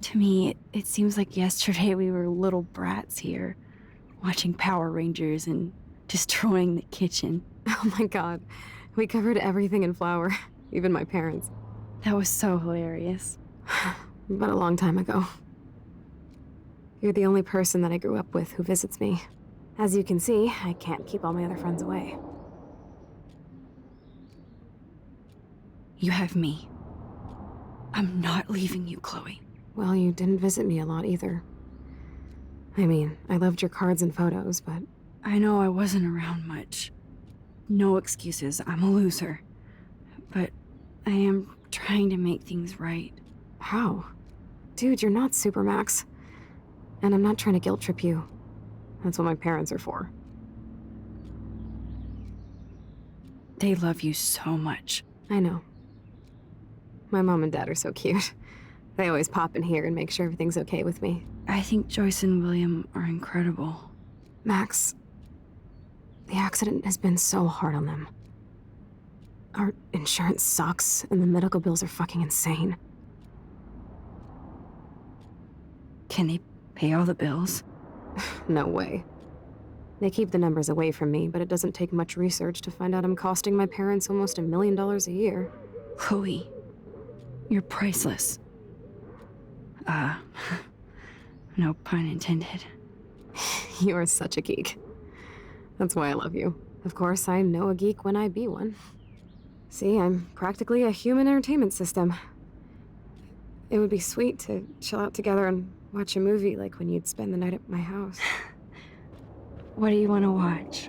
To me, it seems like yesterday we were little brats here, watching Power Rangers and destroying the kitchen. Oh my god. We covered everything in flour, even my parents. That was so hilarious. But a long time ago. You're the only person that I grew up with who visits me. As you can see, I can't keep all my other friends away. You have me. I'm not leaving you, Chloe. Well, you didn't visit me a lot either. I mean, I loved your cards and photos, but... I know I wasn't around much. No excuses, I'm a loser. But I am trying to make things right. How? Dude, you're not Supermax. And I'm not trying to guilt trip you. That's what my parents are for. They love you so much. I know. My mom and dad are so cute. They always pop in here and make sure everything's okay with me. I think Joyce and William are incredible. Max, the accident has been so hard on them. Our insurance sucks, and the medical bills are fucking insane. Can they pay all the bills? No way. They keep the numbers away from me, but it doesn't take much research to find out I'm costing my parents almost $1 million a year. Chloe, you're priceless. No pun intended. You are such a geek. That's why I love you. Of course, I know a geek when I be one. See, I'm practically a human entertainment system. It would be sweet to chill out together and watch a movie like when you'd spend the night at my house. What do you want to watch?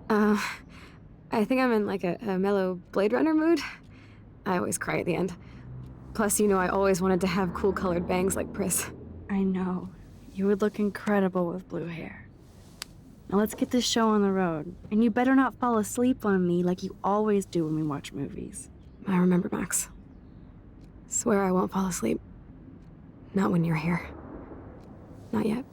I think I'm in like a mellow Blade Runner mood. I always cry at the end. Plus, you know I always wanted to have cool colored bangs like Pris. I know. You would look incredible with blue hair. Now let's get this show on the road. And you better not fall asleep on me like you always do when we watch movies. I remember, Max. Swear I won't fall asleep. Not when you're here. Not yet.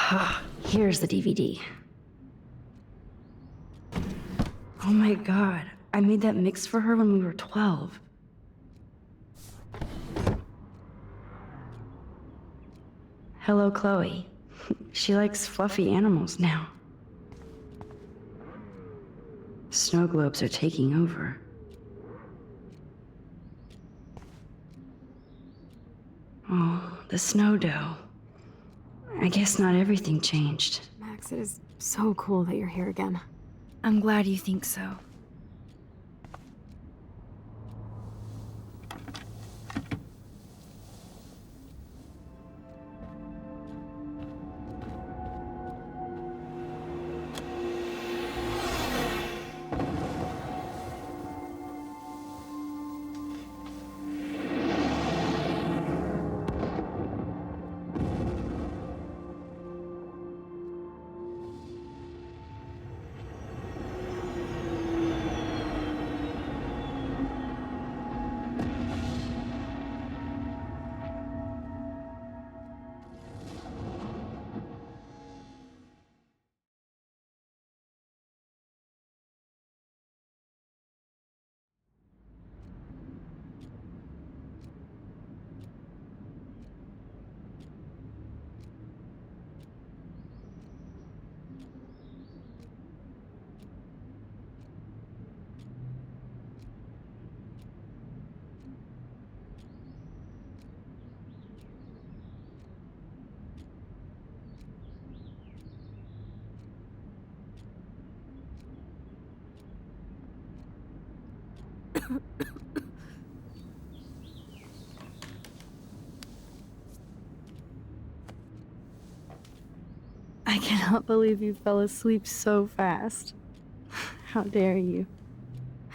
Ah, here's the DVD. Oh my god, I made that mix for her when we were 12. Hello, Chloe. She likes fluffy animals now. Snow globes are taking over. Oh, the snow dough. I guess not everything changed. Max, it is so cool that you're here again. I'm glad you think so. I cannot believe you fell asleep so fast. How dare you?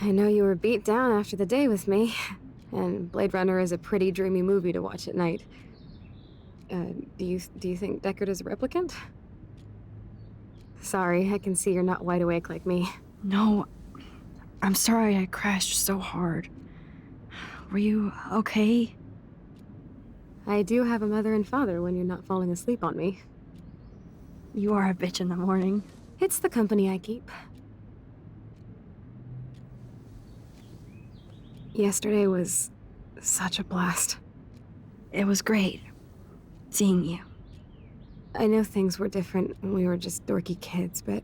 I know you were beat down after the day with me, and Blade Runner is a pretty dreamy movie to watch at night. Do you think Deckard is a replicant? Sorry, I can see you're not wide awake like me. No, I'm sorry I crashed so hard. Were you okay? I do have a mother and father when you're not falling asleep on me. You are a bitch in the morning. It's the company I keep. Yesterday was such a blast. It was great seeing you. I know things were different when we were just dorky kids, but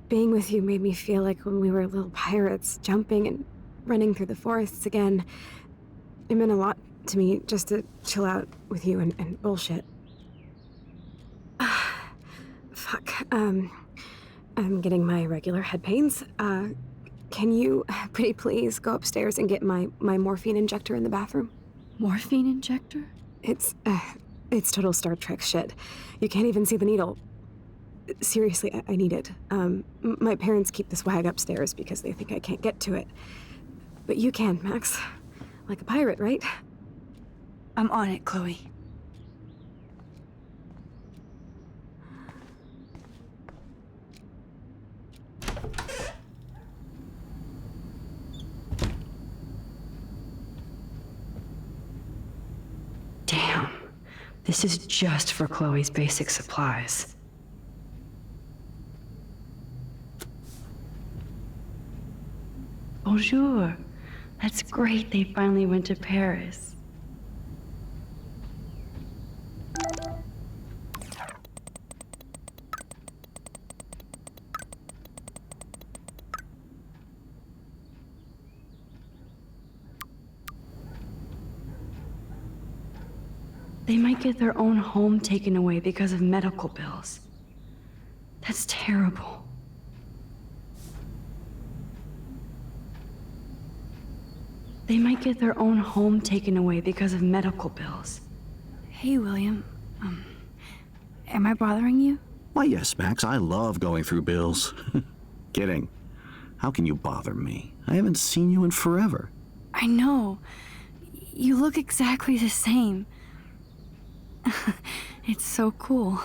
being with you made me feel like when we were little pirates, jumping and running through the forests again. It meant a lot to me just to chill out with you and bullshit. Fuck. I'm getting my regular head pains. Can you, pretty please, go upstairs and get my morphine injector in the bathroom? Morphine injector? It's total Star Trek shit. You can't even see the needle. Seriously, I need it. My parents keep the swag upstairs because they think I can't get to it. But you can, Max. Like a pirate, right? I'm on it, Chloe. Damn. This is just for Chloe's basic supplies. Bonjour. That's great they finally went to Paris. They might get their own home taken away because of medical bills. That's terrible. They might get their own home taken away because of medical bills. Hey, William. Am I bothering you? Why, yes, Max, I love going through bills. Kidding. How can you bother me? I haven't seen you in forever. I know. You look exactly the same. It's so cool.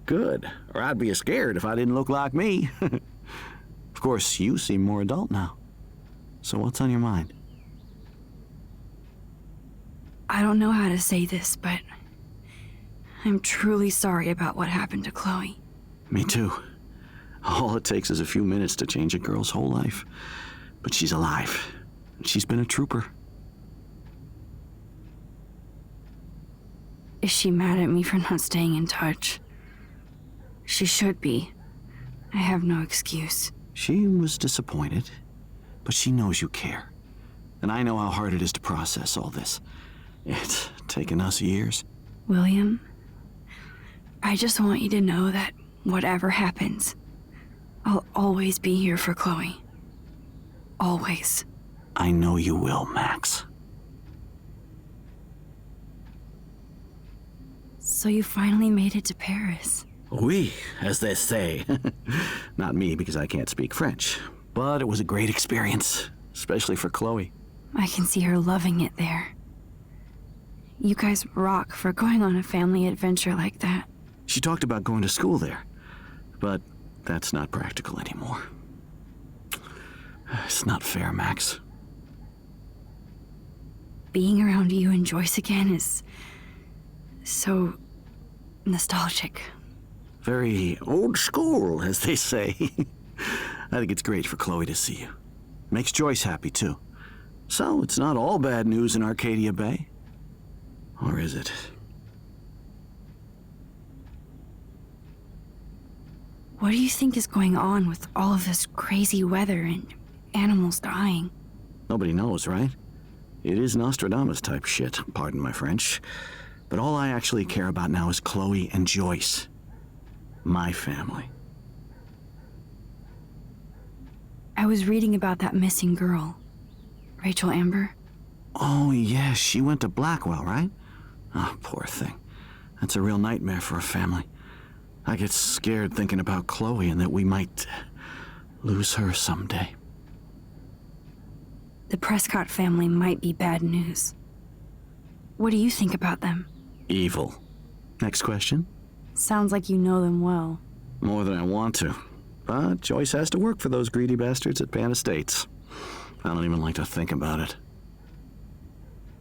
Good, or I'd be scared if I didn't look like me. Of course, you seem more adult now. So what's on your mind? I don't know how to say this, but I'm truly sorry about what happened to Chloe. Me too. All it takes is a few minutes to change a girl's whole life. But she's alive. And she's been a trooper. Is she mad at me for not staying in touch? She should be. I have no excuse. She was disappointed, but she knows you care. And I know how hard it is to process all this. It's taken us years. William, I just want you to know that whatever happens, I'll always be here for Chloe. Always. I know you will, Max. So you finally made it to Paris. Oui, as they say. Not me, because I can't speak French. But it was a great experience, especially for Chloe. I can see her loving it there. You guys rock for going on a family adventure like that. She talked about going to school there, but that's not practical anymore. It's not fair, Max. Being around you and Joyce again is so nostalgic. Very old school, as they say. I think it's great for Chloe to see you. Makes Joyce happy, too. So, it's not all bad news in Arcadia Bay. Or is it? What do you think is going on with all of this crazy weather and animals dying? Nobody knows, right? It is Nostradamus type shit, pardon my French. But all I actually care about now is Chloe and Joyce. My family. I was reading about that missing girl, Rachel Amber. Oh, yeah, she went to Blackwell, right? Oh, poor thing. That's a real nightmare for a family. I get scared thinking about Chloe and that we might lose her someday. The Prescott family might be bad news. What do you think about them? Evil. Next question? Sounds like you know them well. More than I want to. But Joyce has to work for those greedy bastards at Pan Estates. I don't even like to think about it.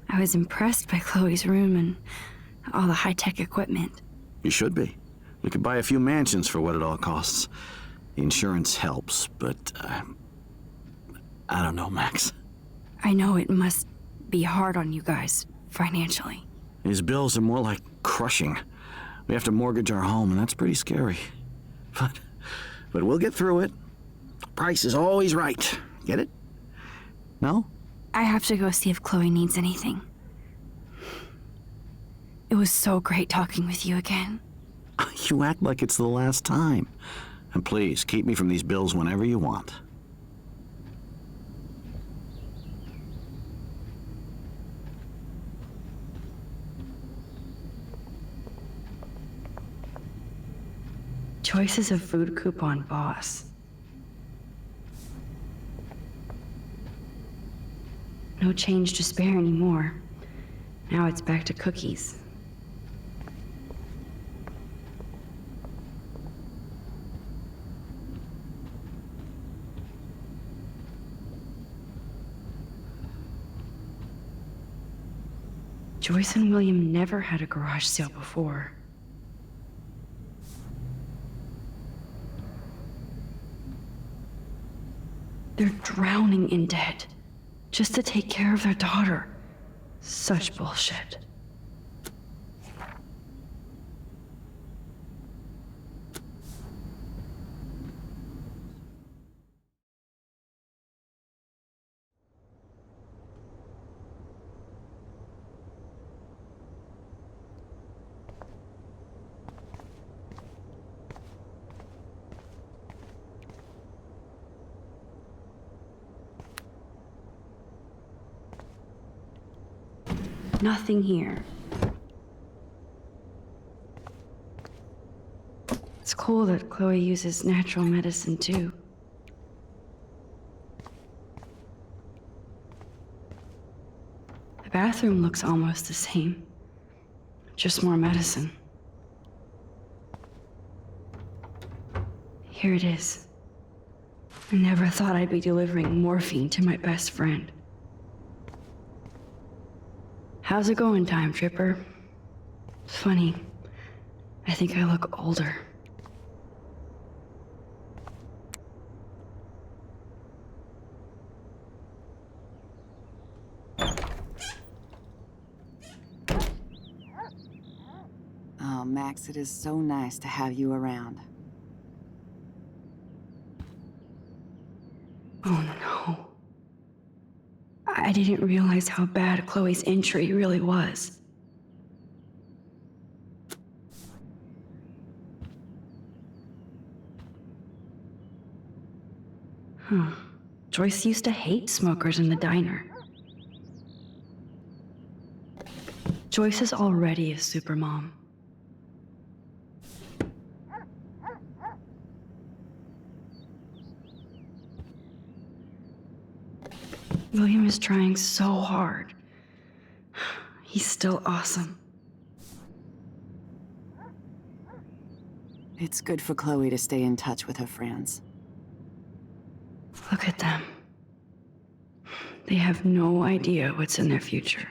I was impressed by Chloe's room and all the high-tech equipment. You should be. We could buy a few mansions for what it all costs. The insurance helps, but I don't know, Max. I know it must be hard on you guys, financially. These bills are more like crushing. We have to mortgage our home, and that's pretty scary. But we'll get through it. Price is always right. Get it? No? I have to go see if Chloe needs anything. It was so great talking with you again. You act like it's the last time. And please, keep me from these bills whenever you want. Joyce is a food coupon boss. No change to spare anymore. Now it's back to cookies. Joyce and William never had a garage sale before. They're drowning in debt just to take care of their daughter. Such bullshit. Nothing here. cool that Chloe uses natural medicine too. The bathroom looks almost the same. Just more medicine. Here it is. I never thought I'd be delivering morphine to my best friend. How's it going, Time Tripper? It's funny. I think I look older. Oh, Max, it is so nice to have you around. Oh no. I didn't realize how bad Chloe's injury really was. Huh. Joyce used to hate smokers in the diner. Joyce is already a supermom. William is trying so hard. He's still awesome. It's good for Chloe to stay in touch with her friends. Look at them. They have no idea what's in their future.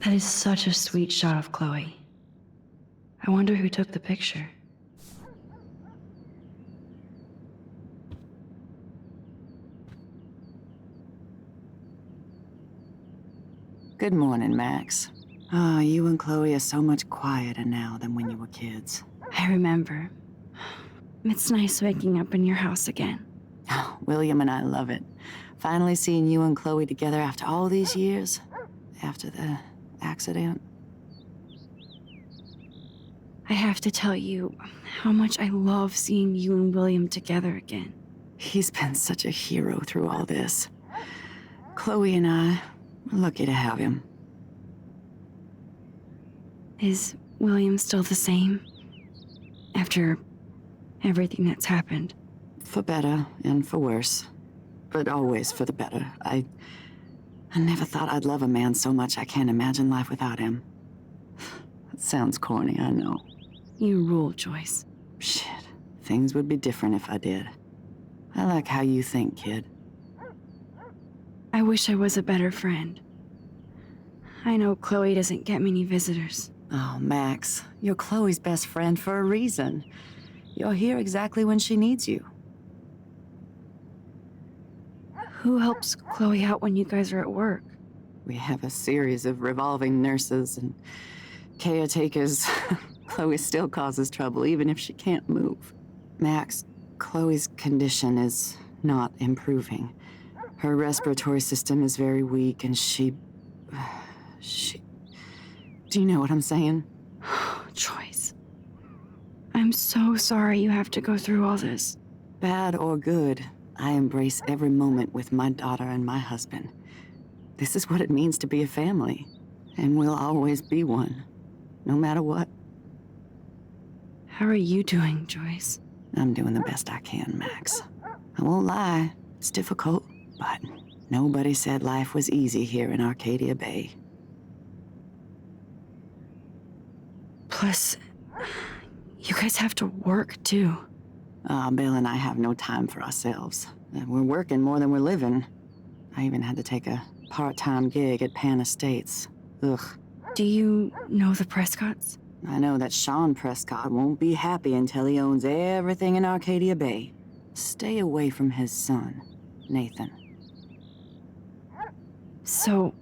That is such a sweet shot of Chloe. I wonder who took the picture. Good morning, Max. Ah, you and Chloe are so much quieter now than when you were kids. I remember. It's nice waking up in your house again. Oh, William and I love it. Finally seeing you and Chloe together after all these years. After the accident. I have to tell you how much I love seeing you and William together again. He's been such a hero through all this. Chloe and I are lucky to have him. Is William still the same? After everything that's happened? For better and for worse. But always for the better. I never thought I'd love a man so much I can't imagine life without him. That sounds corny, I know. You rule, Joyce. Shit. Things would be different if I did. I like how you think, kid. I wish I was a better friend. I know Chloe doesn't get many visitors. Oh, Max, you're Chloe's best friend for a reason. You're here exactly when she needs you. Who helps Chloe out when you guys are at work? We have a series of revolving nurses and caretakers. Chloe still causes trouble, even if she can't move. Max, Chloe's condition is not improving. Her respiratory system is very weak, and she... Do you know what I'm saying? Joyce. I'm so sorry you have to go through all this. Bad or good, I embrace every moment with my daughter and my husband. This is what it means to be a family, and we'll always be one, no matter what. How are you doing, Joyce? I'm doing the best I can, Max. I won't lie, it's difficult, but nobody said life was easy here in Arcadia Bay. Plus, you guys have to work, too. Bill and I have no time for ourselves. We're working more than we're living. I even had to take a part-time gig at Pan Estates. Ugh. Do you know the Prescotts? I know that Sean Prescott won't be happy until he owns everything in Arcadia Bay. Stay away from his son, Nathan. So,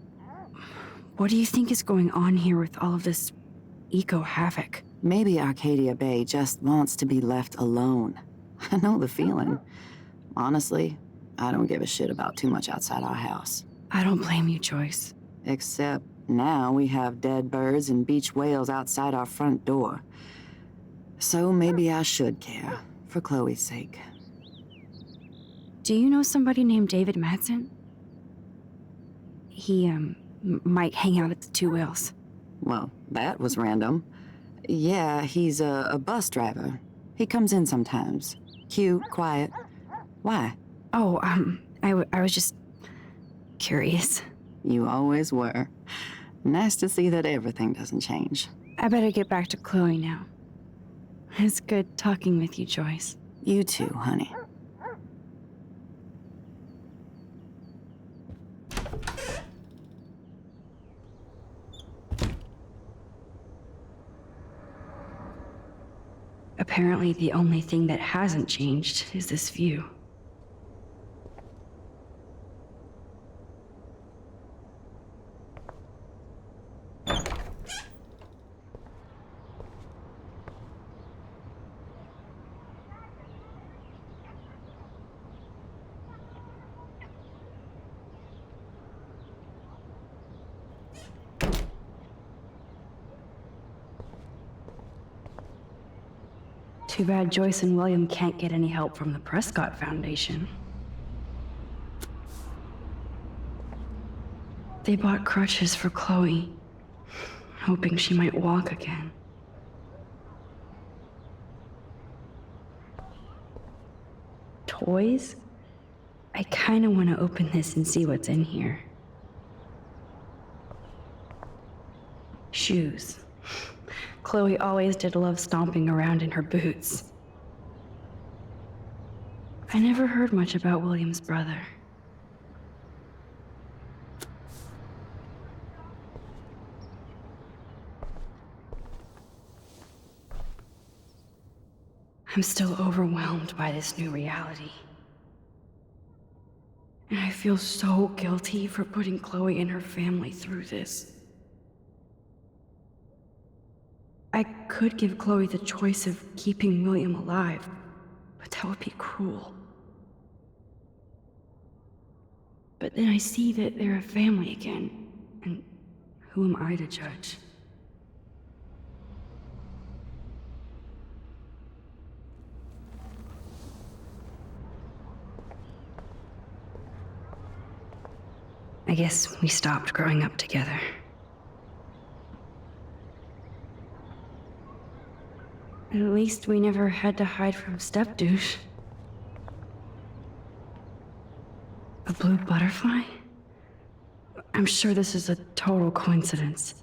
what do you think is going on here with all of this eco-havoc? Maybe Arcadia Bay just wants to be left alone. I know the feeling. Honestly, I don't give a shit about too much outside our house. I don't blame you, Joyce. Except now we have dead birds and beach whales outside our front door. So maybe I should care, for Chloe's sake. Do you know somebody named David Madsen? He, might hang out at the Two Whales. Well, that was random. Yeah, he's a bus driver. He comes in sometimes. Cute, quiet. Why? Oh, I was just curious. You always were. Nice to see that everything doesn't change. I better get back to Chloe now. It's good talking with you, Joyce. You too, honey. Apparently, the only thing that hasn't changed is this view. Too bad Joyce and William can't get any help from the Prescott Foundation. They bought crutches for Chloe, hoping she might walk again. Toys? I kinda wanna open this and see what's in here. Shoes. Chloe always did love stomping around in her boots. I never heard much about William's brother. I'm still overwhelmed by this new reality. And I feel so guilty for putting Chloe and her family through this. I could give Chloe the choice of keeping William alive, but that would be cruel. But then I see that they're a family again, and who am I to judge? I guess we stopped growing up together. At least we never had to hide from step-douche. A blue butterfly? I'm sure this is a total coincidence.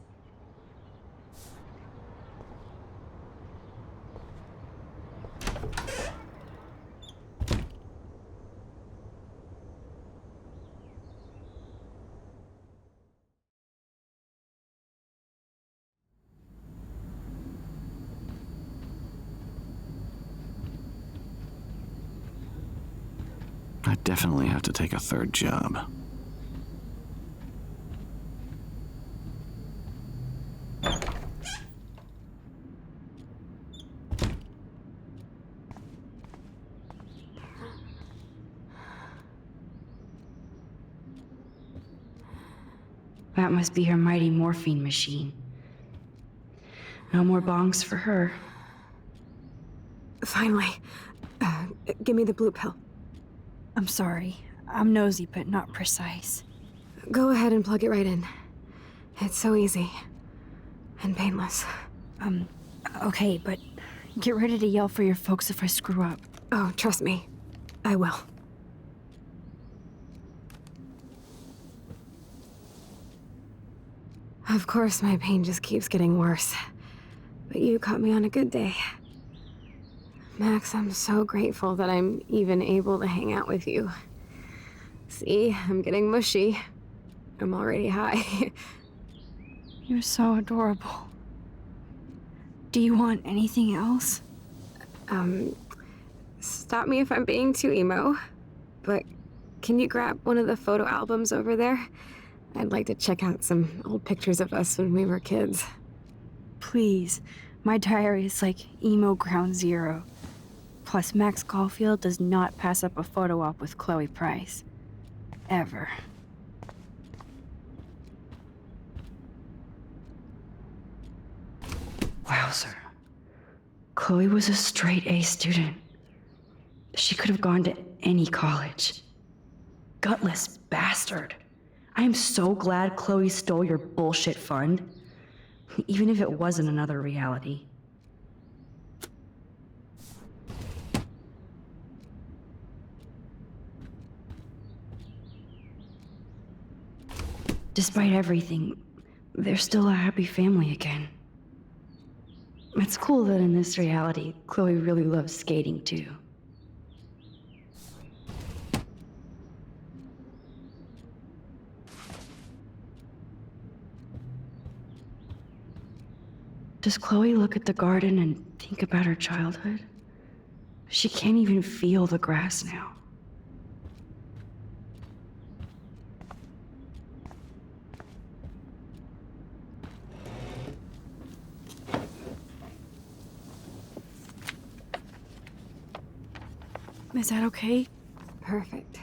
I definitely have to take a third job. That must be her mighty morphine machine. No more bongs for her. Finally. Give me the blue pill. I'm sorry. I'm nosy, but not precise. Go ahead and plug it right in. It's so easy. And painless. Okay, but get ready to yell for your folks if I screw up. Oh, trust me. I will. Of course, my pain just keeps getting worse. But you caught me on a good day. Max, I'm so grateful that I'm even able to hang out with you. See, I'm getting mushy. I'm already high. You're so adorable. Do you want anything else? Stop me if I'm being too emo, but can you grab one of the photo albums over there? I'd like to check out some old pictures of us when we were kids. Please. My diary is like emo ground zero. Plus, Max Caulfield does not pass up a photo op with Chloe Price. Ever. Wowzer. Chloe was a straight A student. She could have gone to any college. Gutless bastard. I am so glad Chloe stole your bullshit fund. Even if it wasn't another reality. Despite everything, they're still a happy family again. It's cool that in this reality, Chloe really loves skating too. Does Chloe look at the garden and think about her childhood? She can't even feel the grass now. Is that okay? Perfect.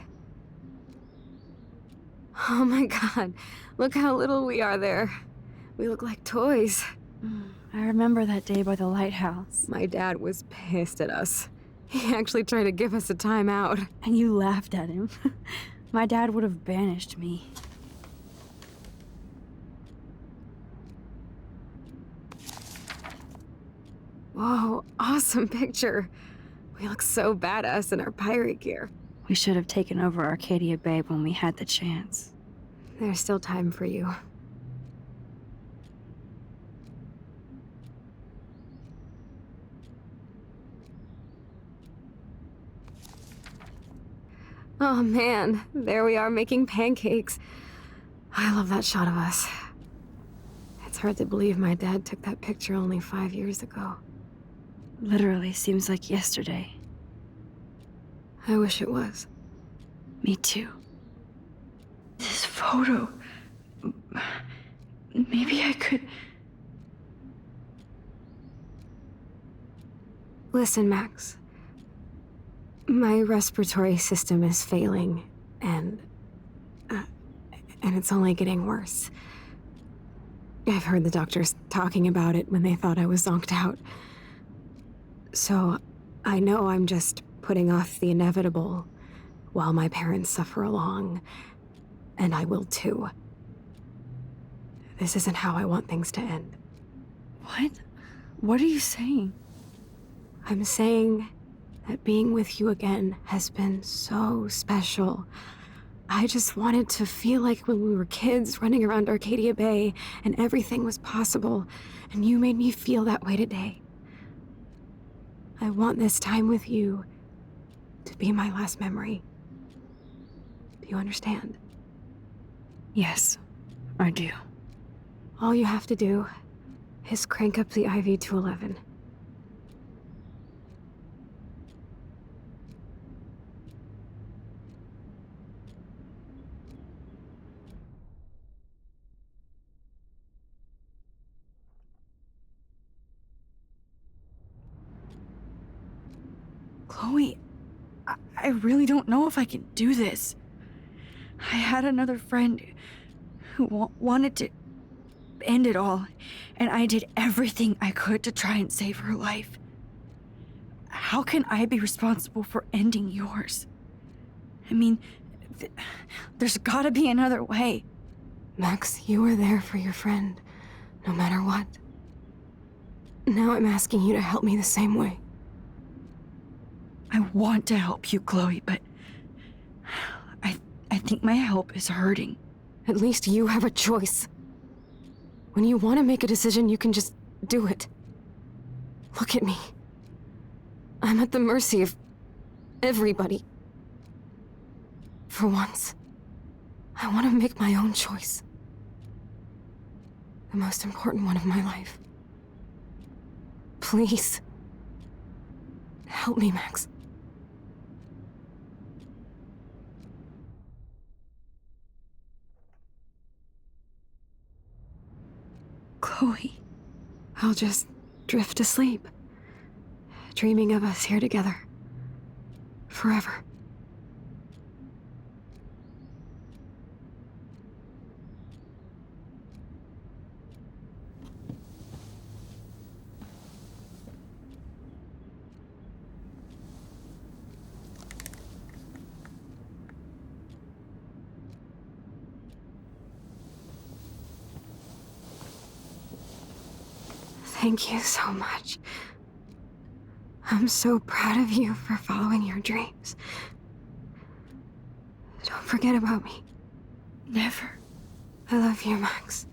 Oh my god, look how little we are there. We look like toys. I remember that day by the lighthouse. My dad was pissed at us. He actually tried to give us a timeout. And you laughed at him. My dad would have banished me. Whoa, awesome picture. We look so badass in our pirate gear. We should have taken over Arcadia Bay when we had the chance. There's still time for you. Oh man, there we are making pancakes. I love that shot of us. It's hard to believe my dad took that picture only 5 years ago. Literally seems like yesterday. I wish it was. Me too. This photo... Maybe I could... Listen, Max. My respiratory system is failing, and it's only getting worse. I've heard the doctors talking about it when they thought I was zonked out. So, I know I'm just putting off the inevitable while my parents suffer along, and I will too. This isn't how I want things to end. What? What are you saying? I'm saying that being with you again has been so special. I just wanted to feel like when we were kids running around Arcadia Bay and everything was possible, and you made me feel that way today. I want this time with you to be my last memory. Do you understand? Yes, I do. All you have to do is crank up the IV to 11. Chloe, I really don't know if I can do this. I had another friend who wanted to end it all, and I did everything I could to try and save her life. How can I be responsible for ending yours? I mean, there's gotta be another way. Max, you were there for your friend, no matter what. Now I'm asking you to help me the same way. I want to help you, Chloe, but I think my help is hurting. At least you have a choice. When you want to make a decision, you can just do it. Look at me. I'm at the mercy of everybody. For once, I want to make my own choice. The most important one of my life. Please. Help me, Max. Chloe. I'll just drift asleep, dreaming of us here together. Forever. Thank you so much. I'm so proud of you for following your dreams. Don't forget about me. Never. I love you, Max.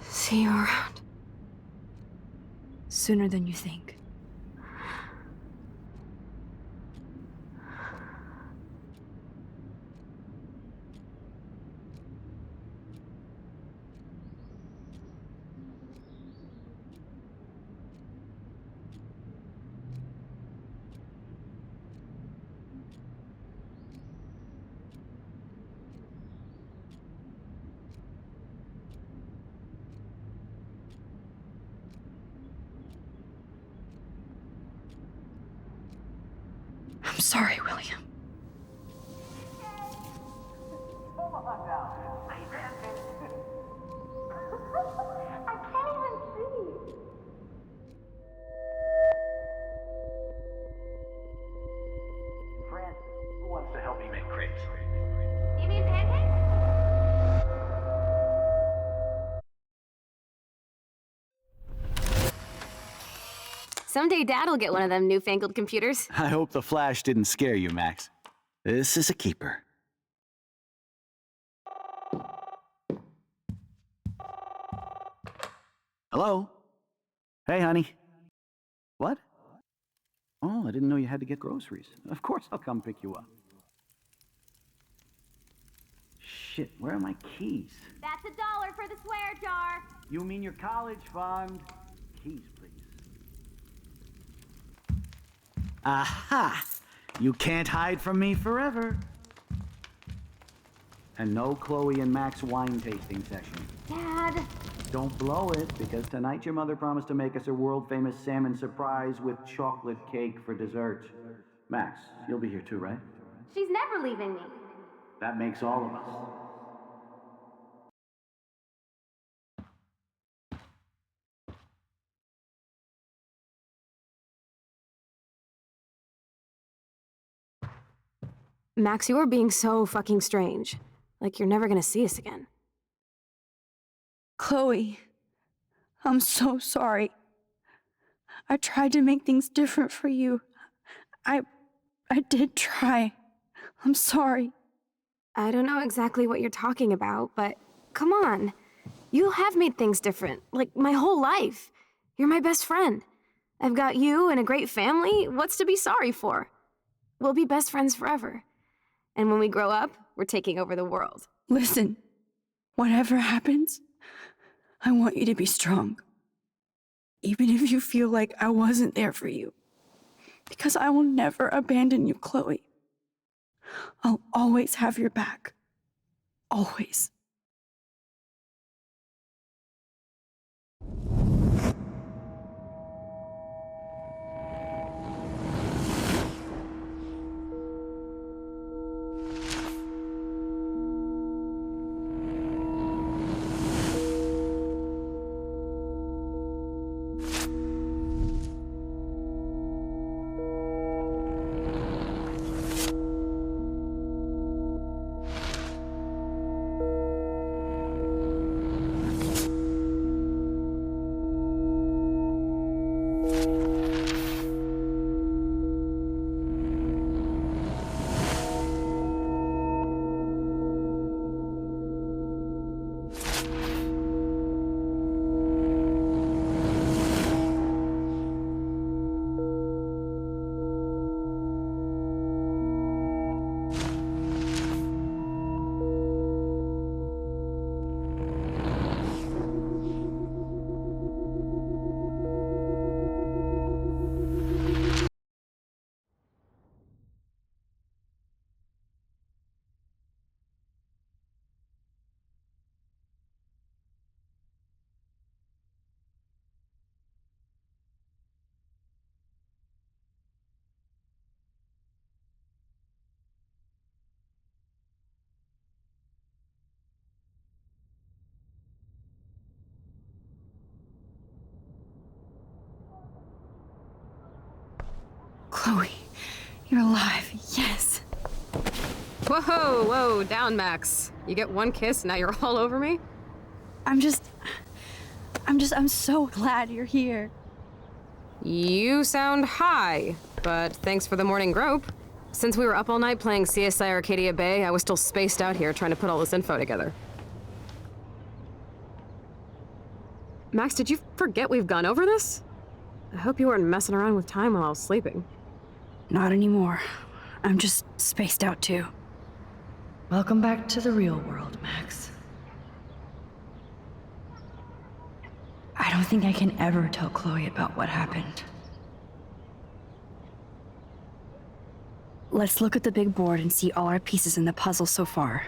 See you around. Sooner than you think. I'm sorry, William. Francis, who wants to help me make crepes? You mean pancakes? Someday Dad'll get one of them newfangled computers. I hope the flash didn't scare you, Max. This is a keeper. Hello? Hey, honey. What? Oh, I didn't know you had to get groceries. Of course I'll come pick you up. Shit, where are my keys? That's $1 for the swear jar. You mean your college fund? Keys, please. Aha! You can't hide from me forever. And no Chloe and Max wine tasting session. Dad. Don't blow it, because tonight your mother promised to make us a world-famous salmon surprise with chocolate cake for dessert. Max, you'll be here too, right? She's never leaving me. That makes all of us. Max, you're being so fucking strange. Like you're never gonna see us again. Chloe, I'm so sorry. I tried to make things different for you. I did try. I'm sorry. I don't know exactly what you're talking about, but come on. You have made things different, like my whole life. You're my best friend. I've got you and a great family. What's to be sorry for? We'll be best friends forever. And when we grow up, we're taking over the world. Listen, whatever happens, I want you to be strong. Even if you feel like I wasn't there for you. Because I will never abandon you, Chloe. I'll always have your back. Always. Chloe, you're alive. Yes. Whoa, whoa, down, Max. You get one kiss, now you're all over me? I'm so glad you're here. You sound high, but thanks for the morning grope. Since we were up all night playing CSI Arcadia Bay, I was still spaced out here trying to put all this info together. Max, did you forget we've gone over this? I hope you weren't messing around with time while I was sleeping. Not anymore. I'm just spaced out too. Welcome back to the real world, Max. I don't think I can ever tell Chloe about what happened. Let's look at the big board and see all our pieces in the puzzle so far.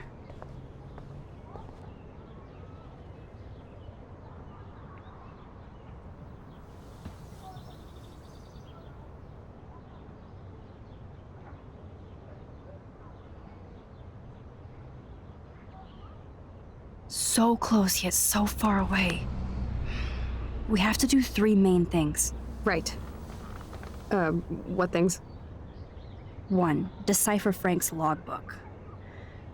So close yet so far away. We have to do 3 main things. Right. What things? 1, decipher Frank's logbook.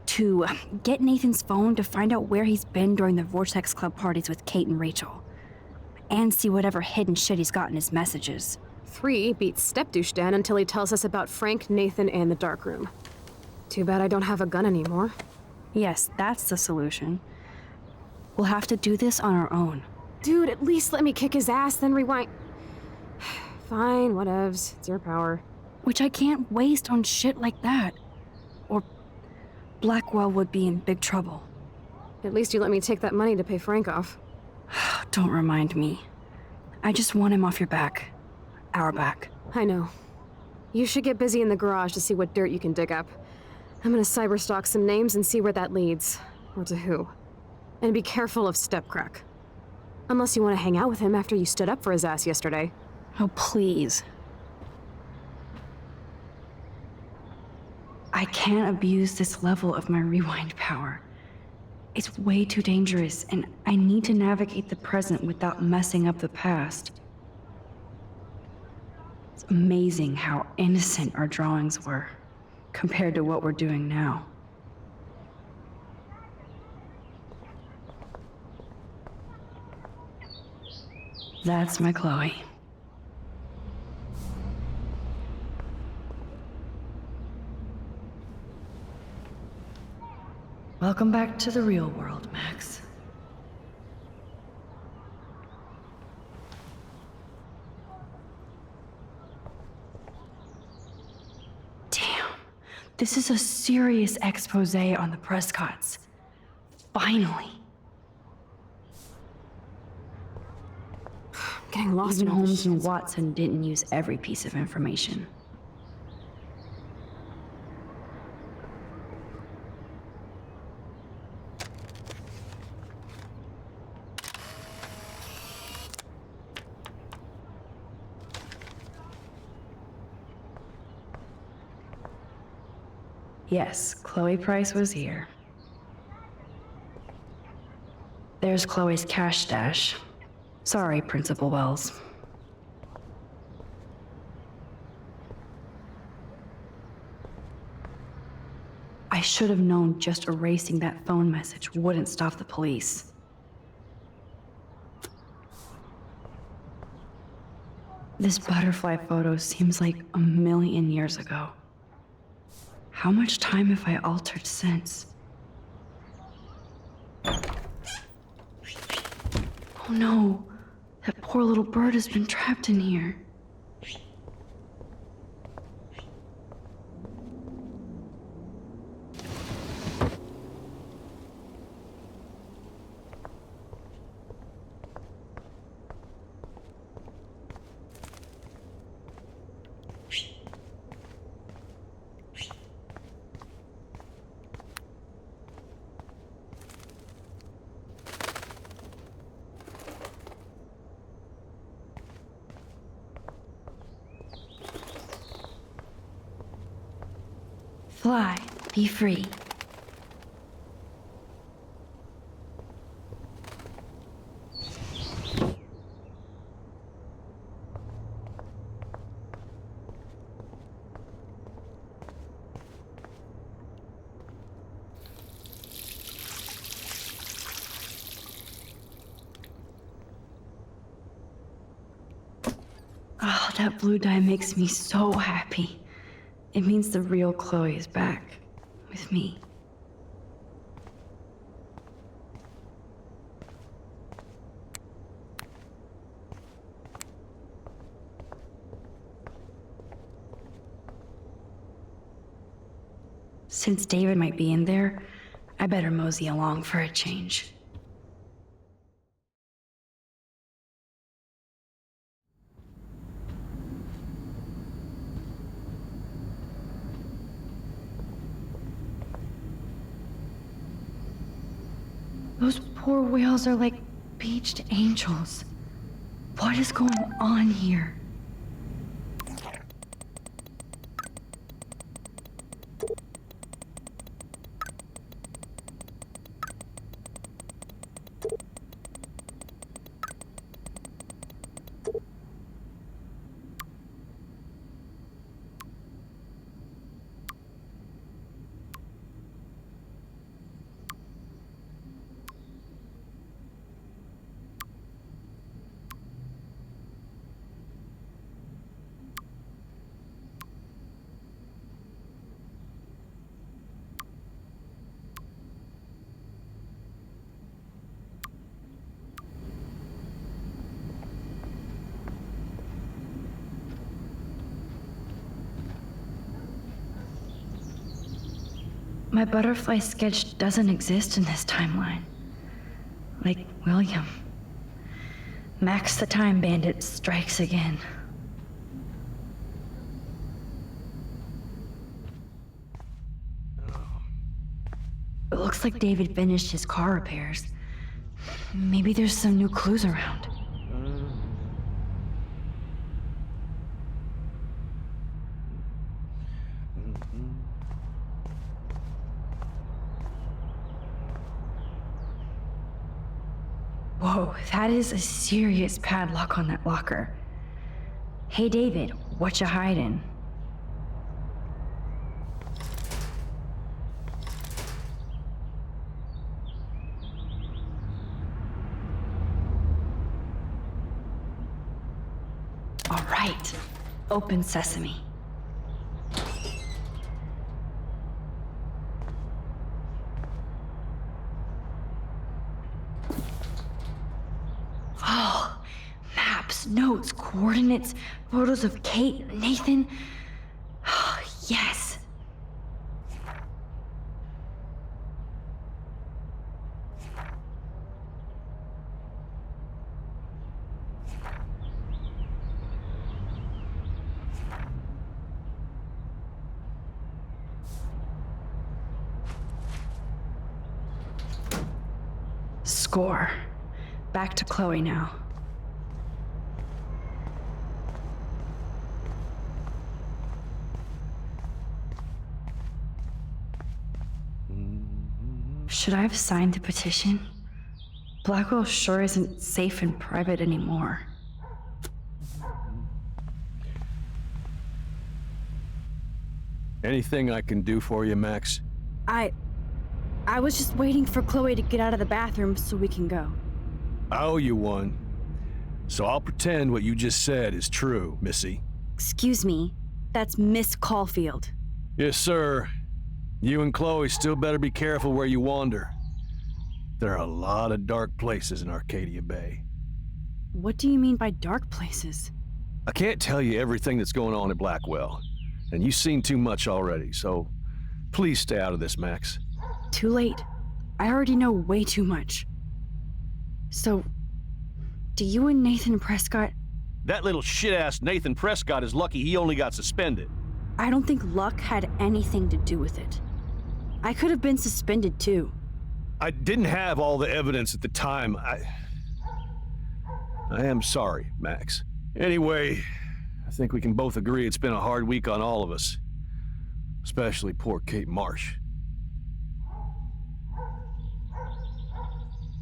2, get Nathan's phone to find out where he's been during the Vortex Club parties with Kate and Rachel. And see whatever hidden shit he's got in his messages. 3, beat Step-Douche Dan until he tells us about Frank, Nathan, and the dark room. Too bad I don't have a gun anymore. Yes, that's the solution. We'll have to do this on our own. Dude, at least let me kick his ass, then rewind. Fine, whatevs. It's your power. Which I can't waste on shit like that. Or Blackwell would be in big trouble. At least you let me take that money to pay Frank off. Don't remind me. I just want him off your back. Our back. I know. You should get busy in the garage to see what dirt you can dig up. I'm gonna cyberstalk some names and see where that leads. Or to who. And be careful of Stepcrack. Unless you want to hang out with him after you stood up for his ass yesterday. Oh, please. I can't abuse this level of my rewind power. It's way too dangerous, and I need to navigate the present without messing up the past. It's amazing how innocent our drawings were, compared to what we're doing now. That's my Chloe. Welcome back to the real world, Max. Damn, this is a serious expose on the Prescotts. Finally. Getting lost Even in all this Holmes and shit. Watson didn't use every piece of information. Yes, Chloe Price was here. There's Chloe's cash stash. Sorry, Principal Wells. I should have known just erasing that phone message wouldn't stop the police. This butterfly photo seems like a million years ago. How much time have I altered since? Oh no, that poor little bird has been trapped in here. Fly, be free. Oh, that blue dye makes me so happy. it means the real Chloe is back with me. Since David might be in there, I better mosey along for a change. Those poor whales are like beached angels. What is going on here? My butterfly sketch doesn't exist in this timeline. Like William. Max the Time Bandit strikes again. It looks like David finished his car repairs. Maybe there's some new clues around. Whoa, that is a serious padlock on that locker. Hey David, what you hiding? All right, open sesame. Oh, maps, notes, coordinates, photos of Kate, Nathan. Oh, yes. Score. Back to Chloe now. Should I have signed the petition? Blackwell sure isn't safe and private anymore. Anything I can do for you, Max? I was just waiting for Chloe to get out of the bathroom so we can go. I owe you one. So I'll pretend what you just said is true, Missy. Excuse me, that's Miss Caulfield. Yes, sir. You and Chloe still better be careful where you wander. There are a lot of dark places in Arcadia Bay. What do you mean by dark places? I can't tell you everything that's going on at Blackwell, and you've seen too much already, so please stay out of this, Max. Too late. I already know way too much. So, do you and Nathan Prescott... That little shit-ass Nathan Prescott is lucky he only got suspended. I don't think luck had anything to do with it. I could have been suspended too. I didn't have all the evidence at the time. I am sorry, Max. Anyway, I think we can both agree it's been a hard week on all of us. Especially poor Kate Marsh.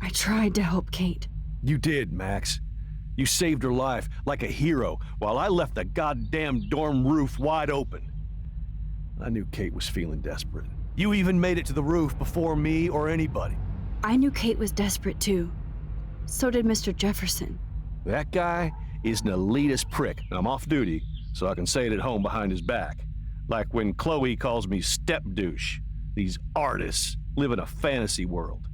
I tried to help Kate. You did, Max. You saved her life like a hero while I left the goddamn dorm roof wide open. I knew Kate was feeling desperate. You even made it to the roof before me or anybody. I knew Kate was desperate too. So did Mr. Jefferson. That guy is an elitist prick, and I'm off duty, so I can say it at home behind his back. Like when Chloe calls me step douche. These artists live in a fantasy world.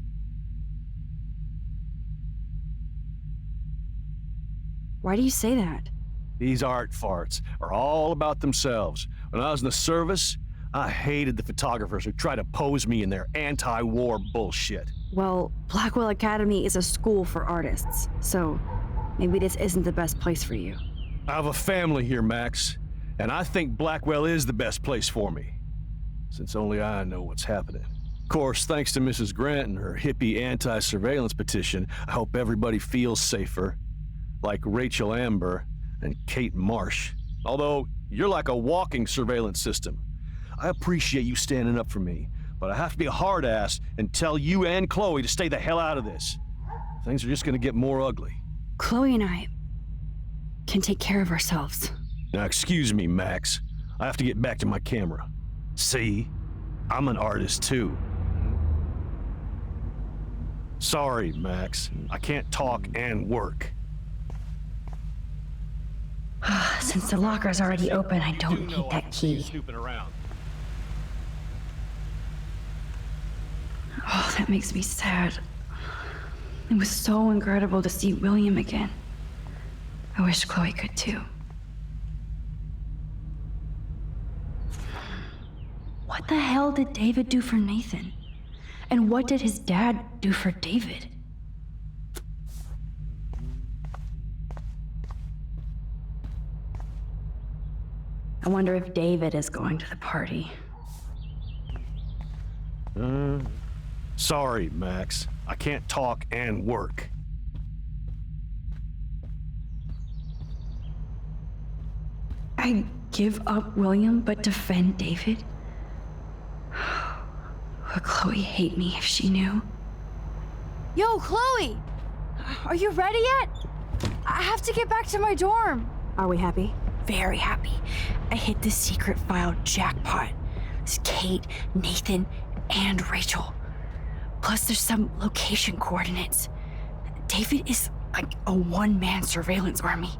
Why do you say that? These art farts are all about themselves. When I was in the service, I hated the photographers who try to pose me in their anti-war bullshit. Well, Blackwell Academy is a school for artists, so maybe this isn't the best place for you. I have a family here, Max, and I think Blackwell is the best place for me, since only I know what's happening. Of course, thanks to Mrs. Grant and her hippie anti-surveillance petition, I hope everybody feels safer, like Rachel Amber and Kate Marsh. Although, you're like a walking surveillance system. I appreciate you standing up for me, but I have to be a hard ass and tell you and Chloe to stay the hell out of this. Things are just gonna get more ugly. Chloe and I can take care of ourselves. Now, excuse me, Max. I have to get back to my camera. See? I'm an artist, too. Sorry, Max. I can't talk and work. Since the locker's already open, I don't need that key. Snooping around. Oh, that makes me sad. It was so incredible to see William again. I wish Chloe could too. What the hell did David do for Nathan? And what did his dad do for David? I wonder if David is going to the party. Sorry, Max. I can't talk and work. I give up William but defend David? Would Chloe hate me if she knew? Yo, Chloe! Are you ready yet? I have to get back to my dorm. Are we happy? Very happy. I hit the secret file jackpot. It's Kate, Nathan, and Rachel. Plus there's some location coordinates. David is like a one-man surveillance army.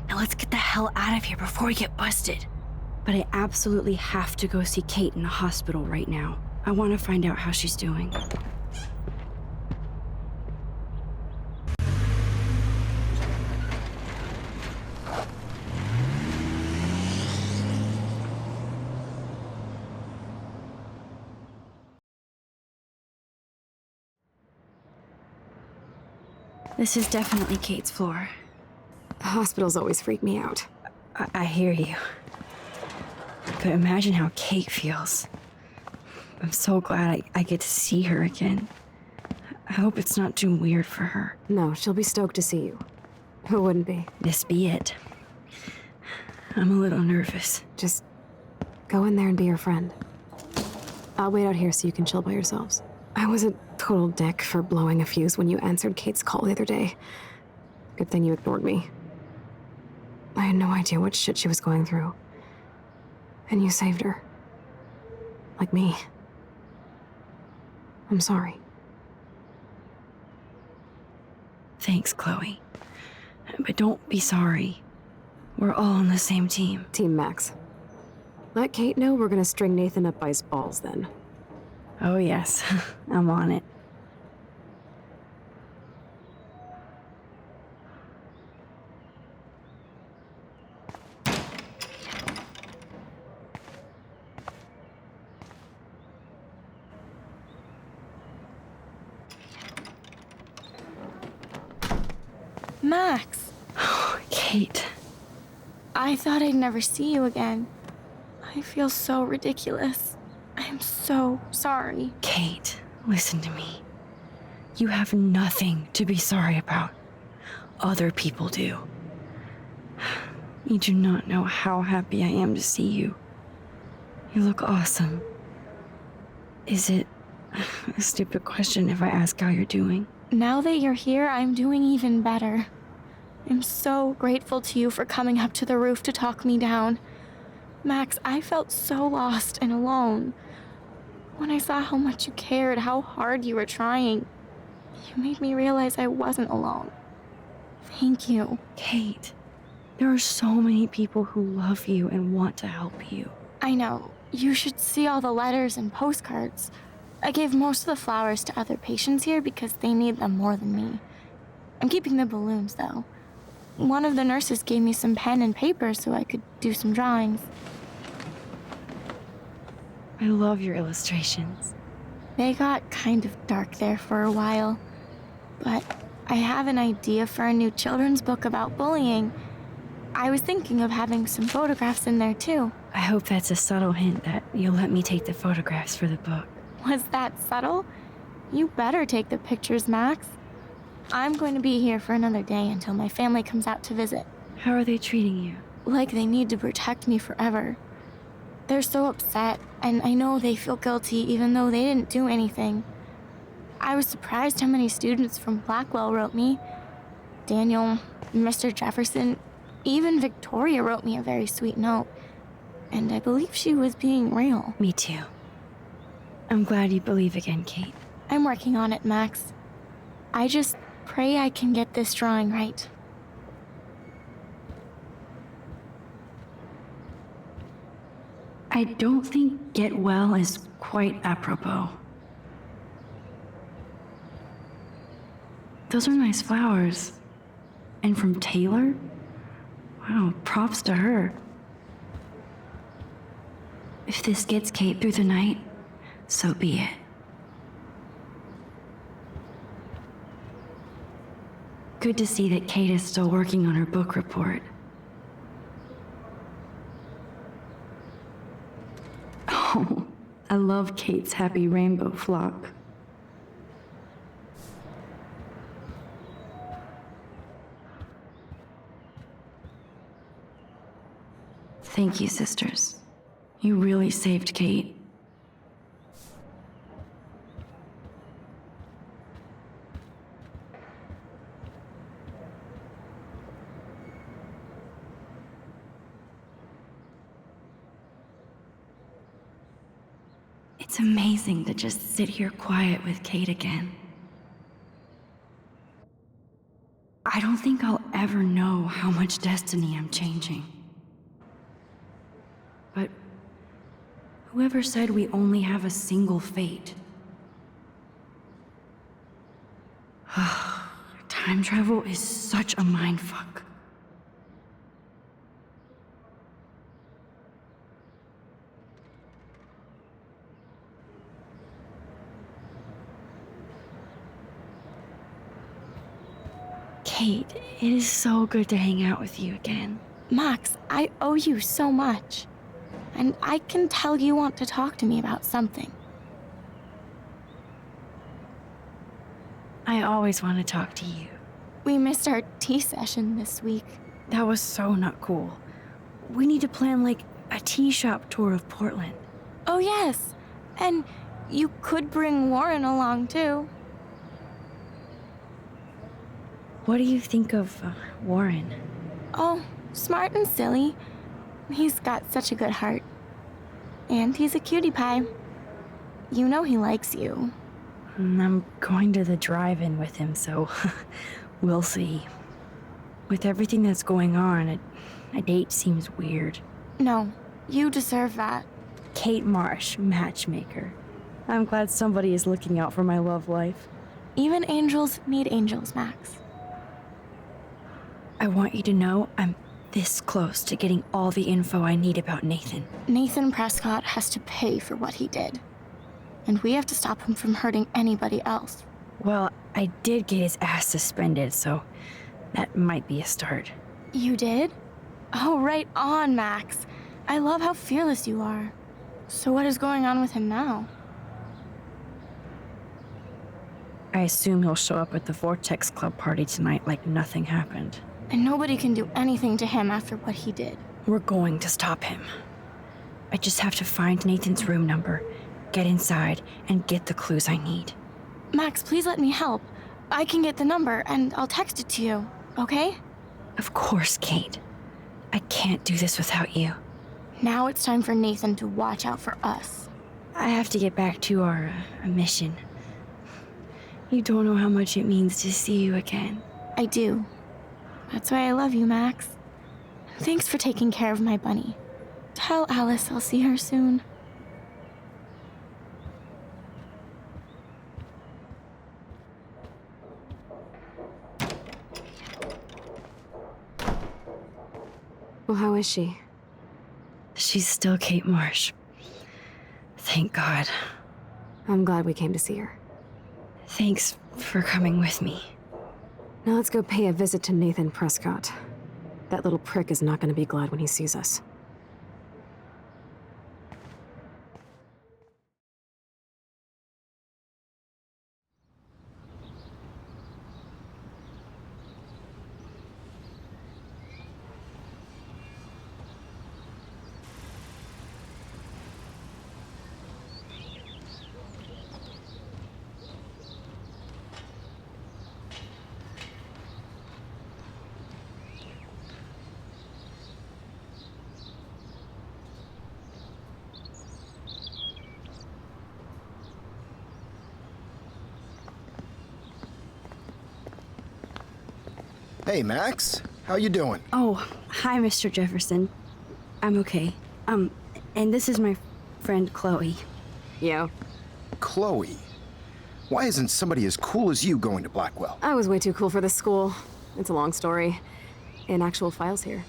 Now let's get the hell out of here before we get busted. But I absolutely have to go see Kate in the hospital right now. I want to find out how she's doing. This is definitely Kate's floor. Hospitals always freak me out. I hear you. But imagine how Kate feels. I'm so glad I get to see her again. I hope it's not too weird for her. No, she'll be stoked to see you. Who wouldn't be? This be it. I'm a little nervous. Just go in there and be your friend. I'll wait out here so you can chill by yourselves. I was a total dick for blowing a fuse when you answered Kate's call the other day. Good thing you ignored me. I had no idea what shit she was going through. And you saved her. Like me. I'm sorry. Thanks, Chloe. But don't be sorry. We're all on the same team. Team Max. Let Kate know we're gonna string Nathan up by his balls then. Oh yes, I'm on it. Max. Kate. I thought I'd never see you again. I feel so ridiculous. I'm so sorry. Kate, listen to me. You have nothing to be sorry about. Other people do. You do not know how happy I am to see you. You look awesome. Is it a stupid question if I ask how you're doing? Now that you're here, I'm doing even better. I'm so grateful to you for coming up to the roof to talk me down. Max, I felt so lost and alone. When I saw how much you cared, how hard you were trying, you made me realize I wasn't alone. Thank you. Kate, there are so many people who love you and want to help you. I know. You should see all the letters and postcards. I gave most of the flowers to other patients here because they need them more than me. I'm keeping the balloons, though. One of the nurses gave me some pen and paper so I could do some drawings. I love your illustrations. They got kind of dark there for a while. But I have an idea for a new children's book about bullying. I was thinking of having some photographs in there, too. I hope that's a subtle hint that you'll let me take the photographs for the book. Was that subtle? You better take the pictures, Max. I'm going to be here for another day until my family comes out to visit. How are they treating you? Like they need to protect me forever. They're so upset, and I know they feel guilty even though they didn't do anything. I was surprised how many students from Blackwell wrote me. Daniel, Mr. Jefferson, even Victoria wrote me a very sweet note. And I believe she was being real. Me too. I'm glad you believe again, Kate. I'm working on it, Max. I just pray I can get this drawing right. I don't think get well is quite apropos. Those are nice flowers. And from Taylor? Wow, props to her. If this gets Kate through the night, so be it. Good to see that Kate is still working on her book report. Oh, I love Kate's happy rainbow flock. Thank you, sisters. You really saved Kate. It's amazing to just sit here quiet with Kate again. I don't think I'll ever know how much destiny I'm changing. But whoever said we only have a single fate? Time travel is such a mindfuck. Kate, it is so good to hang out with you again. Max, I owe you so much. And I can tell you want to talk to me about something. I always want to talk to you. We missed our tea session this week. That was so not cool. We need to plan, like, a tea shop tour of Portland. Oh, yes. And you could bring Warren along, too. What do you think of Warren? Oh, smart and silly. He's got such a good heart. And he's a cutie pie. You know he likes you. I'm going to the drive-in with him, so we'll see. With everything that's going on, a date seems weird. No, you deserve that. Kate Marsh, matchmaker. I'm glad somebody is looking out for my love life. Even angels need angels, Max. I want you to know I'm this close to getting all the info I need about Nathan. Nathan Prescott has to pay for what he did. And we have to stop him from hurting anybody else. Well, I did get his ass suspended, so that might be a start. You did? Oh, right on, Max. I love how fearless you are. So what is going on with him now? I assume he'll show up at the Vortex Club party tonight like nothing happened. And nobody can do anything to him after what he did. We're going to stop him. I just have to find Nathan's room number, get inside, and get the clues I need. Max, please let me help. I can get the number, and I'll text it to you, okay? Of course, Kate. I can't do this without you. Now it's time for Nathan to watch out for us. I have to get back to our mission. You don't know how much it means to see you again. I do. That's why I love you, Max. Thanks for taking care of my bunny. Tell Alice I'll see her soon. Well, how is she? She's still Kate Marsh. Thank God. I'm glad we came to see her. Thanks for coming with me. Now let's go pay a visit to Nathan Prescott. That little prick is not going to be glad when he sees us. Hey, Max. How you doing? Oh, hi, Mr. Jefferson. I'm okay. And this is my friend Chloe. Yo. Chloe? Why isn't somebody as cool as you going to Blackwell? I was way too cool for this school. It's a long story. In actual files here.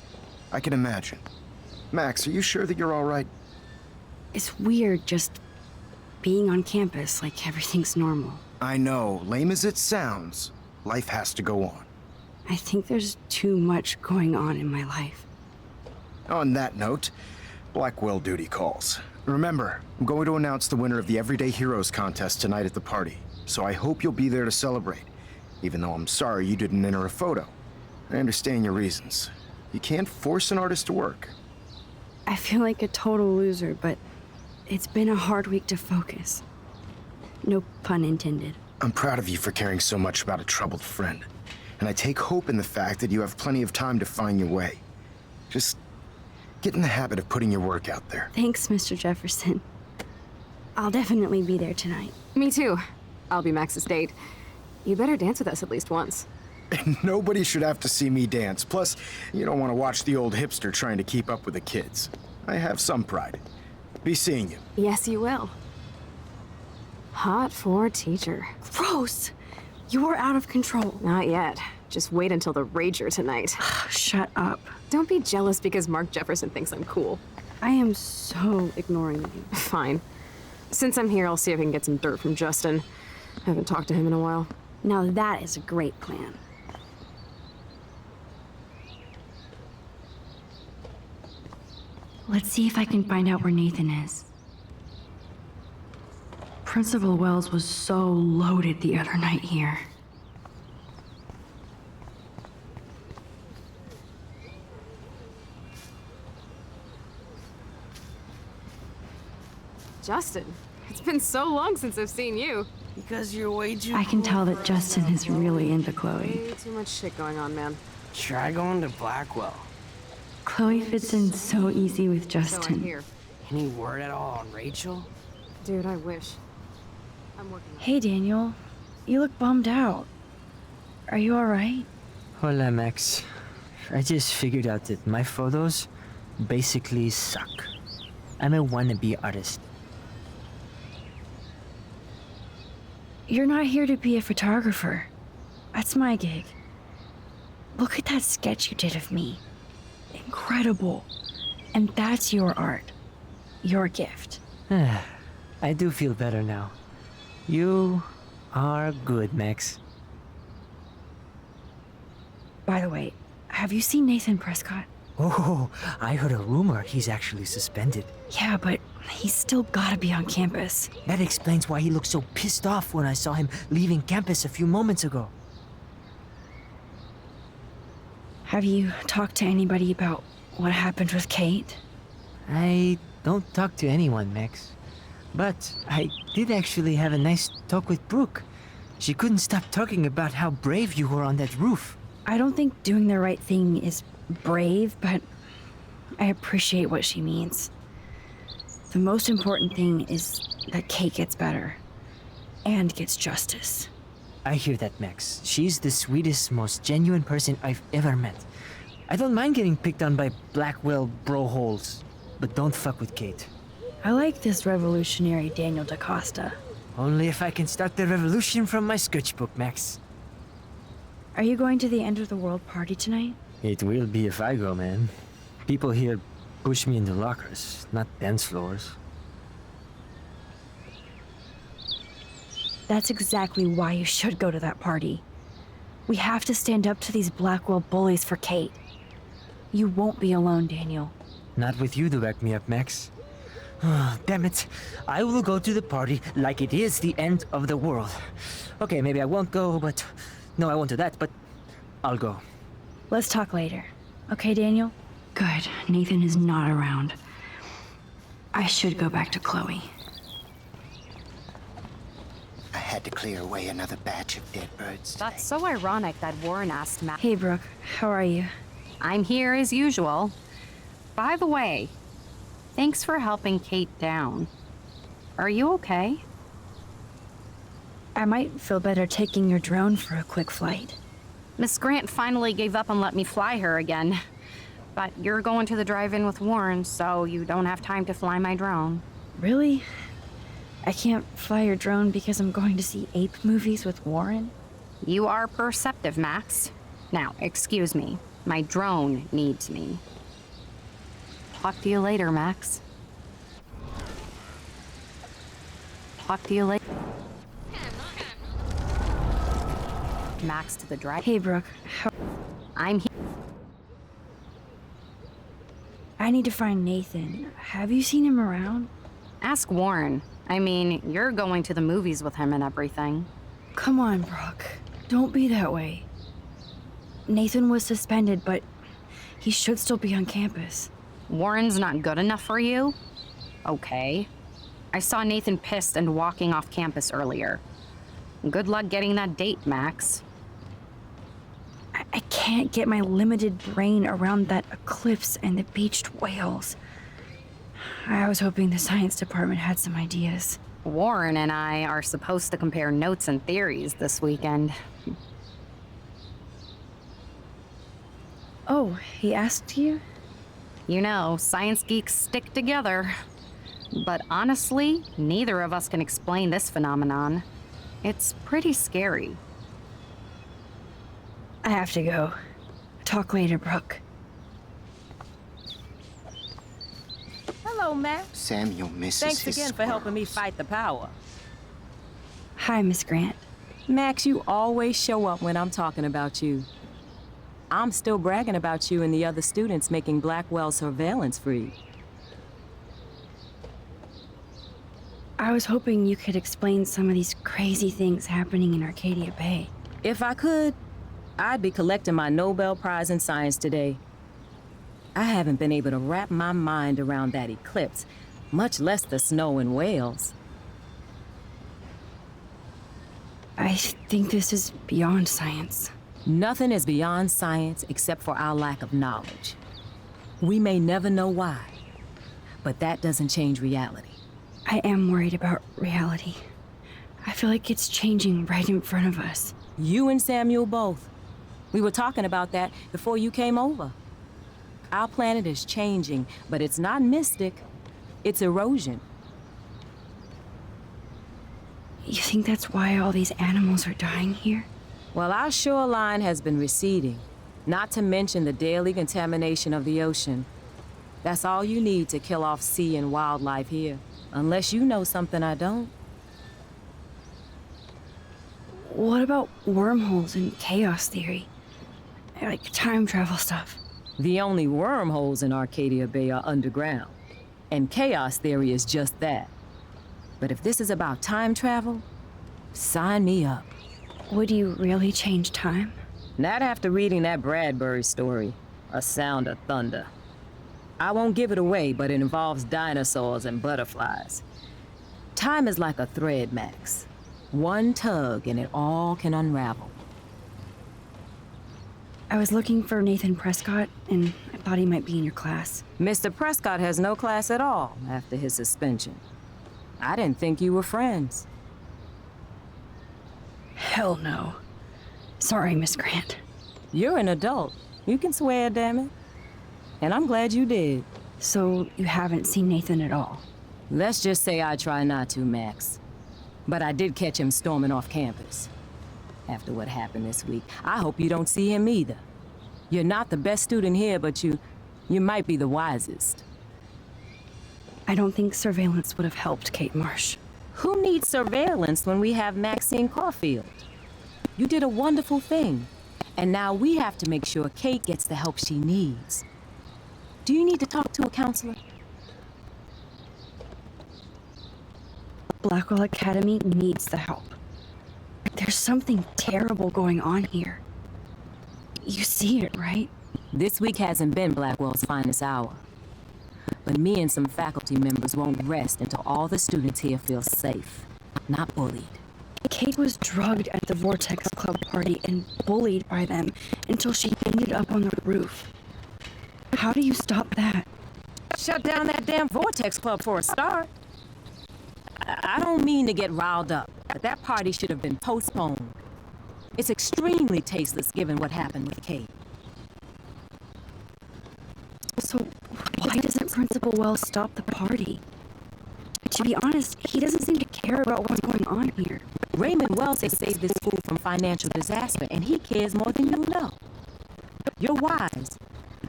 I can imagine. Max, are you sure that you're all right? It's weird just being on campus like everything's normal. I know. Lame as it sounds, life has to go on. I think there's too much going on in my life. On that note, Blackwell duty calls. Remember, I'm going to announce the winner of the Everyday Heroes contest tonight at the party, so I hope you'll be there to celebrate, even though I'm sorry you didn't enter a photo. I understand your reasons. You can't force an artist to work. I feel like a total loser, but it's been a hard week to focus. No pun intended. I'm proud of you for caring so much about a troubled friend. And I take hope in the fact that you have plenty of time to find your way. Just get in the habit of putting your work out there. Thanks, Mr. Jefferson. I'll definitely be there tonight. Me too. I'll be Max's date. You better dance with us at least once. Nobody should have to see me dance. Plus, you don't want to watch the old hipster trying to keep up with the kids. I have some pride. Be seeing you. Yes, you will. Hot for teacher. Gross! You are out of control. Not yet. Just wait until the Rager tonight. Shut up. Don't be jealous because Mark Jefferson thinks I'm cool. I am so ignoring you. Fine. Since I'm here, I'll see if I can get some dirt from Justin. I haven't talked to him in a while. Now that is a great plan. Let's see if I can find out where Nathan is. Principal Wells was so loaded the other night here. Justin, it's been so long since I've seen you. Because you're way too I can tell that Justin is really into Chloe. Way too much shit going on, man. Try going to Blackwell. Chloe fits in so easy with So I Justin. hear. Any word at all on Rachel? Dude, I wish. I'm working on it. Hey, Daniel. You look bummed out. Are you alright? Hola, Max. I just figured out that my photos basically suck. I'm a wannabe artist. You're not here to be a photographer. That's my gig. Look at that sketch you did of me. Incredible. And that's your art. Your gift. I do feel better now. You are good, Max. By the way, have you seen Nathan Prescott? Oh, I heard a rumor he's actually suspended. Yeah, but he's still gotta be on campus. That explains why he looked so pissed off when I saw him leaving campus a few moments ago. Have you talked to anybody about what happened with Kate? I don't talk to anyone, Max. But I did actually have a nice talk with Brooke. She couldn't stop talking about how brave you were on that roof. I don't think doing the right thing is brave, but I appreciate what she means. The most important thing is that Kate gets better and gets justice. I hear that, Max. She's the sweetest, most genuine person I've ever met. I don't mind getting picked on by Blackwell bro-holes. But don't fuck with Kate. I like this revolutionary Daniel DaCosta. Only if I can start the revolution from my sketchbook, Max. Are you going to the end of the world party tonight? It will be if I go, man. People here push me into lockers, not dance floors. That's exactly why you should go to that party. We have to stand up to these Blackwell bullies for Kate. You won't be alone, Daniel. Not with you to back me up, Max. Oh, damn it. I will go to the party like it is the end of the world. Okay, maybe I won't go, but... No, I won't do that, but I'll go. Let's talk later. Okay, Daniel? Good. Nathan is not around. I should go back to Chloe. I had to clear away another batch of dead birds. That's so ironic that Warren asked Matt. Hey, Brooke. How are you? I'm here as usual. By the way, thanks for helping Kate down. Are you okay? I might feel better taking your drone for a quick flight. Miss Grant finally gave up and let me fly her again. But you're going to the drive-in with Warren, so you don't have time to fly my drone. Really? I can't fly your drone because I'm going to see ape movies with Warren? You are perceptive, Max. Now, excuse me. My drone needs me. Talk to you later, Max. Talk to you later. Max to the drive. Hey, Brooke. I'm here. I need to find Nathan. Have you seen him around? Ask Warren. I mean, you're going to the movies with him and everything. Come on, Brooke. Don't be that way. Nathan was suspended, but he should still be on campus. Warren's not good enough for you? Okay. I saw Nathan pissed and walking off campus earlier. Good luck getting that date, Max. I can't get my limited brain around that eclipse and the beached whales. I was hoping the science department had some ideas. Warren and I are supposed to compare notes and theories this weekend. Oh, he asked you? You know, science geeks stick together. But honestly, neither of us can explain this phenomenon. It's pretty scary. I have to go. Talk later, Brooke. Hello, Max. Samuel misses Thanks his again for helping me fight the power. Hi, Miss Grant. Max, you always show up when I'm talking about you. I'm still bragging about you and the other students making Blackwell surveillance free. I was hoping you could explain some of these crazy things happening in Arcadia Bay. If I could, I'd be collecting my Nobel Prize in Science today. I haven't been able to wrap my mind around that eclipse, much less the snow in Wales. I think this is beyond science. Nothing is beyond science except for our lack of knowledge. We may never know why, but that doesn't change reality. I am worried about reality. I feel like it's changing right in front of us. You and Samuel both. We were talking about that before you came over. Our planet is changing, but it's not mystic. It's erosion. You think that's why all these animals are dying here? Well, our shoreline has been receding, not to mention the daily contamination of the ocean. That's all you need to kill off sea and wildlife here, unless you know something I don't. What about wormholes and chaos theory? Like time travel stuff. The only wormholes in Arcadia Bay are underground, and chaos theory is just that. But if this is about time travel, sign me up. Would you really change time? Not after reading that Bradbury story, A Sound of Thunder. I won't give it away, but it involves dinosaurs and butterflies. Time is like a thread, Max. One tug and it all can unravel. I was looking for Nathan Prescott, and I thought he might be in your class. Mr. Prescott has no class at all after his suspension. I didn't think you were friends. Hell no. Sorry, Miss Grant. You're an adult. You can swear, damn it. And I'm glad you did. So you haven't seen Nathan at all? Let's just say I try not to, Max. But I did catch him storming off campus. After what happened this week, I hope you don't see him either. You're not the best student here, but you might be the wisest. I don't think surveillance would have helped, Kate Marsh. Who needs surveillance when we have Maxine Caulfield? You did a wonderful thing. And now we have to make sure Kate gets the help she needs. Do you need to talk to a counselor? Blackwell Academy needs the help. There's something terrible going on here. You see it, right? This week hasn't been Blackwell's finest hour. But me and some faculty members won't rest until all the students here feel safe, not bullied. Kate was drugged at the Vortex Club party and bullied by them until she ended up on the roof. How do you stop that? Shut down that damn Vortex Club for a start. I don't mean to get riled up, but that party should have been postponed. It's extremely tasteless given what happened with Kate. So why doesn't Principal Wells stop the party? To be honest, he doesn't seem to care about what's going on here. Raymond Wells has saved this school from financial disaster, and he cares more than you know. You're wise,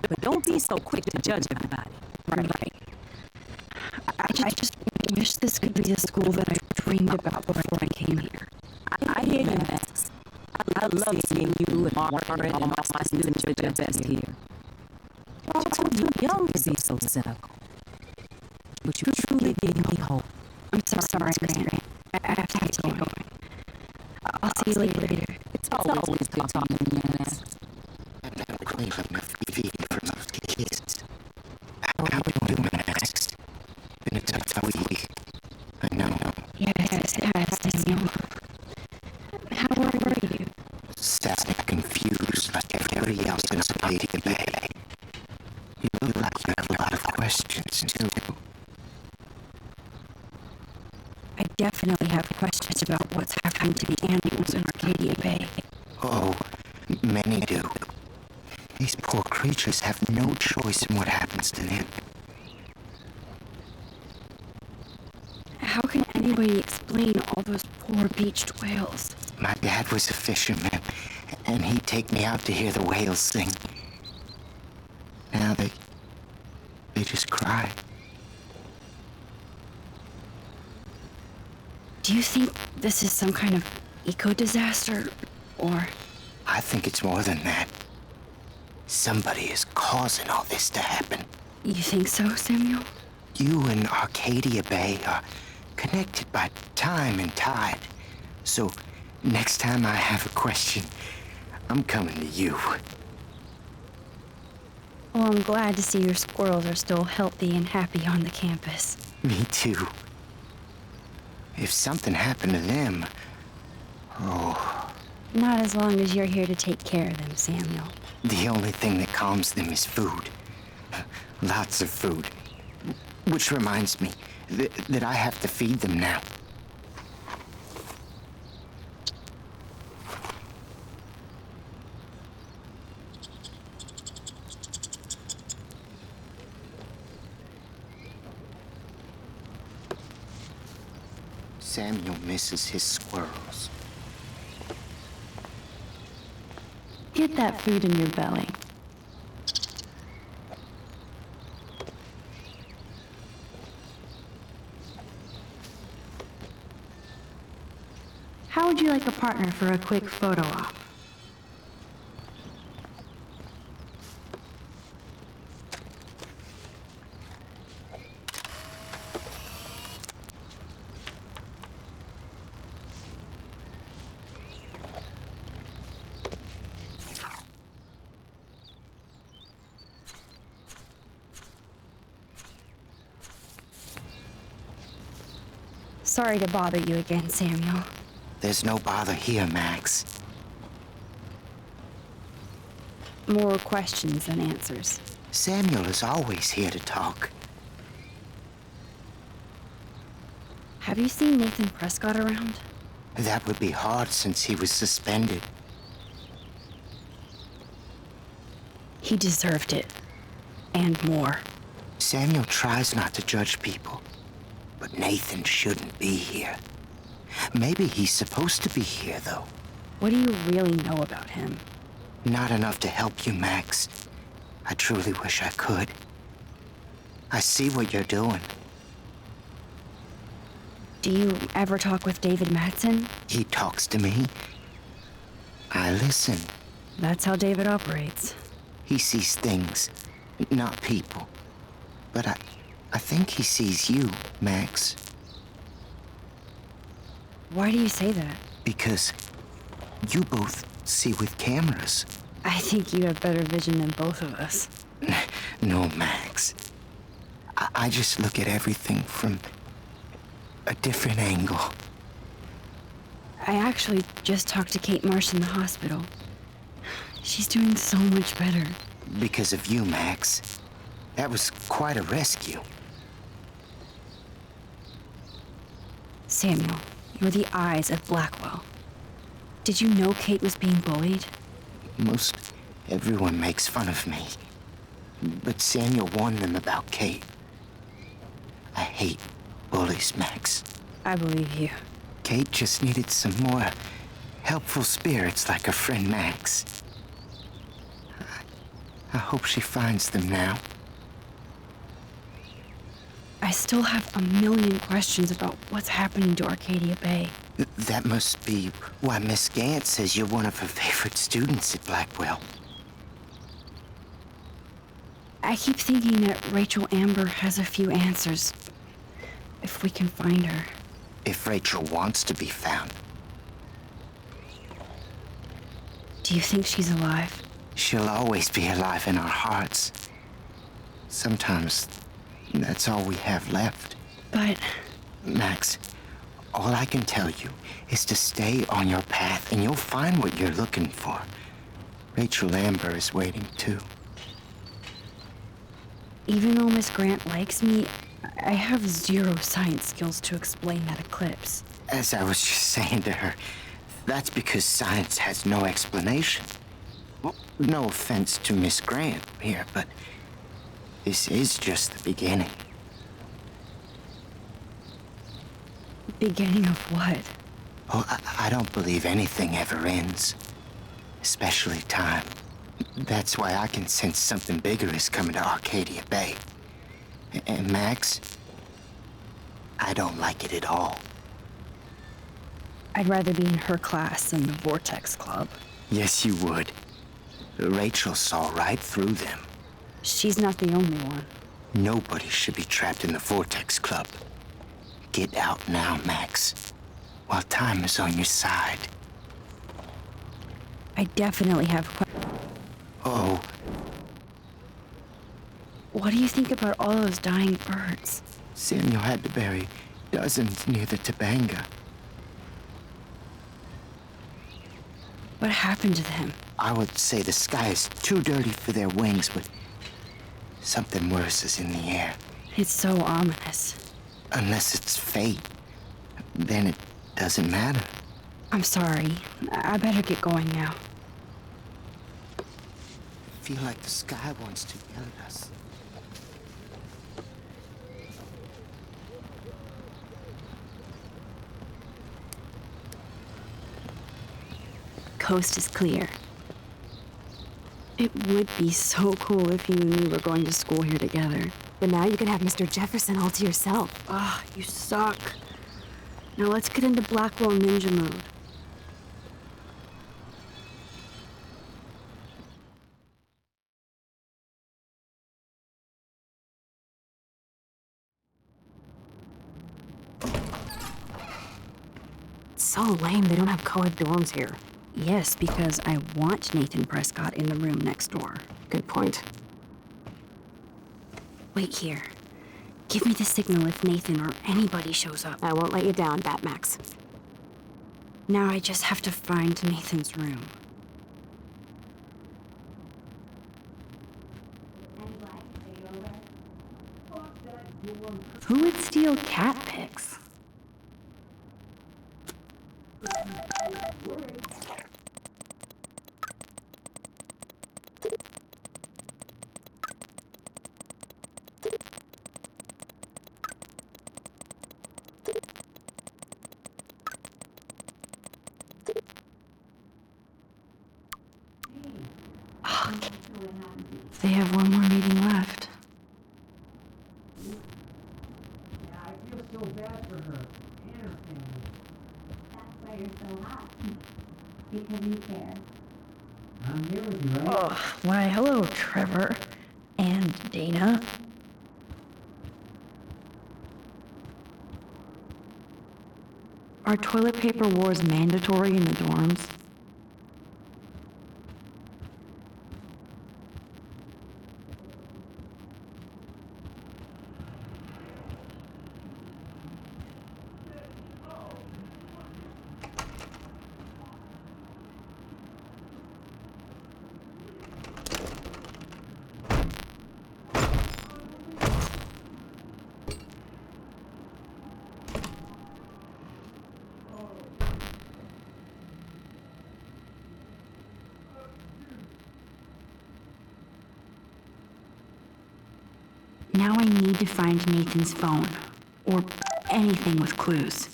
but don't be so quick to judge everybody. Right. I just wish this could be the school that I dreamed about before I came here. I hear you, Max. I love seeing you and Margaret and all my students at their best here. You're too young to be so cynical. But you truly gave me hope. I'm sorry, Grant. I have to get going. I'll see you later. It's always good talking to you, Max. I'm not clean enough feeding for most kids. How are we doing next? Been a tough week. I know. Yes, Daniel. How are you? Sad and confused like everybody else in Arcadia Bay. You look like you have a lot of questions, too. I definitely have questions about what's happening to the animals in Arcadia Bay. Oh, many do. These poor creatures have no choice in what happens to them. How can anybody explain all those poor beached whales? My dad was a fisherman, and he'd take me out to hear the whales sing. Now they just cry. Do you think this is some kind of eco-disaster, or...? I think it's more than that. Somebody is causing all this to happen. You think so, Samuel? You and Arcadia Bay are connected by time and tide. So, next time I have a question, I'm coming to you. Well, I'm glad to see your squirrels are still healthy and happy on the campus. Me too. If something happened to them... Oh... Not as long as you're here to take care of them, Samuel. The only thing that calms them is food. Lots of food. Which reminds me that I have to feed them now. Samuel misses his squirrels. Get that food in your belly. How would you like a partner for a quick photo op? Sorry to bother you again, Samuel. There's no bother here, Max. More questions than answers. Samuel is always here to talk. Have you seen Nathan Prescott around? That would be hard since he was suspended. He deserved it. And more. Samuel tries not to judge people, but Nathan shouldn't be here. Maybe he's supposed to be here, though. What do you really know about him? Not enough to help you, Max. I truly wish I could. I see what you're doing. Do you ever talk with David Madsen? He talks to me. I listen. That's how David operates. He sees things, not people. But I think he sees you, Max. Why do you say that? Because you both see with cameras. I think you have better vision than both of us. No, Max. I just look at everything from a different angle. I actually just talked to Kate Marsh in the hospital. She's doing so much better. Because of you, Max. That was quite a rescue. Samuel, you're the eyes of Blackwell. Did you know Kate was being bullied? Most everyone makes fun of me. But Samuel warned them about Kate. I hate bullies, Max. I believe you. Kate just needed some more helpful spirits like her friend Max. I hope she finds them now. I still have a million questions about what's happening to Arcadia Bay. That must be why Miss Gant says you're one of her favorite students at Blackwell. I keep thinking that Rachel Amber has a few answers. If we can find her. If Rachel wants to be found. Do you think she's alive? She'll always be alive in our hearts. Sometimes that's all we have left. But... Max, all I can tell you is to stay on your path and you'll find what you're looking for. Rachel Amber is waiting too. Even though Miss Grant likes me, I have zero science skills to explain that eclipse. As I was just saying to her, that's because science has no explanation. Well, no offense to Miss Grant here, but this is just the beginning. Beginning of what? Oh, I don't believe anything ever ends. Especially time. That's why I can sense something bigger is coming to Arcadia Bay. And Max, I don't like it at all. I'd rather be in her class than the Vortex Club. Yes, you would. Rachel saw right through them. She's not the only one. Nobody should be trapped in the Vortex Club. Get out now, Max, while time is on your side. I definitely have Oh. What do you think about all those dying birds? Samuel had to bury dozens near the Tabanga. What happened to them? I would say the sky is too dirty for their wings, but something worse is in the air. It's so ominous. Unless it's fate, then it doesn't matter. I'm sorry. I better get going now. I feel like the sky wants to yell at us. Coast is clear. It would be so cool if you and me were going to school here together. But now you can have Mr. Jefferson all to yourself. Ah, you suck. Now let's get into Blackwell Ninja mode. It's so lame they don't have co-ed dorms here. Yes, because I want Nathan Prescott in the room next door. Good point. Wait here. Give me the signal if Nathan or anybody shows up. I won't let you down, Batmax. Now I just have to find Nathan's room. Who would steal cat pics? They have one more meeting left. I feel so bad for her and her family. That's why you're so hot. Because you care. I'm here with you, right? Oh, why, hello, Trevor. And Dana. Are toilet paper wars mandatory in the dorms? Now I need to find Nathan's phone, or anything with clues.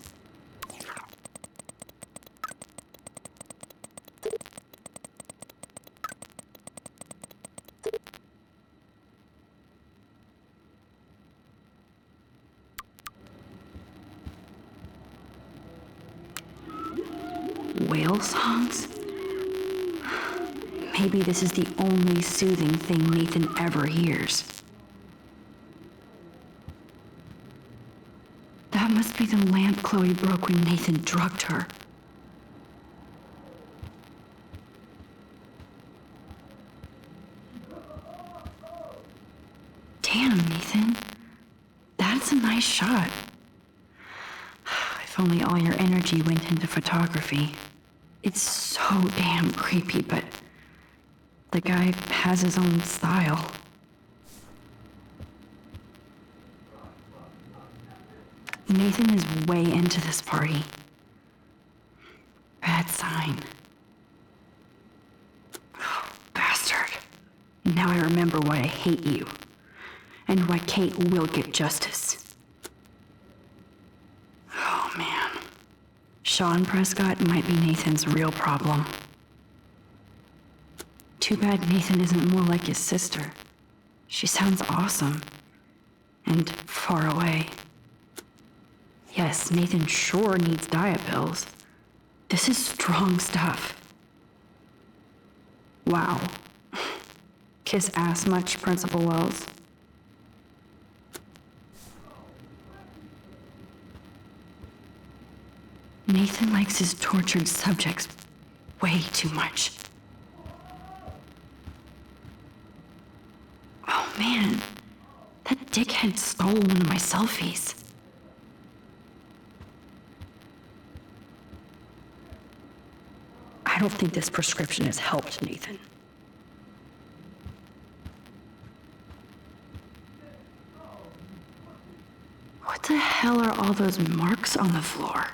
Whale songs? Maybe this is the only soothing thing Nathan ever hears. That must be the lamp Chloe broke when Nathan drugged her. Damn, Nathan. That's a nice shot. If only all your energy went into photography. It's so damn creepy, but the guy has his own style. Nathan is way into this party. Bad sign. Oh, bastard. Now I remember why I hate you. And why Kate will get justice. Oh, man. Sean Prescott might be Nathan's real problem. Too bad Nathan isn't more like his sister. She sounds awesome. And far away. Yes, Nathan sure needs diet pills. This is strong stuff. Wow. Kiss ass much, Principal Wells? Nathan likes his tortured subjects way too much. Oh man, that dickhead stole one of my selfies. I don't think this prescription has helped, Nathan. What the hell are all those marks on the floor?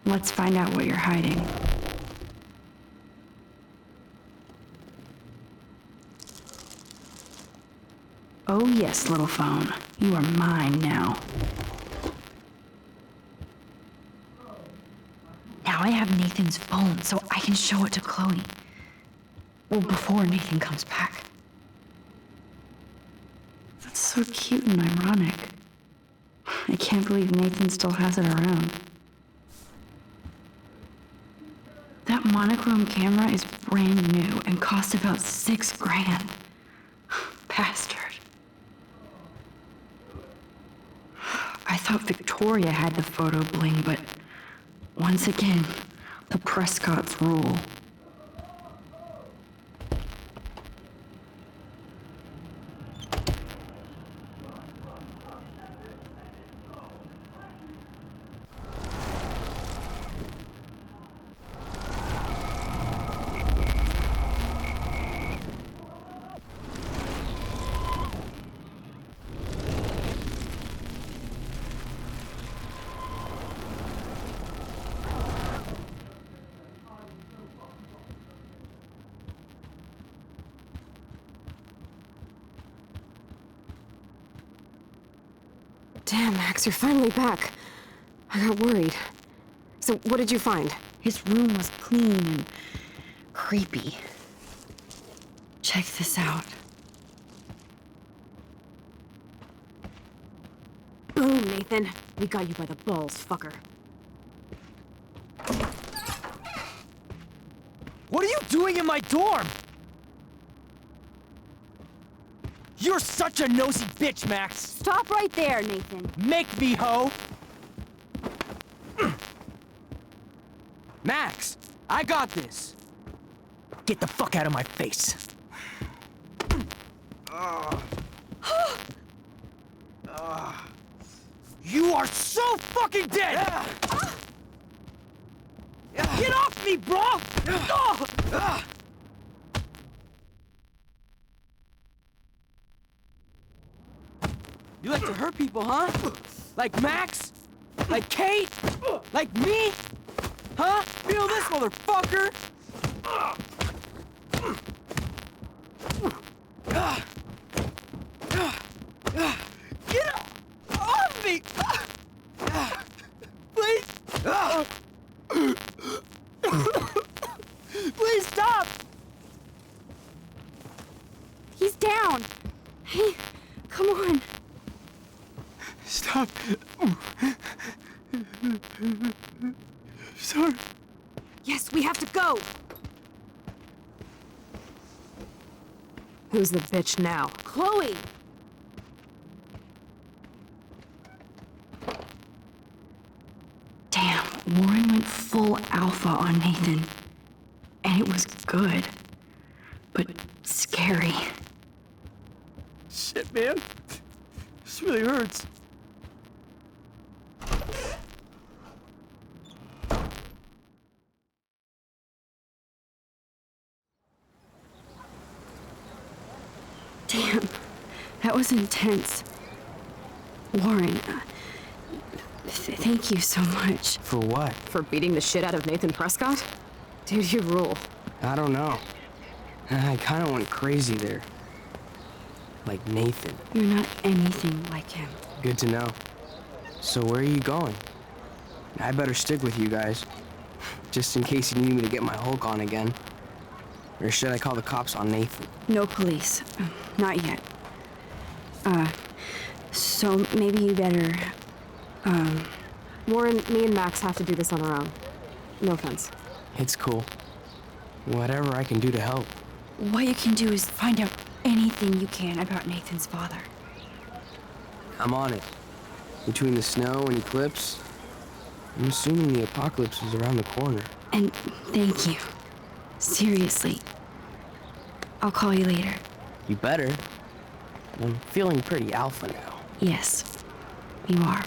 Let's find out what you're hiding. Oh yes, little phone. You are mine now. Now I have Nathan's phone, so I can show it to Chloe. Well, before Nathan comes back. That's so cute and ironic. I can't believe Nathan still has it around. That monochrome camera is brand new and cost about $6 grand. Bastard. I thought Victoria had the photo bling, but once again, the Prescotts rule. Damn, Max, you're finally back. I got worried. So, what did you find? His room was clean and creepy. Check this out. Boom, Nathan. We got you by the balls, fucker. What are you doing in my dorm? You're such a nosy bitch, Max. Stop right there, Nathan. Make me, ho. Max, I got this. Get the fuck out of my face. You are so fucking dead! Get off me, bro! You like to hurt people, huh? Like Max? Like Kate? Like me? Huh? Feel this, motherfucker! Get off me! Please! Please stop! He's down. Hey, come on. Stop. Sorry. Yes, we have to go. Who's the bitch now? Chloe! Damn, Warren went full alpha on Nathan. And it was good. But scary. Shit, man. This really hurts. Damn, that was intense. Warren, thank you so much. For what? For beating the shit out of Nathan Prescott? Dude, you rule. I don't know. I kinda went crazy there. Like Nathan. You're not anything like him. Good to know. So where are you going? I better stick with you guys. Just in case you need me to get my Hulk on again. Or should I call the cops on Nathan? No police. Not yet. So maybe you better, Warren, me and Max have to do this on our own. No offense. It's cool. Whatever I can do to help. What you can do is find out anything you can about Nathan's father. I'm on it. Between the snow and eclipse, I'm assuming the apocalypse is around the corner. And thank you. Seriously. I'll call you later. You better. I'm feeling pretty alpha now. Yes, you are.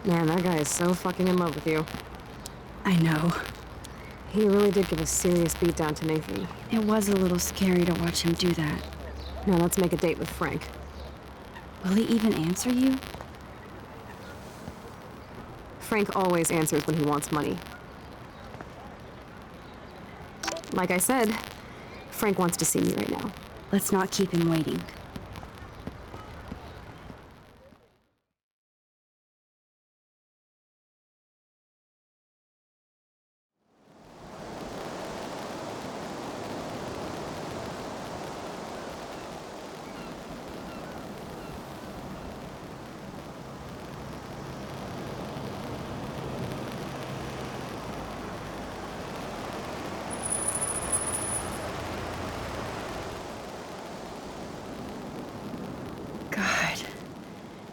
Man, that guy is so fucking in love with you. I know. He really did give a serious beatdown to Nathan. It was a little scary to watch him do that. Now let's make a date with Frank. Will he even answer you? Frank always answers when he wants money. Like I said, Frank wants to see me right now. Let's not keep him waiting.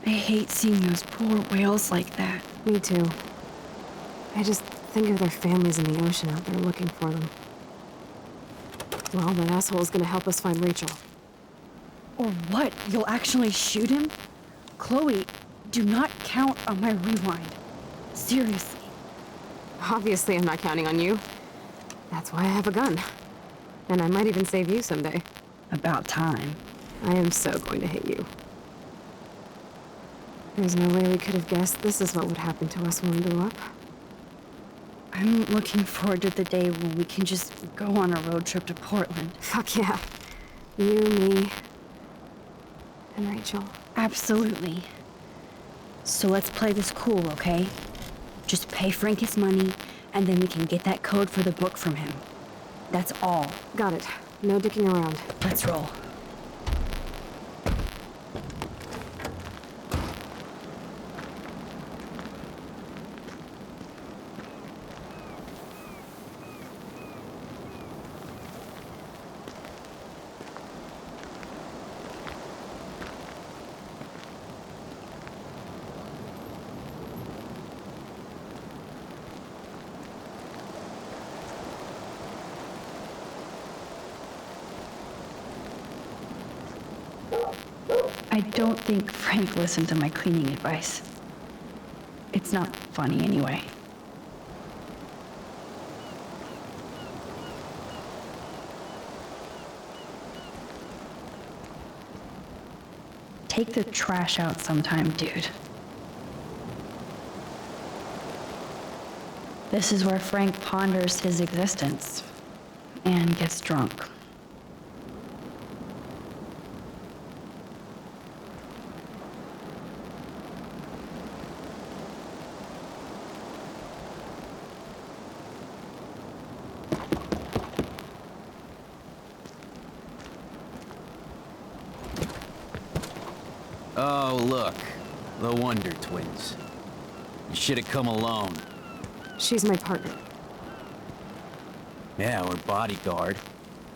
I hate seeing those poor whales like that. Me too. I just think of their families in the ocean out there looking for them. Well, that asshole's gonna help us find Rachel. Or what? You'll actually shoot him? Chloe, do not count on my rewind. Seriously. Obviously, I'm not counting on you. That's why I have a gun. And I might even save you someday. About time. I am so going to hit you. There's no way we could have guessed this is what would happen to us when we grew up. I'm looking forward to the day when we can just go on a road trip to Portland. Fuck yeah. You, me, and Rachel. Absolutely. So let's play this cool, okay? Just pay Frank his money, and then we can get that code for the book from him. That's all. Got it. No dicking around. Let's roll. I don't think Frank listened to my cleaning advice. It's not funny anyway. Take the trash out sometime, dude. This is where Frank ponders his existence and gets drunk. Oh, look. The Wonder Twins. You should have come alone. She's my partner. Yeah, we're bodyguard.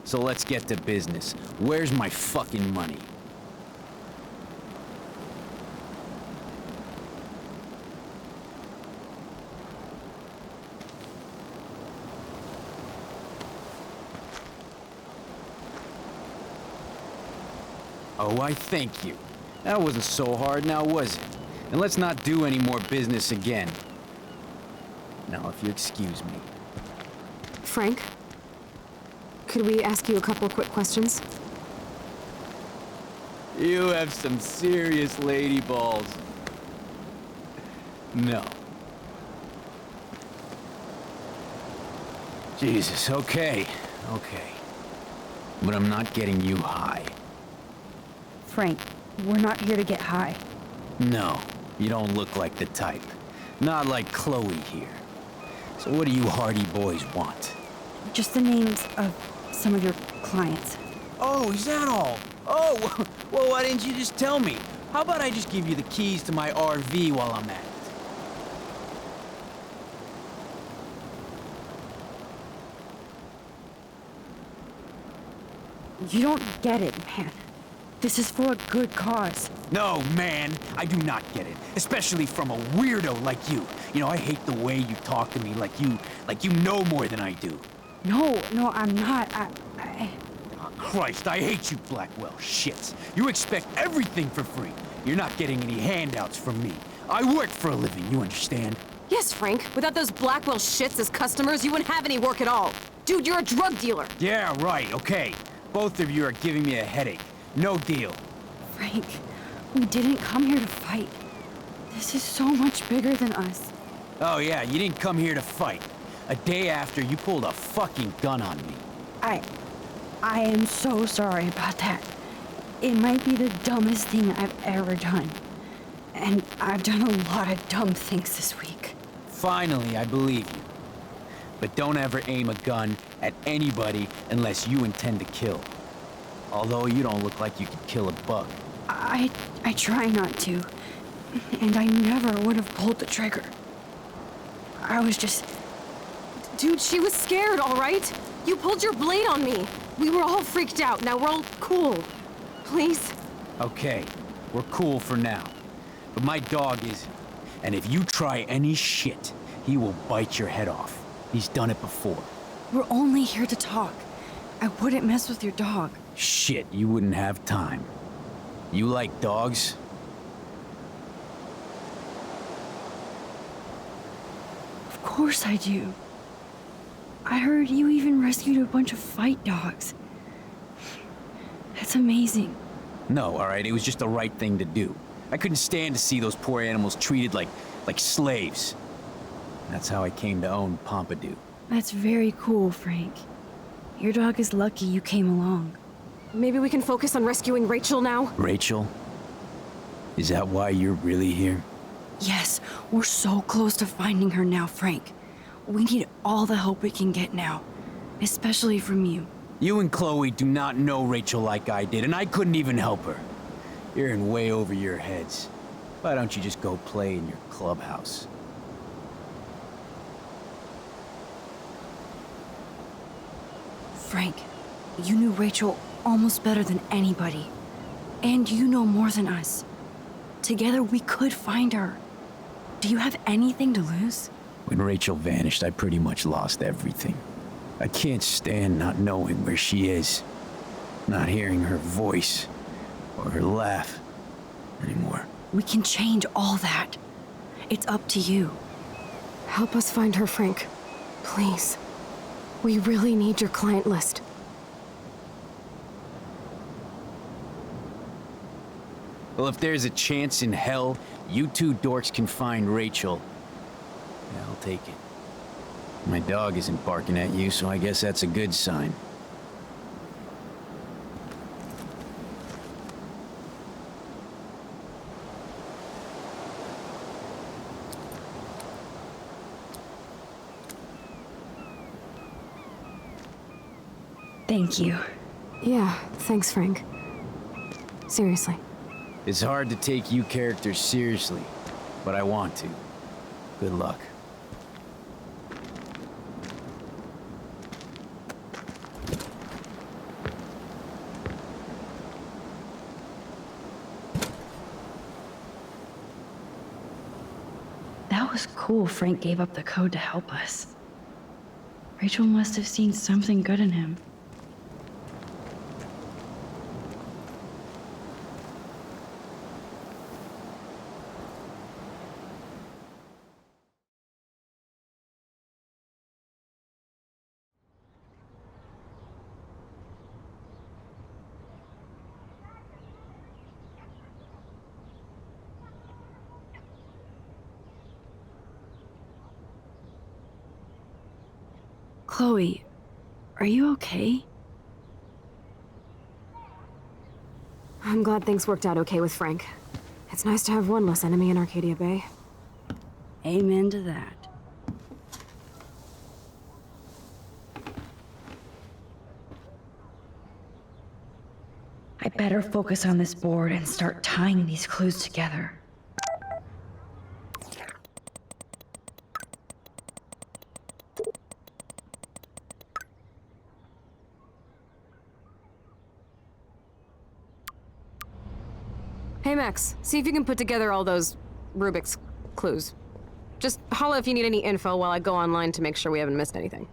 So let's get to business. Where's my fucking money? Oh, I thank you. That wasn't so hard now, was it? And let's not do any more business again. Now, if you excuse me. Frank? Could we ask you a couple quick questions? You have some serious lady balls. No. Jesus, okay. Okay. But I'm not getting you high. Frank, we're not here to get high. No, you don't look like the type. Not like Chloe here. So what do you hardy boys want? Just the names of some of your clients. Oh, is that all? Oh, well, why didn't you just tell me? How about I just give you the keys to my RV while I'm at it? You don't get it, man. This is for a good cause. No, man, I do not get it. Especially from a weirdo like you. You know, I hate the way you talk to me like you know more than I do. No, I'm not. Oh, Christ, I hate you, Blackwell. Shit. You expect everything for free. You're not getting any handouts from me. I work for a living, you understand? Yes, Frank. Without those Blackwell shits as customers, you wouldn't have any work at all. Dude, you're a drug dealer. Yeah, right, okay. Both of you are giving me a headache. No deal. Frank, we didn't come here to fight. This is so much bigger than us. Oh yeah, you didn't come here to fight. A day after, you pulled a fucking gun on me. I am so sorry about that. It might be the dumbest thing I've ever done. And I've done a lot of dumb things this week. Finally, I believe you. But don't ever aim a gun at anybody unless you intend to kill. Although you don't look like you could kill a bug. I try not to. And I never would have pulled the trigger. I was just... Dude, she was scared, all right? You pulled your blade on me. We were all freaked out. Now we're all cool. Please? Okay, we're cool for now. But my dog isn't. And if you try any shit, he will bite your head off. He's done it before. We're only here to talk. I wouldn't mess with your dog. Shit, you wouldn't have time. You like dogs? Of course I do. I heard you even rescued a bunch of fight dogs. That's amazing. No, alright, it was just the right thing to do. I couldn't stand to see those poor animals treated like slaves. That's how I came to own Pompidou. That's very cool, Frank. Your dog is lucky you came along. Maybe we can focus on rescuing Rachel now? Rachel? Is that why you're really here? Yes, we're so close to finding her now, Frank. We need all the help we can get now, especially from you. You and Chloe do not know Rachel like I did, and I couldn't even help her. You're in way over your heads. Why don't you just go play in your clubhouse? Frank, you knew Rachel almost better than anybody. And you know more than us. Together we could find her. Do you have anything to lose? When Rachel vanished, I pretty much lost everything. I can't stand not knowing where she is. Not hearing her voice or her laugh anymore. We can change all that. It's up to you. Help us find her, Frank. Please. We really need your client list. Well, if there's a chance in hell, you two dorks can find Rachel. Yeah, I'll take it. My dog isn't barking at you, so I guess that's a good sign. Thank you. Yeah, thanks, Frank. Seriously. It's hard to take you characters seriously, but I want to. Good luck. That was cool Frank gave up the code to help us. Rachel must have seen something good in him. Chloe, are you okay? I'm glad things worked out okay with Frank. It's nice to have one less enemy in Arcadia Bay. Amen to that. I better focus on this board and start tying these clues together. Hey Max, see if you can put together all those Rubik's clues. Just holla if you need any info while I go online to make sure we haven't missed anything.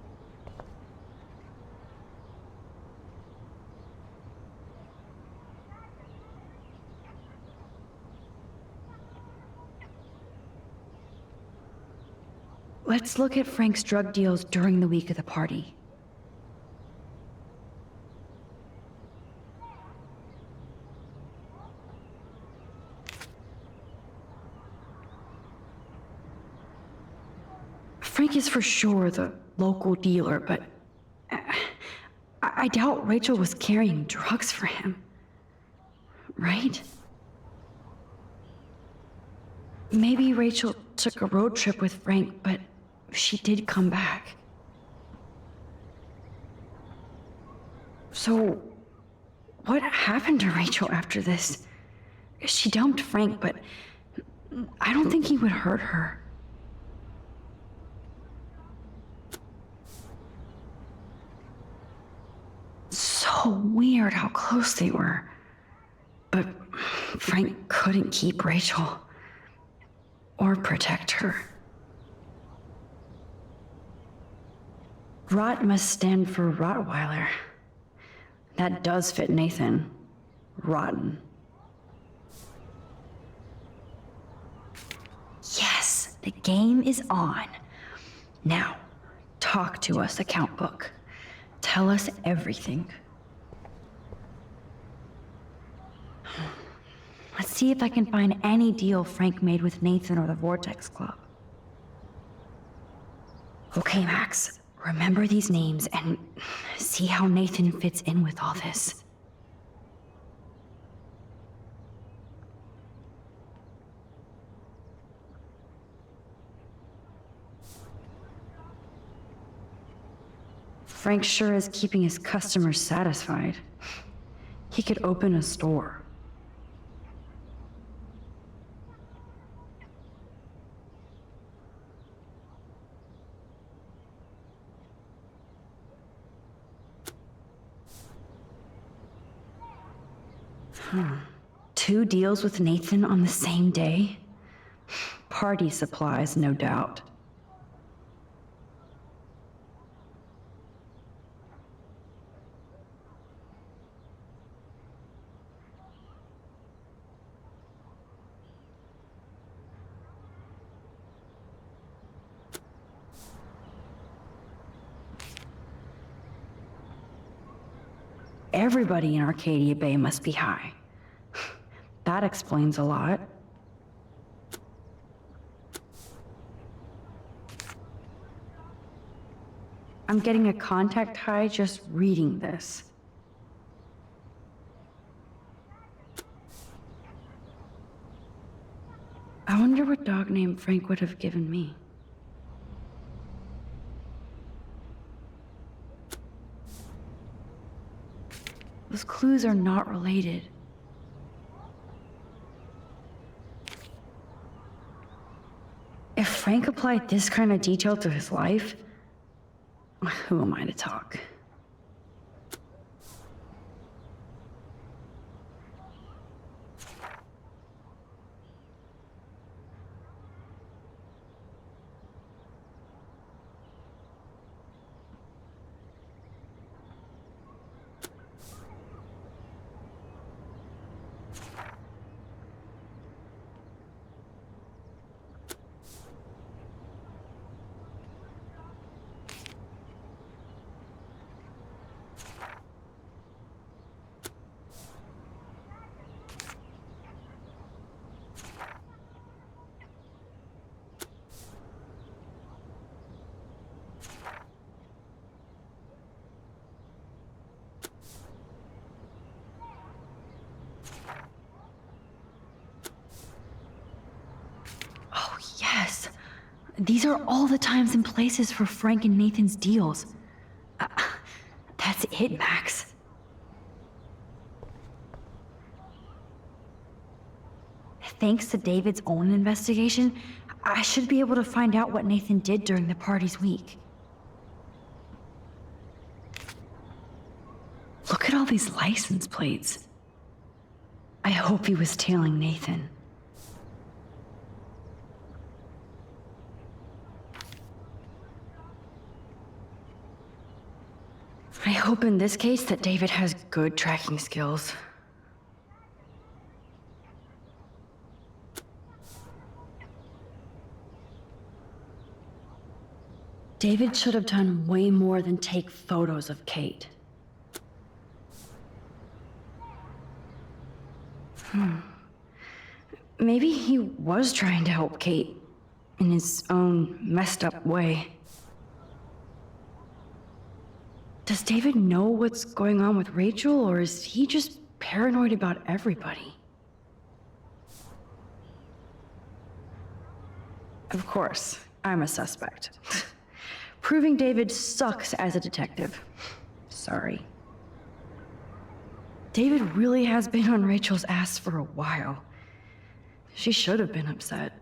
Let's look at Frank's drug deals during the week of the party. Frank is for sure the local dealer, but I doubt Rachel was carrying drugs for him. Right? Maybe Rachel took a road trip with Frank, but she did come back. So, what happened to Rachel after this? She dumped Frank, but I don't think he would hurt her. So weird how close they were. But Frank couldn't keep Rachel. Or protect her. Rot must stand for Rottweiler. That does fit Nathan. Rotten. Yes, the game is on. Now, talk to us, account book. Tell us everything. Let's see if I can find any deal Frank made with Nathan or the Vortex Club. Okay, Max. Remember these names and see how Nathan fits in with all this. Frank sure is keeping his customers satisfied. He could open a store. Two deals with Nathan on the same day? Party supplies, no doubt. Everybody in Arcadia Bay must be high. That explains a lot. I'm getting a contact high just reading this. I wonder what dog name Frank would have given me. Those clues are not related. If Frank applied this kind of detail to his life, who am I to talk? Yes. These are all the times and places for Frank and Nathan's deals. That's it, Max. Thanks to David's own investigation, I should be able to find out what Nathan did during the party's week. Look at all these license plates. I hope he was tailing Nathan. I hope in this case that David has good tracking skills. David should have done way more than take photos of Kate. Maybe he was trying to help Kate in his own messed up way. Does David know what's going on with Rachel, or is he just paranoid about everybody? Of course, I'm a suspect. Proving David sucks as a detective. Sorry. David really has been on Rachel's ass for a while. She should have been upset.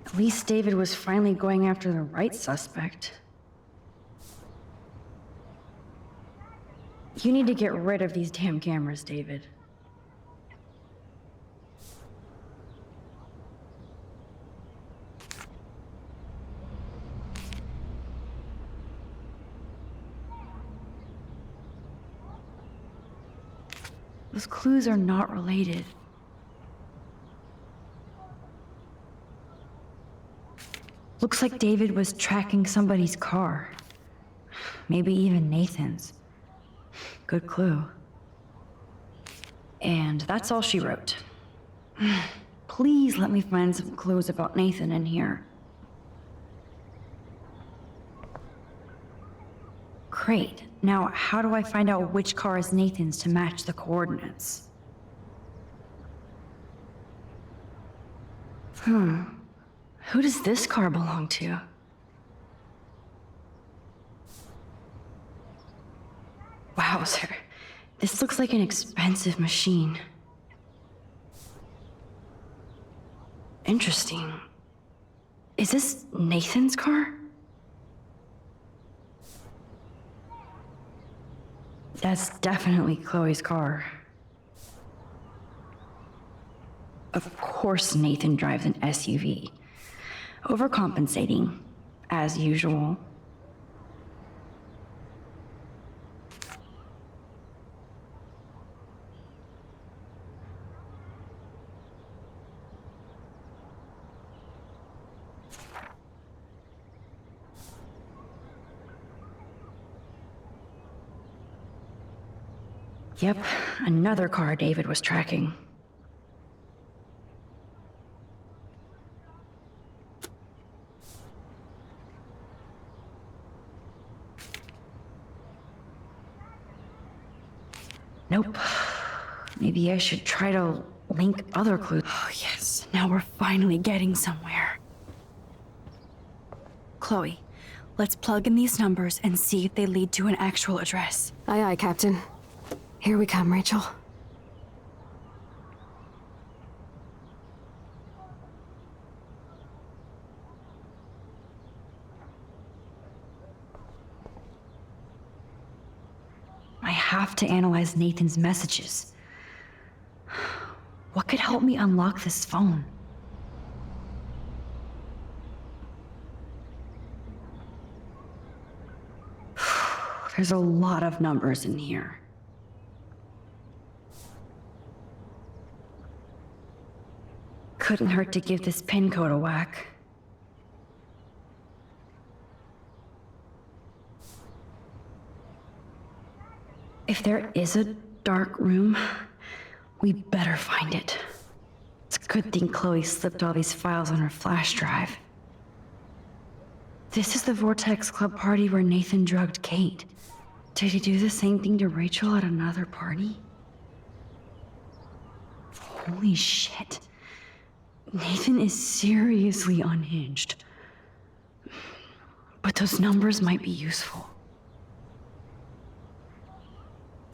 At least David was finally going after the right suspect. You need to get rid of these damn cameras, David. Those clues are not related. Looks like David was tracking somebody's car. Maybe even Nathan's. Good clue. And that's all she wrote. Please let me find some clues about Nathan in here. Great. Now, how do I find out which car is Nathan's to match the coordinates? Who does this car belong to? Wowzer. This looks like an expensive machine. Interesting. Is this Nathan's car? That's definitely Chloe's car. Of course Nathan drives an SUV. Overcompensating, as usual. Yep, another car David was tracking. Nope. Maybe I should try to link other clues. Oh, yes. Now we're finally getting somewhere. Chloe, let's plug in these numbers and see if they lead to an actual address. Aye, aye, Captain. Here we come, Rachel. I have to analyze Nathan's messages. What could help me unlock this phone? There's a lot of numbers in here. Couldn't hurt to give this pin code a whack. If there is a dark room, we better find it. It's a good thing Chloe slipped all these files on her flash drive. This is the Vortex Club party where Nathan drugged Kate. Did he do the same thing to Rachel at another party? Holy shit. Nathan is seriously unhinged. But those numbers might be useful.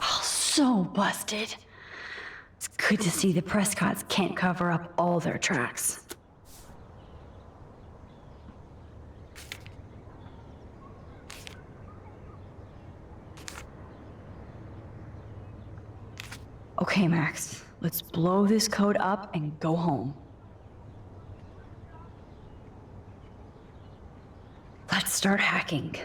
Oh, so busted. It's good to see the Prescotts can't cover up all their tracks. Okay, Max, let's blow this code up and go home. Let's start hacking.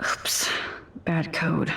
Oops, bad code.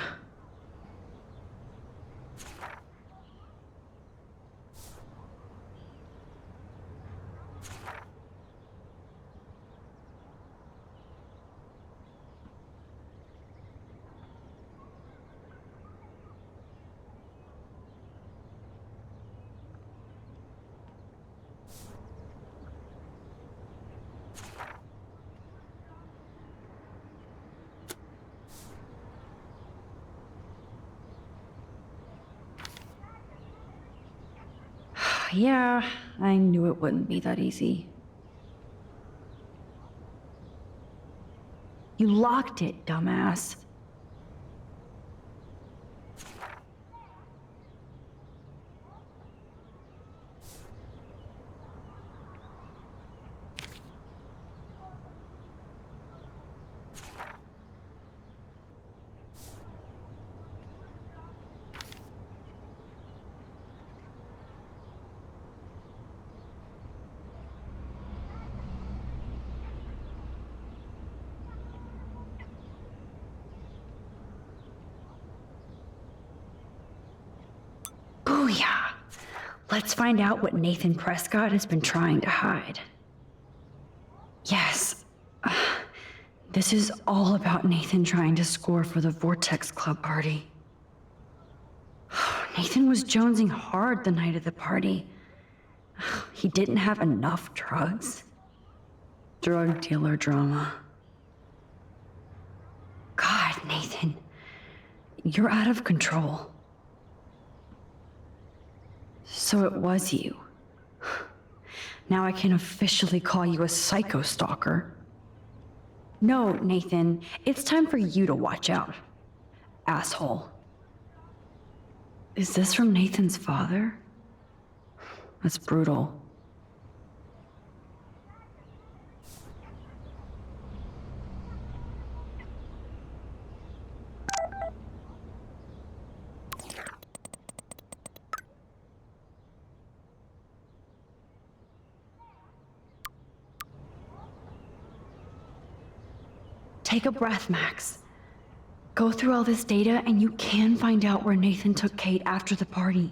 Yeah, I knew it wouldn't be that easy. You locked it, dumbass. Booyah! Let's find out what Nathan Prescott has been trying to hide. Yes. This is all about Nathan trying to score for the Vortex Club party. Nathan was jonesing hard the night of the party. He didn't have enough drugs. Drug dealer drama. God, Nathan, you're out of control. So it was you. Now I can officially call you a psycho stalker. No, Nathan, it's time for you to watch out. Asshole. Is this from Nathan's father? That's brutal. Take a breath, Max. Go through all this data and you can find out where Nathan took Kate after the party.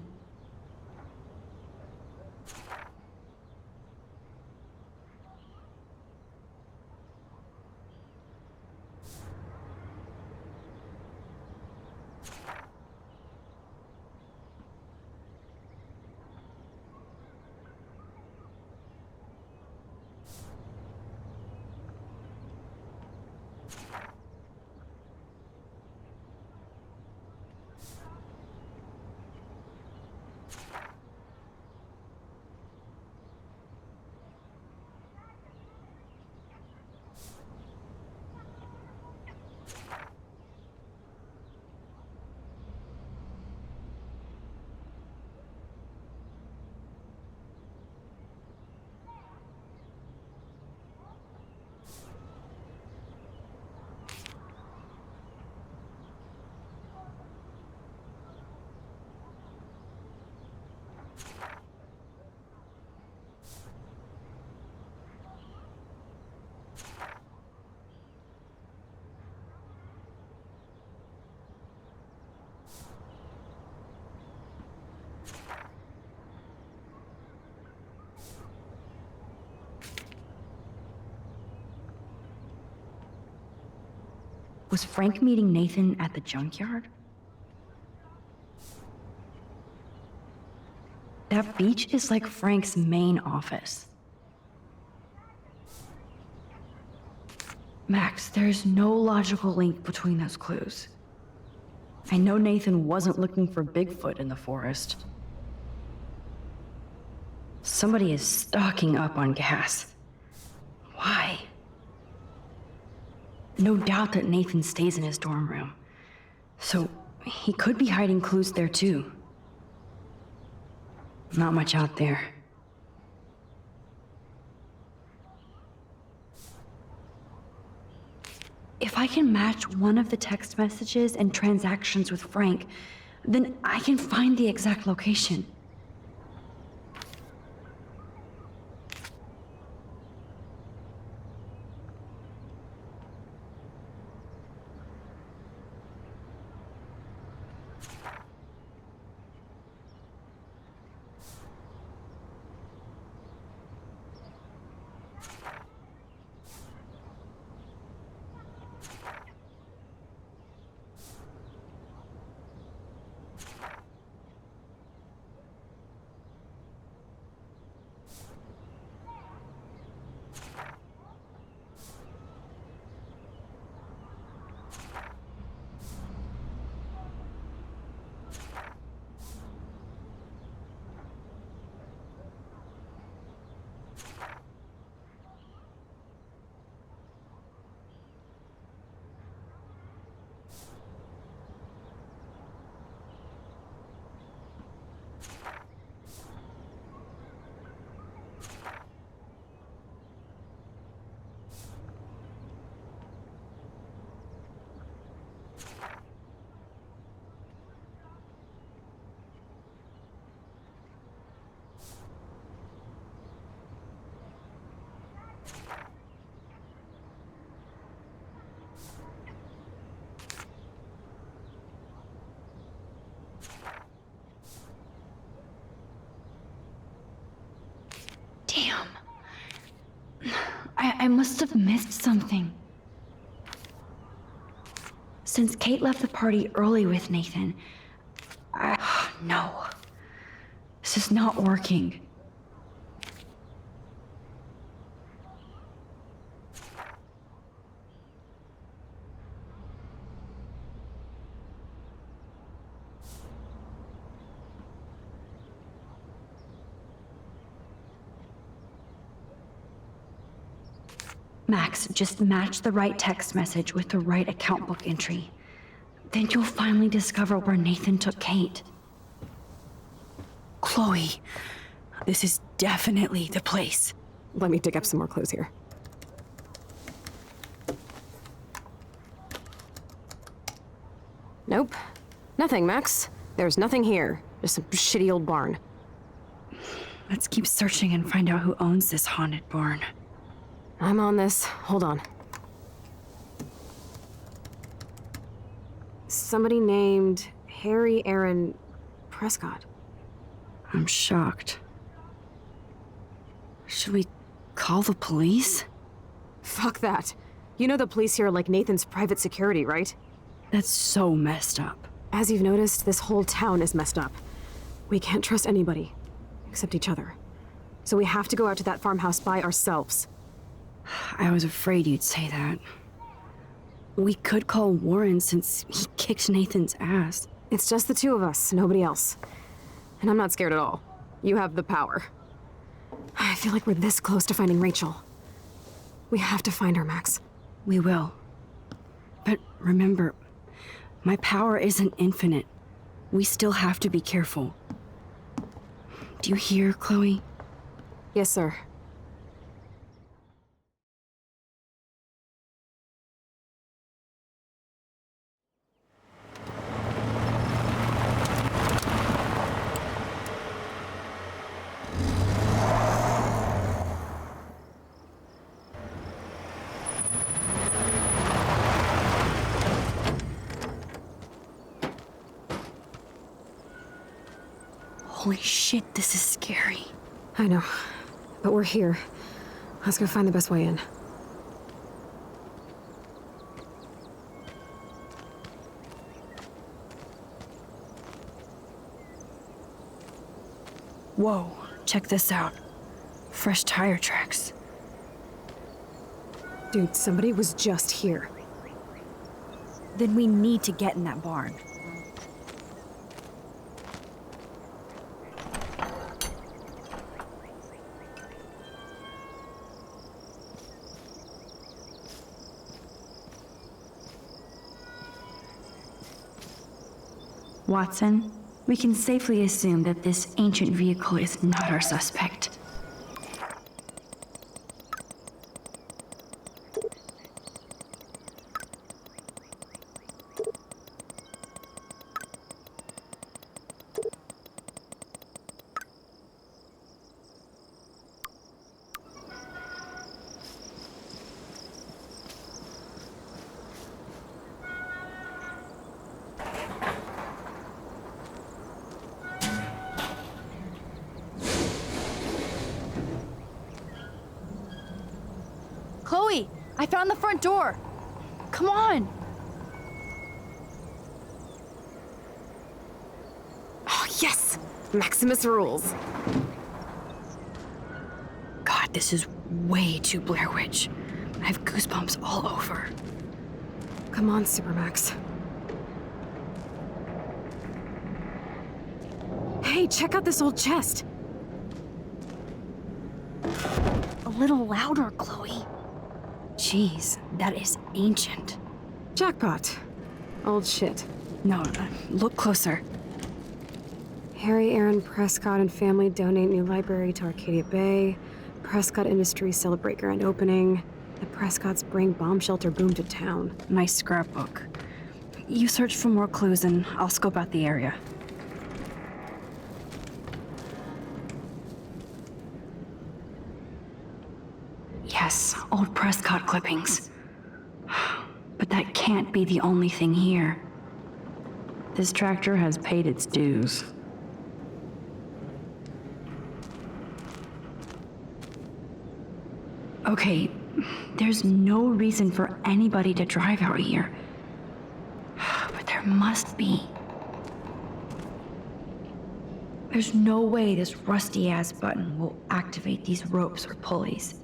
Was Frank meeting Nathan at the junkyard? That beach is like Frank's main office. Max, there's no logical link between those clues. I know Nathan wasn't looking for Bigfoot in the forest. Somebody is stocking up on gas. Why? No doubt that Nathan stays in his dorm room. So he could be hiding clues there too. Not much out there. If I can match one of the text messages and transactions with Frank, then I can find the exact location. Damn. I must have missed something. Since Kate left the party early with Nathan, no. This is not working. Max, just match the right text message with the right account book entry. Then you'll finally discover where Nathan took Kate. Chloe, this is definitely the place. Let me dig up some more clues here. Nope. Nothing, Max. There's nothing here. Just some shitty old barn. Let's keep searching and find out who owns this haunted barn. I'm on this. Hold on. Somebody named Harry Aaron Prescott. I'm shocked. Should we call the police? Fuck that. You know the police here are like Nathan's private security, right? That's so messed up. As you've noticed, this whole town is messed up. We can't trust anybody, except each other. So we have to go out to that farmhouse by ourselves. I was afraid you'd say that. We could call Warren since he kicked Nathan's ass. It's just the two of us, nobody else. And I'm not scared at all. You have the power. I feel like we're this close to finding Rachel. We have to find her, Max. We will. But remember, my power isn't infinite. We still have to be careful. Do you hear, Chloe? Yes, sir. Holy shit, this is scary. I know, but we're here. Let's go find the best way in. Whoa, check this out. Fresh tire tracks. Dude, somebody was just here. Then we need to get in that barn. Watson, we can safely assume that this ancient vehicle is not our suspect. Chloe, I found the front door. Come on. Oh, yes! Maximus rules. God, this is way too Blair Witch. I have goosebumps all over. Come on, Supermax. Hey, check out this old chest. A little louder, Chloe. Jeez, that is ancient. Jackpot. Old shit. No, look closer. Harry Aaron Prescott and family donate new library to Arcadia Bay. Prescott Industries celebrate grand opening. The Prescotts bring bomb shelter boom to town. Nice scrapbook. You search for more clues and I'll scope out the area. Yes, old Prescott clippings. But that can't be the only thing here. This tractor has paid its dues. Okay, there's no reason for anybody to drive out here. There must be. There's no way this rusty-ass button will activate these ropes or pulleys.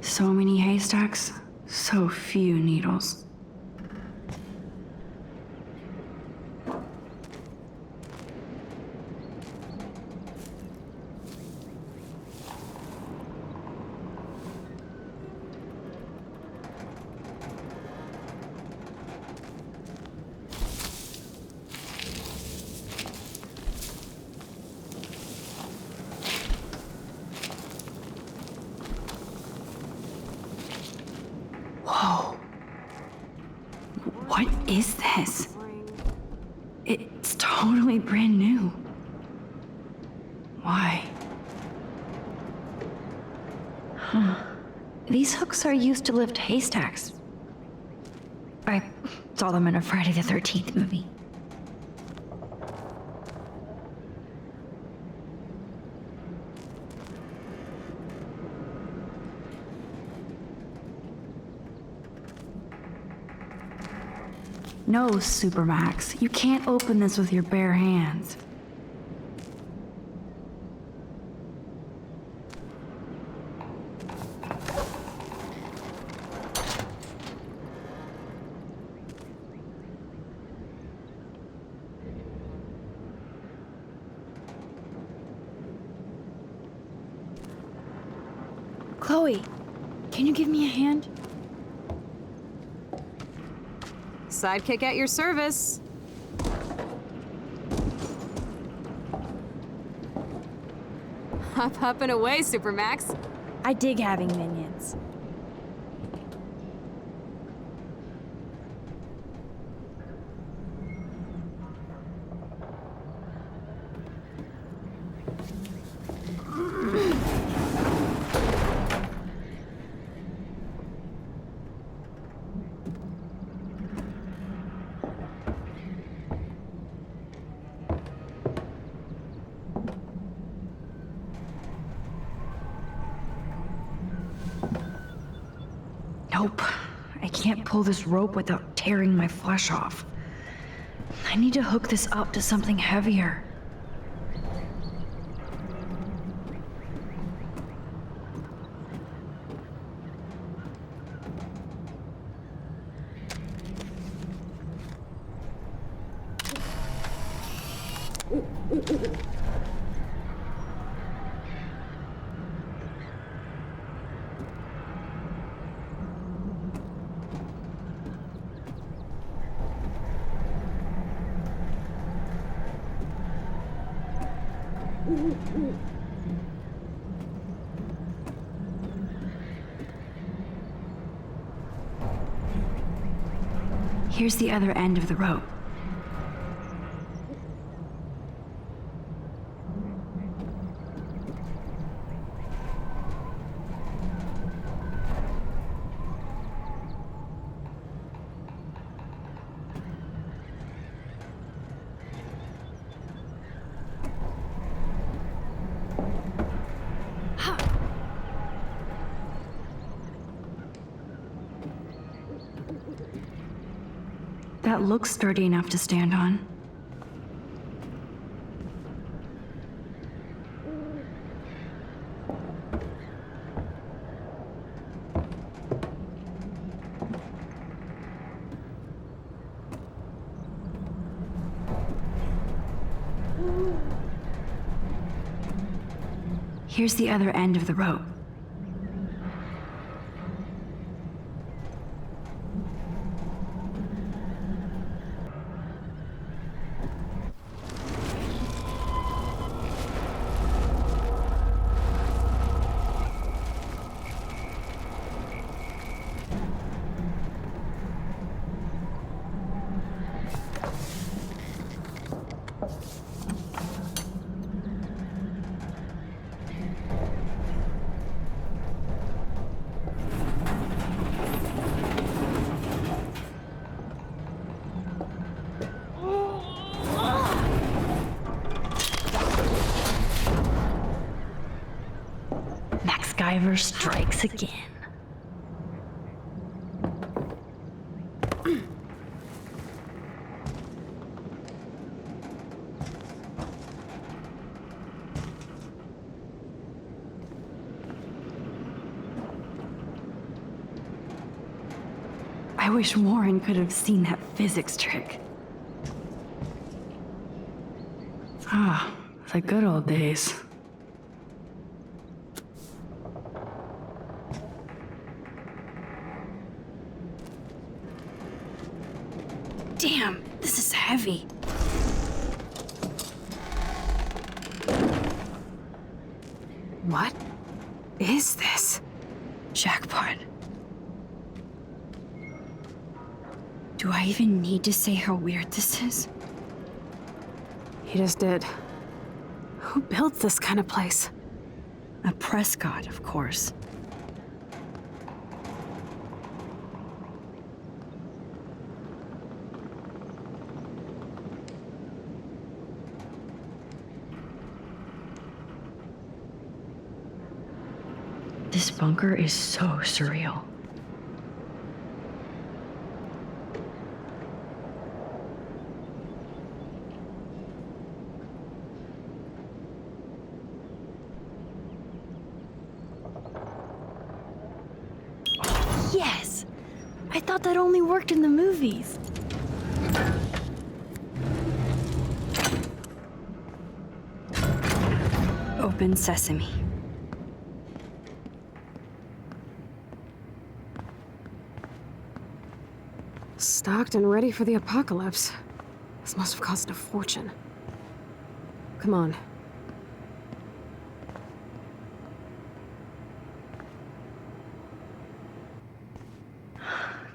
So many haystacks, so few needles. Whoa. What is this? It's totally brand new. Why? Huh. These hooks are used to lift haystacks. I saw them in a Friday the 13th movie. No, Supermax. You can't open this with your bare hands. Chloe, can you give me a hand? Sidekick at your service. Up and away, Supermax. I dig having minions. Nope. I can't pull this rope without tearing my flesh off. I need to hook this up to something heavier. Here's the other end of the rope. That looks sturdy enough to stand on. Here's the other end of the rope. MacGyver strikes again. I wish Warren could have seen that physics trick. Ah, the good old days. Damn, this is heavy. What is this? Jackpot. Do I even need to say how weird this is? He just did. Who builds this kind of place? A Prescott, of course. This bunker is so surreal. Yes! I thought that only worked in the movies. Open sesame. Stocked and ready for the apocalypse. This must have cost a fortune. Come on.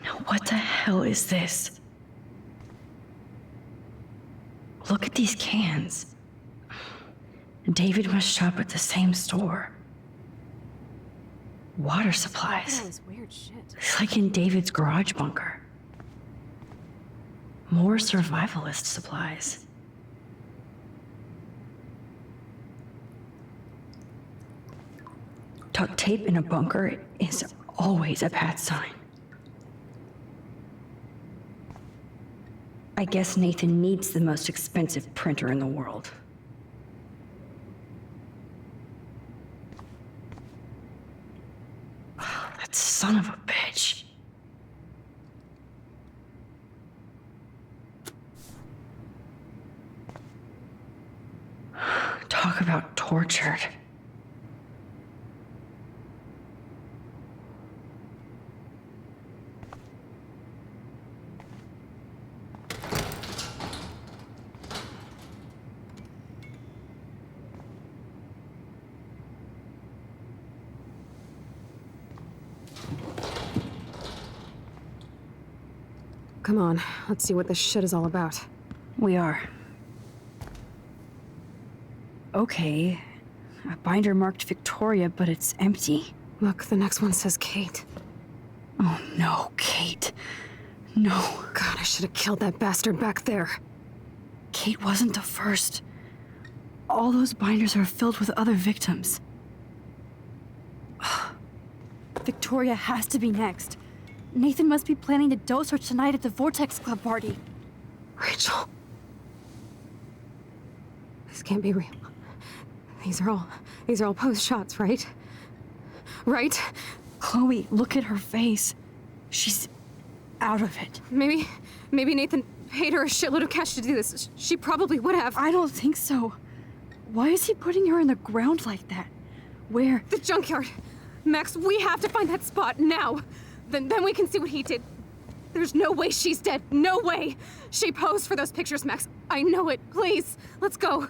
Now what the hell is this? Look at these cans. David must shop at the same store. Water supplies. All this weird shit. It's like in David's garage bunker. More survivalist supplies. Duct tape in a bunker is always a bad sign. I guess Nathan needs the most expensive printer in the world. That son of a bitch. Talk about tortured. Come on, let's see what this shit is all about. We are. Okay. A binder marked Victoria, but it's empty. Look, the next one says Kate. Oh no, Kate. No. God, I should have killed that bastard back there. Kate wasn't the first. All those binders are filled with other victims. Victoria has to be next. Nathan must be planning to dose her tonight at the Vortex Club party. Rachel. This can't be real. These are all post shots, right? Right? Chloe, look at her face. She's out of it. Maybe Nathan paid her a shitload of cash to do this. She probably would have. I don't think so. Why is he putting her in the ground like that? Where? The junkyard. Max, we have to find that spot now. Then we can see what he did. There's no way she's dead. No way. She posed for those pictures, Max. I know it. Please, let's go.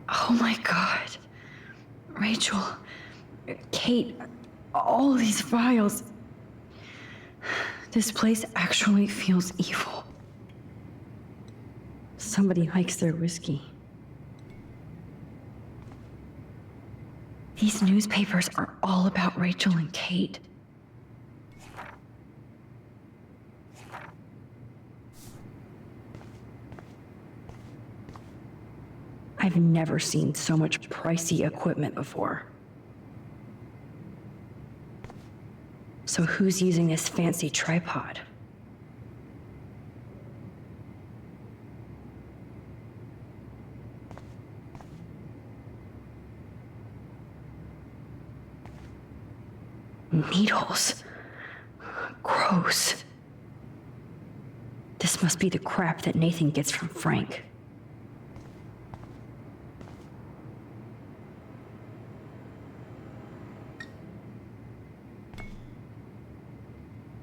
Oh my God. Rachel, Kate, all these files. This place actually feels evil. Somebody likes their whiskey. These newspapers are all about Rachel and Kate. I've never seen so much pricey equipment before. So who's using this fancy tripod? Needles. Gross. This must be the crap that Nathan gets from Frank.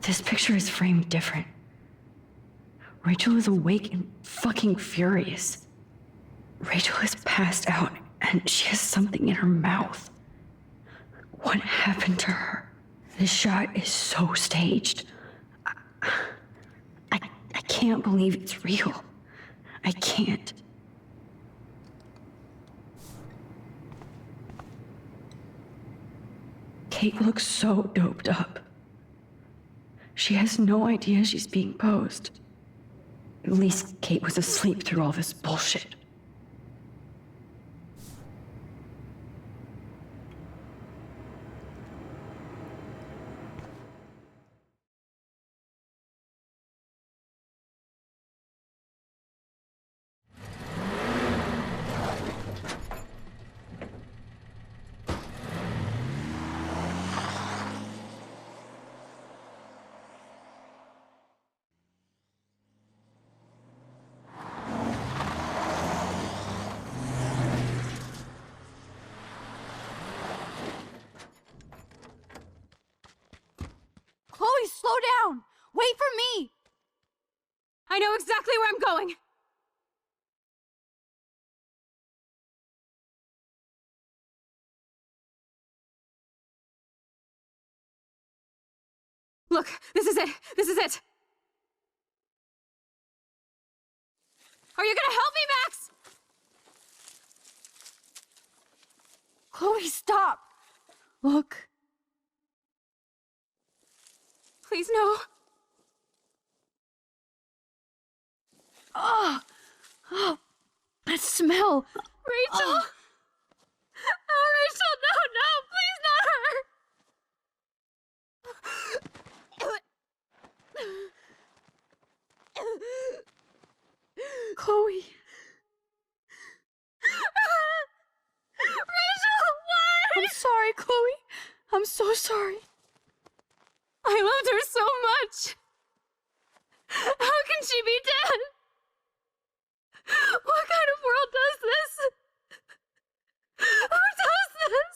This picture is framed different. Rachel is awake and fucking furious. Rachel is passed out and she has something in her mouth. What happened to her? This shot is so staged. I can't believe it's real. I can't. Kate looks so doped up. She has no idea she's being posed. At least Kate was asleep through all this bullshit. Chloe, slow down! Wait for me! I know exactly where I'm going! Look, this is it! This is it! Are you gonna help me, Max? Chloe, stop! Look. Please, no. Oh, that smell. Rachel! Oh, Rachel, no, please not her! Chloe. Rachel, what? I'm sorry, Chloe. I'm so sorry. I loved her so much. How can she be dead? What kind of world does this? Who does this?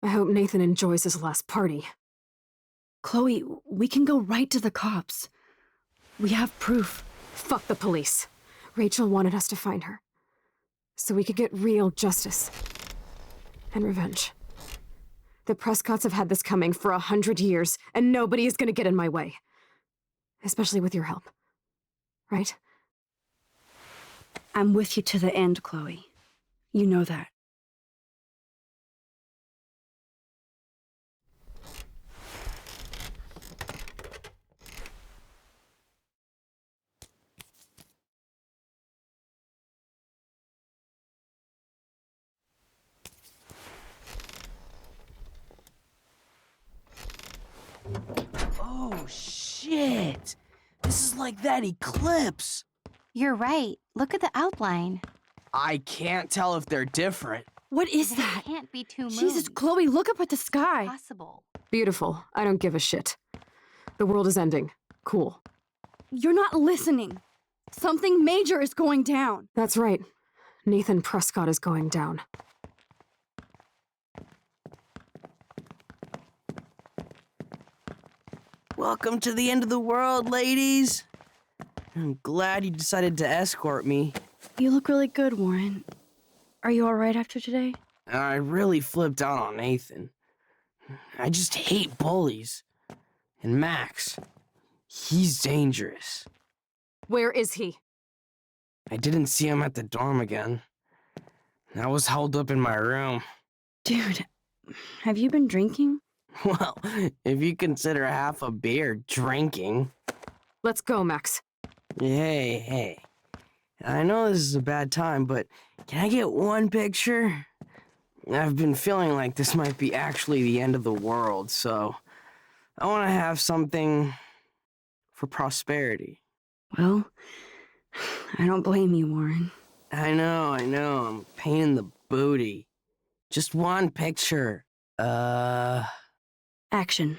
I hope Nathan enjoys his last party. Chloe, we can go right to the cops. We have proof. Fuck the police. Rachel wanted us to find her. So we could get real justice. And revenge. The Prescotts have had this coming for 100 years, and nobody is gonna get in my way. Especially with your help. Right? I'm with you to the end, Chloe. You know that. Oh, shit! This is like that eclipse. You're right. Look at the outline. I can't tell if they're different. What is that? Can't be two moons. Jesus, Chloe, look up at the sky. Possible. Beautiful. I don't give a shit. The world is ending. Cool. You're not listening. Something major is going down. That's right. Nathan Prescott is going down. Welcome to the end of the world, ladies. I'm glad you decided to escort me. You look really good, Warren. Are you all right after today? I really flipped out on Nathan. I just hate bullies. And Max, he's dangerous. Where is he? I didn't see him at the dorm again. I was held up in my room. Dude, have you been drinking? Well, if you consider half a beer drinking. Let's go, Max. Hey. I know this is a bad time, but can I get one picture? I've been feeling like this might be actually the end of the world, so I want to have something for prosperity. Well, I don't blame you, Warren. I know. I'm a pain in the booty. Just one picture. Action.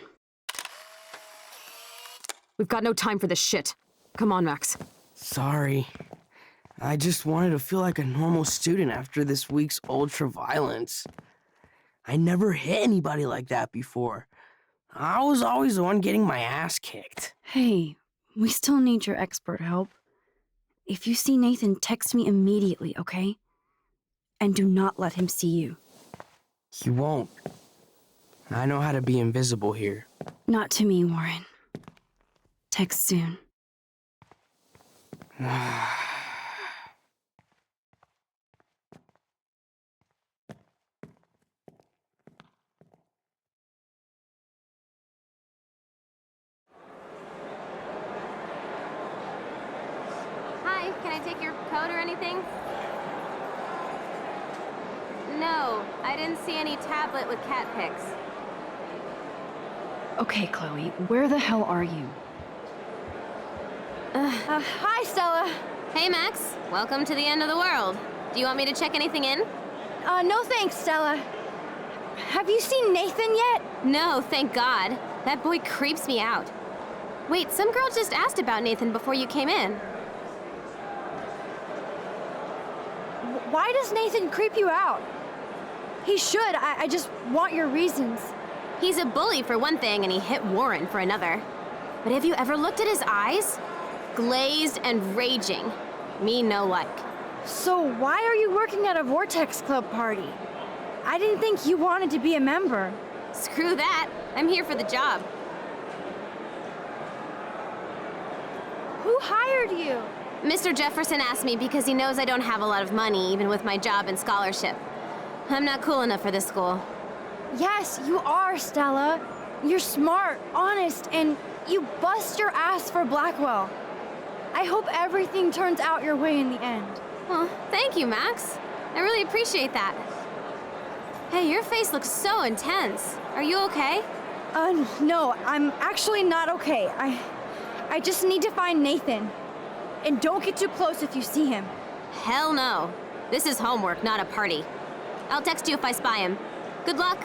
We've got no time for this shit. Come on, Max. Sorry. I just wanted to feel like a normal student after this week's ultra-violence. I never hit anybody like that before. I was always the one getting my ass kicked. Hey, we still need your expert help. If you see Nathan, text me immediately, okay? And do not let him see you. He won't. I know how to be invisible here. Not to me, Warren. Text soon. Hi, can I take your coat or anything? No, I didn't see any tablet with cat pics. Okay, Chloe, where the hell are you? Hi, Stella. Hey, Max. Welcome to the end of the world. Do you want me to check anything in? No thanks, Stella. Have you seen Nathan yet? No, thank God. That boy creeps me out. Wait, some girl just asked about Nathan before you came in. Why does Nathan creep you out? He should. I just want your reasons. He's a bully for one thing, and he hit Warren for another. But have you ever looked at his eyes? Glazed and raging. Me no like. So why are you working at a Vortex Club party? I didn't think you wanted to be a member. Screw that. I'm here for the job. Who hired you? Mr. Jefferson asked me because he knows I don't have a lot of money, even with my job and scholarship. I'm not cool enough for this school. Yes, you are, Stella. You're smart, honest, and you bust your ass for Blackwell. I hope everything turns out your way in the end. Well, thank you, Max. I really appreciate that. Hey, your face looks so intense. Are you okay? No, I'm actually not okay. I just need to find Nathan. And don't get too close if you see him. Hell no. This is homework, not a party. I'll text you if I spy him. Good luck.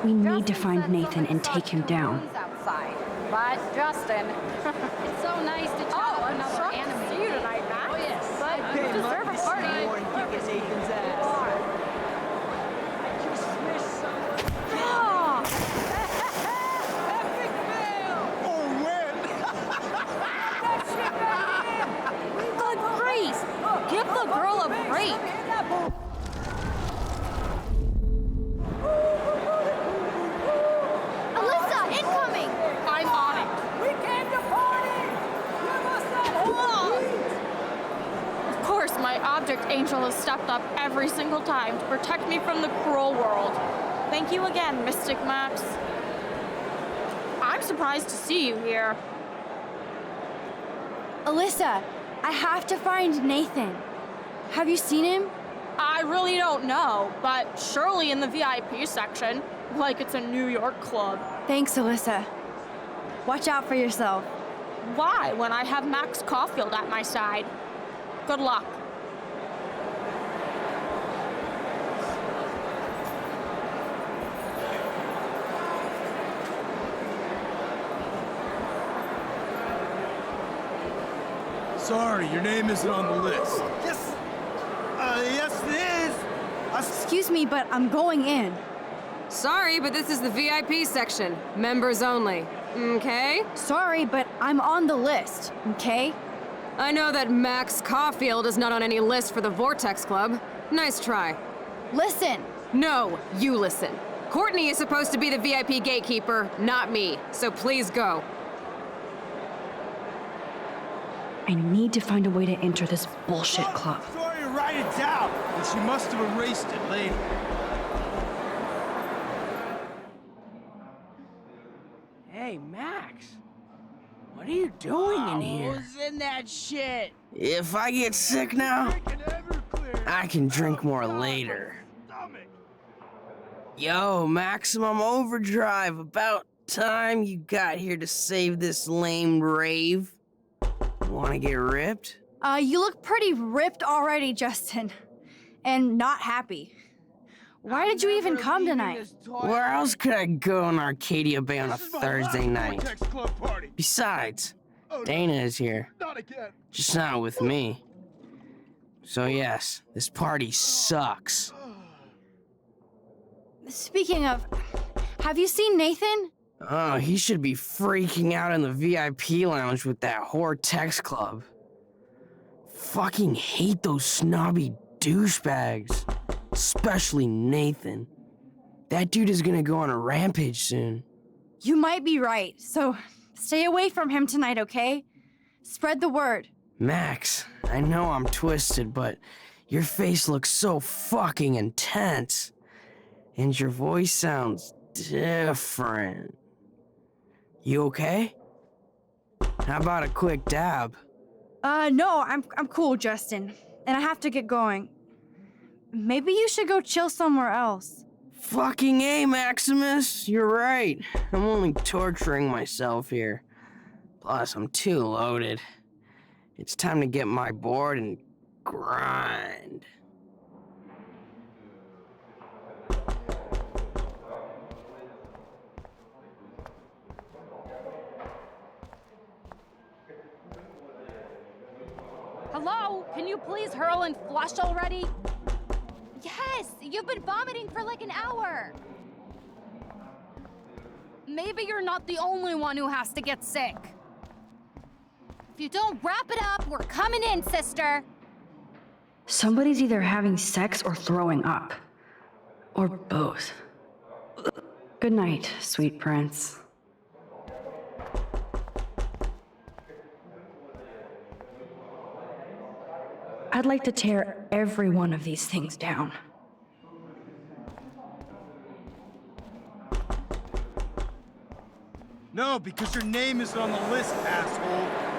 We need to find Nathan and take him down. Outside. But Justin, it's so nice to chat with another anime. See you tonight, Max. Oh yes. But you deserve a party. Nathan's ass. I just wish someone. angel has stepped up every single time to protect me from the cruel world. Thank you again, Mystic Max. I'm surprised to see you here. Alyssa, I have to find Nathan. Have you seen him? I really don't know, but surely in the VIP section, like it's a New York club. Thanks, Alyssa. Watch out for yourself. Why, when I have Max Caulfield at my side? Good luck. Sorry, your name isn't on the list. Yes. Yes, it is. Excuse me, but I'm going in. Sorry, but this is the VIP section. Members only. Okay? Sorry, but I'm on the list, okay? I know that Max Caulfield is not on any list for the Vortex Club. Nice try. Listen! No, you listen. Courtney is supposed to be the VIP gatekeeper, not me. So please go. I need to find a way to enter this bullshit club. Sorry to write it down, but she must have erased it later. Hey, Max. What are you doing in here? Who's in that shit? If I get sick now, I can drink more later. Yo, Maximum Overdrive, about time you got here to save this lame rave. Wanna get ripped? You look pretty ripped already, Justin. And not happy. Why did you even come tonight? Where else could I go in Arcadia Bay on a Thursday night? Besides, Dana is here. Just not with me. So yes, this party sucks. Speaking of, have you seen Nathan? Oh, he should be freaking out in the VIP lounge with that whore Tex Club. Fucking hate those snobby douchebags. Especially Nathan. That dude is gonna go on a rampage soon. You might be right, so stay away from him tonight, okay? Spread the word. Max, I know I'm twisted, but your face looks so fucking intense. And your voice sounds different. You okay? How about a quick dab? No, I'm cool, Justin. And I have to get going. Maybe you should go chill somewhere else. Fucking A, Maximus. You're right. I'm only torturing myself here. Plus, I'm too loaded. It's time to get my board and grind. Hello? Can you please hurl and flush already? Yes! You've been vomiting for like an hour! Maybe you're not the only one who has to get sick. If you don't wrap it up, we're coming in, sister! Somebody's either having sex or throwing up. Or both. Good night, sweet prince. I'd like to tear every one of these things down. No, because your name isn't on the list, asshole.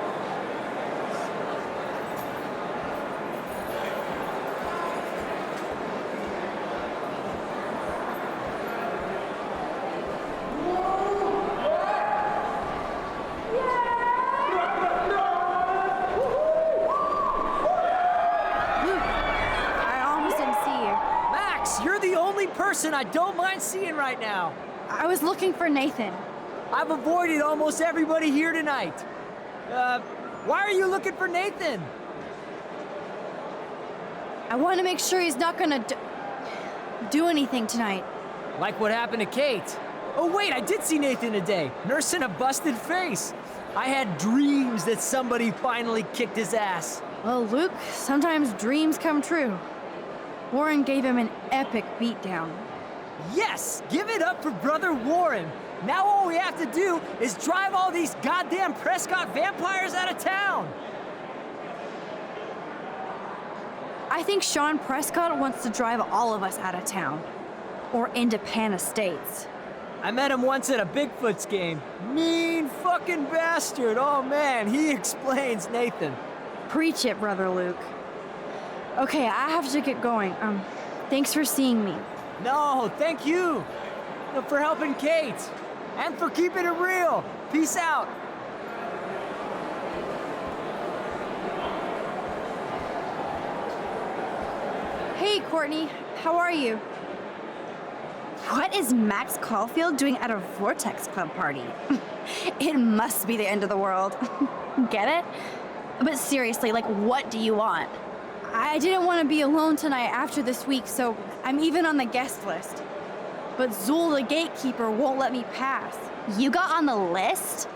Person I don't mind seeing right now. I was looking for Nathan. I've avoided almost everybody here tonight. Why are you looking for Nathan? I want to make sure he's not gonna do anything tonight. Like what happened to Kate. Oh wait, I did see Nathan today, nursing a busted face. I had dreams that somebody finally kicked his ass. Well, Luke, sometimes dreams come true. Warren gave him an epic beatdown. Yes! Give it up for Brother Warren! Now all we have to do is drive all these goddamn Prescott vampires out of town! I think Sean Prescott wants to drive all of us out of town. Or into Pan Estates. I met him once at a Bigfoot's game. Mean fucking bastard. Oh man, he explains, Nathan. Preach it, Brother Luke. Okay, I have to get going. Thanks for seeing me. No, thank you. For helping Kate. And for keeping it real. Peace out. Hey, Courtney. How are you? What is Max Caulfield doing at a Vortex Club party? It must be the end of the world. Get it? But seriously, like, what do you want? I didn't want to be alone tonight after this week, so I'm even on the guest list. But Zool the gatekeeper won't let me pass. You got on the list?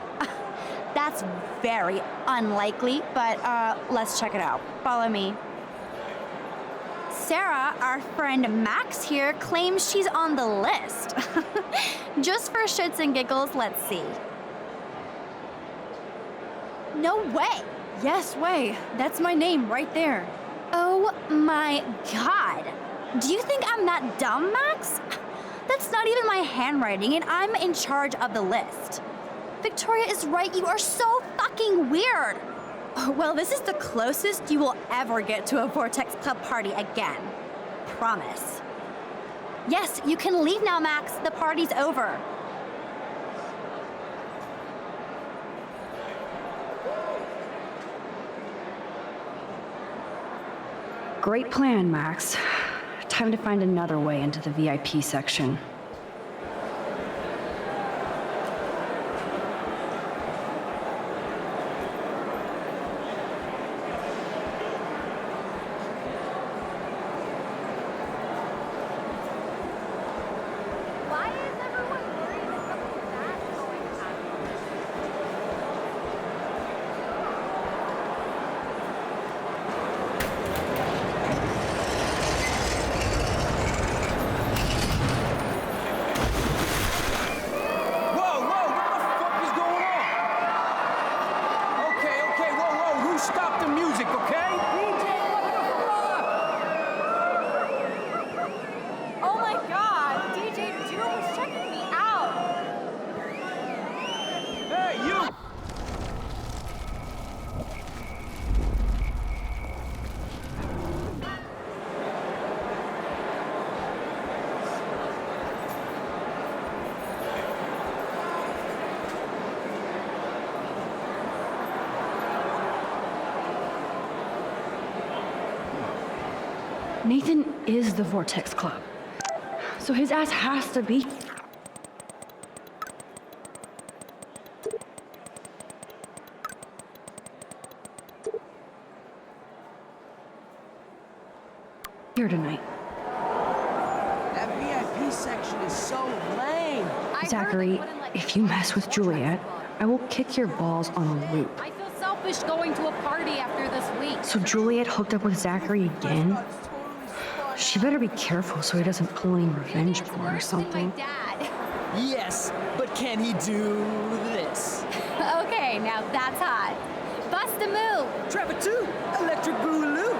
That's very unlikely, but let's check it out. Follow me. Sarah, our friend Max here, claims she's on the list. Just for shits and giggles, let's see. No way! Yes, way. That's my name right there. Oh my god. Do you think I'm that dumb, Max? That's not even my handwriting, and I'm in charge of the list. Victoria is right, you are so fucking weird. Well, this is the closest you will ever get to a Vortex Club party again. Promise. Yes, you can leave now, Max. The party's over. Great plan, Max. Time to find another way into the VIP section. Nathan is the Vortex Club. So his ass has to be... here tonight. That VIP section is so lame. Zachary, if you mess with Juliet, I will kick your balls on a loop. I feel selfish going to a party after this week. So Juliet hooked up with Zachary again? She better be careful so he doesn't pull any revenge porn or something. Yes, but can he do this? Okay, now that's hot. Bust a move. Trevor 2, Electric Boogaloo.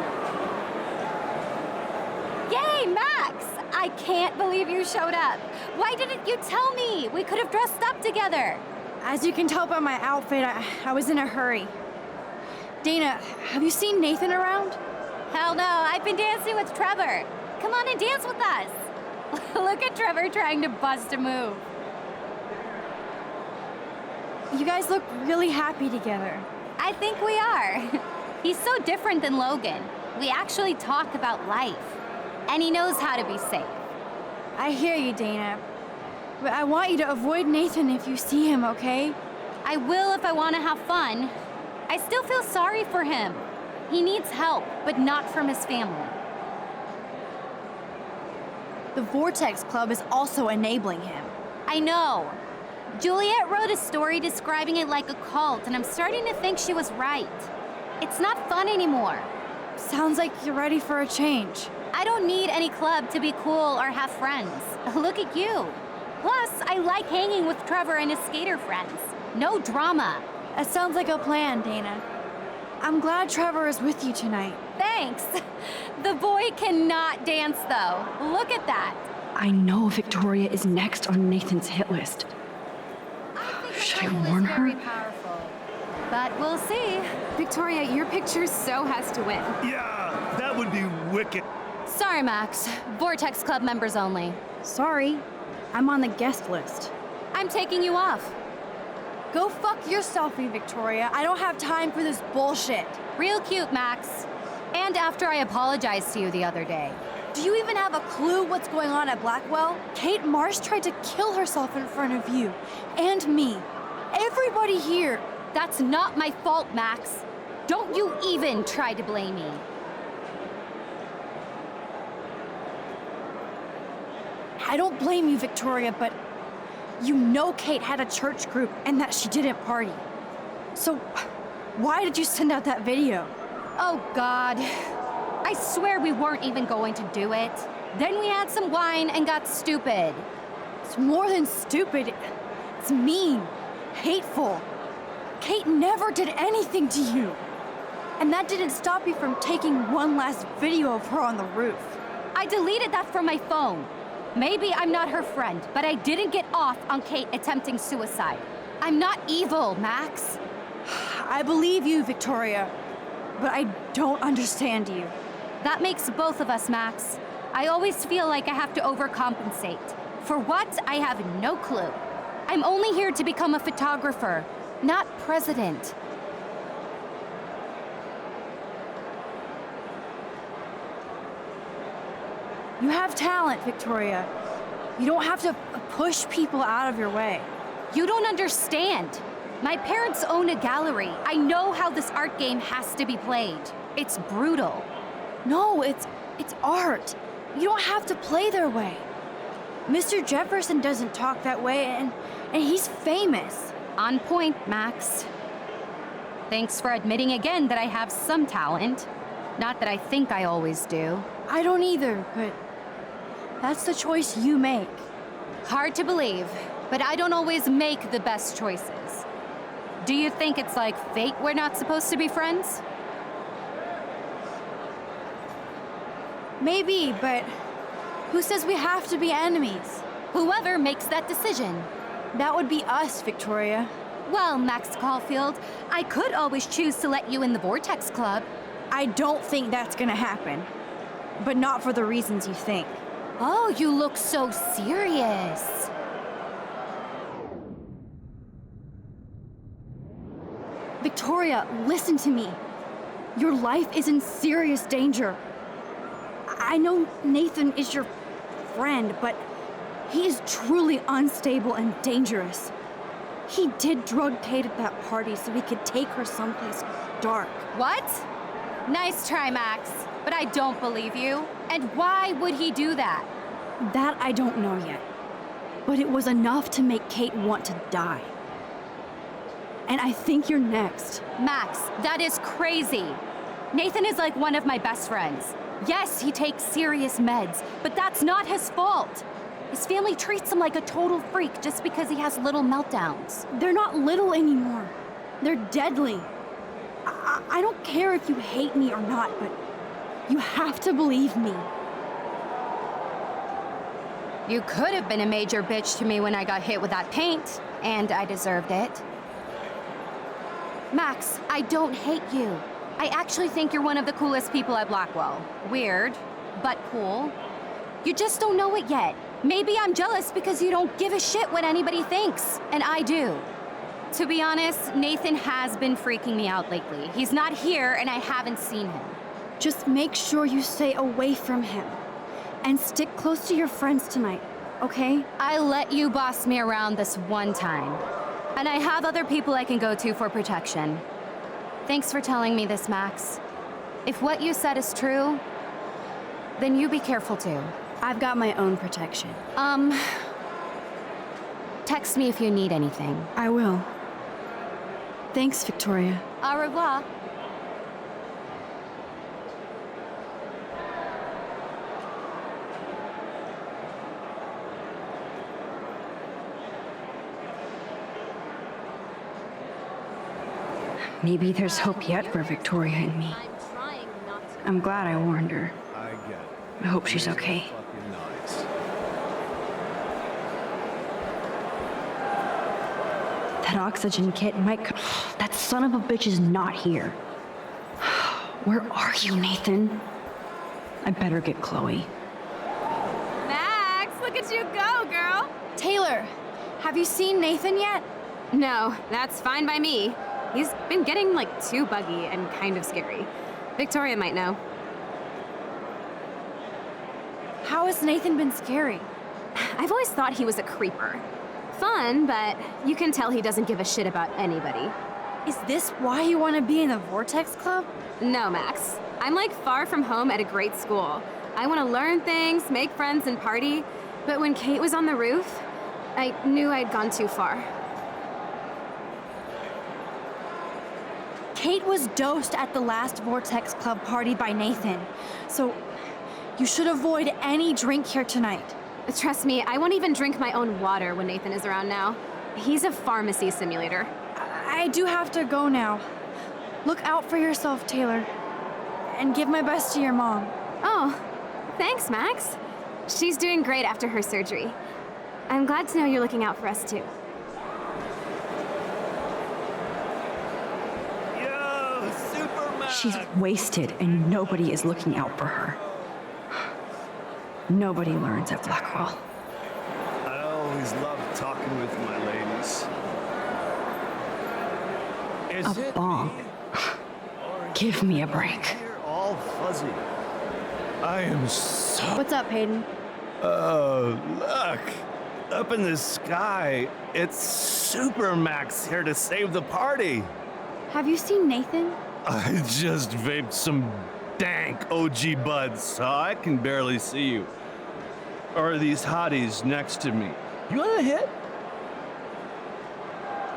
Yay, Max! I can't believe you showed up. Why didn't you tell me? We could have dressed up together. As you can tell by my outfit, I was in a hurry. Dana, have you seen Nathan around? Hell no, I've been dancing with Trevor. Come on and dance with us. Look at Trevor trying to bust a move. You guys look really happy together. I think we are. He's so different than Logan. We actually talk about life. And he knows how to be safe. I hear you, Dana. But I want you to avoid Nathan if you see him, okay? I will if I want to have fun. I still feel sorry for him. He needs help, but not from his family. The Vortex Club is also enabling him. I know. Juliet wrote a story describing it like a cult, and I'm starting to think she was right. It's not fun anymore. Sounds like you're ready for a change. I don't need any club to be cool or have friends. Look at you. Plus, I like hanging with Trevor and his skater friends. No drama. That sounds like a plan, Dana. I'm glad Trevor is with you tonight. Thanks. The boy cannot dance, though. Look at that. I know Victoria is next on Nathan's hit list. Should I warn her? But we'll see. Victoria, your picture so has to win. Yeah, that would be wicked. Sorry, Max. Vortex Club members only. Sorry, I'm on the guest list. I'm taking you off. Go fuck yourself, Victoria. I don't have time for this bullshit. Real cute, Max. And after I apologized to you the other day. Do you even have a clue what's going on at Blackwell? Kate Marsh tried to kill herself in front of you. And me. Everybody here. That's not my fault, Max. Don't you even try to blame me. I don't blame you, Victoria, but you know Kate had a church group and that she didn't party. So why did you send out that video? Oh, God. I swear we weren't even going to do it. Then we had some wine and got stupid. It's more than stupid. It's mean, hateful. Kate never did anything to you. And that didn't stop you from taking one last video of her on the roof. I deleted that from my phone. Maybe I'm not her friend, but I didn't get off on Kate attempting suicide. I'm not evil, Max. I believe you, Victoria, but I don't understand you. That makes both of us, Max. I always feel like I have to overcompensate. For what? I have no clue. I'm only here to become a photographer, not president. You have talent, Victoria. You don't have to push people out of your way. You don't understand. My parents own a gallery. I know how this art game has to be played. It's brutal. No, it's art. You don't have to play their way. Mr. Jefferson doesn't talk that way, and he's famous. On point, Max. Thanks for admitting again that I have some talent. Not that I think I always do. I don't either, but that's the choice you make. Hard to believe, but I don't always make the best choices. Do you think it's like fate we're not supposed to be friends? Maybe, but who says we have to be enemies? Whoever makes that decision. That would be us, Victoria. Well, Max Caulfield, I could always choose to let you in the Vortex Club. I don't think that's gonna happen. But not for the reasons you think. Oh, you look so serious. Victoria, listen to me. Your life is in serious danger. I know Nathan is your friend, but he is truly unstable and dangerous. He did drug Kate at that party so he could take her someplace dark. What? Nice try, Max, but I don't believe you. And why would he do that? That I don't know yet. But it was enough to make Kate want to die. And I think you're next. Max, that is crazy. Nathan is like one of my best friends. Yes, he takes serious meds, but that's not his fault. His family treats him like a total freak just because he has little meltdowns. They're not little anymore. They're deadly. I don't care if you hate me or not, but you have to believe me. You could have been a major bitch to me when I got hit with that paint, and I deserved it. Max, I don't hate you. I actually think you're one of the coolest people at Blackwell. Weird, but cool. You just don't know it yet. Maybe I'm jealous because you don't give a shit what anybody thinks, and I do. To be honest, Nathan has been freaking me out lately. He's not here, and I haven't seen him. Just make sure you stay away from him. And stick close to your friends tonight, okay? I let you boss me around this one time. And I have other people I can go to for protection. Thanks for telling me this, Max. If what you said is true, then you be careful too. I've got my own protection. Text me if you need anything. I will. Thanks, Victoria. Au revoir. Maybe there's hope yet for Victoria and me. I'm glad I warned her. I get it. I hope she's okay. Fucking nice. That oxygen kit might That son of a bitch is not here. Where are you, Nathan? I better get Chloe. Max, look at you go, girl! Taylor, have you seen Nathan yet? No, that's fine by me. He's been getting, like, too buggy and kind of scary. Victoria might know. How has Nathan been scary? I've always thought he was a creeper. Fun, but you can tell he doesn't give a shit about anybody. Is this why you want to be in the Vortex Club? No, Max. I'm like far from home at a great school. I want to learn things, make friends, and party. But when Kate was on the roof, I knew I'd gone too far. Kate was dosed at the last Vortex Club party by Nathan. So you should avoid any drink here tonight. Trust me, I won't even drink my own water when Nathan is around now. He's a pharmacy simulator. I do have to go now. Look out for yourself, Taylor. And give my best to your mom. Oh, thanks, Max. She's doing great after her surgery. I'm glad to know you're looking out for us, too. Yo, Superman! She's wasted and nobody is looking out for her. Nobody learns at Blackwell. I always love talking with my ladies. Is A it bomb. me? Give me a break. You're all fuzzy. I am so... What's up, Hayden? Oh, look. Up in the sky, it's Super Max here to save the party. Have you seen Nathan? I just vaped some dank OG buds, so I can barely see you. Or these hotties next to me. You want a hit?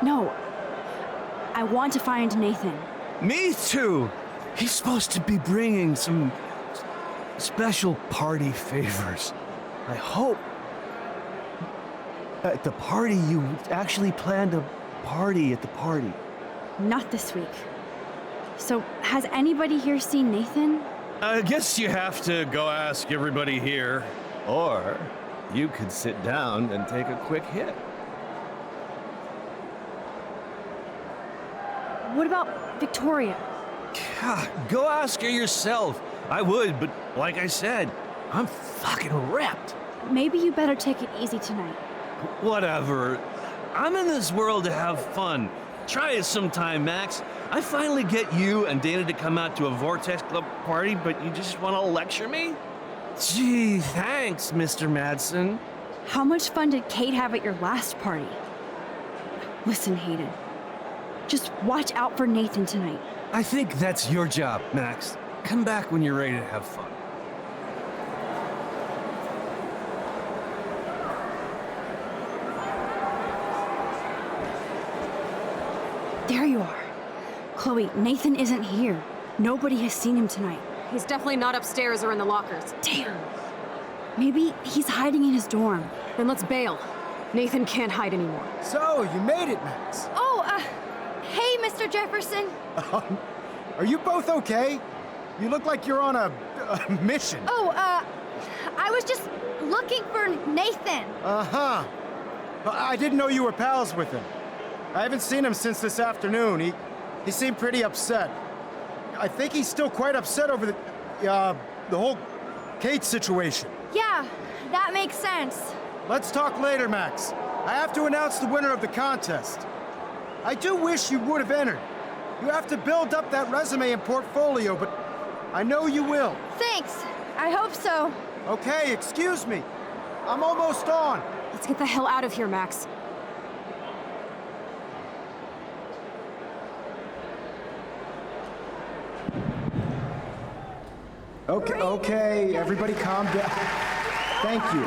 No. I want to find Nathan. Me too. He's supposed to be bringing some special party favors. I hope at the party you actually planned a party at the party. Not this week. So, has anybody here seen Nathan? I guess you have to go ask everybody here. Or you could sit down and take a quick hit. What about Victoria? God, go ask her yourself. I would, but like I said, I'm fucking ripped. Maybe you better take it easy tonight. Whatever. I'm in this world to have fun. Try it sometime, Max. I finally get you and Dana to come out to a Vortex Club party, but you just want to lecture me? Gee, thanks, Mr. Madsen. How much fun did Kate have at your last party? Listen, Hayden. Just watch out for Nathan tonight. I think that's your job, Max. Come back when you're ready to have fun. There you are. Chloe, Nathan isn't here. Nobody has seen him tonight. He's definitely not upstairs or in the lockers. Damn. Maybe he's hiding in his dorm. Then let's bail. Nathan can't hide anymore. So, you made it, Max. Oh, hey, Mr. Jefferson. Are you both okay? You look like you're on a mission. Oh, I was just looking for Nathan. Uh-huh. I didn't know you were pals with him. I haven't seen him since this afternoon. He seemed pretty upset. I think he's still quite upset over the whole Kate situation. Yeah, that makes sense. Let's talk later, Max. I have to announce the winner of the contest. I do wish you would have entered. You have to build up that resume and portfolio, but I know you will. Thanks. I hope so. Okay, excuse me. I'm almost on. Let's get the hell out of here, Max. Okay, everybody calm down. Thank you.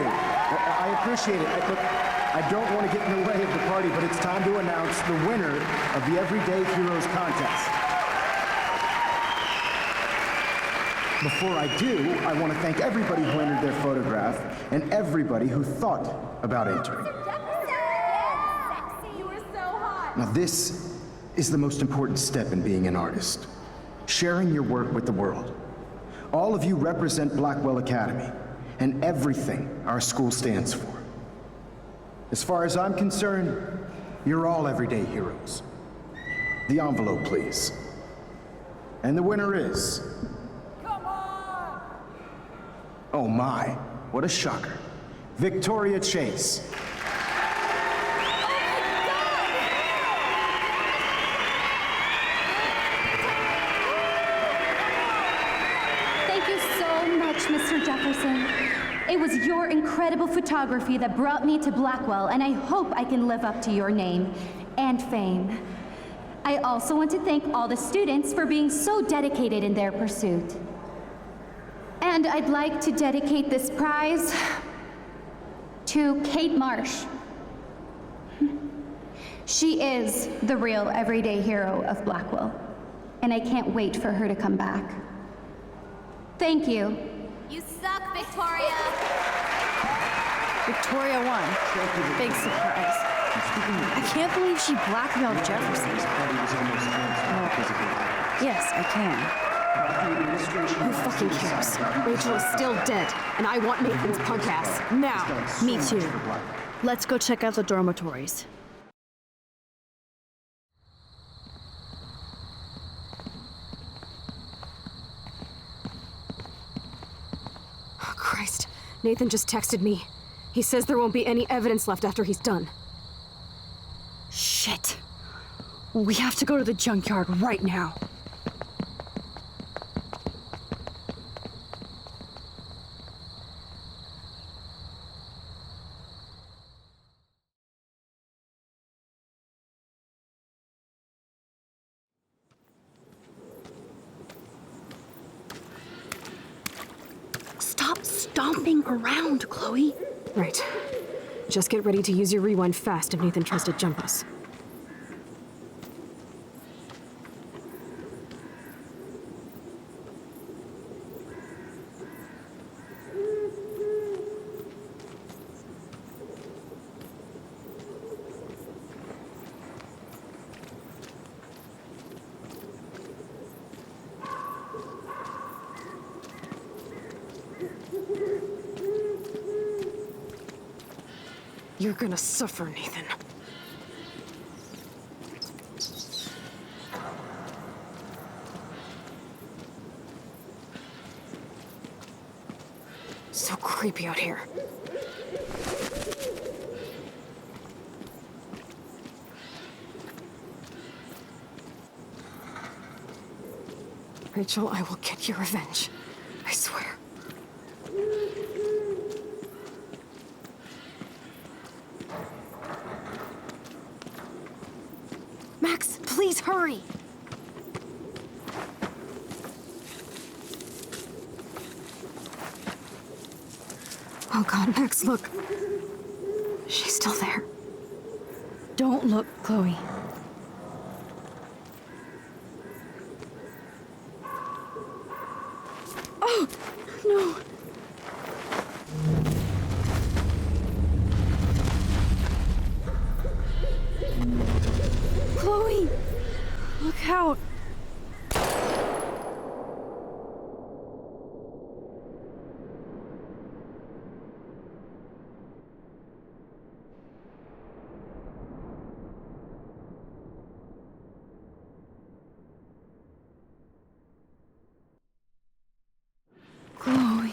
I appreciate it. Look, I don't want to get in the way of the party, but it's time to announce the winner of the Everyday Heroes contest. Before I do, I want to thank everybody who entered their photograph and everybody who thought about entering. Now this is the most important step in being an artist. Sharing your work with the world. All of you represent Blackwell Academy, and everything our school stands for. As far as I'm concerned, you're all everyday heroes. The envelope, please. And the winner is... Come on! Oh my, what a shocker. Victoria Chase. Thank you so much, Mr. Jefferson. It was your incredible photography that brought me to Blackwell, and I hope I can live up to your name and fame. I also want to thank all the students for being so dedicated in their pursuit. And I'd like to dedicate this prize to Kate Marsh. She is the real everyday hero of Blackwell, and I can't wait for her to come back. Thank you. You suck, Victoria! Victoria won. Big surprise. I can't believe she blackmailed Jefferson. Yes, I can. Who fucking cares? Rachel is still dead, and I want Nathan's punk ass now. Me too. Let's go check out the dormitories. Oh, Christ. Nathan just texted me. He says there won't be any evidence left after he's done. Shit. We have to go to the junkyard right now. Stop stomping around, Chloe. Right. Just get ready to use your rewind fast if Nathan tries to jump us. You're gonna suffer, Nathan. So creepy out here. Rachel, I will get your revenge. I swear. Max, please hurry! Oh God, Max, look. She's still there. Don't look, Chloe. Oh, no. Chloe! Look out! Chloe.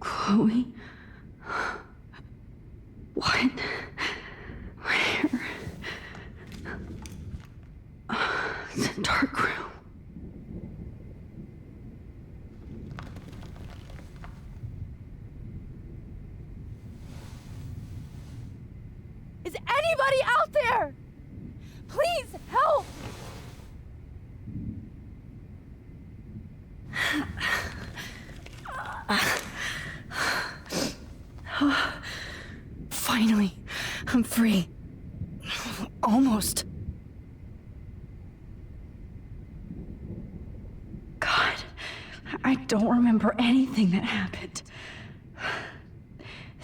Chloe? What? Where? It's a dark room. Is anybody out there? Please help! Finally, I'm free. Almost. God, I don't remember anything that happened.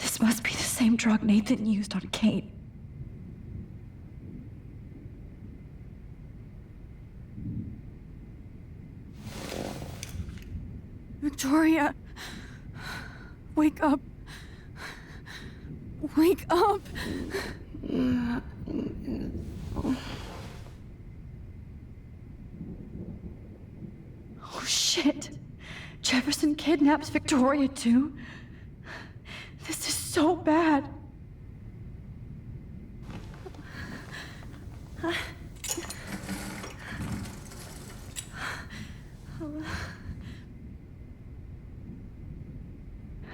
This must be the same drug Nathan used on Kate. Victoria, wake up. Wake up. Oh shit. Jefferson kidnaps Victoria too. This is so bad. I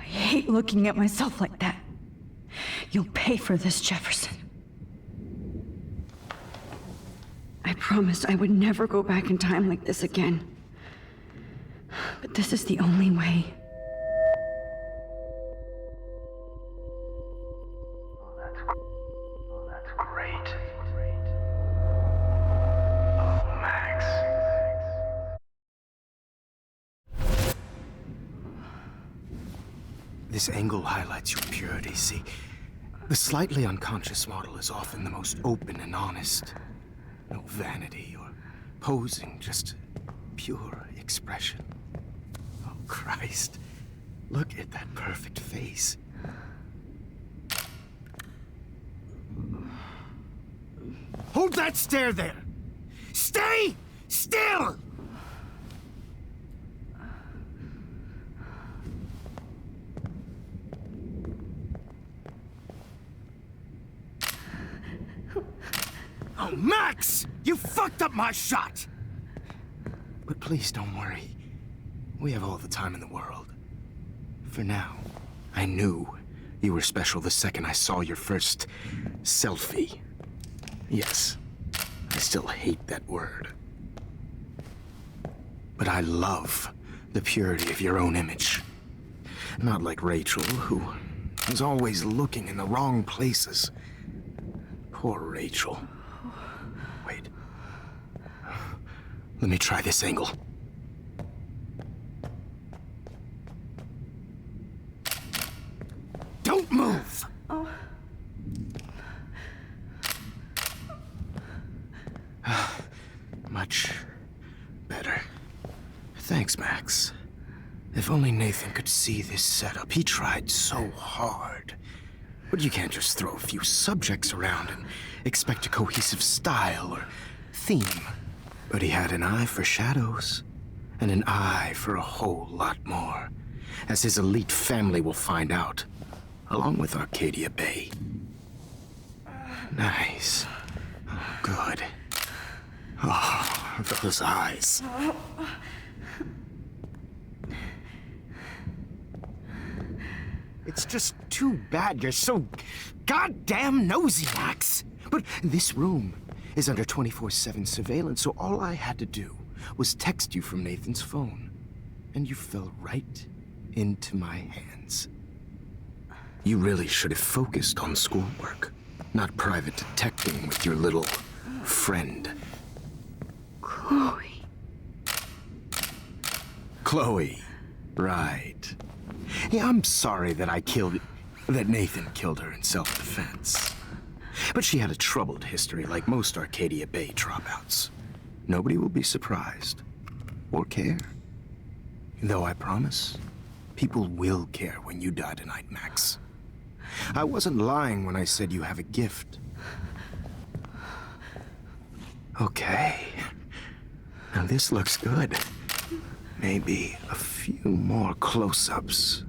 hate looking at myself like that. You'll pay for this, Jefferson. I promised I would never go back in time like this again. But this is the only way. That's great. Oh, Max. This angle highlights your purity, see? The slightly unconscious model is often the most open and honest. No vanity or posing, just pure expression. Oh, Christ. Look at that perfect face. Hold that stare there! Stay still! Oh, Max! You fucked up my shot! But please don't worry. We have all the time in the world. For now, I knew you were special the second I saw your first selfie. Yes, I still hate that word. But I love the purity of your own image. Not like Rachel, who was always looking in the wrong places. Poor Rachel. Wait. Let me try this angle. Don't move! Oh. Much better. Thanks, Max. If only Nathan could see this setup. He tried so hard. But you can't just throw a few subjects around and expect a cohesive style or theme. But he had an eye for shadows, and an eye for a whole lot more, as his elite family will find out, along with Arcadia Bay. Nice. Oh, good. Oh, those eyes. It's just too bad you're so goddamn nosy, Max. But this room is under 24/7 surveillance, so all I had to do was text you from Nathan's phone. And you fell right into my hands. You really should have focused on schoolwork, not private detecting with your little friend. Chloe. Chloe. Right. Yeah, I'm sorry that that Nathan killed her in self-defense. But she had a troubled history like most Arcadia Bay dropouts. Nobody will be surprised. Or care. Though I promise, people will care when you die tonight, Max. I wasn't lying when I said you have a gift. Okay. Now this looks good. Maybe a few more close-ups.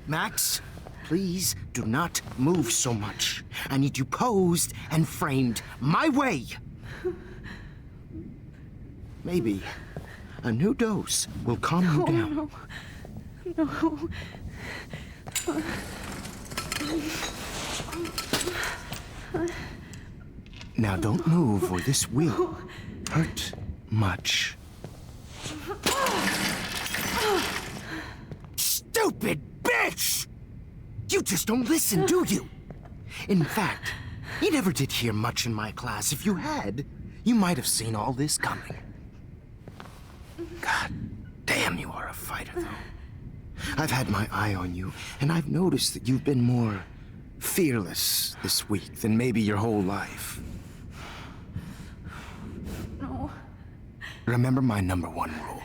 Max, please do not move so much. I need you posed and framed my way. Maybe a new dose will calm you down. No. Now don't move or this will hurt much. Stupid bitch! You just don't listen, do you? In fact, you never did hear much in my class. If you had, you might have seen all this coming. God damn, you are a fighter, though. I've had my eye on you, and I've noticed that you've been more fearless this week than maybe your whole life. No. Remember my number one rule.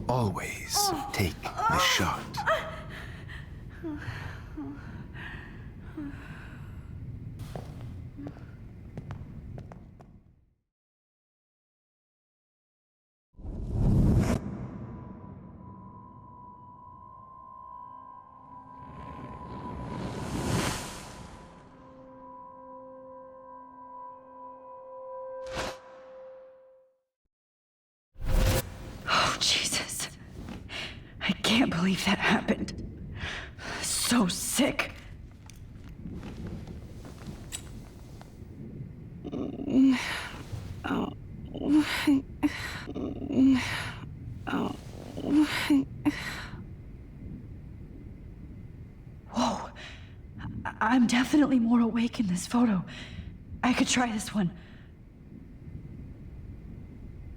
Always take the shot. Oh, Jesus. I can't believe that happened. So sick. Whoa. I'm definitely more awake in this photo. I could try this one.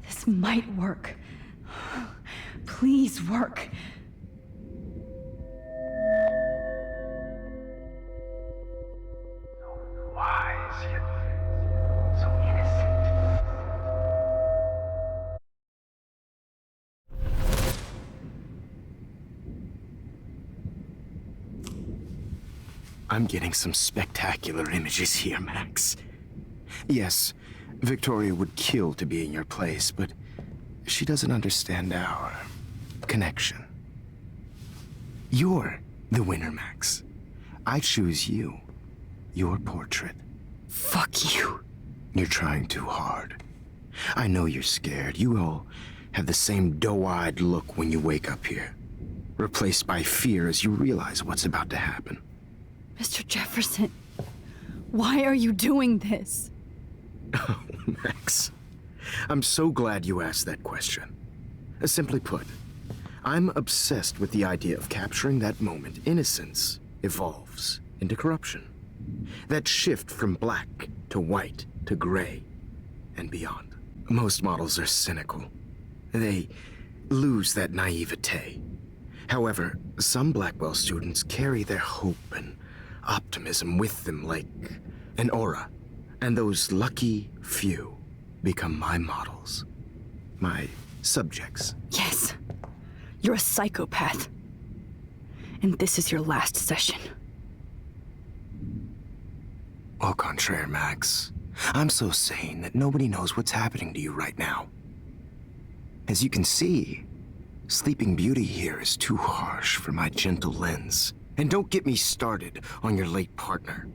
This might work. Please work. Wise yet so innocent. I'm getting some spectacular images here, Max. Yes, Victoria would kill to be in your place, but she doesn't understand our connection. You're the winner, Max. I choose you. Your portrait. Fuck you. You're trying too hard. I know you're scared. You all have the same doe-eyed look when you wake up here, replaced by fear as you realize what's about to happen. Mr. Jefferson, why are you doing this? Oh, Max. I'm so glad you asked that question. Simply put, I'm obsessed with the idea of capturing that moment innocence evolves into corruption. That shift from black to white to gray and beyond. Most models are cynical. They lose that naivete. However, some Blackwell students carry their hope and optimism with them like an aura. And those lucky few become my models. My subjects. Yes. You're a psychopath. And this is your last session. Au contraire, Max. I'm so sane that nobody knows what's happening to you right now. As you can see, Sleeping Beauty here is too harsh for my gentle lens. And don't get me started on your late partner.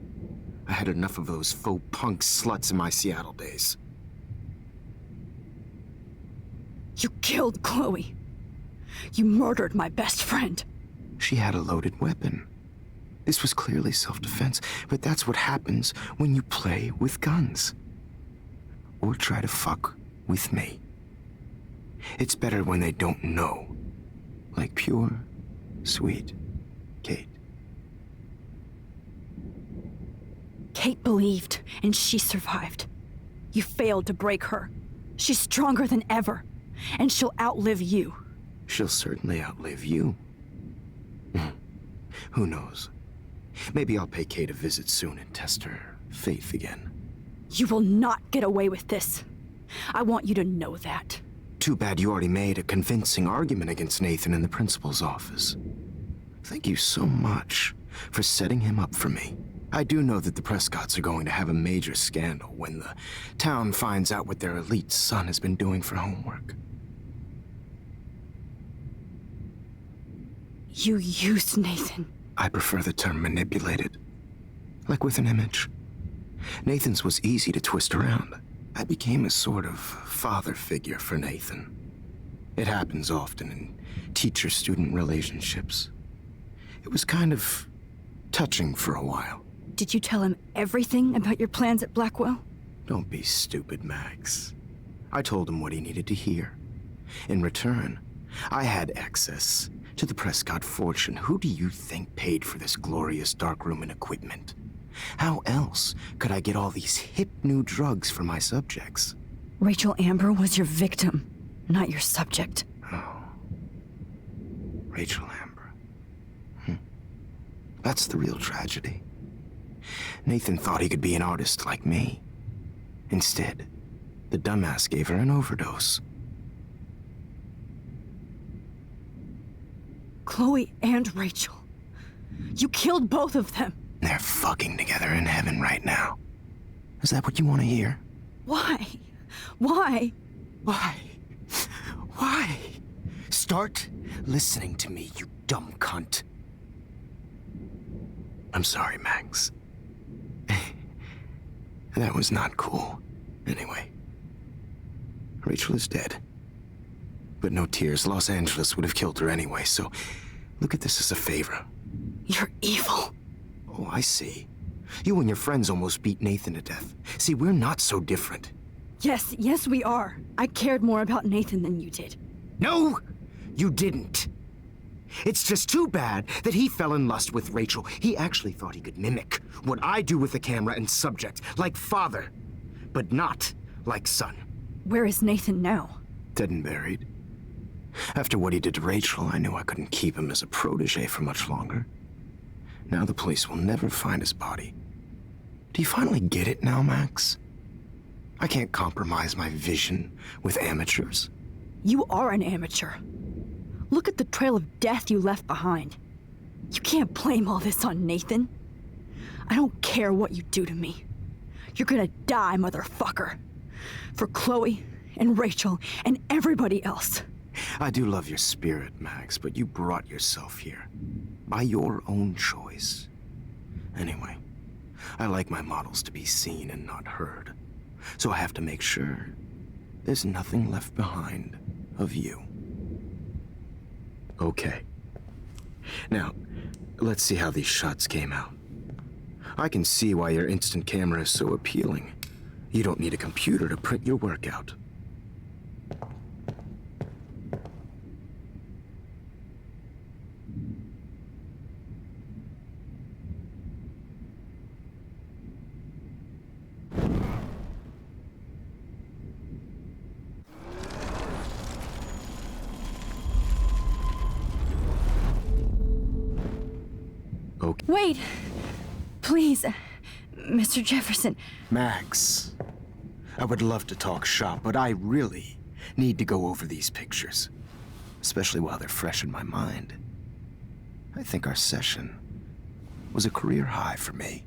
I had enough of those faux punk sluts in my Seattle days. You killed Chloe. You murdered my best friend. She had a loaded weapon. This was clearly self-defense, but that's what happens when you play with guns. Or try to fuck with me. It's better when they don't know. Like pure, sweet Kate. Kate believed, and she survived. You failed to break her. She's stronger than ever, and she'll outlive you. She'll certainly outlive you. Who knows? Maybe I'll pay Kate a visit soon and test her faith again. You will not get away with this. I want you to know that. Too bad you already made a convincing argument against Nathan in the principal's office. Thank you so much for setting him up for me. I do know that the Prescotts are going to have a major scandal when the town finds out what their elite son has been doing for homework. You used Nathan. I prefer the term manipulated. Like with an image. Nathan's was easy to twist around. I became a sort of father figure for Nathan. It happens often in teacher-student relationships. It was kind of touching for a while. Did you tell him everything about your plans at Blackwell? Don't be stupid, Max. I told him what he needed to hear. In return, I had access to the Prescott fortune. Who do you think paid for this glorious darkroom and equipment? How else could I get all these hip new drugs for my subjects? Rachel Amber was your victim, not your subject. Oh. Rachel Amber. That's the real tragedy. Nathan thought he could be an artist like me. Instead, the dumbass gave her an overdose. Chloe and Rachel. You killed both of them. They're fucking together in heaven right now. Is that what you want to hear? Why? Why? Why? Why? Start listening to me, you dumb cunt. I'm sorry, Max. That was not cool. Anyway, Rachel is dead. But no tears. Los Angeles would have killed her anyway, so look at this as a favor. You're evil. Oh, I see. You and your friends almost beat Nathan to death. See, we're not so different. Yes, we are. I cared more about Nathan than you did. No, you didn't. It's just too bad that he fell in lust with Rachel. He actually thought he could mimic what I do with the camera and subject, like father, but not like son. Where is Nathan now? Dead and buried. After what he did to Rachel, I knew I couldn't keep him as a protege for much longer. Now the police will never find his body. Do you finally get it now, Max? I can't compromise my vision with amateurs. You are an amateur. Look at the trail of death you left behind. You can't blame all this on Nathan. I don't care what you do to me. You're gonna die, motherfucker. For Chloe and Rachel and everybody else. I do love your spirit, Max, but you brought yourself here. By your own choice. Anyway, I like my models to be seen and not heard. So I have to make sure there's nothing left behind of you. Okay. Now, let's see how these shots came out. I can see why your instant camera is so appealing. You don't need a computer to print your work out. Okay. Wait! Please, Mr. Jefferson. Max, I would love to talk shop, but I really need to go over these pictures. Especially while they're fresh in my mind. I think our session was a career high for me.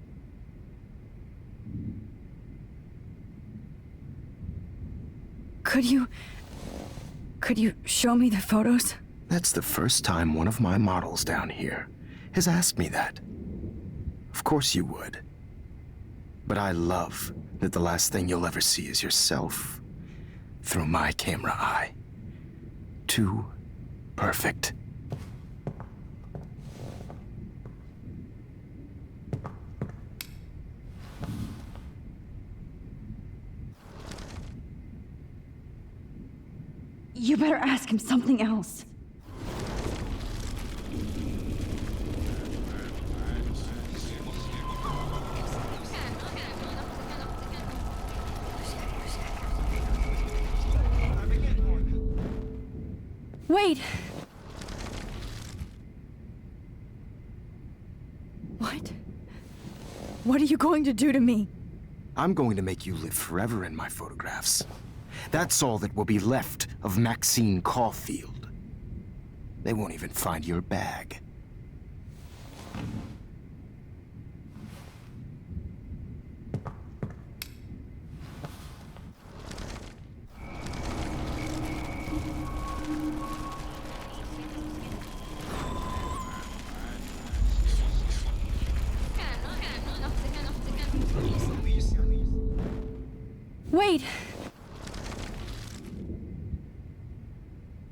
Could you show me the photos? That's the first time one of my models down here has asked me that. Of course you would. But I love that the last thing you'll ever see is yourself through my camera eye. Too perfect. You better ask him something else. Wait! What? What are you going to do to me? I'm going to make you live forever in my photographs. That's all that will be left of Maxine Caulfield. They won't even find your bag.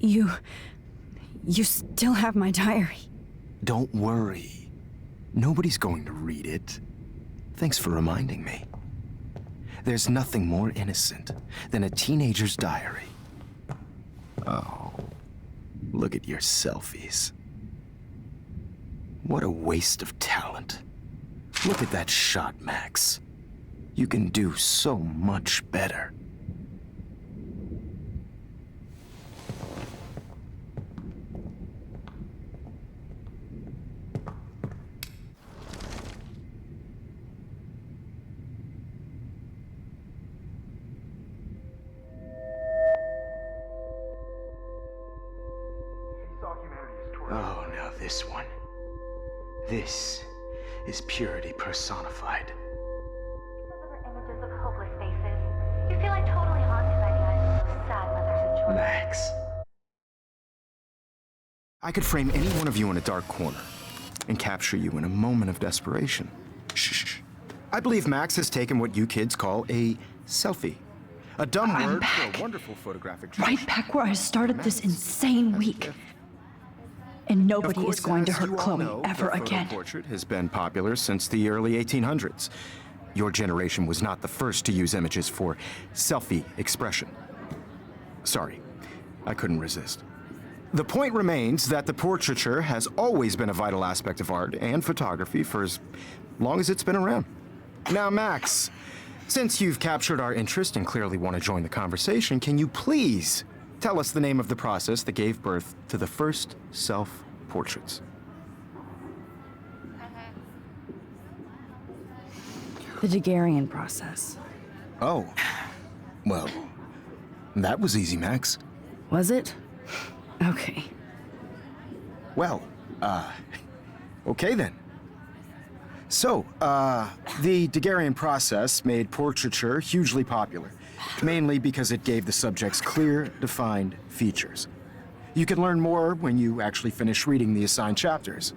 You still have my diary. Don't worry. Nobody's going to read it. Thanks for reminding me. There's nothing more innocent than a teenager's diary. Oh, look at your selfies. What a waste of talent. Look at that shot, Max. You can do so much better. Oh, now this one. This is purity personified. Images of hopeless faces. You feel like totally haunted by the eyes of those sad mothers and children. Max. I could frame any one of you in a dark corner and capture you in a moment of desperation. Shh. I believe Max has taken what you kids call a selfie. A dumb word for a wonderful photographic gesture. Right back where I started this insane week. And nobody is going to hurt Chloe ever again. The portrait has been popular since the early 1800s. Your generation was not the first to use images for selfie expression. Sorry, I couldn't resist. The point remains that the portraiture has always been a vital aspect of art and photography for as long as it's been around. Now, Max, since you've captured our interest and clearly want to join the conversation, can you please tell us the name of the process that gave birth to the first self-portraits? The Daguerrean process. Oh. Well, that was easy, Max. Was it? Okay. Well, okay then. So, the Daguerrean process made portraiture hugely popular, mainly because it gave the subjects clear, defined features. You can learn more when you actually finish reading the assigned chapters.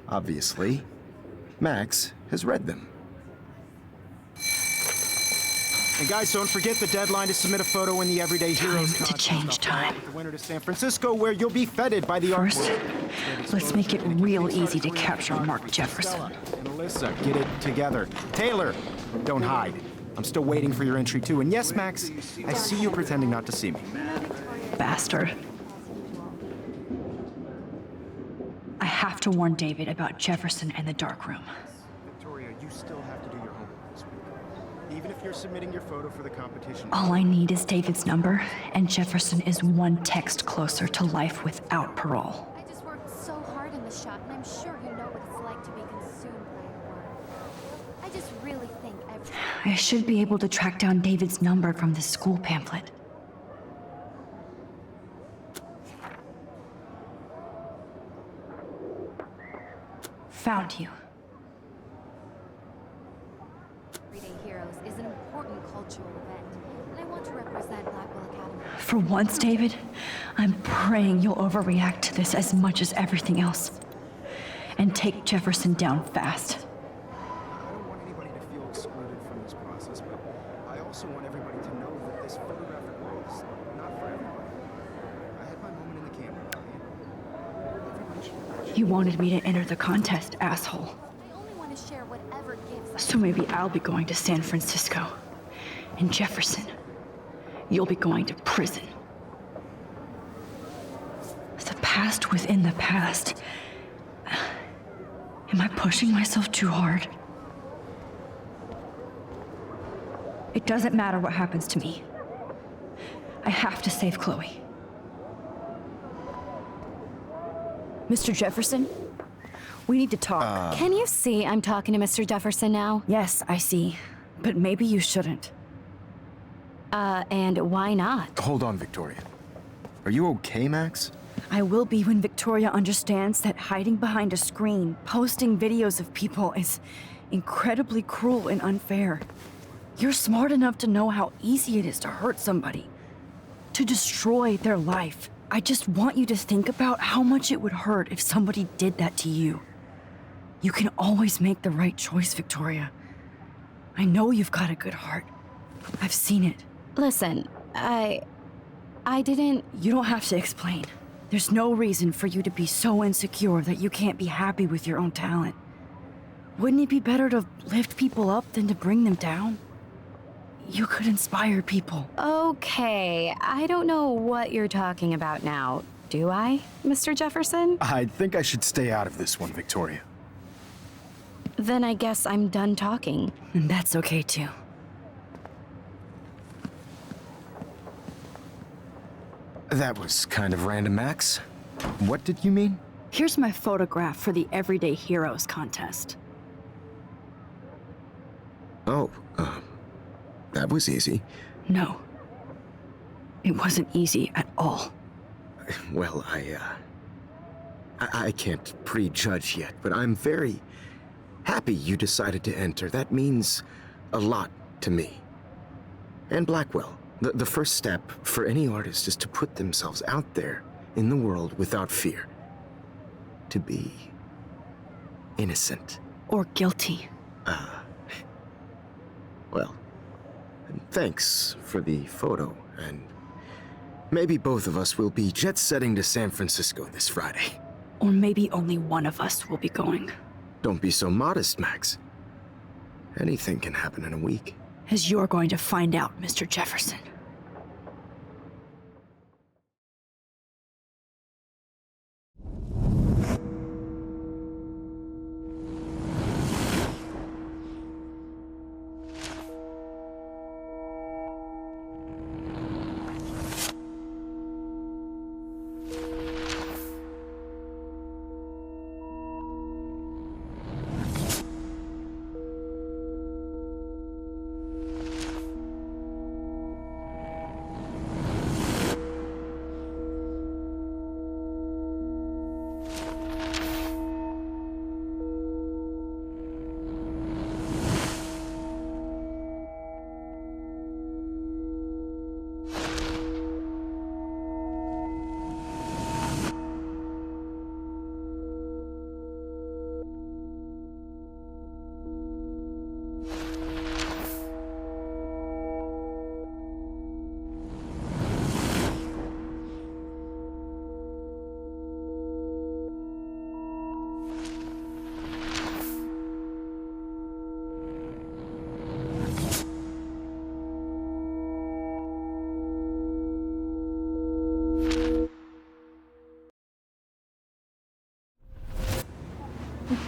Obviously, Max has read them. And guys, don't forget the deadline to submit a photo in the Everyday Heroes Time to change time. The winter to San Francisco, where you'll be feted by the art First, let's make it real easy to capture Mark Jefferson. And Alyssa, get it together. Taylor, don't hide. I'm still waiting for your entry too. And yes, Max, I see you pretending not to see me. Bastard. I have to warn David about Jefferson and the dark room. Victoria, you still have to do your homework this week. Even if you're submitting your photo for the competition. All I need is David's number, and Jefferson is one text closer to life without parole. I just worked so hard in the shot, and I'm sure you know what it's like to be consumed by your work. I just really think I should be able to track down David's number from this school pamphlet. Found you. Everyday Heroes is an important cultural event, and I want to represent Blackwell Academy. For once, David, I'm praying you'll overreact to this as much as everything else. And take Jefferson down fast. I don't want anybody to feel excluded from this process, but I also want everybody to know that this photographic world is not for everybody. I had my moment in the camera, and everybody should. You wanted me to enter the contest, asshole. I only want to share whatever gifts I So maybe I'll be going to San Francisco. And Jefferson, you'll be going to prison. The past within the past. Am I pushing myself too hard? It doesn't matter what happens to me. I have to save Chloe. Mr. Jefferson, we need to talk. Can you see I'm talking to Mr. Jefferson now? Yes, I see. But maybe you shouldn't. And why not? Hold on, Victoria. Are you okay, Max? I will be when Victoria understands that hiding behind a screen, posting videos of people is incredibly cruel and unfair. You're smart enough to know how easy it is to hurt somebody, to destroy their life. I just want you to think about how much it would hurt if somebody did that to you. You can always make the right choice, Victoria. I know you've got a good heart. I've seen it. Listen, I didn't... You don't have to explain. There's no reason for you to be so insecure that you can't be happy with your own talent. Wouldn't it be better to lift people up than to bring them down? You could inspire people. Okay, I don't know what you're talking about now, do I, Mr. Jefferson? I think I should stay out of this one, Victoria. Then I guess I'm done talking. And that's okay too. That was kind of random, Max. What did you mean? Here's my photograph for the Everyday Heroes contest. Oh, that was easy. No. It wasn't easy at all. Well, I can't prejudge yet, but I'm very happy you decided to enter. That means a lot to me. And Blackwell. The first step for any artist is to put themselves out there in the world without fear. To be innocent. Or guilty. Well, thanks for the photo, and maybe both of us will be jet-setting to San Francisco this Friday. Or maybe only one of us will be going. Don't be so modest, Max. Anything can happen in a week. As you're going to find out, Mr. Jefferson.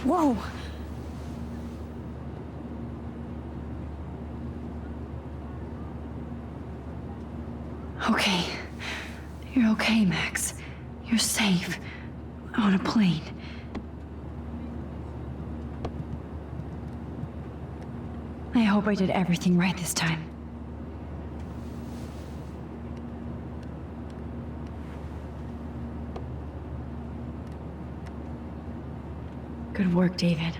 Whoa! Okay. You're okay, Max. You're safe. On a plane. I hope I did everything right this time. Good work, David.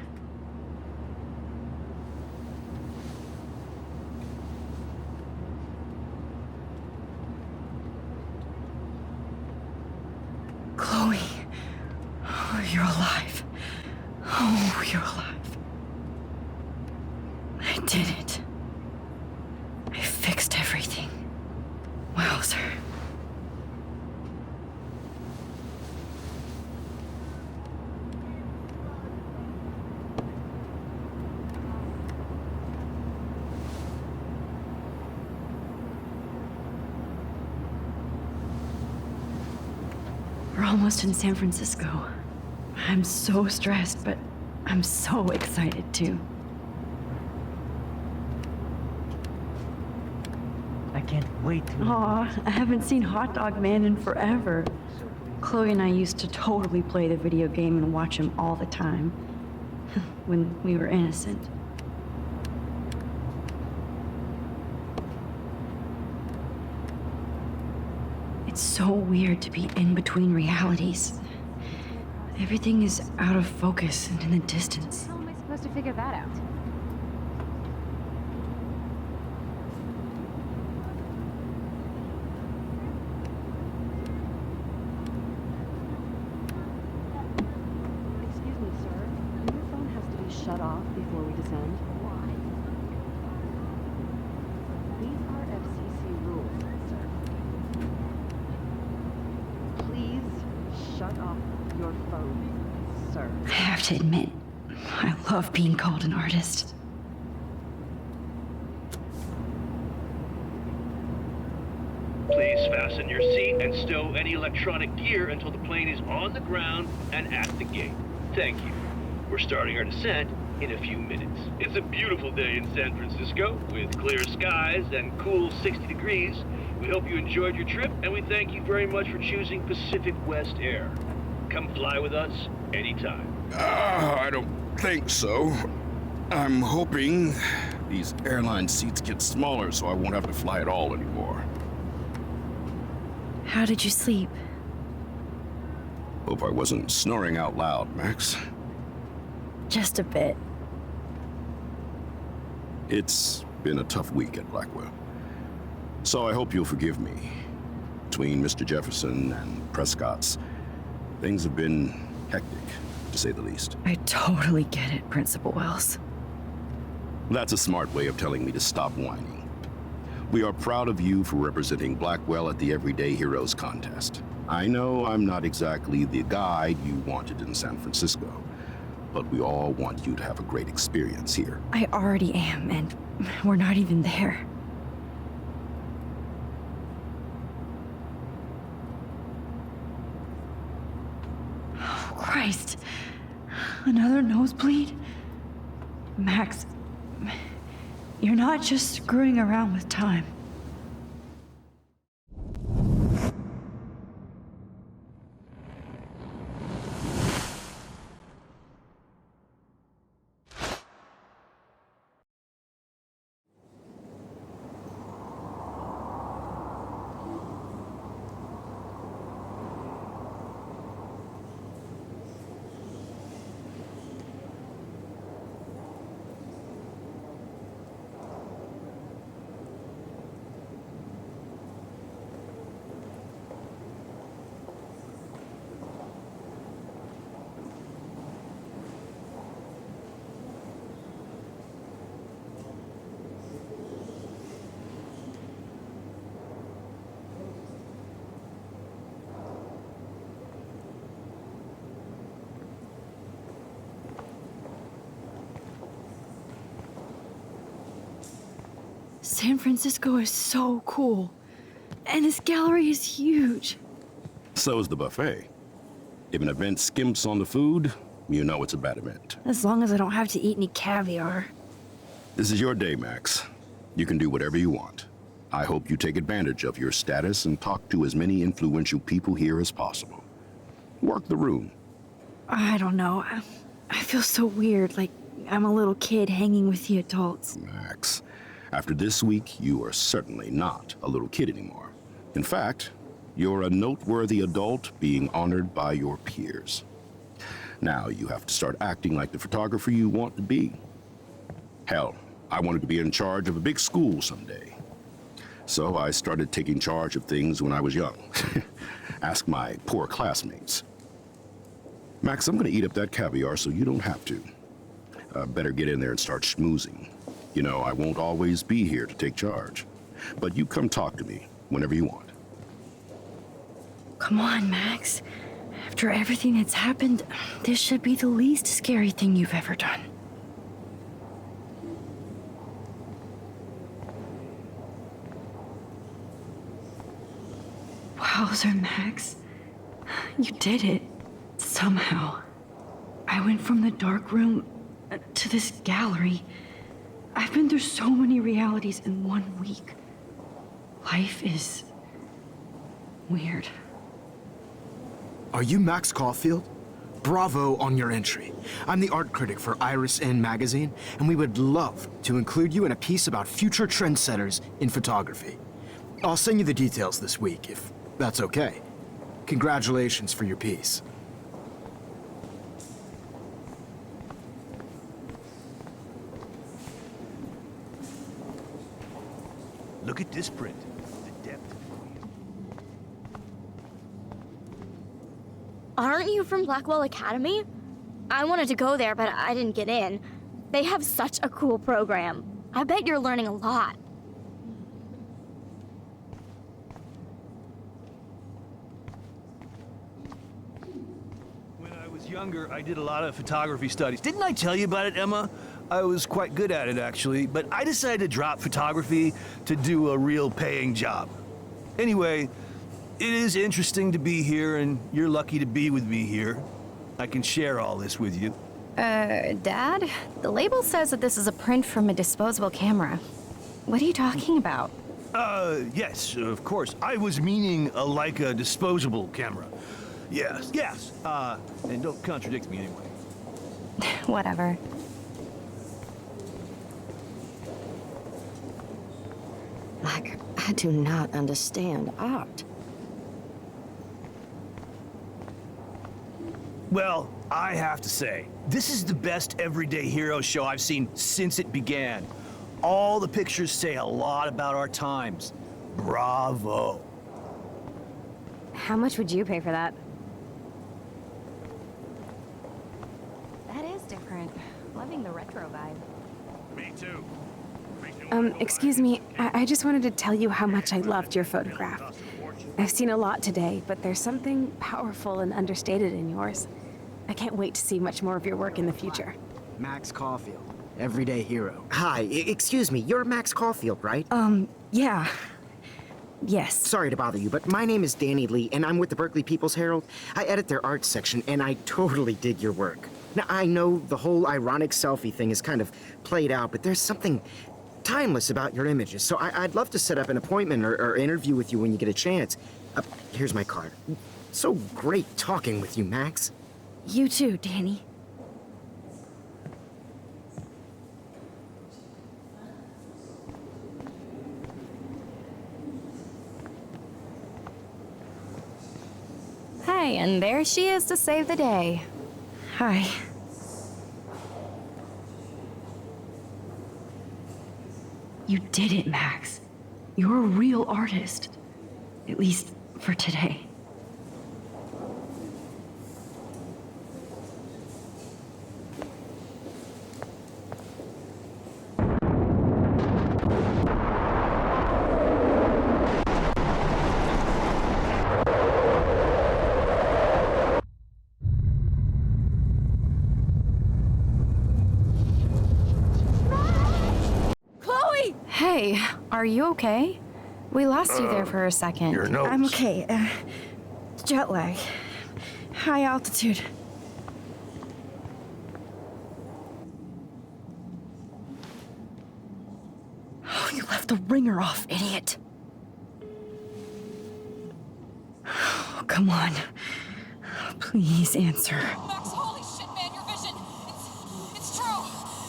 Chloe. Oh, you're alive. Oh, you're alive. I did it. I fixed everything. Wowzer. We're almost in San Francisco. I'm so stressed, but I'm so excited too. I can't wait to... Aw, I haven't seen Hot Dog Man in forever. Chloe and I used to totally play the video game and watch him all the time. When we were innocent. It's so weird to be in between realities. Everything is out of focus and in the distance. How am I supposed to figure that out? Excuse me, sir. Your phone has to be shut off before we descend. Why? These are FCC rules, sir. shut off your phone, sir. I have to admit, I love being called an artist. Please fasten your seat and stow any electronic gear until the plane is on the ground and at the gate. Thank you. We're starting our descent in a few minutes. It's a beautiful day in San Francisco with clear skies and cool 60 degrees. We hope you enjoyed your trip, and we thank you very much for choosing Pacific West Air. Come fly with us anytime. I don't think so. I'm hoping these airline seats get smaller so I won't have to fly at all anymore. How did you sleep? Hope I wasn't snoring out loud, Max. Just a bit. It's been a tough week at Blackwell. So I hope you'll forgive me. Between Mr. Jefferson and Prescott's, things have been hectic, to say the least. I totally get it, Principal Wells. That's a smart way of telling me to stop whining. We are proud of you for representing Blackwell at the Everyday Heroes contest. I know I'm not exactly the guide you wanted in San Francisco, but we all want you to have a great experience here. I already am, and we're not even there. Oh, Christ. Another nosebleed? Max, you're not just screwing around with time. San Francisco is so cool. And this gallery is huge. So is the buffet. If an event skimps on the food, you know it's a bad event. As long as I don't have to eat any caviar. This is your day, Max. You can do whatever you want. I hope you take advantage of your status and talk to as many influential people here as possible. Work the room. I don't know. I feel so weird, like I'm a little kid hanging with the adults. Max, after this week, you are certainly not a little kid anymore. In fact, you're a noteworthy adult being honored by your peers. Now you have to start acting like the photographer you want to be. Hell, I wanted to be in charge of a big school someday. So I started taking charge of things when I was young. Ask my poor classmates. Max, I'm gonna eat up that caviar so you don't have to. Better get in there and start schmoozing. You know, I won't always be here to take charge. But you come talk to me whenever you want. Come on, Max. After everything that's happened, this should be the least scary thing you've ever done. Wowzer, Max. You did it. Somehow. I went from the dark room to this gallery. I've been through so many realities in 1 week. Life is weird. Are you Max Caulfield? Bravo on your entry. I'm the art critic for Iris N magazine, and we would love to include you in a piece about future trendsetters in photography. I'll send you the details this week, if that's okay. Congratulations for your piece. Look at this print. The depth. Aren't you from Blackwell Academy? I wanted to go there, but I didn't get in. They have such a cool program. I bet you're learning a lot. younger, I did a lot of photography studies. Didn't I tell you about it, Emma? I was quite good at it, actually, but I decided to drop photography to do a real paying job. Anyway, it is interesting to be here, and you're lucky to be with me here. I can share all this with you. Dad? The label says that this is a print from a disposable camera. What are you talking about? Yes, of course. I was meaning a Leica disposable camera. Yes. And don't contradict me anyway. Whatever. Like, I do not understand art. Well, I have to say, this is the best everyday hero show I've seen since it began. All the pictures say a lot about our times. Bravo. How much would you pay for that? That is different. Loving the retro vibe. Me too. Excuse me, I just wanted to tell you how much I loved your photograph. I've seen a lot today, but there's something powerful and understated in yours. I can't wait to see much more of your work in the future. Max Caulfield, everyday hero. Hi, excuse me, you're Max Caulfield, right? Yeah. Yes. Sorry to bother you, but my name is Danny Lee, and I'm with the Berkeley People's Herald. I edit their arts section, and I totally dig your work. Now, I know the whole ironic selfie thing is kind of played out, but there's something timeless about your images, so I'd love to set up an appointment or interview with you when you get a chance. Here's my card. So great talking with you, Max. You too, Danny. Hi, and there she is to save the day. Hi. You did it, Max. You're a real artist. At least for today. Hey, are you okay? We lost you there for a second. Your nose. I'm okay. Jet lag. High altitude. Oh, you left the ringer off, idiot. Oh, come on. Please answer. Max, holy shit, man, your vision. It's true.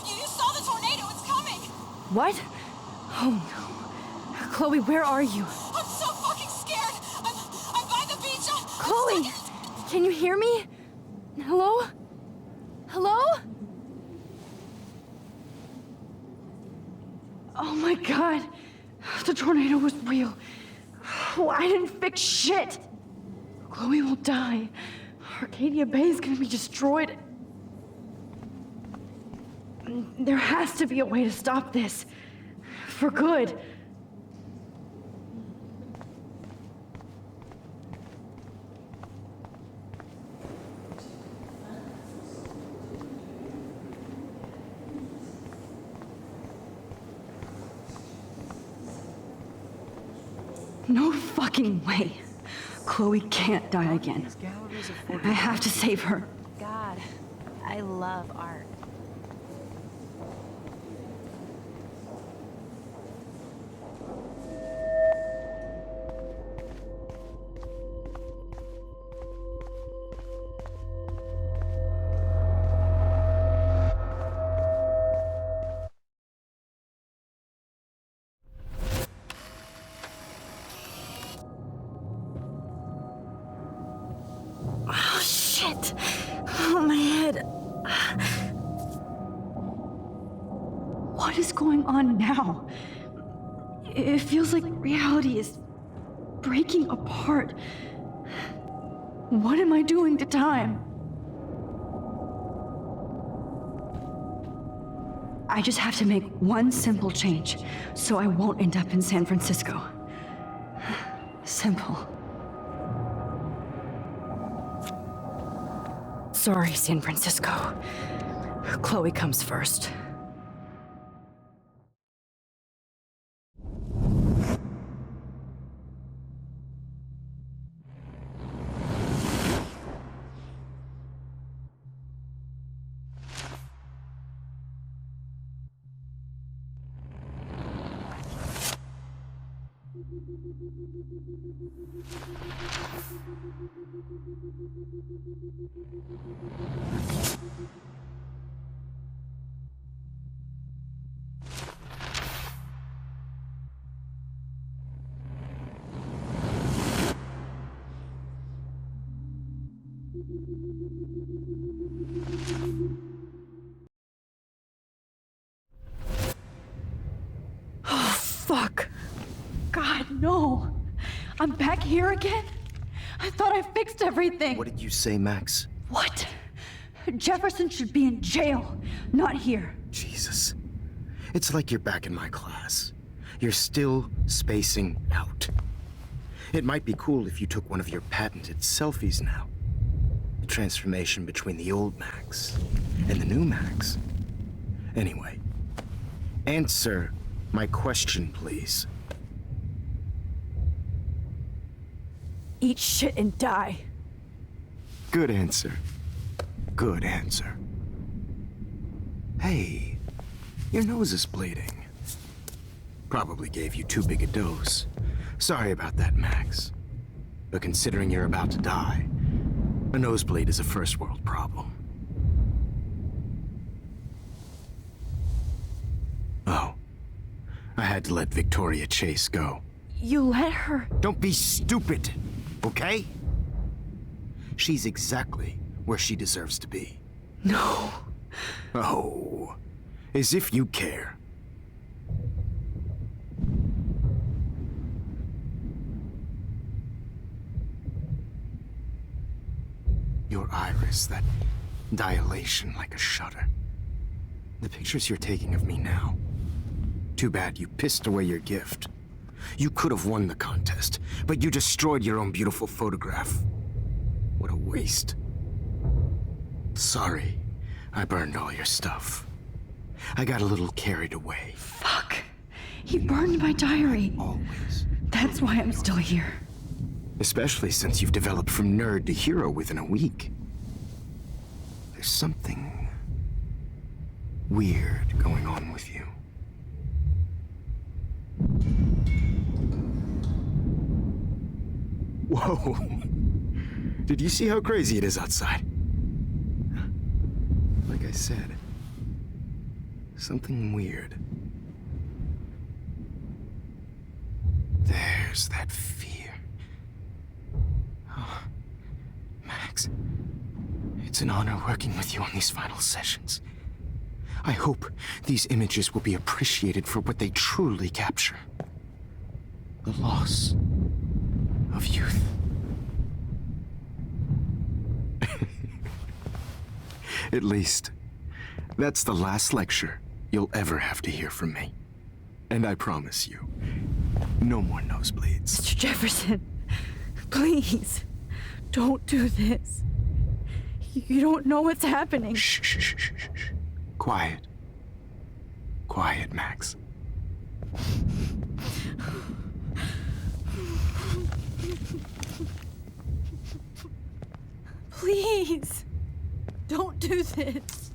You saw the tornado. It's coming. What? Oh no. Chloe, where are you? I'm so fucking scared. I'm by the beach. Chloe! Can you hear me? Hello? Hello? Oh my god. The tornado was real. Oh, I didn't fix shit. Chloe will die. Arcadia Bay is gonna be destroyed. There has to be a way to stop this. For good. No fucking way. Chloe can't die again. I have to save her. God, I love art. Oh, shit. Oh, my head. What is going on now? It feels like reality is breaking apart. What am I doing to time? I just have to make one simple change, so I won't end up in San Francisco. Simple. Sorry, San Francisco. Chloe comes first. Oh, fuck. God, no. I'm back here again? I thought I fixed everything. What did you say, Max? What? Jefferson should be in jail, not here. Jesus. It's like you're back in my class. You're still spacing out. It might be cool if you took one of your patented selfies now. The transformation between the old Max and the new Max. Anyway, answer my question, please. Eat shit and die. Good answer. Good answer. Hey, your nose is bleeding. Probably gave you too big a dose. Sorry about that, Max. But considering you're about to die, a nosebleed is a first world problem. Oh, I had to let Victoria Chase go. You let her? Don't be stupid, okay? She's exactly where she deserves to be. No. Oh, as if you care. Your iris, that dilation like a shutter. The pictures you're taking of me now. Too bad you pissed away your gift. You could have won the contest, but you destroyed your own beautiful photograph. What a waste. Sorry, I burned all your stuff. I got a little carried away. Fuck. He burned my diary. Always. That's why I'm still here. Especially since you've developed from nerd to hero within a week. There's something weird going on with you. Whoa. Did you see how crazy it is outside? Like I said, something weird. There's that fear. Oh, Max, it's an honor working with you on these final sessions. I hope these images will be appreciated for what they truly capture. The loss of youth. At least, that's the last lecture you'll ever have to hear from me. And I promise you, no more nosebleeds. Mr. Jefferson, please, don't do this. You don't know what's happening. Shh, shh, shh, shh, shh. Quiet. Quiet, Max. Please, don't do this.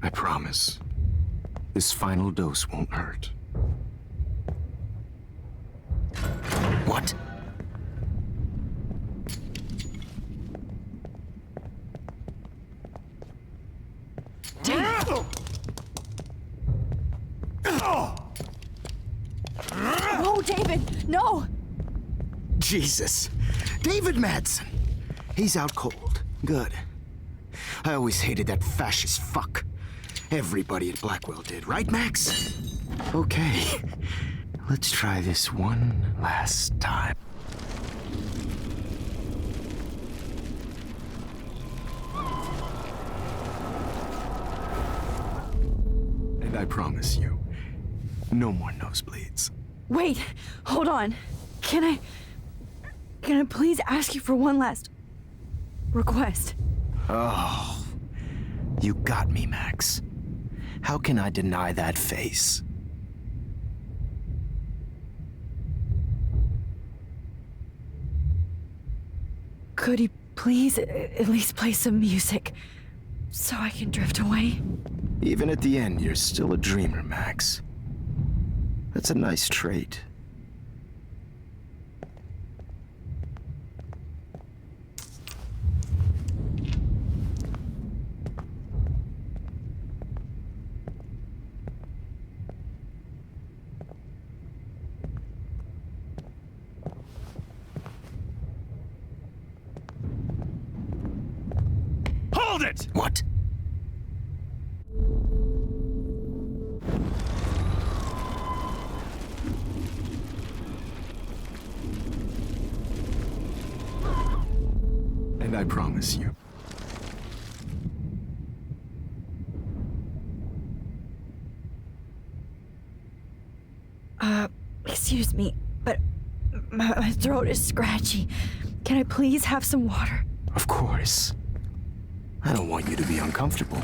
I promise, this final dose won't hurt. What? No, David, no! Jesus. David Madsen. He's out cold. Good. I always hated that fascist fuck. Everybody at Blackwell did, right, Max? Okay. Let's try this one last time. I promise you, no more nosebleeds. Wait, hold on. Can I please ask you for one last request? Oh, you got me, Max. How can I deny that face? Could you please at least play some music so I can drift away? Even at the end, you're still a dreamer, Max. That's a nice trait. Hold it! What? And I promise you. Excuse me, but my throat is scratchy. Can I please have some water? Of course. I don't want you to be uncomfortable.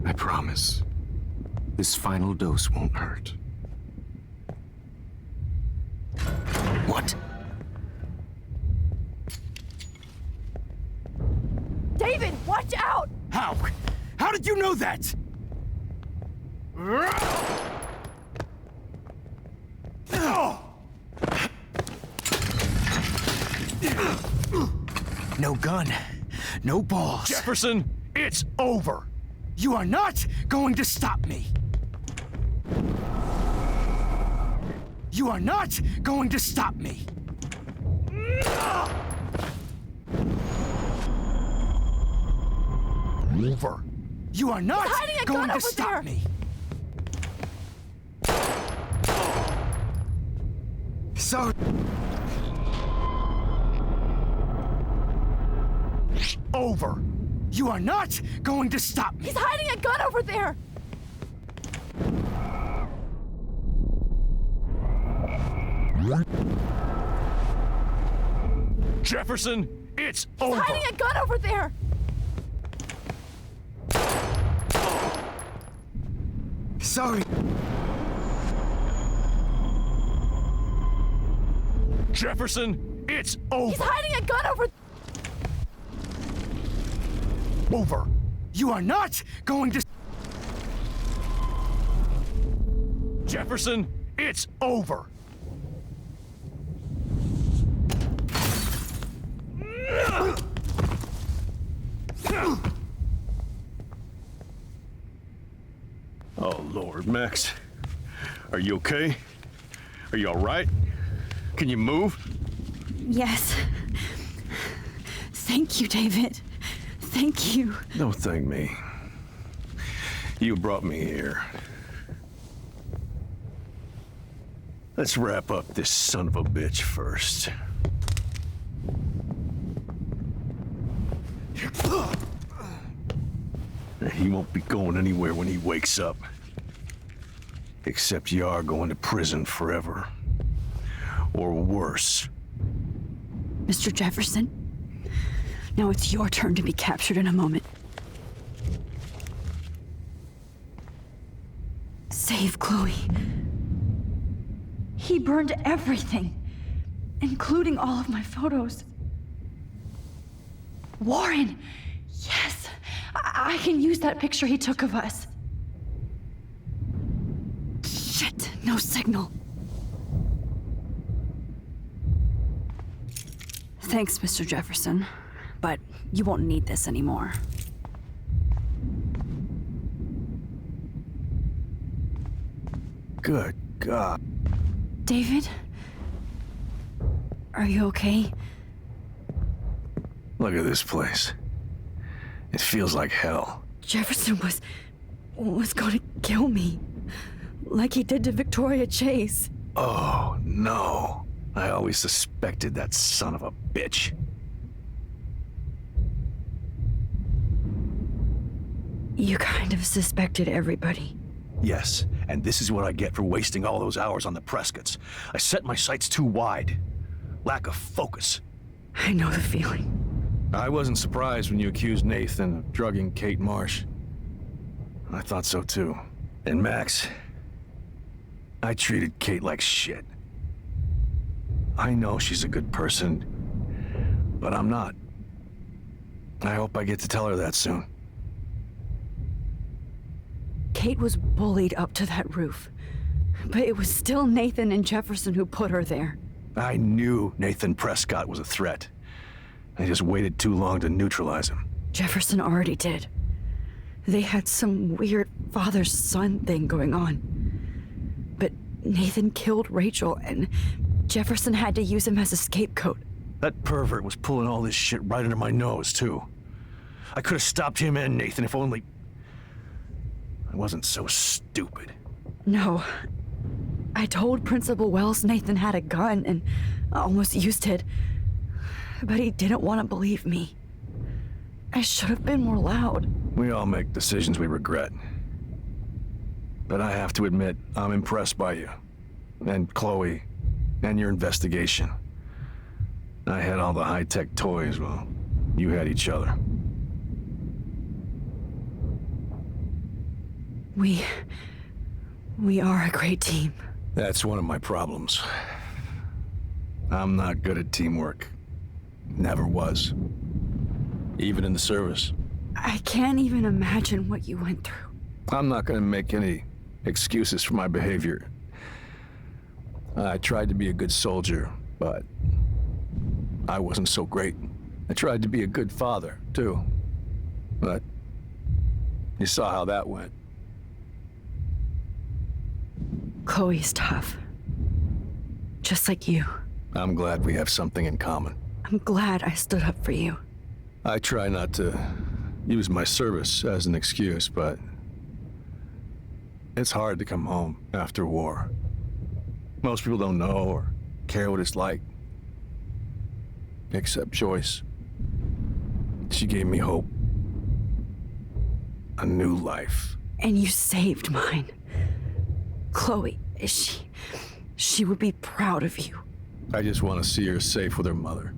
I promise. This final dose won't hurt. What? David, watch out! How? How did you know that? No gun. No balls. Jefferson, it's over. You are not going to stop me. You are not going to stop me. Over. You are not going to stop me. So... Over. You are not going to stop me. He's hiding a gun over there! Jefferson, it's He's over. hiding a gun over there! Sorry. Jefferson, it's over. He's hiding a gun over... Over. You are not going to... Jefferson, it's over. Oh, Lord, Max. Are you okay? Are you all right? Can you move? Yes. Thank you, David. Thank you. Don't thank me. You brought me here. Let's wrap up this son of a bitch first. He won't be going anywhere when he wakes up. Except you are going to prison forever. Or worse. Mr. Jefferson, now it's your turn to be captured in a moment. Save Chloe. He burned everything, including all of my photos. Warren! Yes! I can use that picture he took of us. Shit, no signal. Thanks, Mr. Jefferson, but you won't need this anymore. Good God. David, Are you okay? Look at this place. It feels like hell. Jefferson was going to kill me. Like he did to Victoria Chase. Oh, no. I always suspected that son of a bitch. You kind of suspected everybody. Yes, and this is what I get for wasting all those hours on the Prescotts. I set my sights too wide. Lack of focus. I know the feeling. I wasn't surprised when you accused Nathan of drugging Kate Marsh. I thought so too. And Max, I treated Kate like shit. I know she's a good person, but I'm not. I hope I get to tell her that soon. Kate was bullied up to that roof. But it was still Nathan and Jefferson who put her there. I knew Nathan Prescott was a threat. I just waited too long to neutralize him. Jefferson already did. They had some weird father-son thing going on. But Nathan killed Rachel, and Jefferson had to use him as a scapegoat. That pervert was pulling all this shit right under my nose, too. I could have stopped him and Nathan if only... I wasn't so stupid. No. I told Principal Wells Nathan had a gun and almost used it. But he didn't want to believe me. I should have been more loud. We all make decisions we regret. But I have to admit, I'm impressed by you. And Chloe. And your investigation. I had all the high-tech toys, well, you had each other. We are a great team. That's one of my problems. I'm not good at teamwork. Never was. Even in the service. I can't even imagine what you went through. I'm not gonna make any excuses for my behavior. I tried to be a good soldier, but I wasn't so great. I tried to be a good father, too. But you saw how that went. Chloe's tough. Just like you. I'm glad we have something in common. I'm glad I stood up for you. I try not to use my service as an excuse, but it's hard to come home after war. Most people don't know or care what it's like. Except Joyce. She gave me hope. A new life. And you saved mine. Chloe, she would be proud of you. I just want to see her safe with her mother.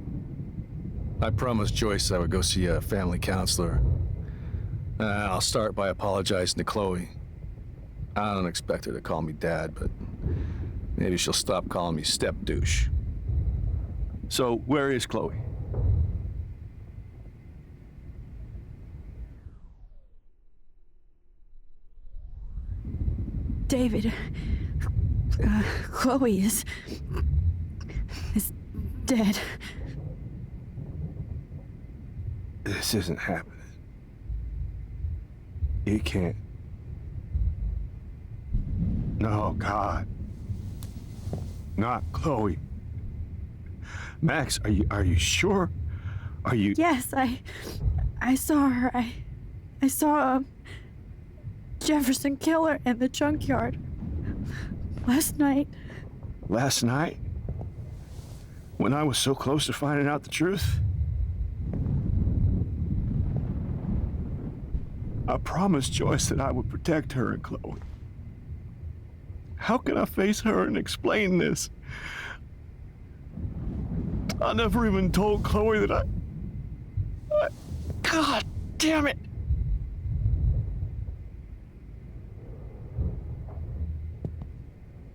I promised Joyce I would go see a family counselor. I'll start by apologizing to Chloe. I don't expect her to call me Dad, but maybe she'll stop calling me step douche. So, where is Chloe? David, Chloe is dead. This isn't happening. You can't. No, God. Not Chloe. Max, are you sure? Are you... Yes, I saw her. I saw Jefferson kill her in the junkyard. Last night. Last night? When I was so close to finding out the truth? I promised Joyce that I would protect her and Chloe. How can I face her and explain this? I never even told Chloe that I... God damn it!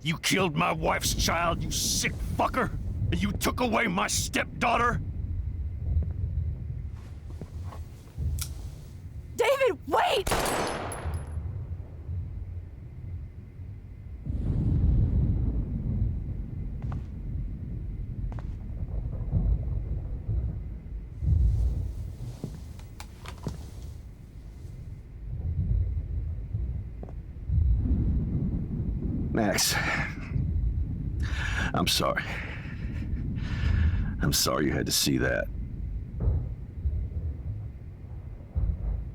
You killed my wife's child, you sick fucker! And you took away my stepdaughter? David, wait! Max, I'm sorry. I'm sorry you had to see that.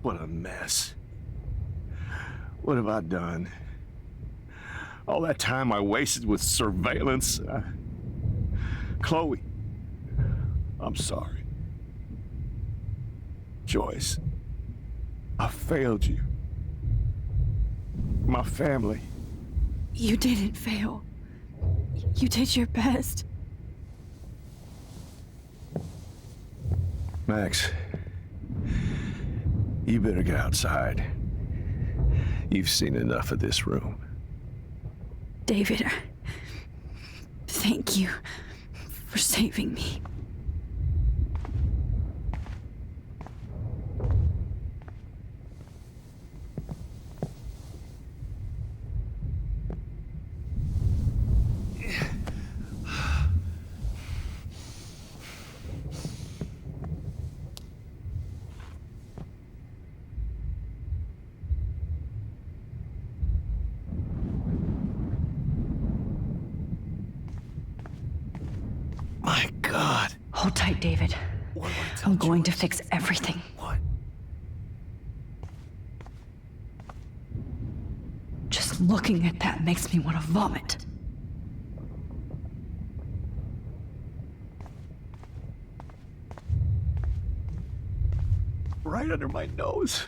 What a mess. What have I done? All that time I wasted with surveillance. Chloe, I'm sorry. Joyce, I failed you. My family. You didn't fail. You did your best. Max, you better get outside. You've seen enough of this room. David, thank you for saving me. My God. Hold tight, David. I'm going to fix everything. What? Just looking at that makes me want to vomit. Right under my nose.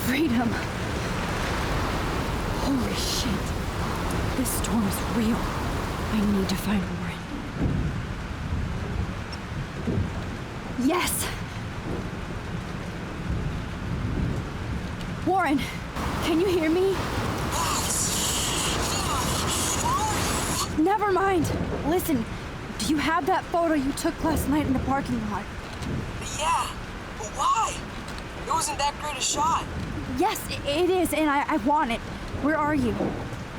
Freedom. Holy shit. This storm is real. I need to find Warren. Yes! Warren, can you hear me? Never mind. Listen, do you have that photo you took last night in the parking lot? Yeah, but why? It wasn't that great a shot. Yes, it is, and I want it. Where are you?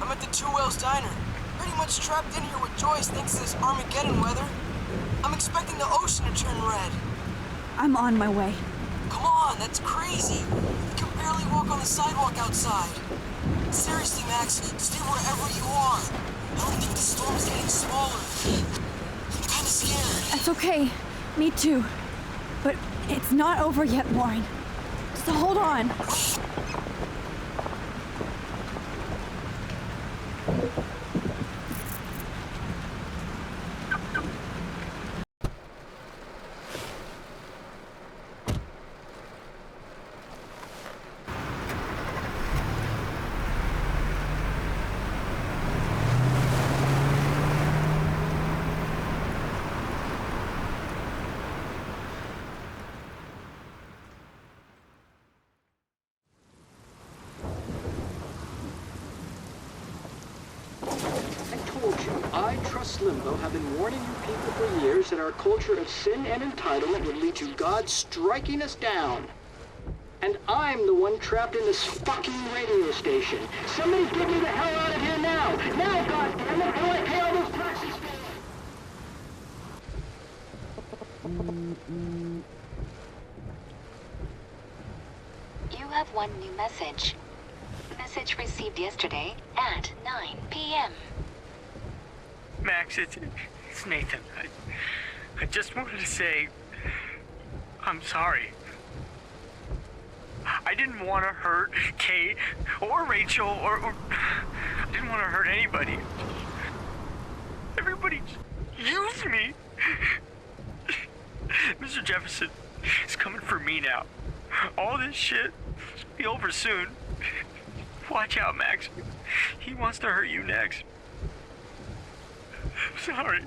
I'm at the Two Whales Diner. Pretty much trapped in here with Joyce thanks to this Armageddon weather. I'm expecting the ocean to turn red. I'm on my way. Come on, that's crazy. You can barely walk on the sidewalk outside. Seriously, Max, stay wherever you are. I don't think the storm's getting smaller. I'm kinda scared. That's okay. Me too. But it's not over yet, Warren. So hold on. I, Trust Limbo, have been warning you people for years that our culture of sin and entitlement would lead to God striking us down. And I'm the one trapped in this fucking radio station. Somebody get me the hell out of here now! Now, goddammit! I want to pay all those taxes You have one new message. Message received yesterday at 9 p.m. Max, it's Nathan. I just wanted to say, I'm sorry. I didn't want to hurt Kate or Rachel or I didn't want to hurt anybody. Everybody used me. Mr. Jefferson is coming for me now. All this shit will be over soon. Watch out, Max. He wants to hurt you next. Sorry.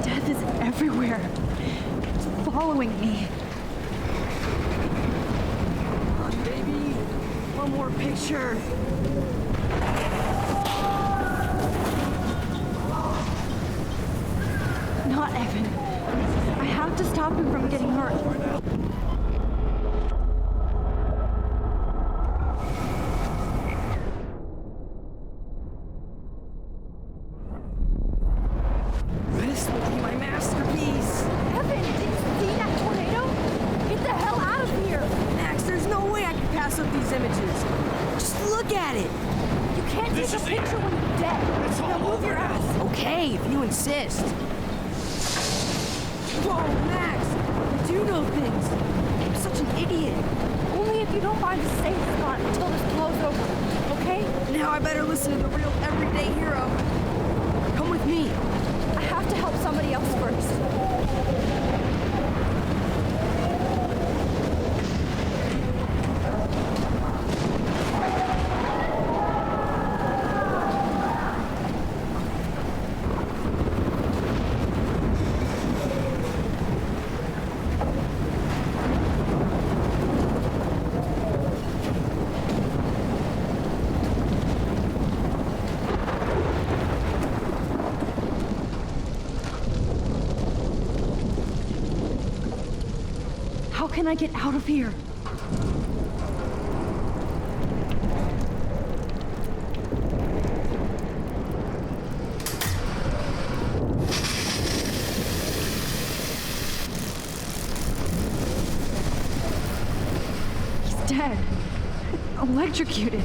Death is everywhere. It's following me. Come on, baby. One more picture. Not Evan. I have to stop him from getting hurt. This will be my masterpiece. Evan, did you see that tornado? Get the hell out of here! Max, there's no way I can pass up these images. Just look at it. You can't take a picture when you're dead. Now move your ass. Okay, if you insist. Whoa, Max! I do know things. I'm such an idiot. Only if you don't find a safe spot until this blows over, okay? Now I better listen to the real everyday hero. Come with me. I have to help somebody else first. How can I get out of here? He's dead. Electrocuted.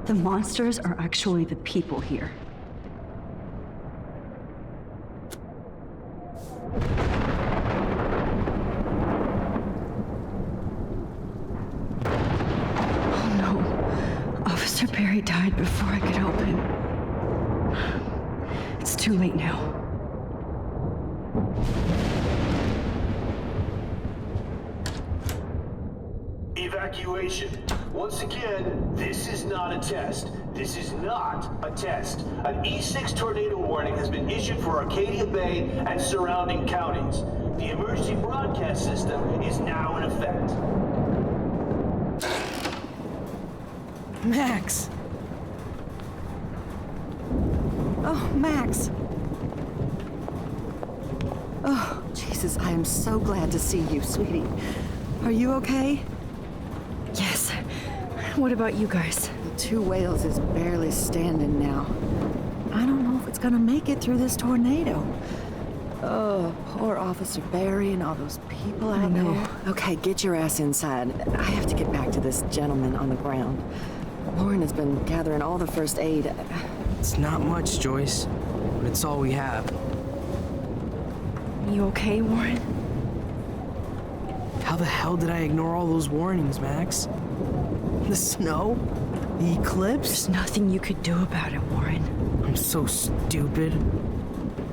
The monsters are actually the people here. Oh no. Officer Barry died before I could help him. It's too late now. Evacuation. Once again, this is not a test. This is not a test. An E6 tornado warning has been issued for Arcadia Bay and surrounding counties. The emergency broadcast system is now in effect. Max! Oh, Max! Oh, Jesus, I am so glad to see you, sweetie. Are you okay? Yes. What about you guys? The Two Whales is barely standing now. I don't know if it's gonna make it through this tornado. Oh, poor Officer Barry and all those people out there. Okay, get your ass inside. I have to get back to this gentleman on the ground. Lauren has been gathering all the first aid. It's not much, Joyce, but it's all we have. You okay, Warren? How the hell did I ignore all those warnings, Max? The snow? The eclipse? There's nothing you could do about it, Warren. I'm so stupid.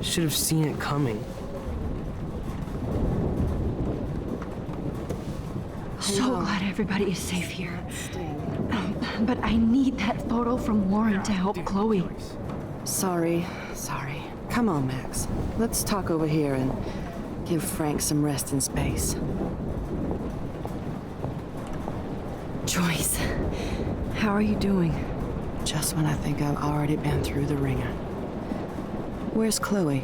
Should have seen it coming. So glad everybody is safe here. But I need that photo from Lauren to help Chloe. Sorry. Come on, Max. Let's talk over here and give Frank some rest and space. Joyce, how are you doing? Just when I think I've already been through the ringer. Where's Chloe?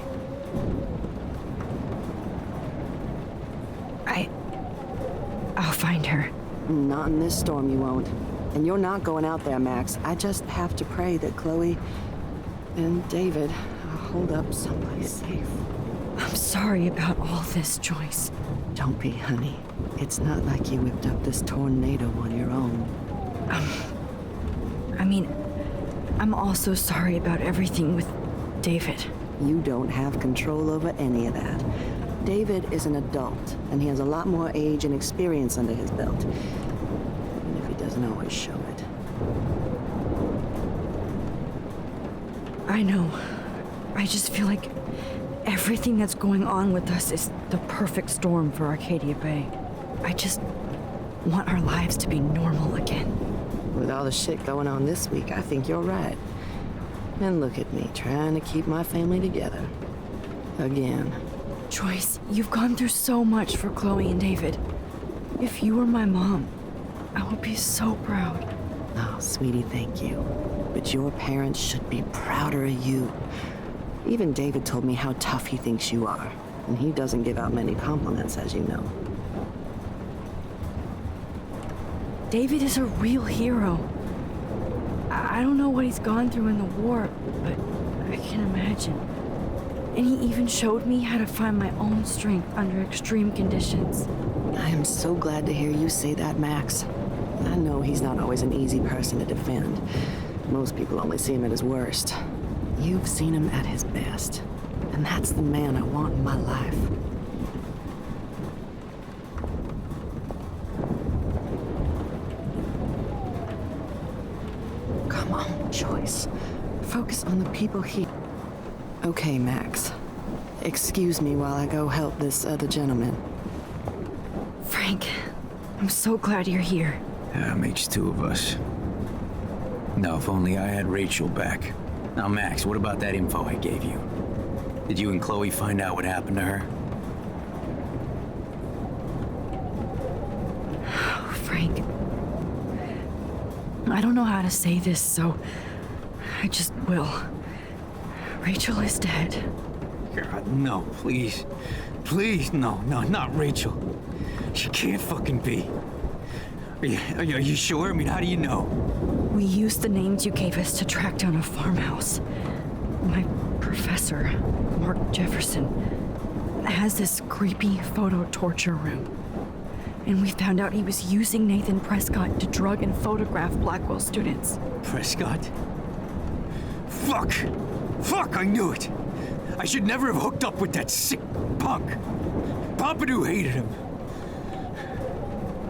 I'll find her. Not in this storm, you won't. And you're not going out there, Max. I just have to pray that Chloe and David hold up someplace safe. I'm sorry about all this, Joyce. Don't be, honey. It's not like you whipped up this tornado on your own. I'm also sorry about everything with David. You don't have control over any of that. David is an adult, and he has a lot more age and experience under his belt. Even if he doesn't always show it. I know. I just feel like everything that's going on with us is the perfect storm for Arcadia Bay. I just want our lives to be normal again. With all the shit going on this week, I think you're right. And look at me, trying to keep my family together. Again. Joyce, you've gone through so much for Chloe and David. If you were my mom, I would be so proud. Oh, sweetie, thank you. But your parents should be prouder of you. Even David told me how tough he thinks you are. And he doesn't give out many compliments, as you know. David is a real hero. I don't know what he's gone through in the war, but I can imagine. And he even showed me how to find my own strength under extreme conditions. I am so glad to hear you say that, Max. I know he's not always an easy person to defend. Most people only see him at his worst. You've seen him at his best. And that's the man I want in my life. Come on, Joyce. Focus on the people here. Okay, Max. Excuse me while I go help this other gentleman. Frank, I'm so glad you're here. Makes two of us. Now, if only I had Rachel back. Now, Max, what about that info I gave you? Did you and Chloe find out what happened to her? Oh, Frank. I don't know how to say this, so I just will. Rachel is dead. God, no, please. Please, no, not Rachel. She can't fucking be. Are you sure? I mean, how do you know? We used the names you gave us to track down a farmhouse. My professor, Mark Jefferson, has this creepy photo torture room. And we found out he was using Nathan Prescott to drug and photograph Blackwell students. Prescott? Fuck! Fuck, I knew it! I should never have hooked up with that sick punk. Pompidou hated him.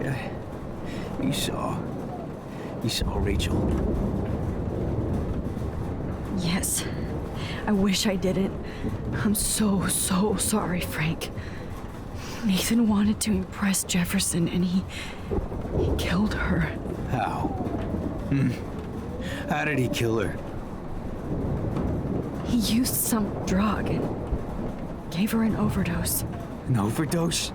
Yeah, you saw Rachel. Yes. I wish I didn't. I'm so sorry, Frank. Nathan wanted to impress Jefferson, and he killed her. How? How did he kill her? He used some drug and gave her an overdose. An overdose?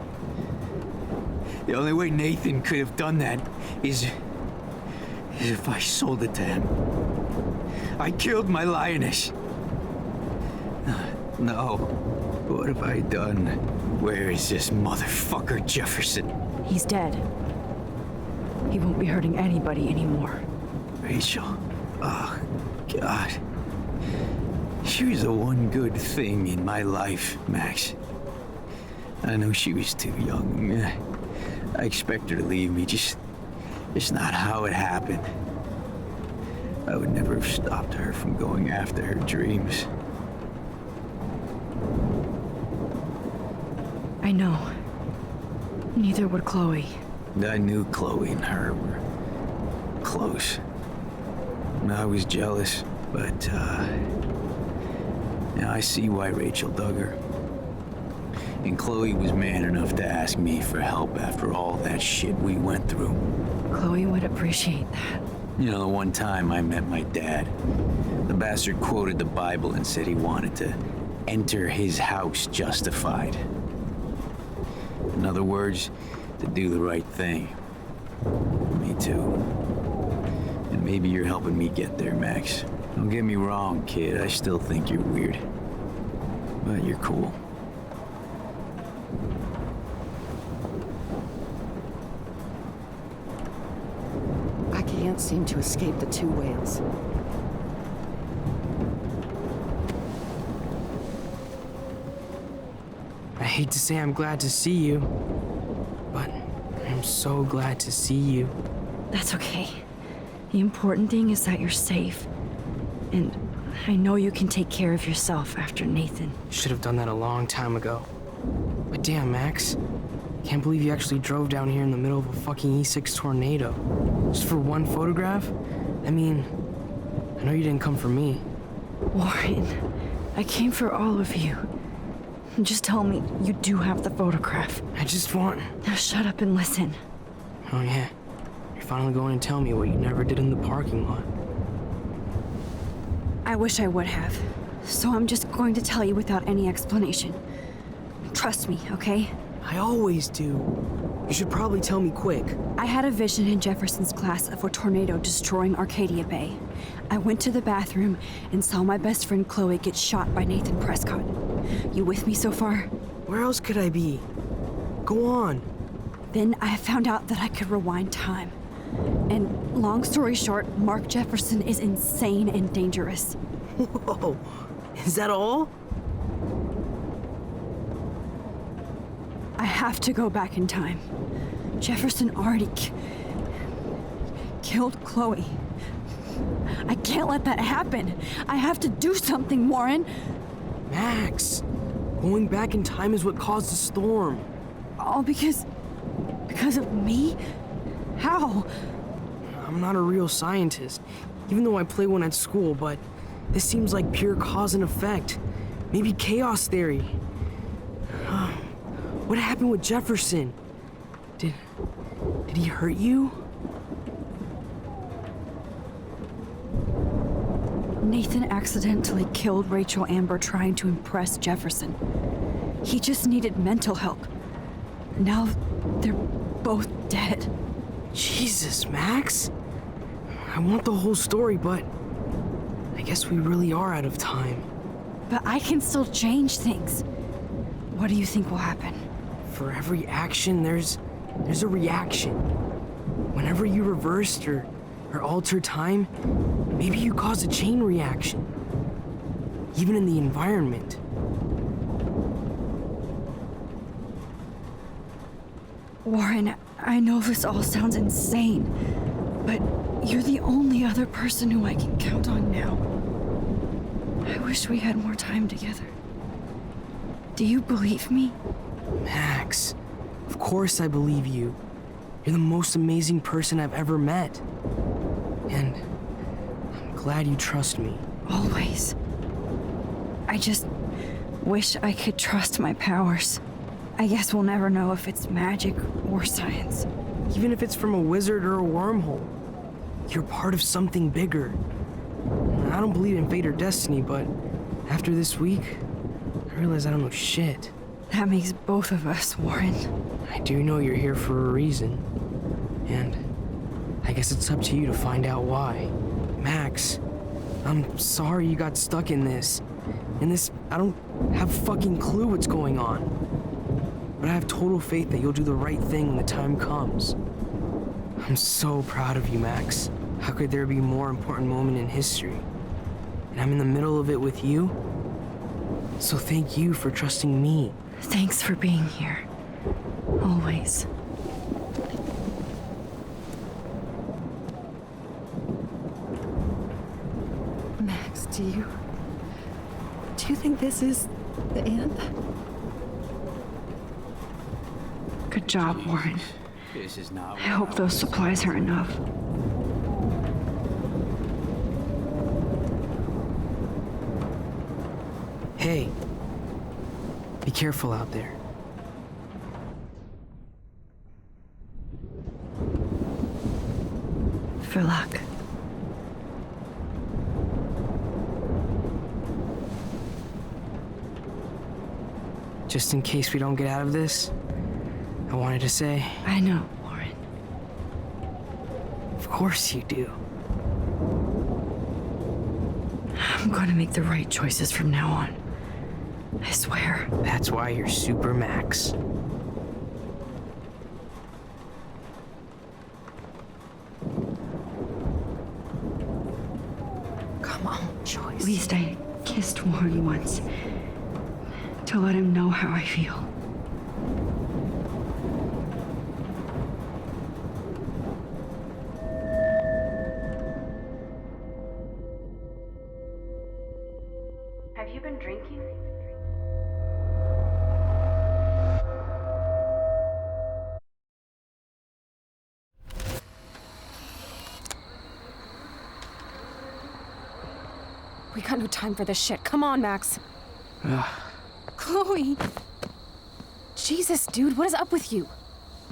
The only way Nathan could have done that is if I sold it to him. I killed my lioness. No. What have I done? Where is this motherfucker Jefferson? He's dead. He won't be hurting anybody anymore. Rachel. Oh, God. She was the one good thing in my life, Max. I know she was too young. I expect her to leave me, just not how it happened. I would never have stopped her from going after her dreams. I know. Neither would Chloe. I knew Chloe and her were close. I was jealous, but now I see why Rachel dug her. And Chloe was man enough to ask me for help after all that shit we went through. Chloe would appreciate that. You know, the one time I met my dad, the bastard quoted the Bible and said he wanted to enter his house justified. In other words, to do the right thing. Me too. And maybe you're helping me get there, Max. Don't get me wrong, kid. I still think you're weird. But you're cool. I can't seem to escape the two whales. I hate to say I'm glad to see you, but I'm so glad to see you. That's okay. The important thing is that you're safe. And I know you can take care of yourself after Nathan. Should have done that a long time ago. But damn, Max. Can't believe you actually drove down here in the middle of a fucking E6 tornado. Just for one photograph? I mean, I know you didn't come for me. Warren, I came for all of you. Just tell me you do have the photograph. I just want... Now shut up and listen. Oh yeah. You're finally going to tell me what you never did in the parking lot. I wish I would have. So I'm just going to tell you without any explanation. Trust me, okay? I always do. You should probably tell me quick. I had a vision in Jefferson's class of a tornado destroying Arcadia Bay. I went to the bathroom and saw my best friend Chloe get shot by Nathan Prescott. You with me so far? Where else could I be? Go on. Then I found out that I could rewind time. And long story short, Mark Jefferson is insane and dangerous. Whoa, is that all? I have to go back in time. Jefferson already killed Chloe. I can't let that happen. I have to do something, Warren. Max, going back in time is what caused the storm. All because of me? How? I'm not a real scientist, even though I play one at school, but this seems like pure cause and effect. Maybe chaos theory. What happened with Jefferson? Did he hurt you? Nathan accidentally killed Rachel Amber trying to impress Jefferson. He just needed mental help. Now they're both dead. Jesus, Max. I want the whole story, but I guess we really are out of time. But I can still change things. What do you think will happen? For every action, there's a reaction. Whenever you reversed or alter time, maybe you cause a chain reaction. Even in the environment. Warren, I know this all sounds insane, but you're the only other person who I can count on now. I wish we had more time together. Do you believe me? Max, of course I believe you. You're the most amazing person I've ever met. And I'm glad you trust me. Always. I just wish I could trust my powers. I guess we'll never know if it's magic or science. Even if it's from a wizard or a wormhole, you're part of something bigger. I don't believe in fate or destiny, but after this week, I realize I don't know shit. That makes both of us, Warren. I do know you're here for a reason. And I guess it's up to you to find out why. Max, I'm sorry you got stuck in this. I don't have a fucking clue what's going on. But I have total faith that you'll do the right thing when the time comes. I'm so proud of you, Max. How could there be a more important moment in history? And I'm in the middle of it with you? So thank you for trusting me. Thanks for being here. Always. Max, do you think this is the end? Good job, Warren. This is not. I hope those supplies are enough. Hey, be careful out there. For luck. Just in case we don't get out of this, I wanted to say... I know, Warren. Of course you do. I'm going to make the right choices from now on. I swear. That's why you're Super Max. Come on, Joyce. At least I kissed Warren once. To let him know how I feel. Have you been drinking? We got no time for this shit. Come on, Max. Chloe! Jesus, dude, what is up with you?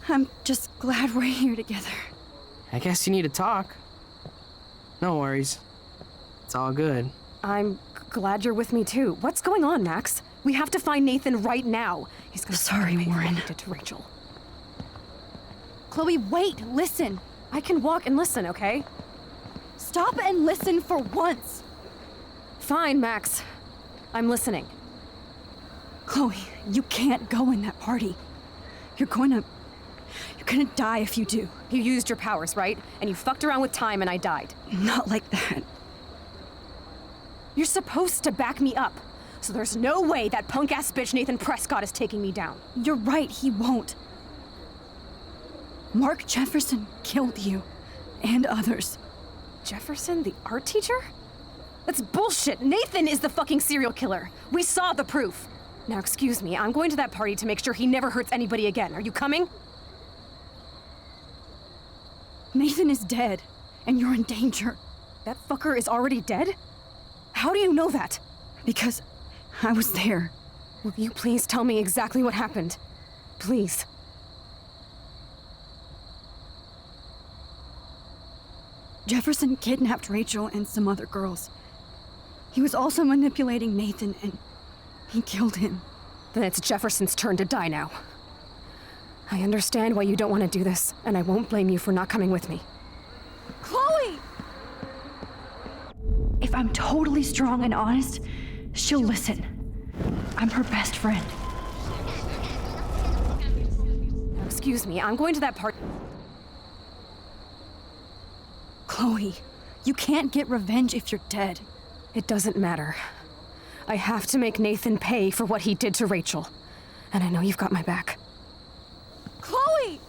I'm just glad we're here together. I guess you need to talk. No worries. It's all good. I'm glad you're with me too. What's going on, Max? We have to find Nathan right now. He's gonna Sorry, pay for Warren. what he did to Rachel. Chloe, wait, listen. I can walk and listen, okay? Stop and listen for once. Fine, Max. I'm listening. Chloe, you can't go in that party. You're gonna die if you do. You used your powers, right? And you fucked around with time and I died. Not like that. You're supposed to back me up. So there's no way that punk-ass bitch Nathan Prescott is taking me down. You're right, he won't. Mark Jefferson killed you. And others. Jefferson, the art teacher? That's bullshit! Nathan is the fucking serial killer! We saw the proof! Now excuse me, I'm going to that party to make sure he never hurts anybody again. Are you coming? Nathan is dead, and you're in danger. That fucker is already dead? How do you know that? Because I was there. Will you please tell me exactly what happened? Please. Jefferson kidnapped Rachel and some other girls. He was also manipulating Nathan, and he killed him. Then it's Jefferson's turn to die now. I understand why you don't want to do this, and I won't blame you for not coming with me. Chloe! If I'm totally strong and honest, she'll listen. I'm her best friend. Now, excuse me, I'm going to that party. Chloe, you can't get revenge if you're dead. It doesn't matter. I have to make Nathan pay for what he did to Rachel. And I know you've got my back. Chloe!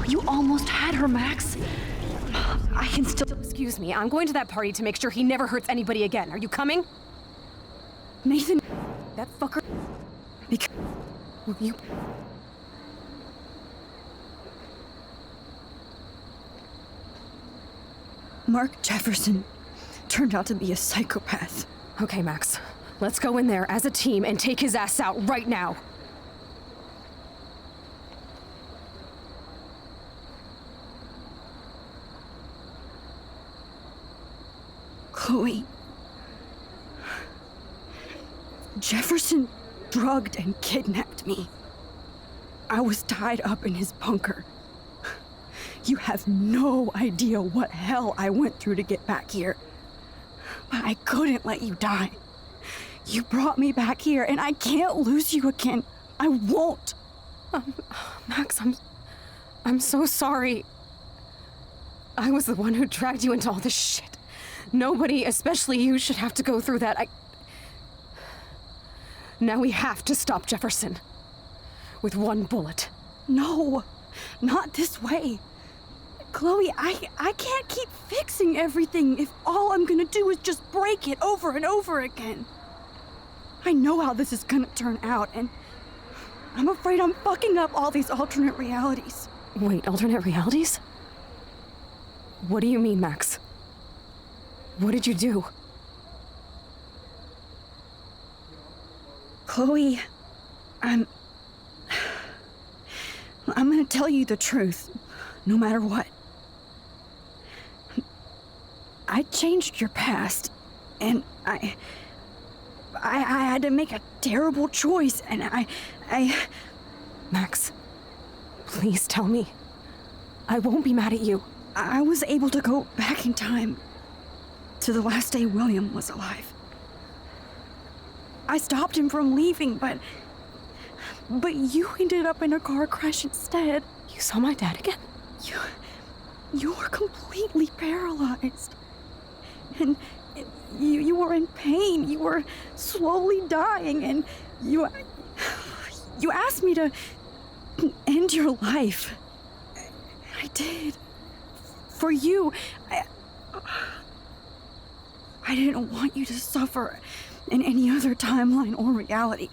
You almost had her, Max. I can still... Excuse me, I'm going to that party to make sure he never hurts anybody again. Are you coming? Nathan... That fucker... Will you... Mark Jefferson turned out to be a psychopath. Okay, Max. Let's go in there as a team and take his ass out right now. Chloe. Jefferson drugged and kidnapped me. I was tied up in his bunker. You have no idea what hell I went through to get back here. But I couldn't let you die. You brought me back here, and I can't lose you again. I won't. Max, I'm so sorry. I was the one who dragged you into all this shit. Nobody, especially you, should have to go through that. Now we have to stop Jefferson. With one bullet. No, not this way. Chloe, I can't keep fixing everything if all I'm gonna do is just break it over and over again. I know how this is gonna turn out, and I'm afraid I'm fucking up all these alternate realities. Wait, alternate realities? What do you mean, Max? What did you do? Chloe, I'm gonna tell you the truth, no matter what. I changed your past, and I had to make a terrible choice, and I... Max, please tell me. I won't be mad at you. I was able to go back in time to the last day William was alive. I stopped him from leaving, but you ended up in a car crash instead. You saw my dad again? You were completely paralyzed. And you were in pain. You were slowly dying, and you asked me to end your life. I did. For you. I didn't want you to suffer in any other timeline or reality.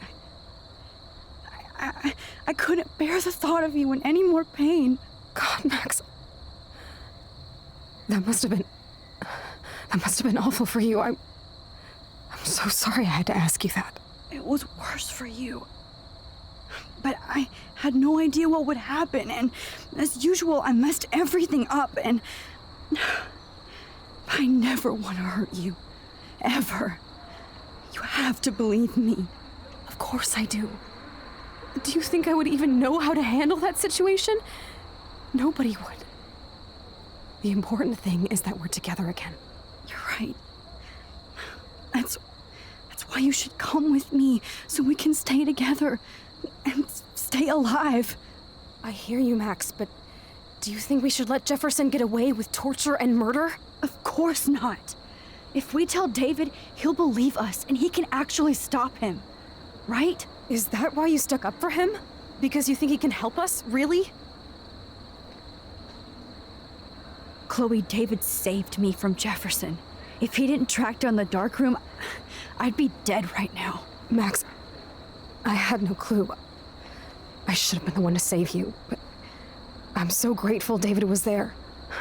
I couldn't bear the thought of you in any more pain. God, Max. That must have been awful for you. I'm so sorry I had to ask you that. It was worse for you. But I had no idea what would happen, and as usual, I messed everything up, and I never want to hurt you. Ever. You have to believe me. Of course I do. Do you think I would even know how to handle that situation? Nobody would. The important thing is that we're together again. You're right. That's why you should come with me, so we can stay together and stay alive. I hear you, Max, but do you think we should let Jefferson get away with torture and murder? Of course not. If we tell David, he'll believe us, and he can actually stop him. Right? Is that why you stuck up for him? Because you think he can help us? Really? Chloe, David saved me from Jefferson. If he didn't track down the dark room, I'd be dead right now. Max, I had no clue. I should have been the one to save you, but I'm so grateful David was there.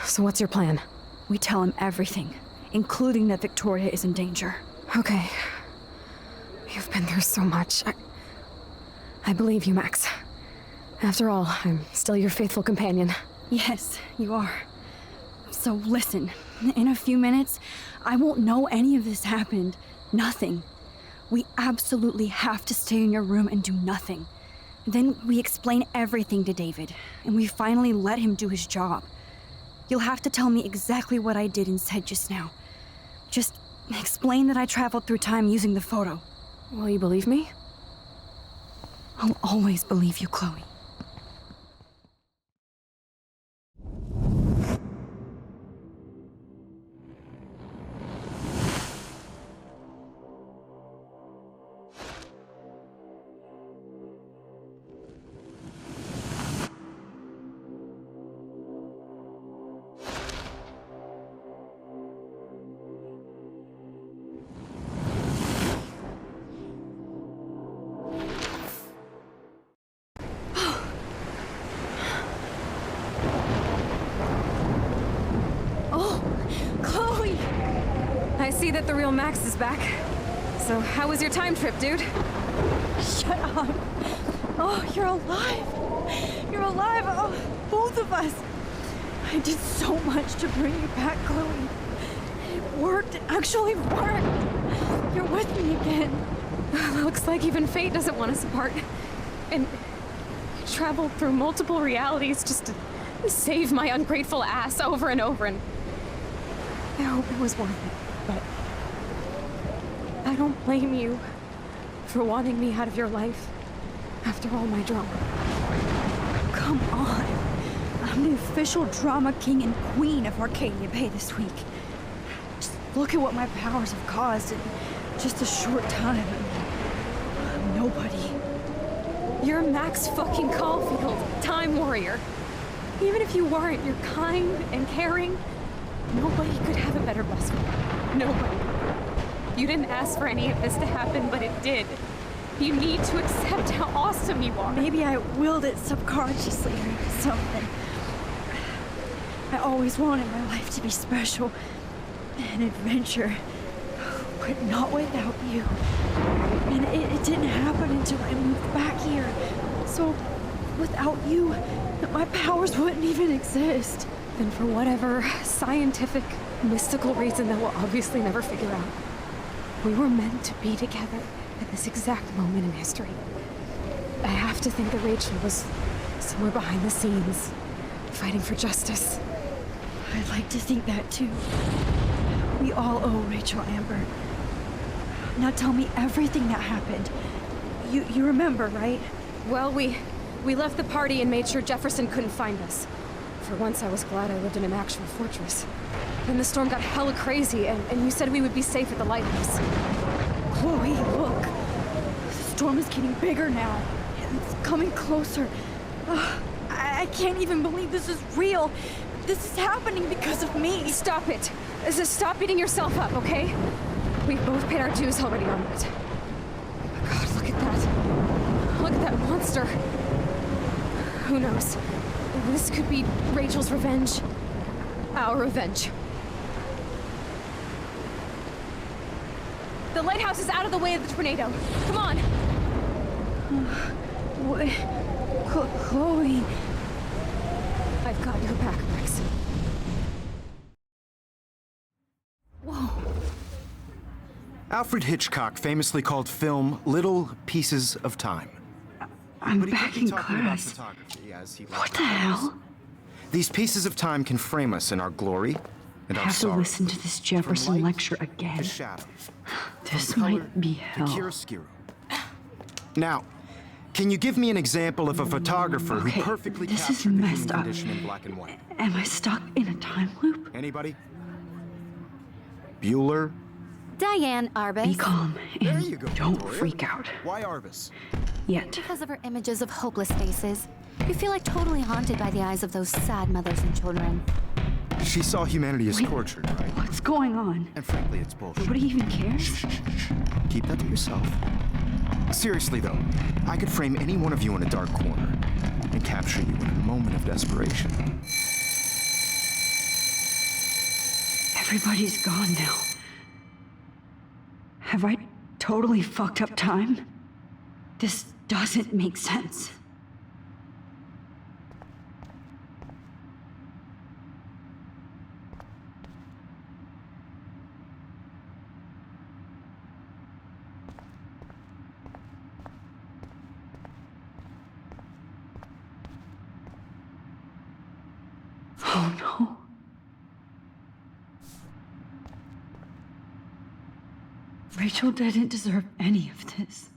So what's your plan? We tell him everything, including that Victoria is in danger. Okay. You've been through so much. I believe you, Max. After all, I'm still your faithful companion. Yes, you are. So listen, in a few minutes, I won't know any of this happened. Nothing. We absolutely have to stay in your room and do nothing. Then we explain everything to David, and we finally let him do his job. You'll have to tell me exactly what I did and said just now. Just explain that I traveled through time using the photo. Will you believe me? I'll always believe you, Chloe. I see that the real Max is back. So how was your time trip, dude? Shut up. Oh, you're alive. You're alive. Oh, both of us. I did so much to bring you back, Chloe. It worked. It actually worked. You're with me again. Looks like even fate doesn't want us apart. And you traveled through multiple realities just to save my ungrateful ass over and over, and I hope it was worth it, but I don't blame you for wanting me out of your life after all my drama. Come on. I'm the official drama king and queen of Arcadia Bay this week. Just look at what my powers have caused in just a short time. I'm nobody. You're Max fucking Caulfield, Time Warrior. Even if you weren't, you're kind and caring. Nobody could have a better best friend. Nobody. You didn't ask for any of this to happen, but it did. You need to accept how awesome you are. Maybe I willed it subconsciously or something. I always wanted my life to be special. An adventure. But not without you. And it didn't happen until I moved back here. So, without you, my powers wouldn't even exist. And for whatever scientific, mystical reason that we'll obviously never figure out, we were meant to be together at this exact moment in history. I have to think that Rachel was somewhere behind the scenes, fighting for justice. I'd like to think that too. We all owe Rachel Amber. Now tell me everything that happened. You remember, right? Well, we left the party and made sure Jefferson couldn't find us. For once, I was glad I lived in an actual fortress. Then the storm got hella crazy, and you said we would be safe at the lighthouse. Chloe, look. The storm is getting bigger now. It's coming closer. I can't even believe this is real. This is happening because of me. Stop it. Just stop beating yourself up, okay? We've both paid our dues already on it. Oh my God, look at that. Look at that monster. Who knows? This could be Rachel's revenge. Our revenge. The lighthouse is out of the way of the tornado. Come on. Chloe. I've got your back, Max. Whoa. Alfred Hitchcock famously called film little pieces of time. I'm But he back could be in talking about class. photography as he What liked the to hell? These pieces of time can frame us in our glory and I our have to sorrow. listen to this Jefferson lecture again. To shadow. This From color might be to hell. chiaroscuro. Now, can you give me an example of a photographer Okay, who perfectly this is captured the human messed up. condition in black and white? Am I stuck in a time loop? Anybody? Bueller? Diane Arbus. Be calm There and you go, don't Victoria. freak out. Why Arbus? Yet. Because of her images of hopeless faces, you feel like totally haunted by the eyes of those sad mothers and children. She saw humanity as Wait. tortured, right? What's going on? And frankly, it's bullshit. Nobody even cares? Shh. Keep that to yourself. Seriously, though, I could frame any one of you in a dark corner and capture you in a moment of desperation. Everybody's gone now. Have I totally fucked up time? This doesn't make sense. Oh no. Rachel didn't deserve any of this.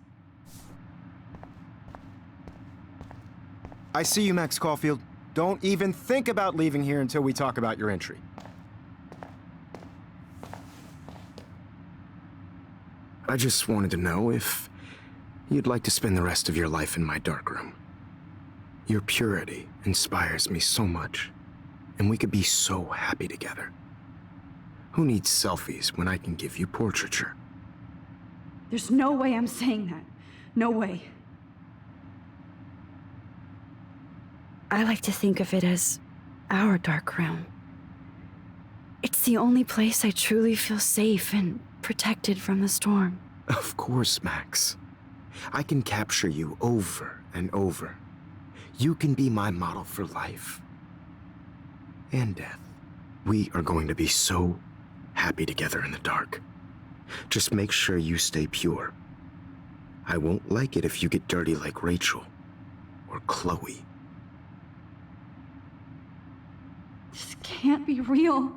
I see you, Max Caulfield. Don't even think about leaving here until we talk about your entry. I just wanted to know if you'd like to spend the rest of your life in my darkroom. Your purity inspires me so much, and we could be so happy together. Who needs selfies when I can give you portraiture? There's no way I'm saying that. No way. I like to think of it as our dark room. It's the only place I truly feel safe and protected from the storm. Of course, Max. I can capture you over and over. You can be my model for life and death. We are going to be so happy together in the dark. Just make sure you stay pure. I won't like it if you get dirty like Rachel or Chloe. can't be real.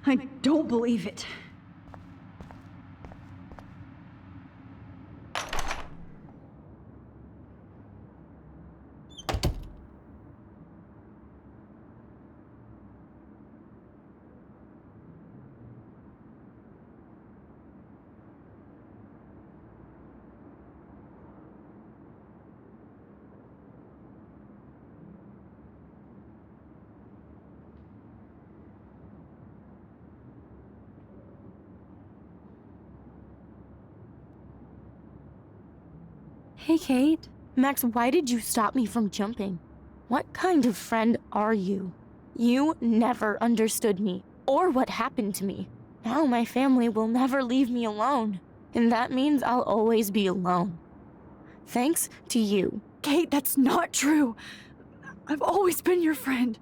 I don't believe it. Hey, Kate. Max, why did you stop me from jumping? What kind of friend are you? You never understood me, or what happened to me. Now my family will never leave me alone, and that means I'll always be alone. Thanks to you. Kate, that's not true. I've always been your friend.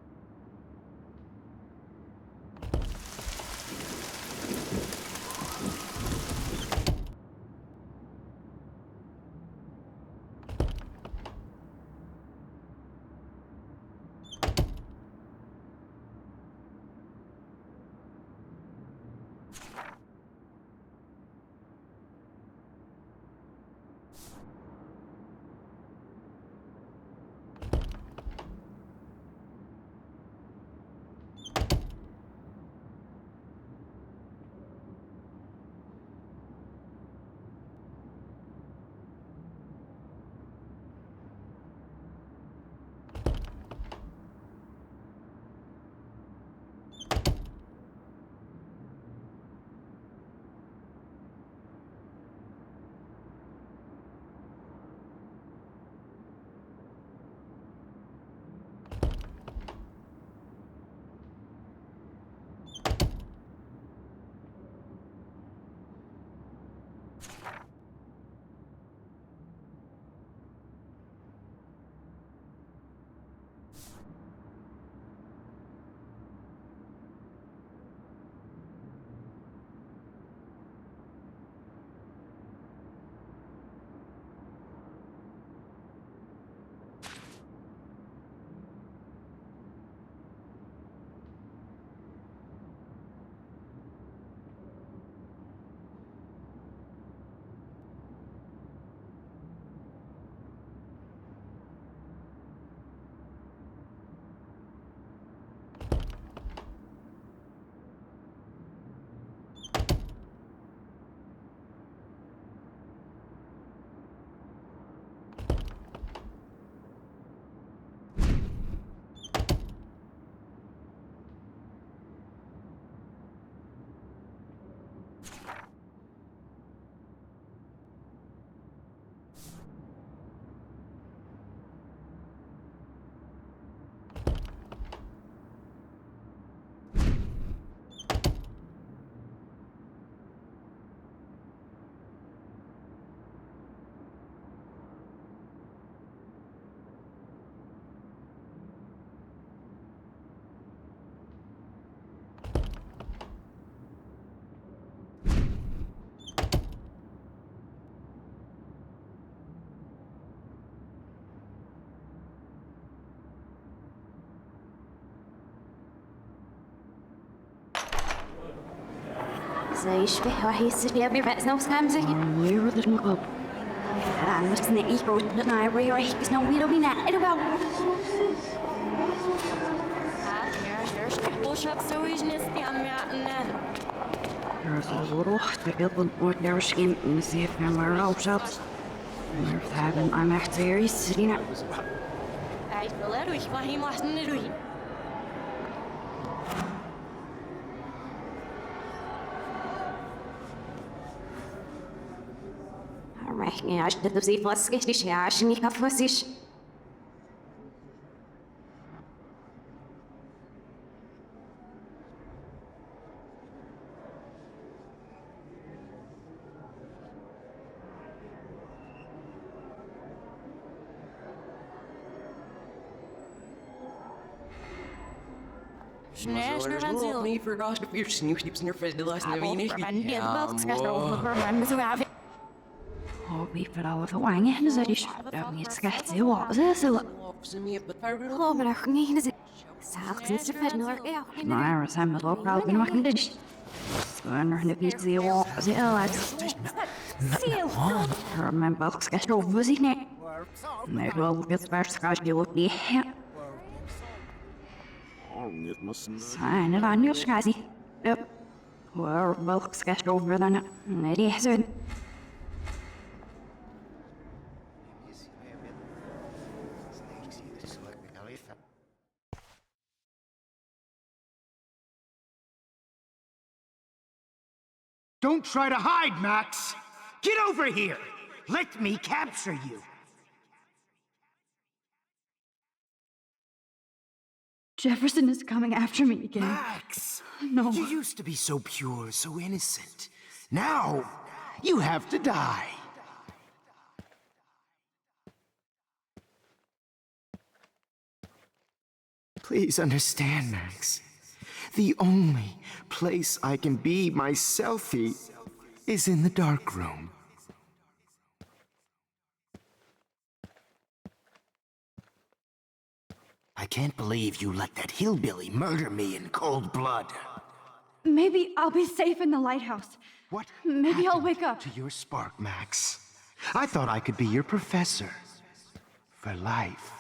زي شبه وحيس يا بيبقى سنو سكامزي ويرو النقاب أنا مستني إيكو نعم ريح سنو ويرو بينا إلو Roch wilde wordt daar misschien in zeer van maar ook zelfs. Maar we hebben aan echt weer iets zien. Hij wil er ruhig, maar hij mag niet ruhig. ريحني عشت تبزي فاسكش ليش عشني كفاسيش Me forgot if your snoopsnips in your face the last Vi får alla få vänga så det är vi ska se vad det så. خبر أخني نزل Mr. Fedmiller, Maar we zijn met elkaar binnen dit. Wanneer het niet zo is. Mijn balk is zo voorzien. Nee, wel, het waarschijnlijk je ook niet. Zijn er aan nieuws, Gazi? Yep. Well, balk is over dan. Nee, die is het. Don't try to hide, Max! Get over here! Let me capture you! Jefferson is coming after me again. Max! No. You used to be so pure, so innocent. Now, you have to die. Please understand, Max. The only place I can be myself is in the dark room. I can't believe you let that hillbilly murder me in cold blood. Maybe I'll be safe in the lighthouse. What? Maybe I'll wake up. To your spark, Max. I thought I could be your professor. For life.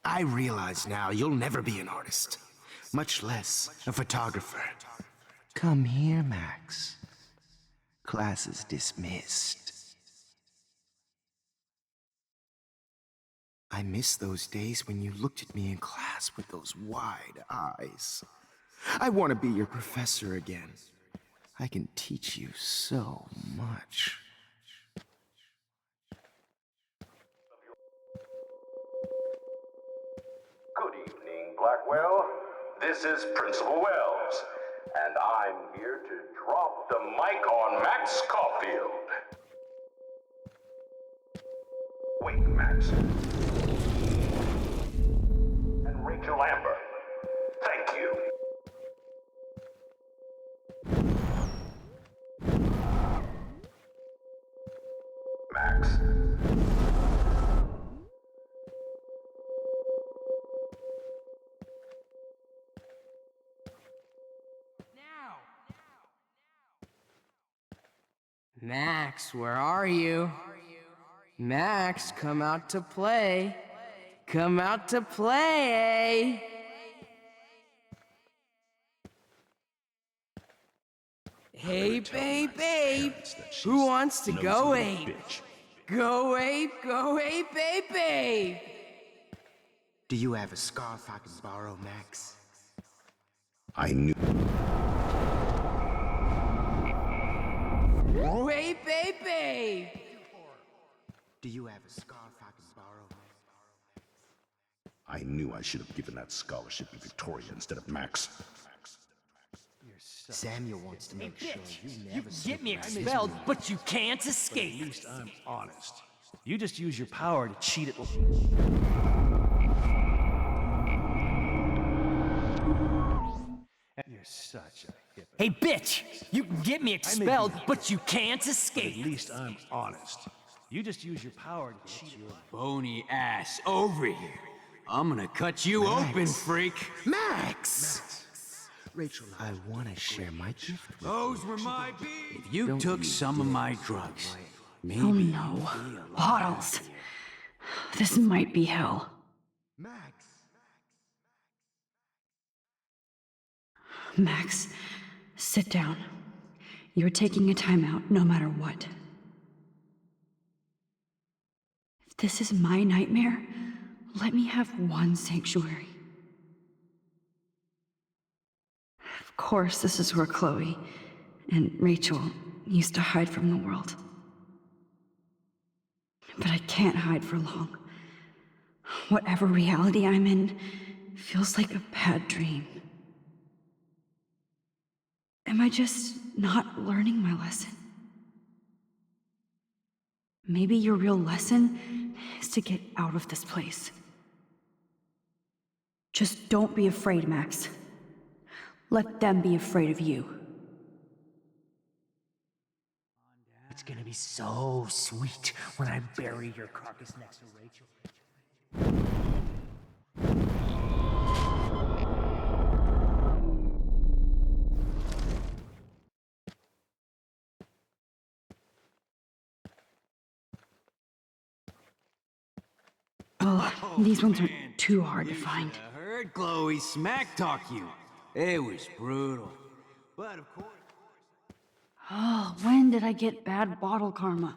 I realize now you'll never be an artist, much less a photographer. Come here, Max. Class is dismissed. I miss those days when you looked at me in class with those wide eyes. I want to be your professor again. I can teach you so much. Good evening, Blackwell. This is Principal Wells, and I'm here to drop the mic on Max Caulfield. Wait, Max. And Rachel Amber. Thank you. Max. Max, where are you? Max, come out to play. Come out to play, Hey, babe. Who wants to go ape? Go ape, babe. Do you have a scarf I can borrow, Max? I knew. Wait, babe. Do you have a scarf I can borrow? I knew I should have given that scholarship to Victoria instead of Max. Samuel wants to make sure you You never can get me expelled, but you can't escape. At least I'm honest. You just use your power to cheat at... You're such a hypocrite. Hey, bitch! You can get me expelled, but you can't escape. At least I'm honest. You just use your power to cheat your Bony ass over here. I'm gonna cut you open, freak. Max! Rachel, I want to share my gift with Those you. were my beans. If you took some of my drugs, maybe. Oh no. Bottles. This might be hell. Max, sit down. You're taking a timeout no matter what. If this is my nightmare, let me have one sanctuary. Of course, this is where Chloe and Rachel used to hide from the world. But I can't hide for long. Whatever reality I'm in feels like a bad dream. Am I just not learning my lesson? Maybe your real lesson is to get out of this place. Just don't be afraid, Max. Let them be afraid of you. It's gonna be so sweet when I bury your carcass next to Rachel. Oh, these ones are too hard to find. I heard Chloe smack talk you. It was brutal. But of course. Oh, when did I get bad bottle karma?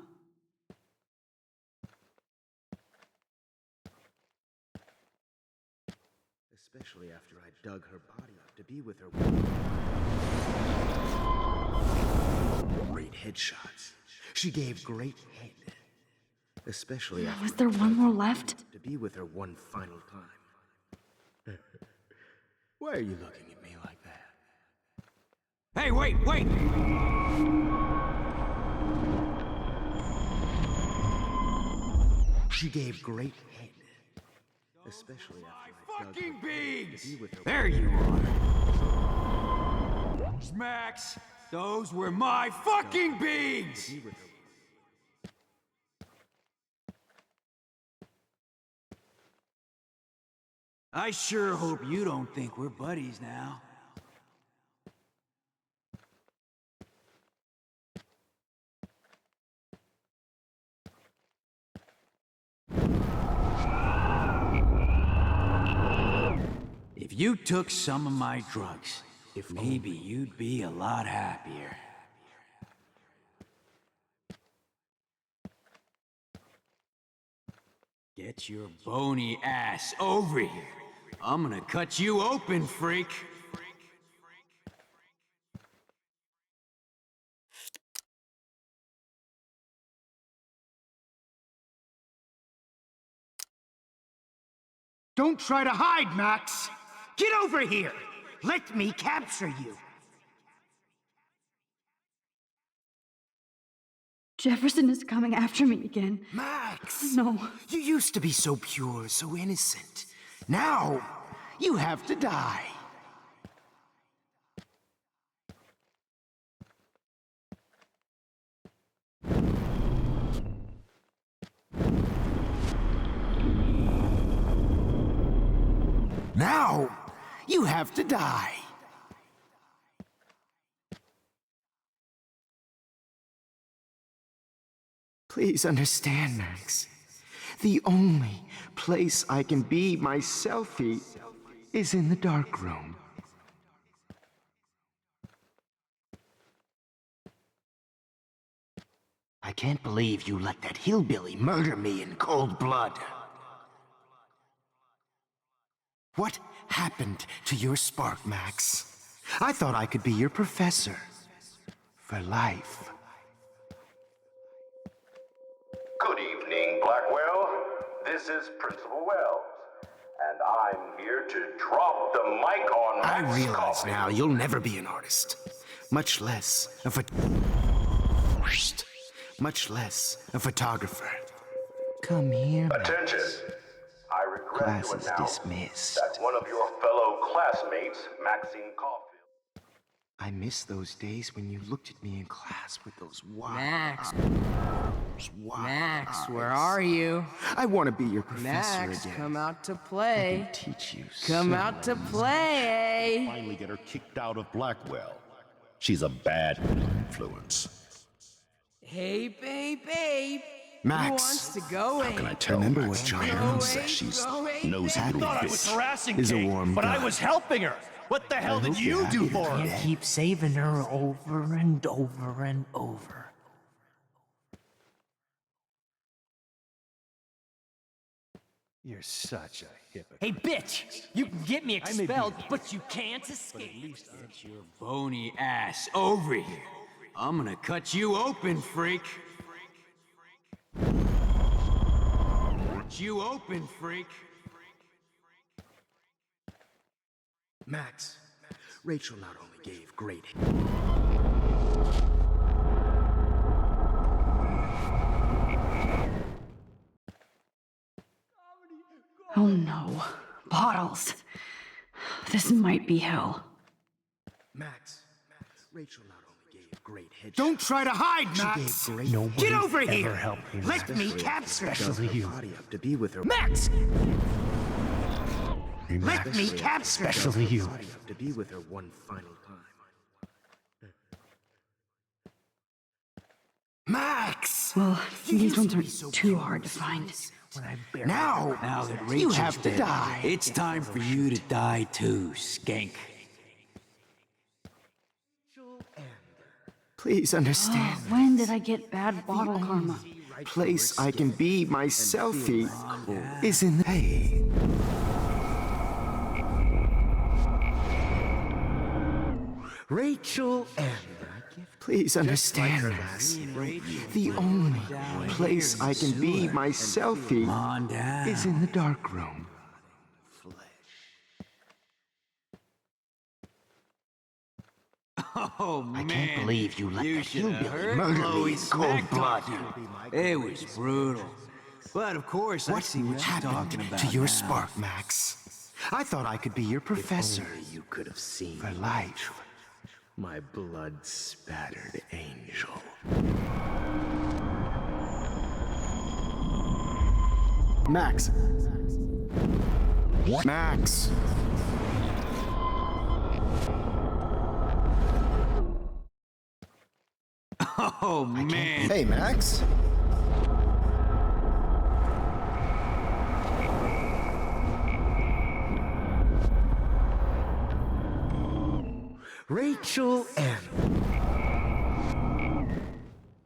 Especially after I dug her body up to be with her. Great headshots. She gave great head. Especially after Was there one more left? to be with her one final time. Why are you looking at me like that? Hey, wait! She gave great head. Especially after I dug Fucking her body beads! to be with her. There you are. Max, those were my fucking beads! I sure hope you don't think we're buddies now. If you took some of my drugs, maybe you'd be a lot happier. Get your bony ass over here. I'm gonna cut you open, freak. Don't try to hide, Max! Get over here! Let me capture you! Jefferson is coming after me again. Max! No. You used to be so pure, so innocent. Now, you have to die. Now, you have to die. Please understand, Max. The only place I can be myself is in the dark room. I can't believe you let that hillbilly murder me in cold blood. What happened to your spark, Max? I thought I could be your professor. For life. Good evening, Blackwell. This is Principal Wells, and I'm here to drop the mic on I Max realize Coffey. now you'll never be an artist. Much less a photographer. Come here, Max. Attention. I regret Class to is announce dismissed. that one of your fellow classmates, Maxine Caulfield. I miss those days when you looked at me in class with those wide Max. eyes. Max, where are you? I want to be your professor Max, again. come out to I play. can teach you Come so out to much. play. Finally get her kicked out of Blackwell. She's a bad influence. Hey, babe. Max, Who wants to go How can I in? tell Remember Max what John Turner Brown that said? she's Go away, nosy baby. little I was bitch? harassing Is a Kate, warm but I gun. was helping her. What the hell did hope you you're do happy for to her? hear that. Keep saving her over and over and over. You're such a hypocrite. Hey, bitch! You can get me expelled, but you can't escape. Get your bony ass over here. I'm gonna cut you open, freak. Cut you open, freak. Max, Rachel not only gave great Oh no. Bottles. This might be hell. Max, Rachel not only gave Don't try to hide, Max! Get over here! helped me, Let me capture especially you. Body up to be with her. Max! Hey, Let Max. me capture Especially you. To be with her one final time. Max! Well, these ones aren't too hard to find. Now that you Rachel's have to dead, die. it's time for you to die too, skank. Please understand. When did I get bad bottle karma? Place I can be my selfie is in the hay. Rachel Amber. Please understand, Max. The only place I can be my selfie is in the dark room. Oh, I man. can't believe you let that should have hillbilly heard murder Chloe me in cold smack blood. talk you. It was brutal. But of course, I see what you're happened talking about to your now. spark, Max? I thought I could be your professor. If only you could have seen for life. My blood-spattered angel. Max. What? Max. Oh, man. Hey, Max. Rachel M.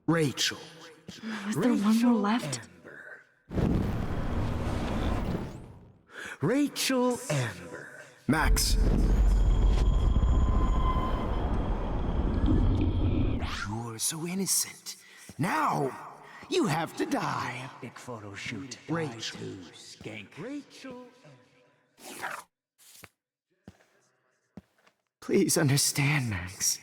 Rachel. Was there one more left? Rachel Amber. Max. You're so innocent. Now, you have to die. Epic photo shoot. Rachel. Die too, skank. Rachel. Please understand, Max.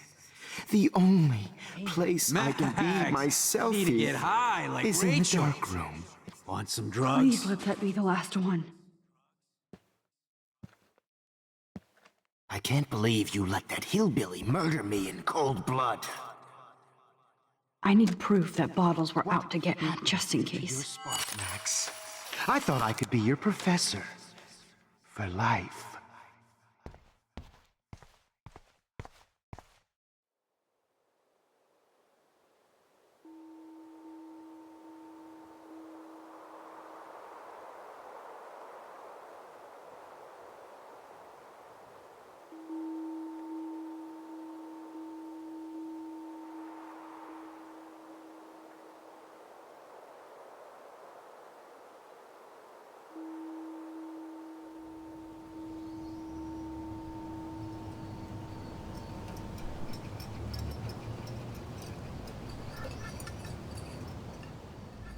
The only place I can be Max, myself need to get high like is in the Rachel. dark room. Want some drugs? Please let that be the last one. I can't believe you let that hillbilly murder me in cold blood. I need proof that bottles were out to get me, just in case. Max, I thought I could be your professor for life.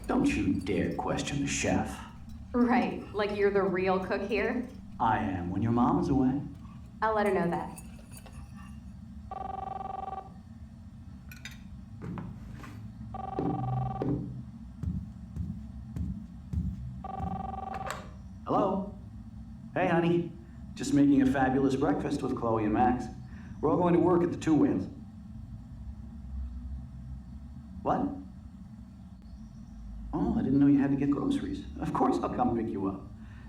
Don't you dare question the chef. Right, like you're the real cook here? I am when your mom is away. I'll let her know that. Hello? Hey, honey. Just making a fabulous breakfast with Chloe and Max. We're all going to work at the Two Whales. What? Oh, I didn't know you had to get groceries. Of course I'll come pick you up.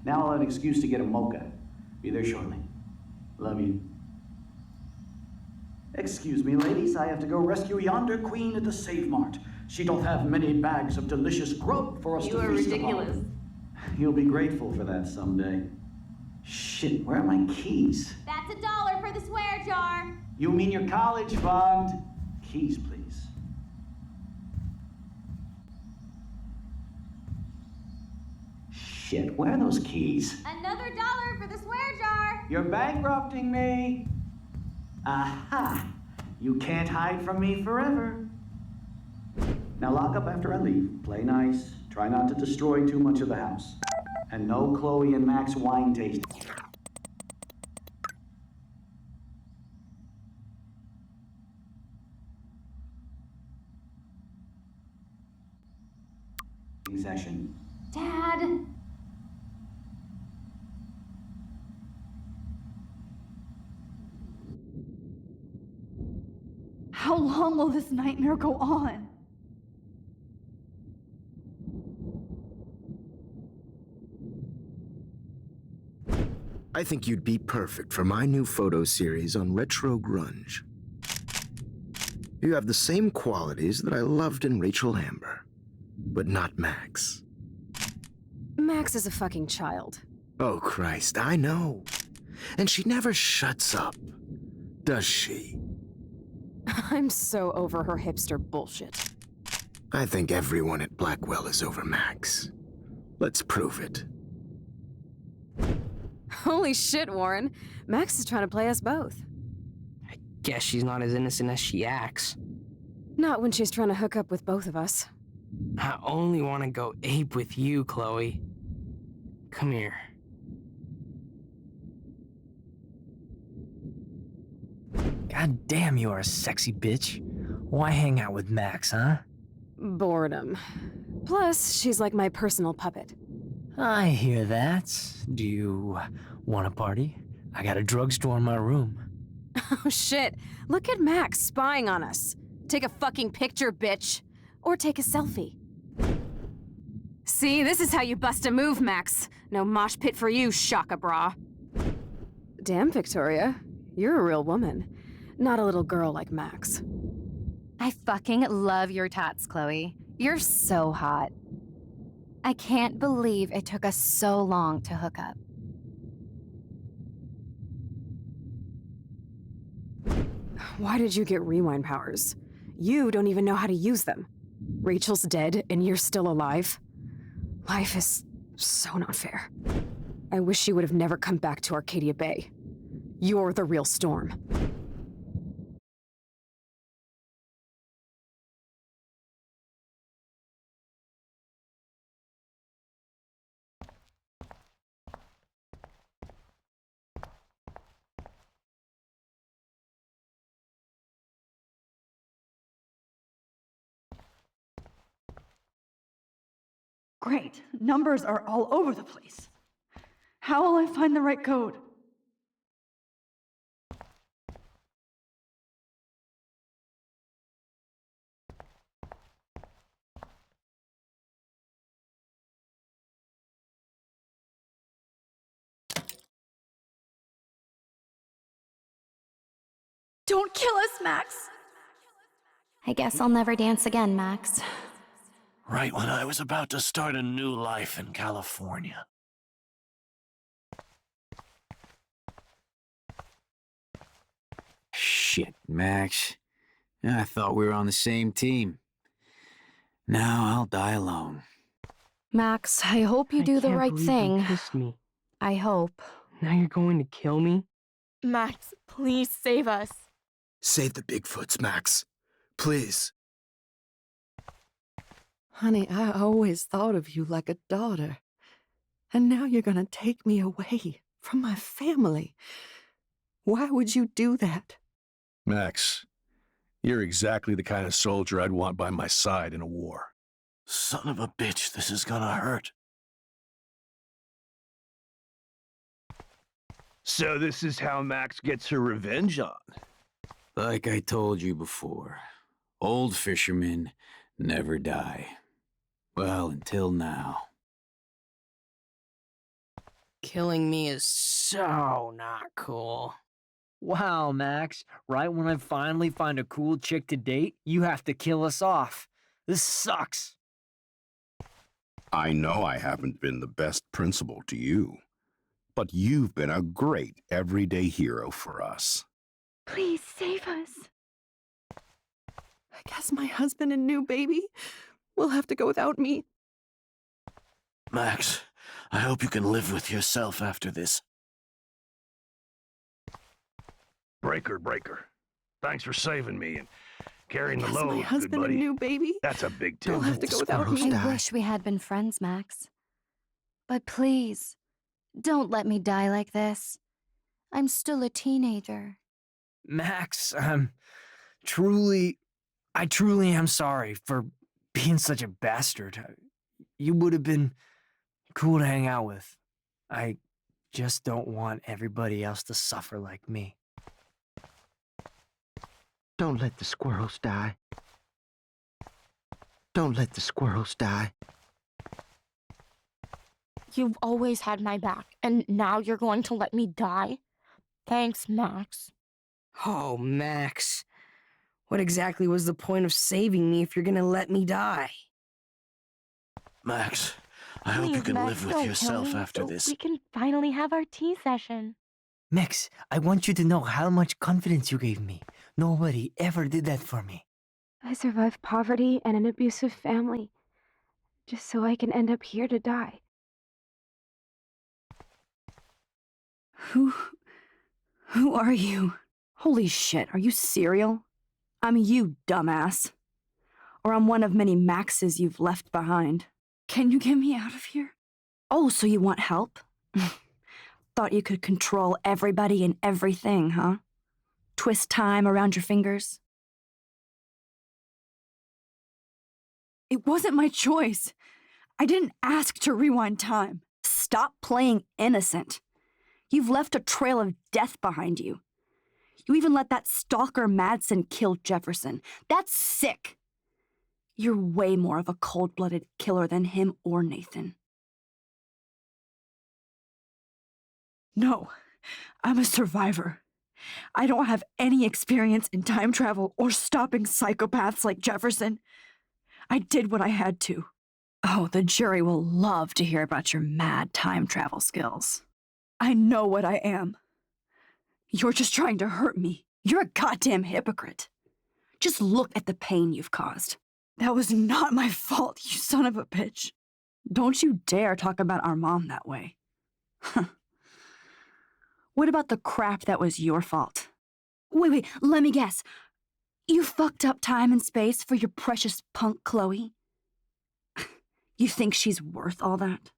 Now I'll have an excuse to get a mocha. Be there shortly. Love you. Excuse me, ladies. I have to go rescue yonder queen at the Save Mart. She doth have many bags of delicious grub for us You to are feast ridiculous. upon. You'll be grateful for that someday. Shit, where are my keys? That's $1 for the swear jar. You mean your college fund? Keys, please. Shit, where are those keys? Another $1 for the swear jar. You're bankrupting me. Aha! You can't hide from me forever. Now lock up after I leave. Play nice. Try not to destroy too much of the house. And no Chloe and Max wine tasting. Session. Dad. How long long will this nightmare go on? I think you'd be perfect for my new photo series on retro grunge. You have the same qualities that I loved in Rachel Amber, but not Max. Max is a fucking child. Oh, Christ, I know. And she never shuts up, does she? I'm so over her hipster bullshit. I think everyone at Blackwell is over Max. Let's prove it. Holy shit, Warren. Max is trying to play us both. Guess she's not as innocent as she acts. Not when she's trying to hook up with both of us. I only want to go ape with you, Chloe. Come here. God damn, you are a sexy bitch. Why hang out with Max, huh? Boredom. Plus, she's like my personal puppet. I hear that. Do you want a party? I got a drugstore in my room. Oh shit, look at Max spying on us. Take a fucking picture, bitch. Or take a selfie. See, this is how you bust a move, Max. No mosh pit for you, Shaka Bra. Damn, Victoria. You're a real woman. Not a little girl like Max. I fucking love your tats, Chloe. You're so hot. I can't believe it took us so long to hook up. Why did you get rewind powers? You don't even know how to use them. Rachel's dead and you're still alive. Life is so not fair. I wish she would have never come back to Arcadia Bay. You're the real Storm. Great. Numbers are all over the place. How will I find the right code? Don't kill us, Max! I guess I'll never dance again, Max. Right when I was about to start a new life in California. Shit, Max. I thought we were on the same team. Now I'll die alone. Max, I hope you do the can't right believe thing. You kissed me. I hope. Now you're going to kill me? Max, please save us. Save the Bigfoots, Max. Please. Honey, I always thought of you like a daughter. And now you're gonna take me away from my family. Why would you do that? Max, you're exactly the kind of soldier I'd want by my side in a war. Son of a bitch, this is gonna hurt. So this is how Max gets her revenge on. Like I told you before, old fishermen never die. Well, until now. Killing me is so not cool. Wow, Max. Right when I finally find a cool chick to date, you have to kill us off. This sucks. I know I haven't been the best principal to you, but you've been a great everyday hero for us. Please save us. I guess my husband and new baby will have to go without me. Max, I hope you can live with yourself after this. Breaker. Thanks for saving me and carrying the load, My good husband buddy. and new baby That's a big tip. will have to go without me. I wish we had been friends, Max. But please, don't let me die like this. I'm still a teenager. Max, I truly am sorry for being such a bastard. You would have been cool to hang out with. I just don't want everybody else to suffer like me. Don't let the squirrels die. Don't let the squirrels die. You've always had my back, and now you're going to let me die? Thanks, Max. Oh, Max. What exactly was the point of saving me if you're gonna let me die? Max, I hope you Please, can Max, live with don't yourself kill me after so this. we can finally have our tea session. Max, I want you to know how much confidence you gave me. Nobody ever did that for me. I survived poverty and an abusive family, just so I can end up here to die. Who are you? Holy shit, are you serial? I'm you, dumbass. Or I'm one of many Maxes you've left behind. Can you get me out of here? Oh, so you want help? Thought you could control everybody and everything, huh? Twist time around your fingers? It wasn't my choice. I didn't ask to rewind time. Stop playing innocent. You've left a trail of death behind you. You even let that stalker Madsen kill Jefferson. That's sick. You're way more of a cold-blooded killer than him or Nathan. No, I'm a survivor. I don't have any experience in time travel or stopping psychopaths like Jefferson. I did what I had to. Oh, the jury will love to hear about your mad time travel skills. I know what I am. You're just trying to hurt me. You're a goddamn hypocrite. Just look at the pain you've caused. That was not my fault, you son of a bitch. Don't you dare talk about our mom that way. What about the crap that was your fault? Wait, let me guess. You fucked up time and space for your precious punk Chloe? You think she's worth all that?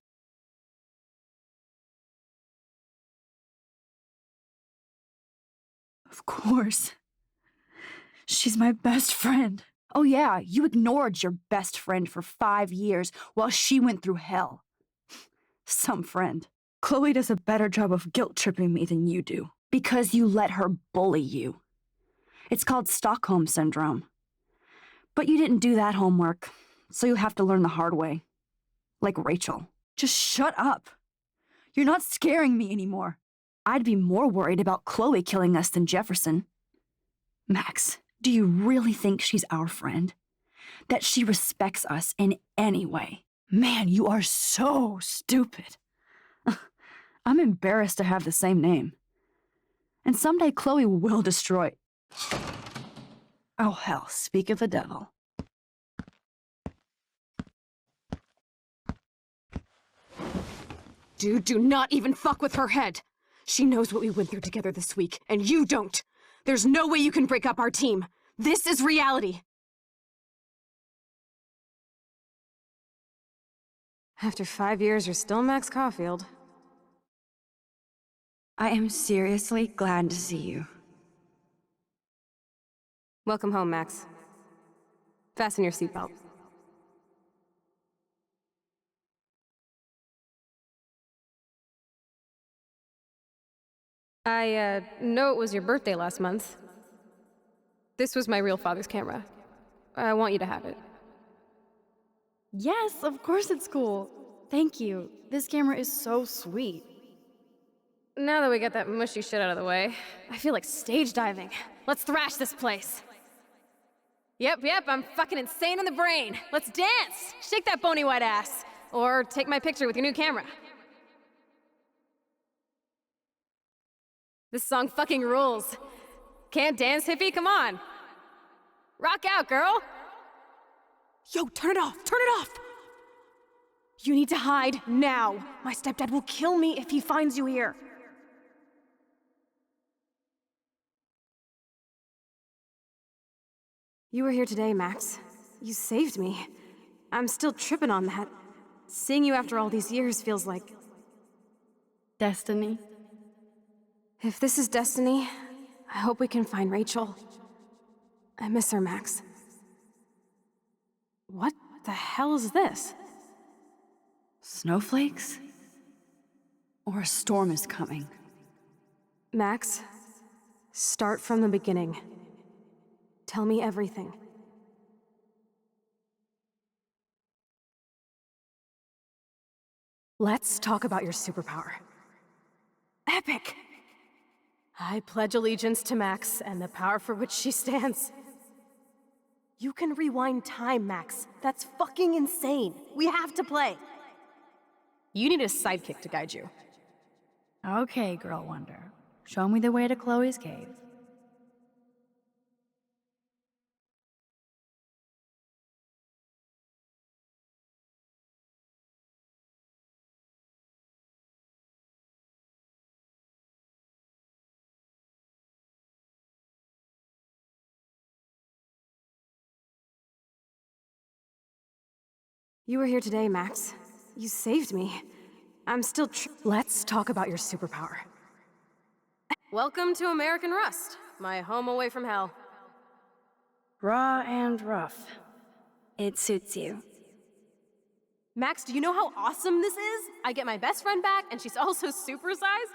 Of course. She's my best friend. Oh yeah, you ignored your best friend for 5 years while she went through hell. Some friend. Chloe does a better job of guilt-tripping me than you do, because you let her bully you. It's called Stockholm Syndrome. But you didn't do that homework, so you'll have to learn the hard way. Like Rachel. Just shut up. You're not scaring me anymore. I'd be more worried about Chloe killing us than Jefferson. Max, do you really think she's our friend? That she respects us in any way? Man, you are so stupid. I'm embarrassed to have the same name. And someday Chloe will destroy... Oh hell, speak of the devil. Dude, do not even fuck with her head. She knows what we went through together this week, and you don't. There's no way you can break up our team. This is reality. After 5 years, you're still Max Caulfield. I am seriously glad to see you. Welcome home, Max. Fasten your seatbelt. I know it was your birthday last month. This was my real father's camera. I want you to have it. Yes, of course it's cool. Thank you. This camera is so sweet. Now that we got that mushy shit out of the way, I feel like stage diving. Let's thrash this place. Yep, I'm fucking insane in the brain. Let's dance! Shake that bony white ass. Or take my picture with your new camera. This song fucking rules. Can't dance, hippie? Come on. Rock out, girl! Yo, turn it off! Turn it off! You need to hide now. My stepdad will kill me if he finds you here. You were here today, Max. You saved me. I'm still tripping on that. Seeing you after all these years feels like... destiny. If this is destiny, I hope we can find Rachel. I miss her, Max. What the hell is this? Snowflakes? Or a storm is coming? Max, start from the beginning. Tell me everything. Let's talk about your superpower. Epic! I pledge allegiance to Max and the power for which she stands. You can rewind time, Max. That's fucking insane. We have to play. You need a sidekick to guide you. Okay, Girl Wonder. Show me the way to Chloe's cave. You were here today, Max. You saved me. I'm still Let's talk about your superpower. Welcome to American Rust, my home away from hell. Raw and rough. It suits you. Max, do you know how awesome this is? I get my best friend back, and she's also supersized.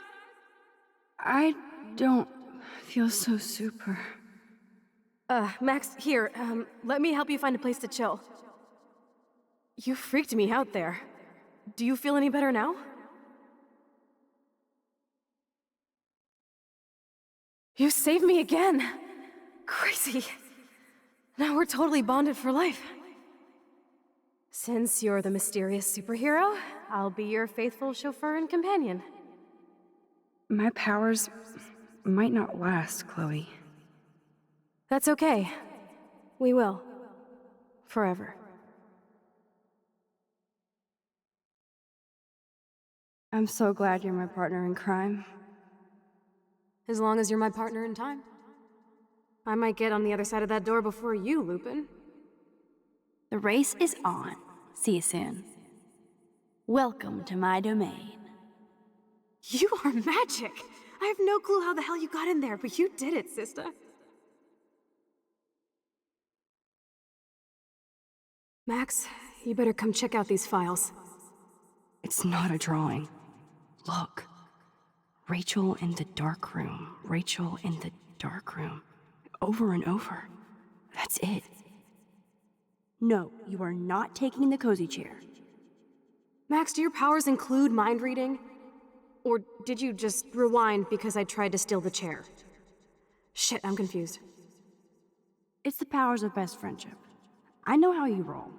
I don't feel so super. Max, here, let me help you find a place to chill. You freaked me out there. Do you feel any better now? You saved me again! Crazy. Now we're totally bonded for life. Since you're the mysterious superhero, I'll be your faithful chauffeur and companion. My powers might not last, Chloe. That's okay. We will. Forever. I'm so glad you're my partner in crime. As long as you're my partner in time. I might get on the other side of that door before you, Lupin. The race is on. See you soon. Welcome to my domain. You are magic! I have no clue how the hell you got in there, but you did it, sister. Max, you better come check out these files. It's not a drawing. Look. Rachel in the dark room. Rachel in the dark room. Over and over. That's it. No, you are not taking the cozy chair. Max, do your powers include mind reading? Or did you just rewind because I tried to steal the chair? Shit, I'm confused. It's the powers of best friendship. I know how you roll.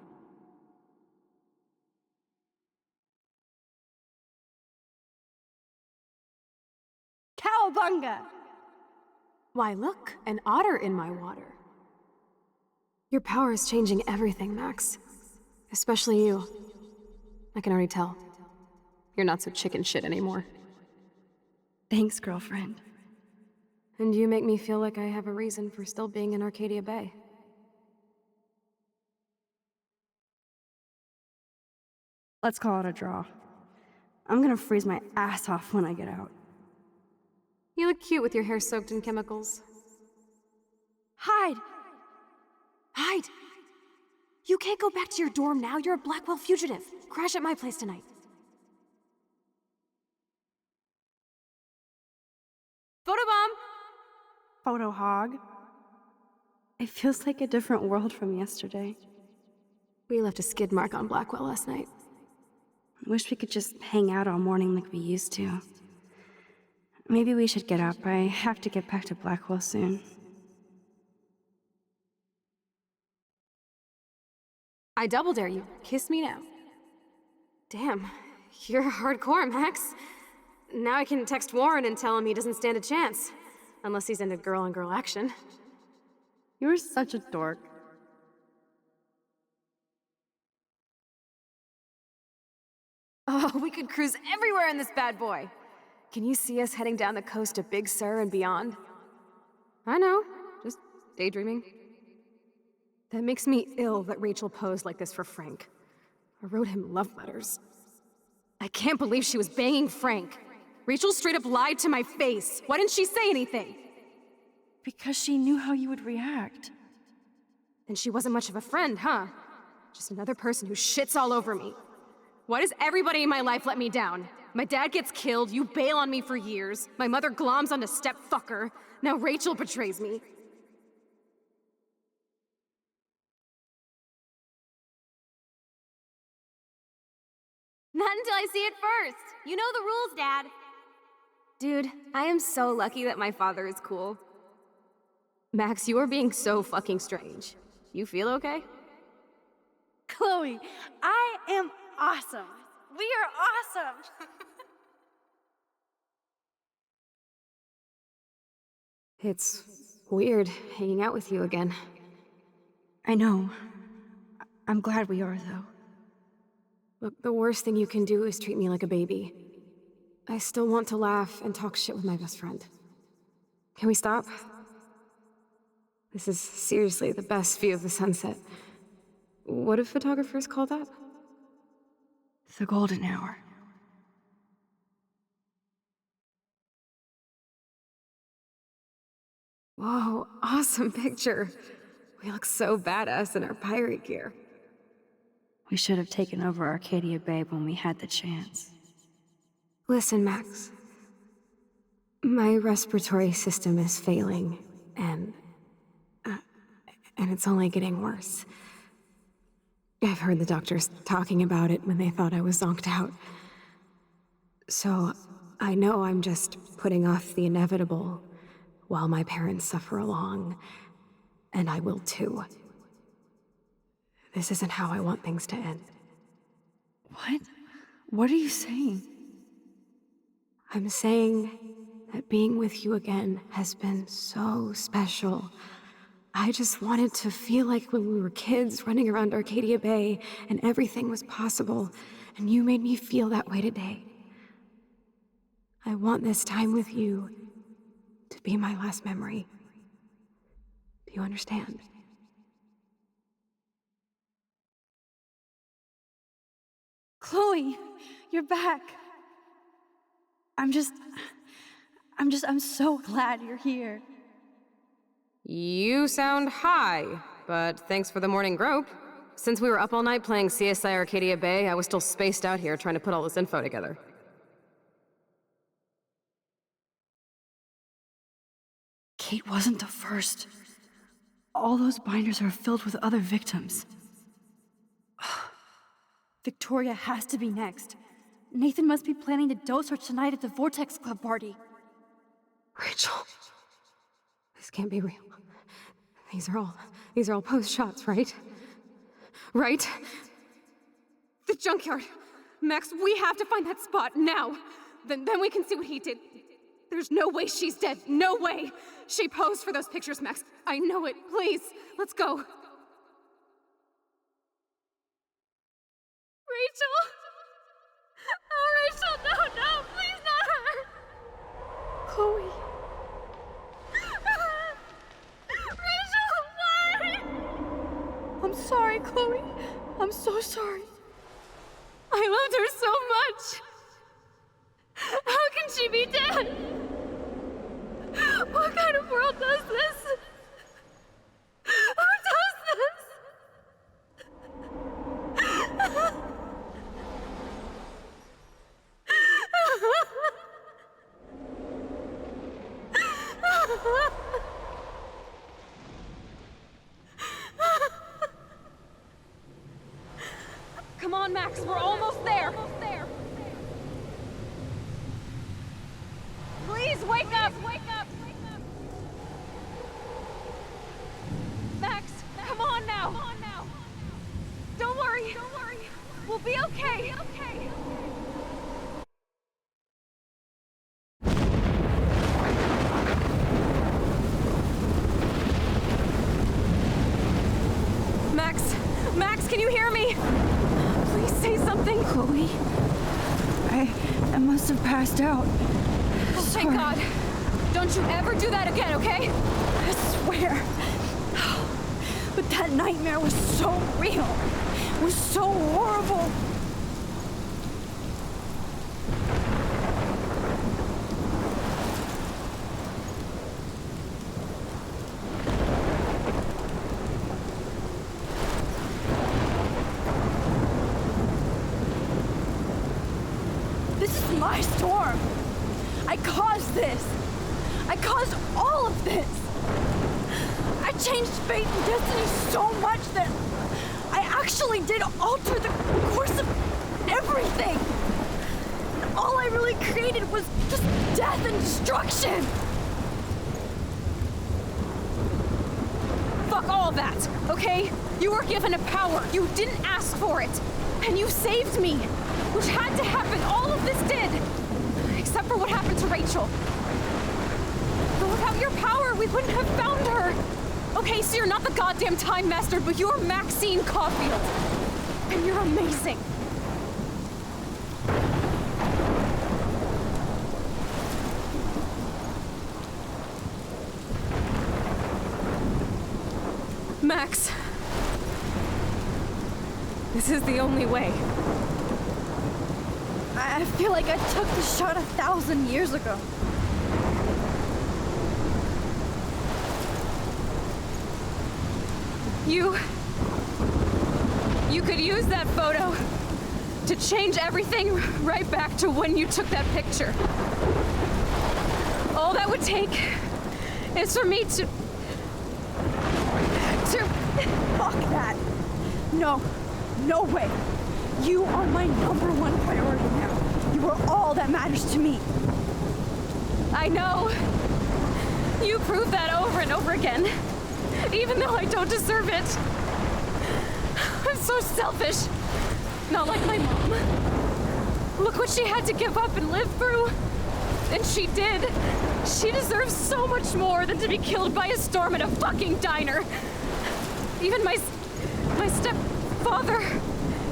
Cowabunga! Why, look, an otter in my water. Your power is changing everything, Max. Especially you. I can already tell. You're not so chicken shit anymore. Thanks, girlfriend. And you make me feel like I have a reason for still being in Arcadia Bay. Let's call it a draw. I'm gonna freeze my ass off when I get out. You look cute with your hair soaked in chemicals. Hide! Hide! You can't go back to your dorm now. You're a Blackwell fugitive. Crash at my place tonight. Photobomb! Photo hog. It feels like a different world from yesterday. We left a skid mark on Blackwell last night. Wish we could just hang out all morning like we used to. Maybe we should get up. I have to get back to Blackwell soon. I double dare you. Kiss me now. Damn, you're hardcore, Max. Now I can text Warren and tell him he doesn't stand a chance. Unless he's into girl-on-girl action. You're such a dork. Oh, we could cruise everywhere in this bad boy. Can you see us heading down the coast to Big Sur and beyond? I know, just daydreaming. That makes me ill that Rachel posed like this for Frank. I wrote him love letters. I can't believe she was banging Frank. Rachel straight up lied to my face. Why didn't she say anything? Because she knew how you would react. Then she wasn't much of a friend, huh? Just another person who shits all over me. Why does everybody in my life let me down? My dad gets killed, you bail on me for years, my mother gloms onto step-fucker, now Rachel betrays me. Not until I see it first. You know the rules, Dad. Dude, I am so lucky that my father is cool. Max, you are being so fucking strange. You feel okay? Chloe, I am awesome. We are awesome. It's weird hanging out with you again. I know. I'm glad we are, though. Look, the worst thing you can do is treat me like a baby. I still want to laugh and talk shit with my best friend. Can we stop? This is seriously the best view of the sunset. What do photographers call that? The golden hour. Whoa, awesome picture. We look so badass in our pirate gear. We should have taken over Arcadia Bay when we had the chance. Listen, Max. My respiratory system is failing, and it's only getting worse. I've heard the doctors talking about it when they thought I was zonked out. So, I know I'm just putting off the inevitable while my parents suffer along, and I will too. This isn't how I want things to end. What? What are you saying? I'm saying that being with you again has been so special. I just wanted to feel like when we were kids running around Arcadia Bay and everything was possible, and you made me feel that way today. I want this time with you to be my last memory. Do you understand? Chloe, you're back. I'm so glad you're here. You sound high, but thanks for the morning grope. Since we were up all night playing CSI Arcadia Bay, I was still spaced out here trying to put all this info together. Kate wasn't the first. All those binders are filled with other victims. Victoria has to be next. Nathan must be planning to dose her tonight at the Vortex Club party. Rachel. This can't be real. These are all post shots, right? Right? The junkyard. Max, we have to find that spot now. Then we can see what he did. There's no way she's dead. No way. She posed for those pictures, Max. I know it. Please, let's go. Rachel! Oh, Rachel, no, please not her! Chloe. Rachel, why? I'm sorry, Chloe. I'm so sorry. I loved her so much. How can she be dead? What kind of world does this? Who does this? Come on, Max, we're almost there. Please wake up! Max, come on now! Don't worry. We'll be okay. Max, can you hear me? Please say something. Chloe, I must have passed out. Oh, thank God. Don't you ever do that again, okay? I swear. But that nightmare was so real. It was so horrible. This is my storm. I caused this. I caused all of this. I changed fate and destiny so much that I actually did alter the course of everything! All I really created was just death and destruction! Fuck all that, okay? You were given a power. You didn't ask for it. And you saved me, which had to happen. All of this did. Except for what happened to Rachel. But without your power, we wouldn't have found her. Okay, so you're not the goddamn Time Master, but you're Maxine Caulfield. And you're amazing. Max. This is the only way. I feel like I took the shot 1,000 years ago. You could use that photo to change everything right back to when you took that picture. All that would take is for me to... Fuck that! No, no way. You are my #1 priority now. You are all that matters to me. I know. You prove that over and over again, even though I don't deserve it. I'm so selfish. Not like my mom. Look what she had to give up and live through. And she did. She deserves so much more than to be killed by a storm at a fucking diner. Even my stepfather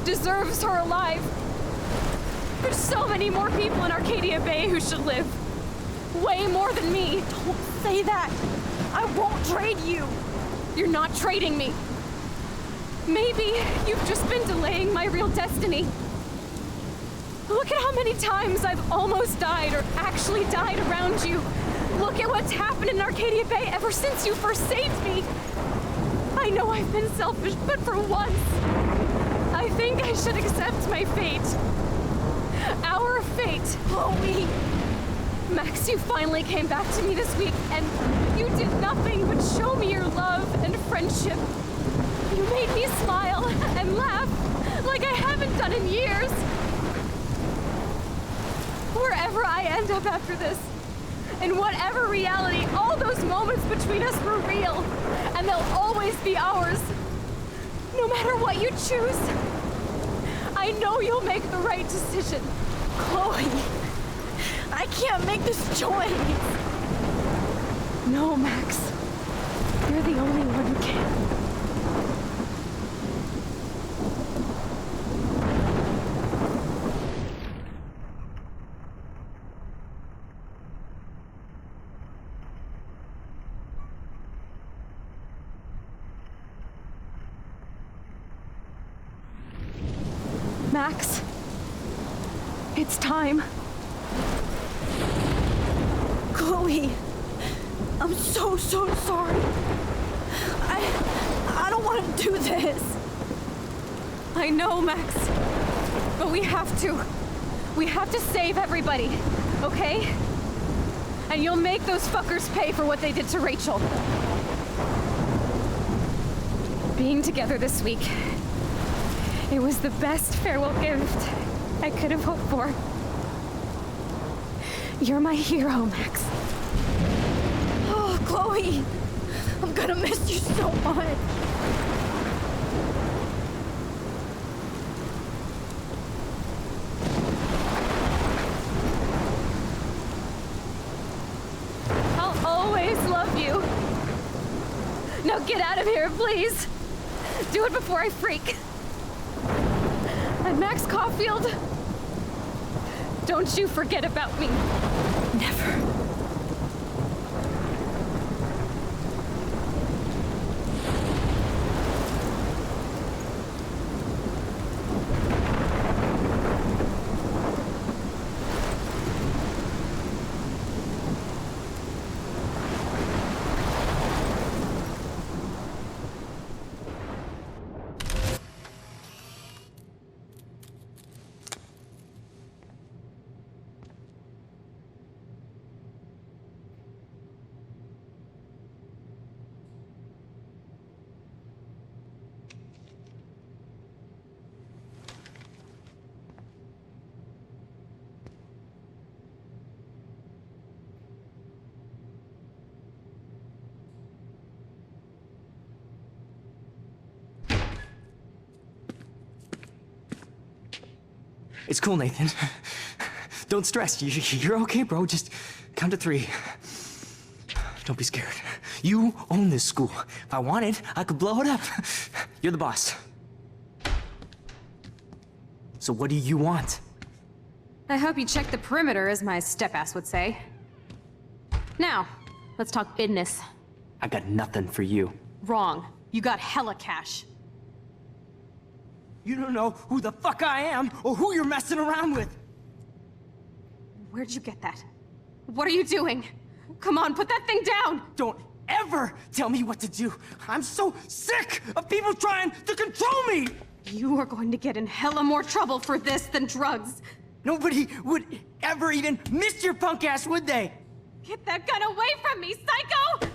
deserves her alive. There's so many more people in Arcadia Bay who should live. Way more than me. Don't say that. I won't trade you. You're not trading me. Maybe you've just been delaying my real destiny. Look at how many times I've almost died or actually died around you. Look at what's happened in Arcadia Bay ever since you first saved me. I know I've been selfish, but for once, I think I should accept my fate. Our fate. Chloe! Max, you finally came back to me this week, and you did nothing but show me your love and friendship. You made me smile and laugh like I haven't done in years. Wherever I end up after this, in whatever reality, all those moments between us were real, and they'll always be ours. No matter what you choose, I know you'll make the right decision. Chloe, I can't make this choice. No, Max. You're the only one who can. Max, it's time. Chloe, I'm so sorry. I don't want to do this. I know, Max, but we have to. We have to save everybody, okay? And you'll make those fuckers pay for what they did to Rachel. Being together this week, it was the best farewell gift I could have hoped for. You're my hero, Max. Oh, Chloe, I'm gonna miss you so much. I'll always love you. Now get out of here, please. Do it before I freak. And Max Caulfield, don't you forget about me. Never. It's cool, Nathan. Don't stress. You're okay, bro. Just count to 3. Don't be scared. You own this school. If I wanted, I could blow it up. You're the boss. So what do you want? I hope you checked the perimeter, as my step-ass would say. Now, let's talk business. I got nothing for you. Wrong. You got hella cash. You don't know who the fuck I am or who you're messing around with. Where'd you get that? What are you doing? Come on, put that thing down! Don't ever tell me what to do. I'm so sick of people trying to control me! You are going to get in hella more trouble for this than drugs. Nobody would ever even miss your punk ass, would they? Get that gun away from me, psycho!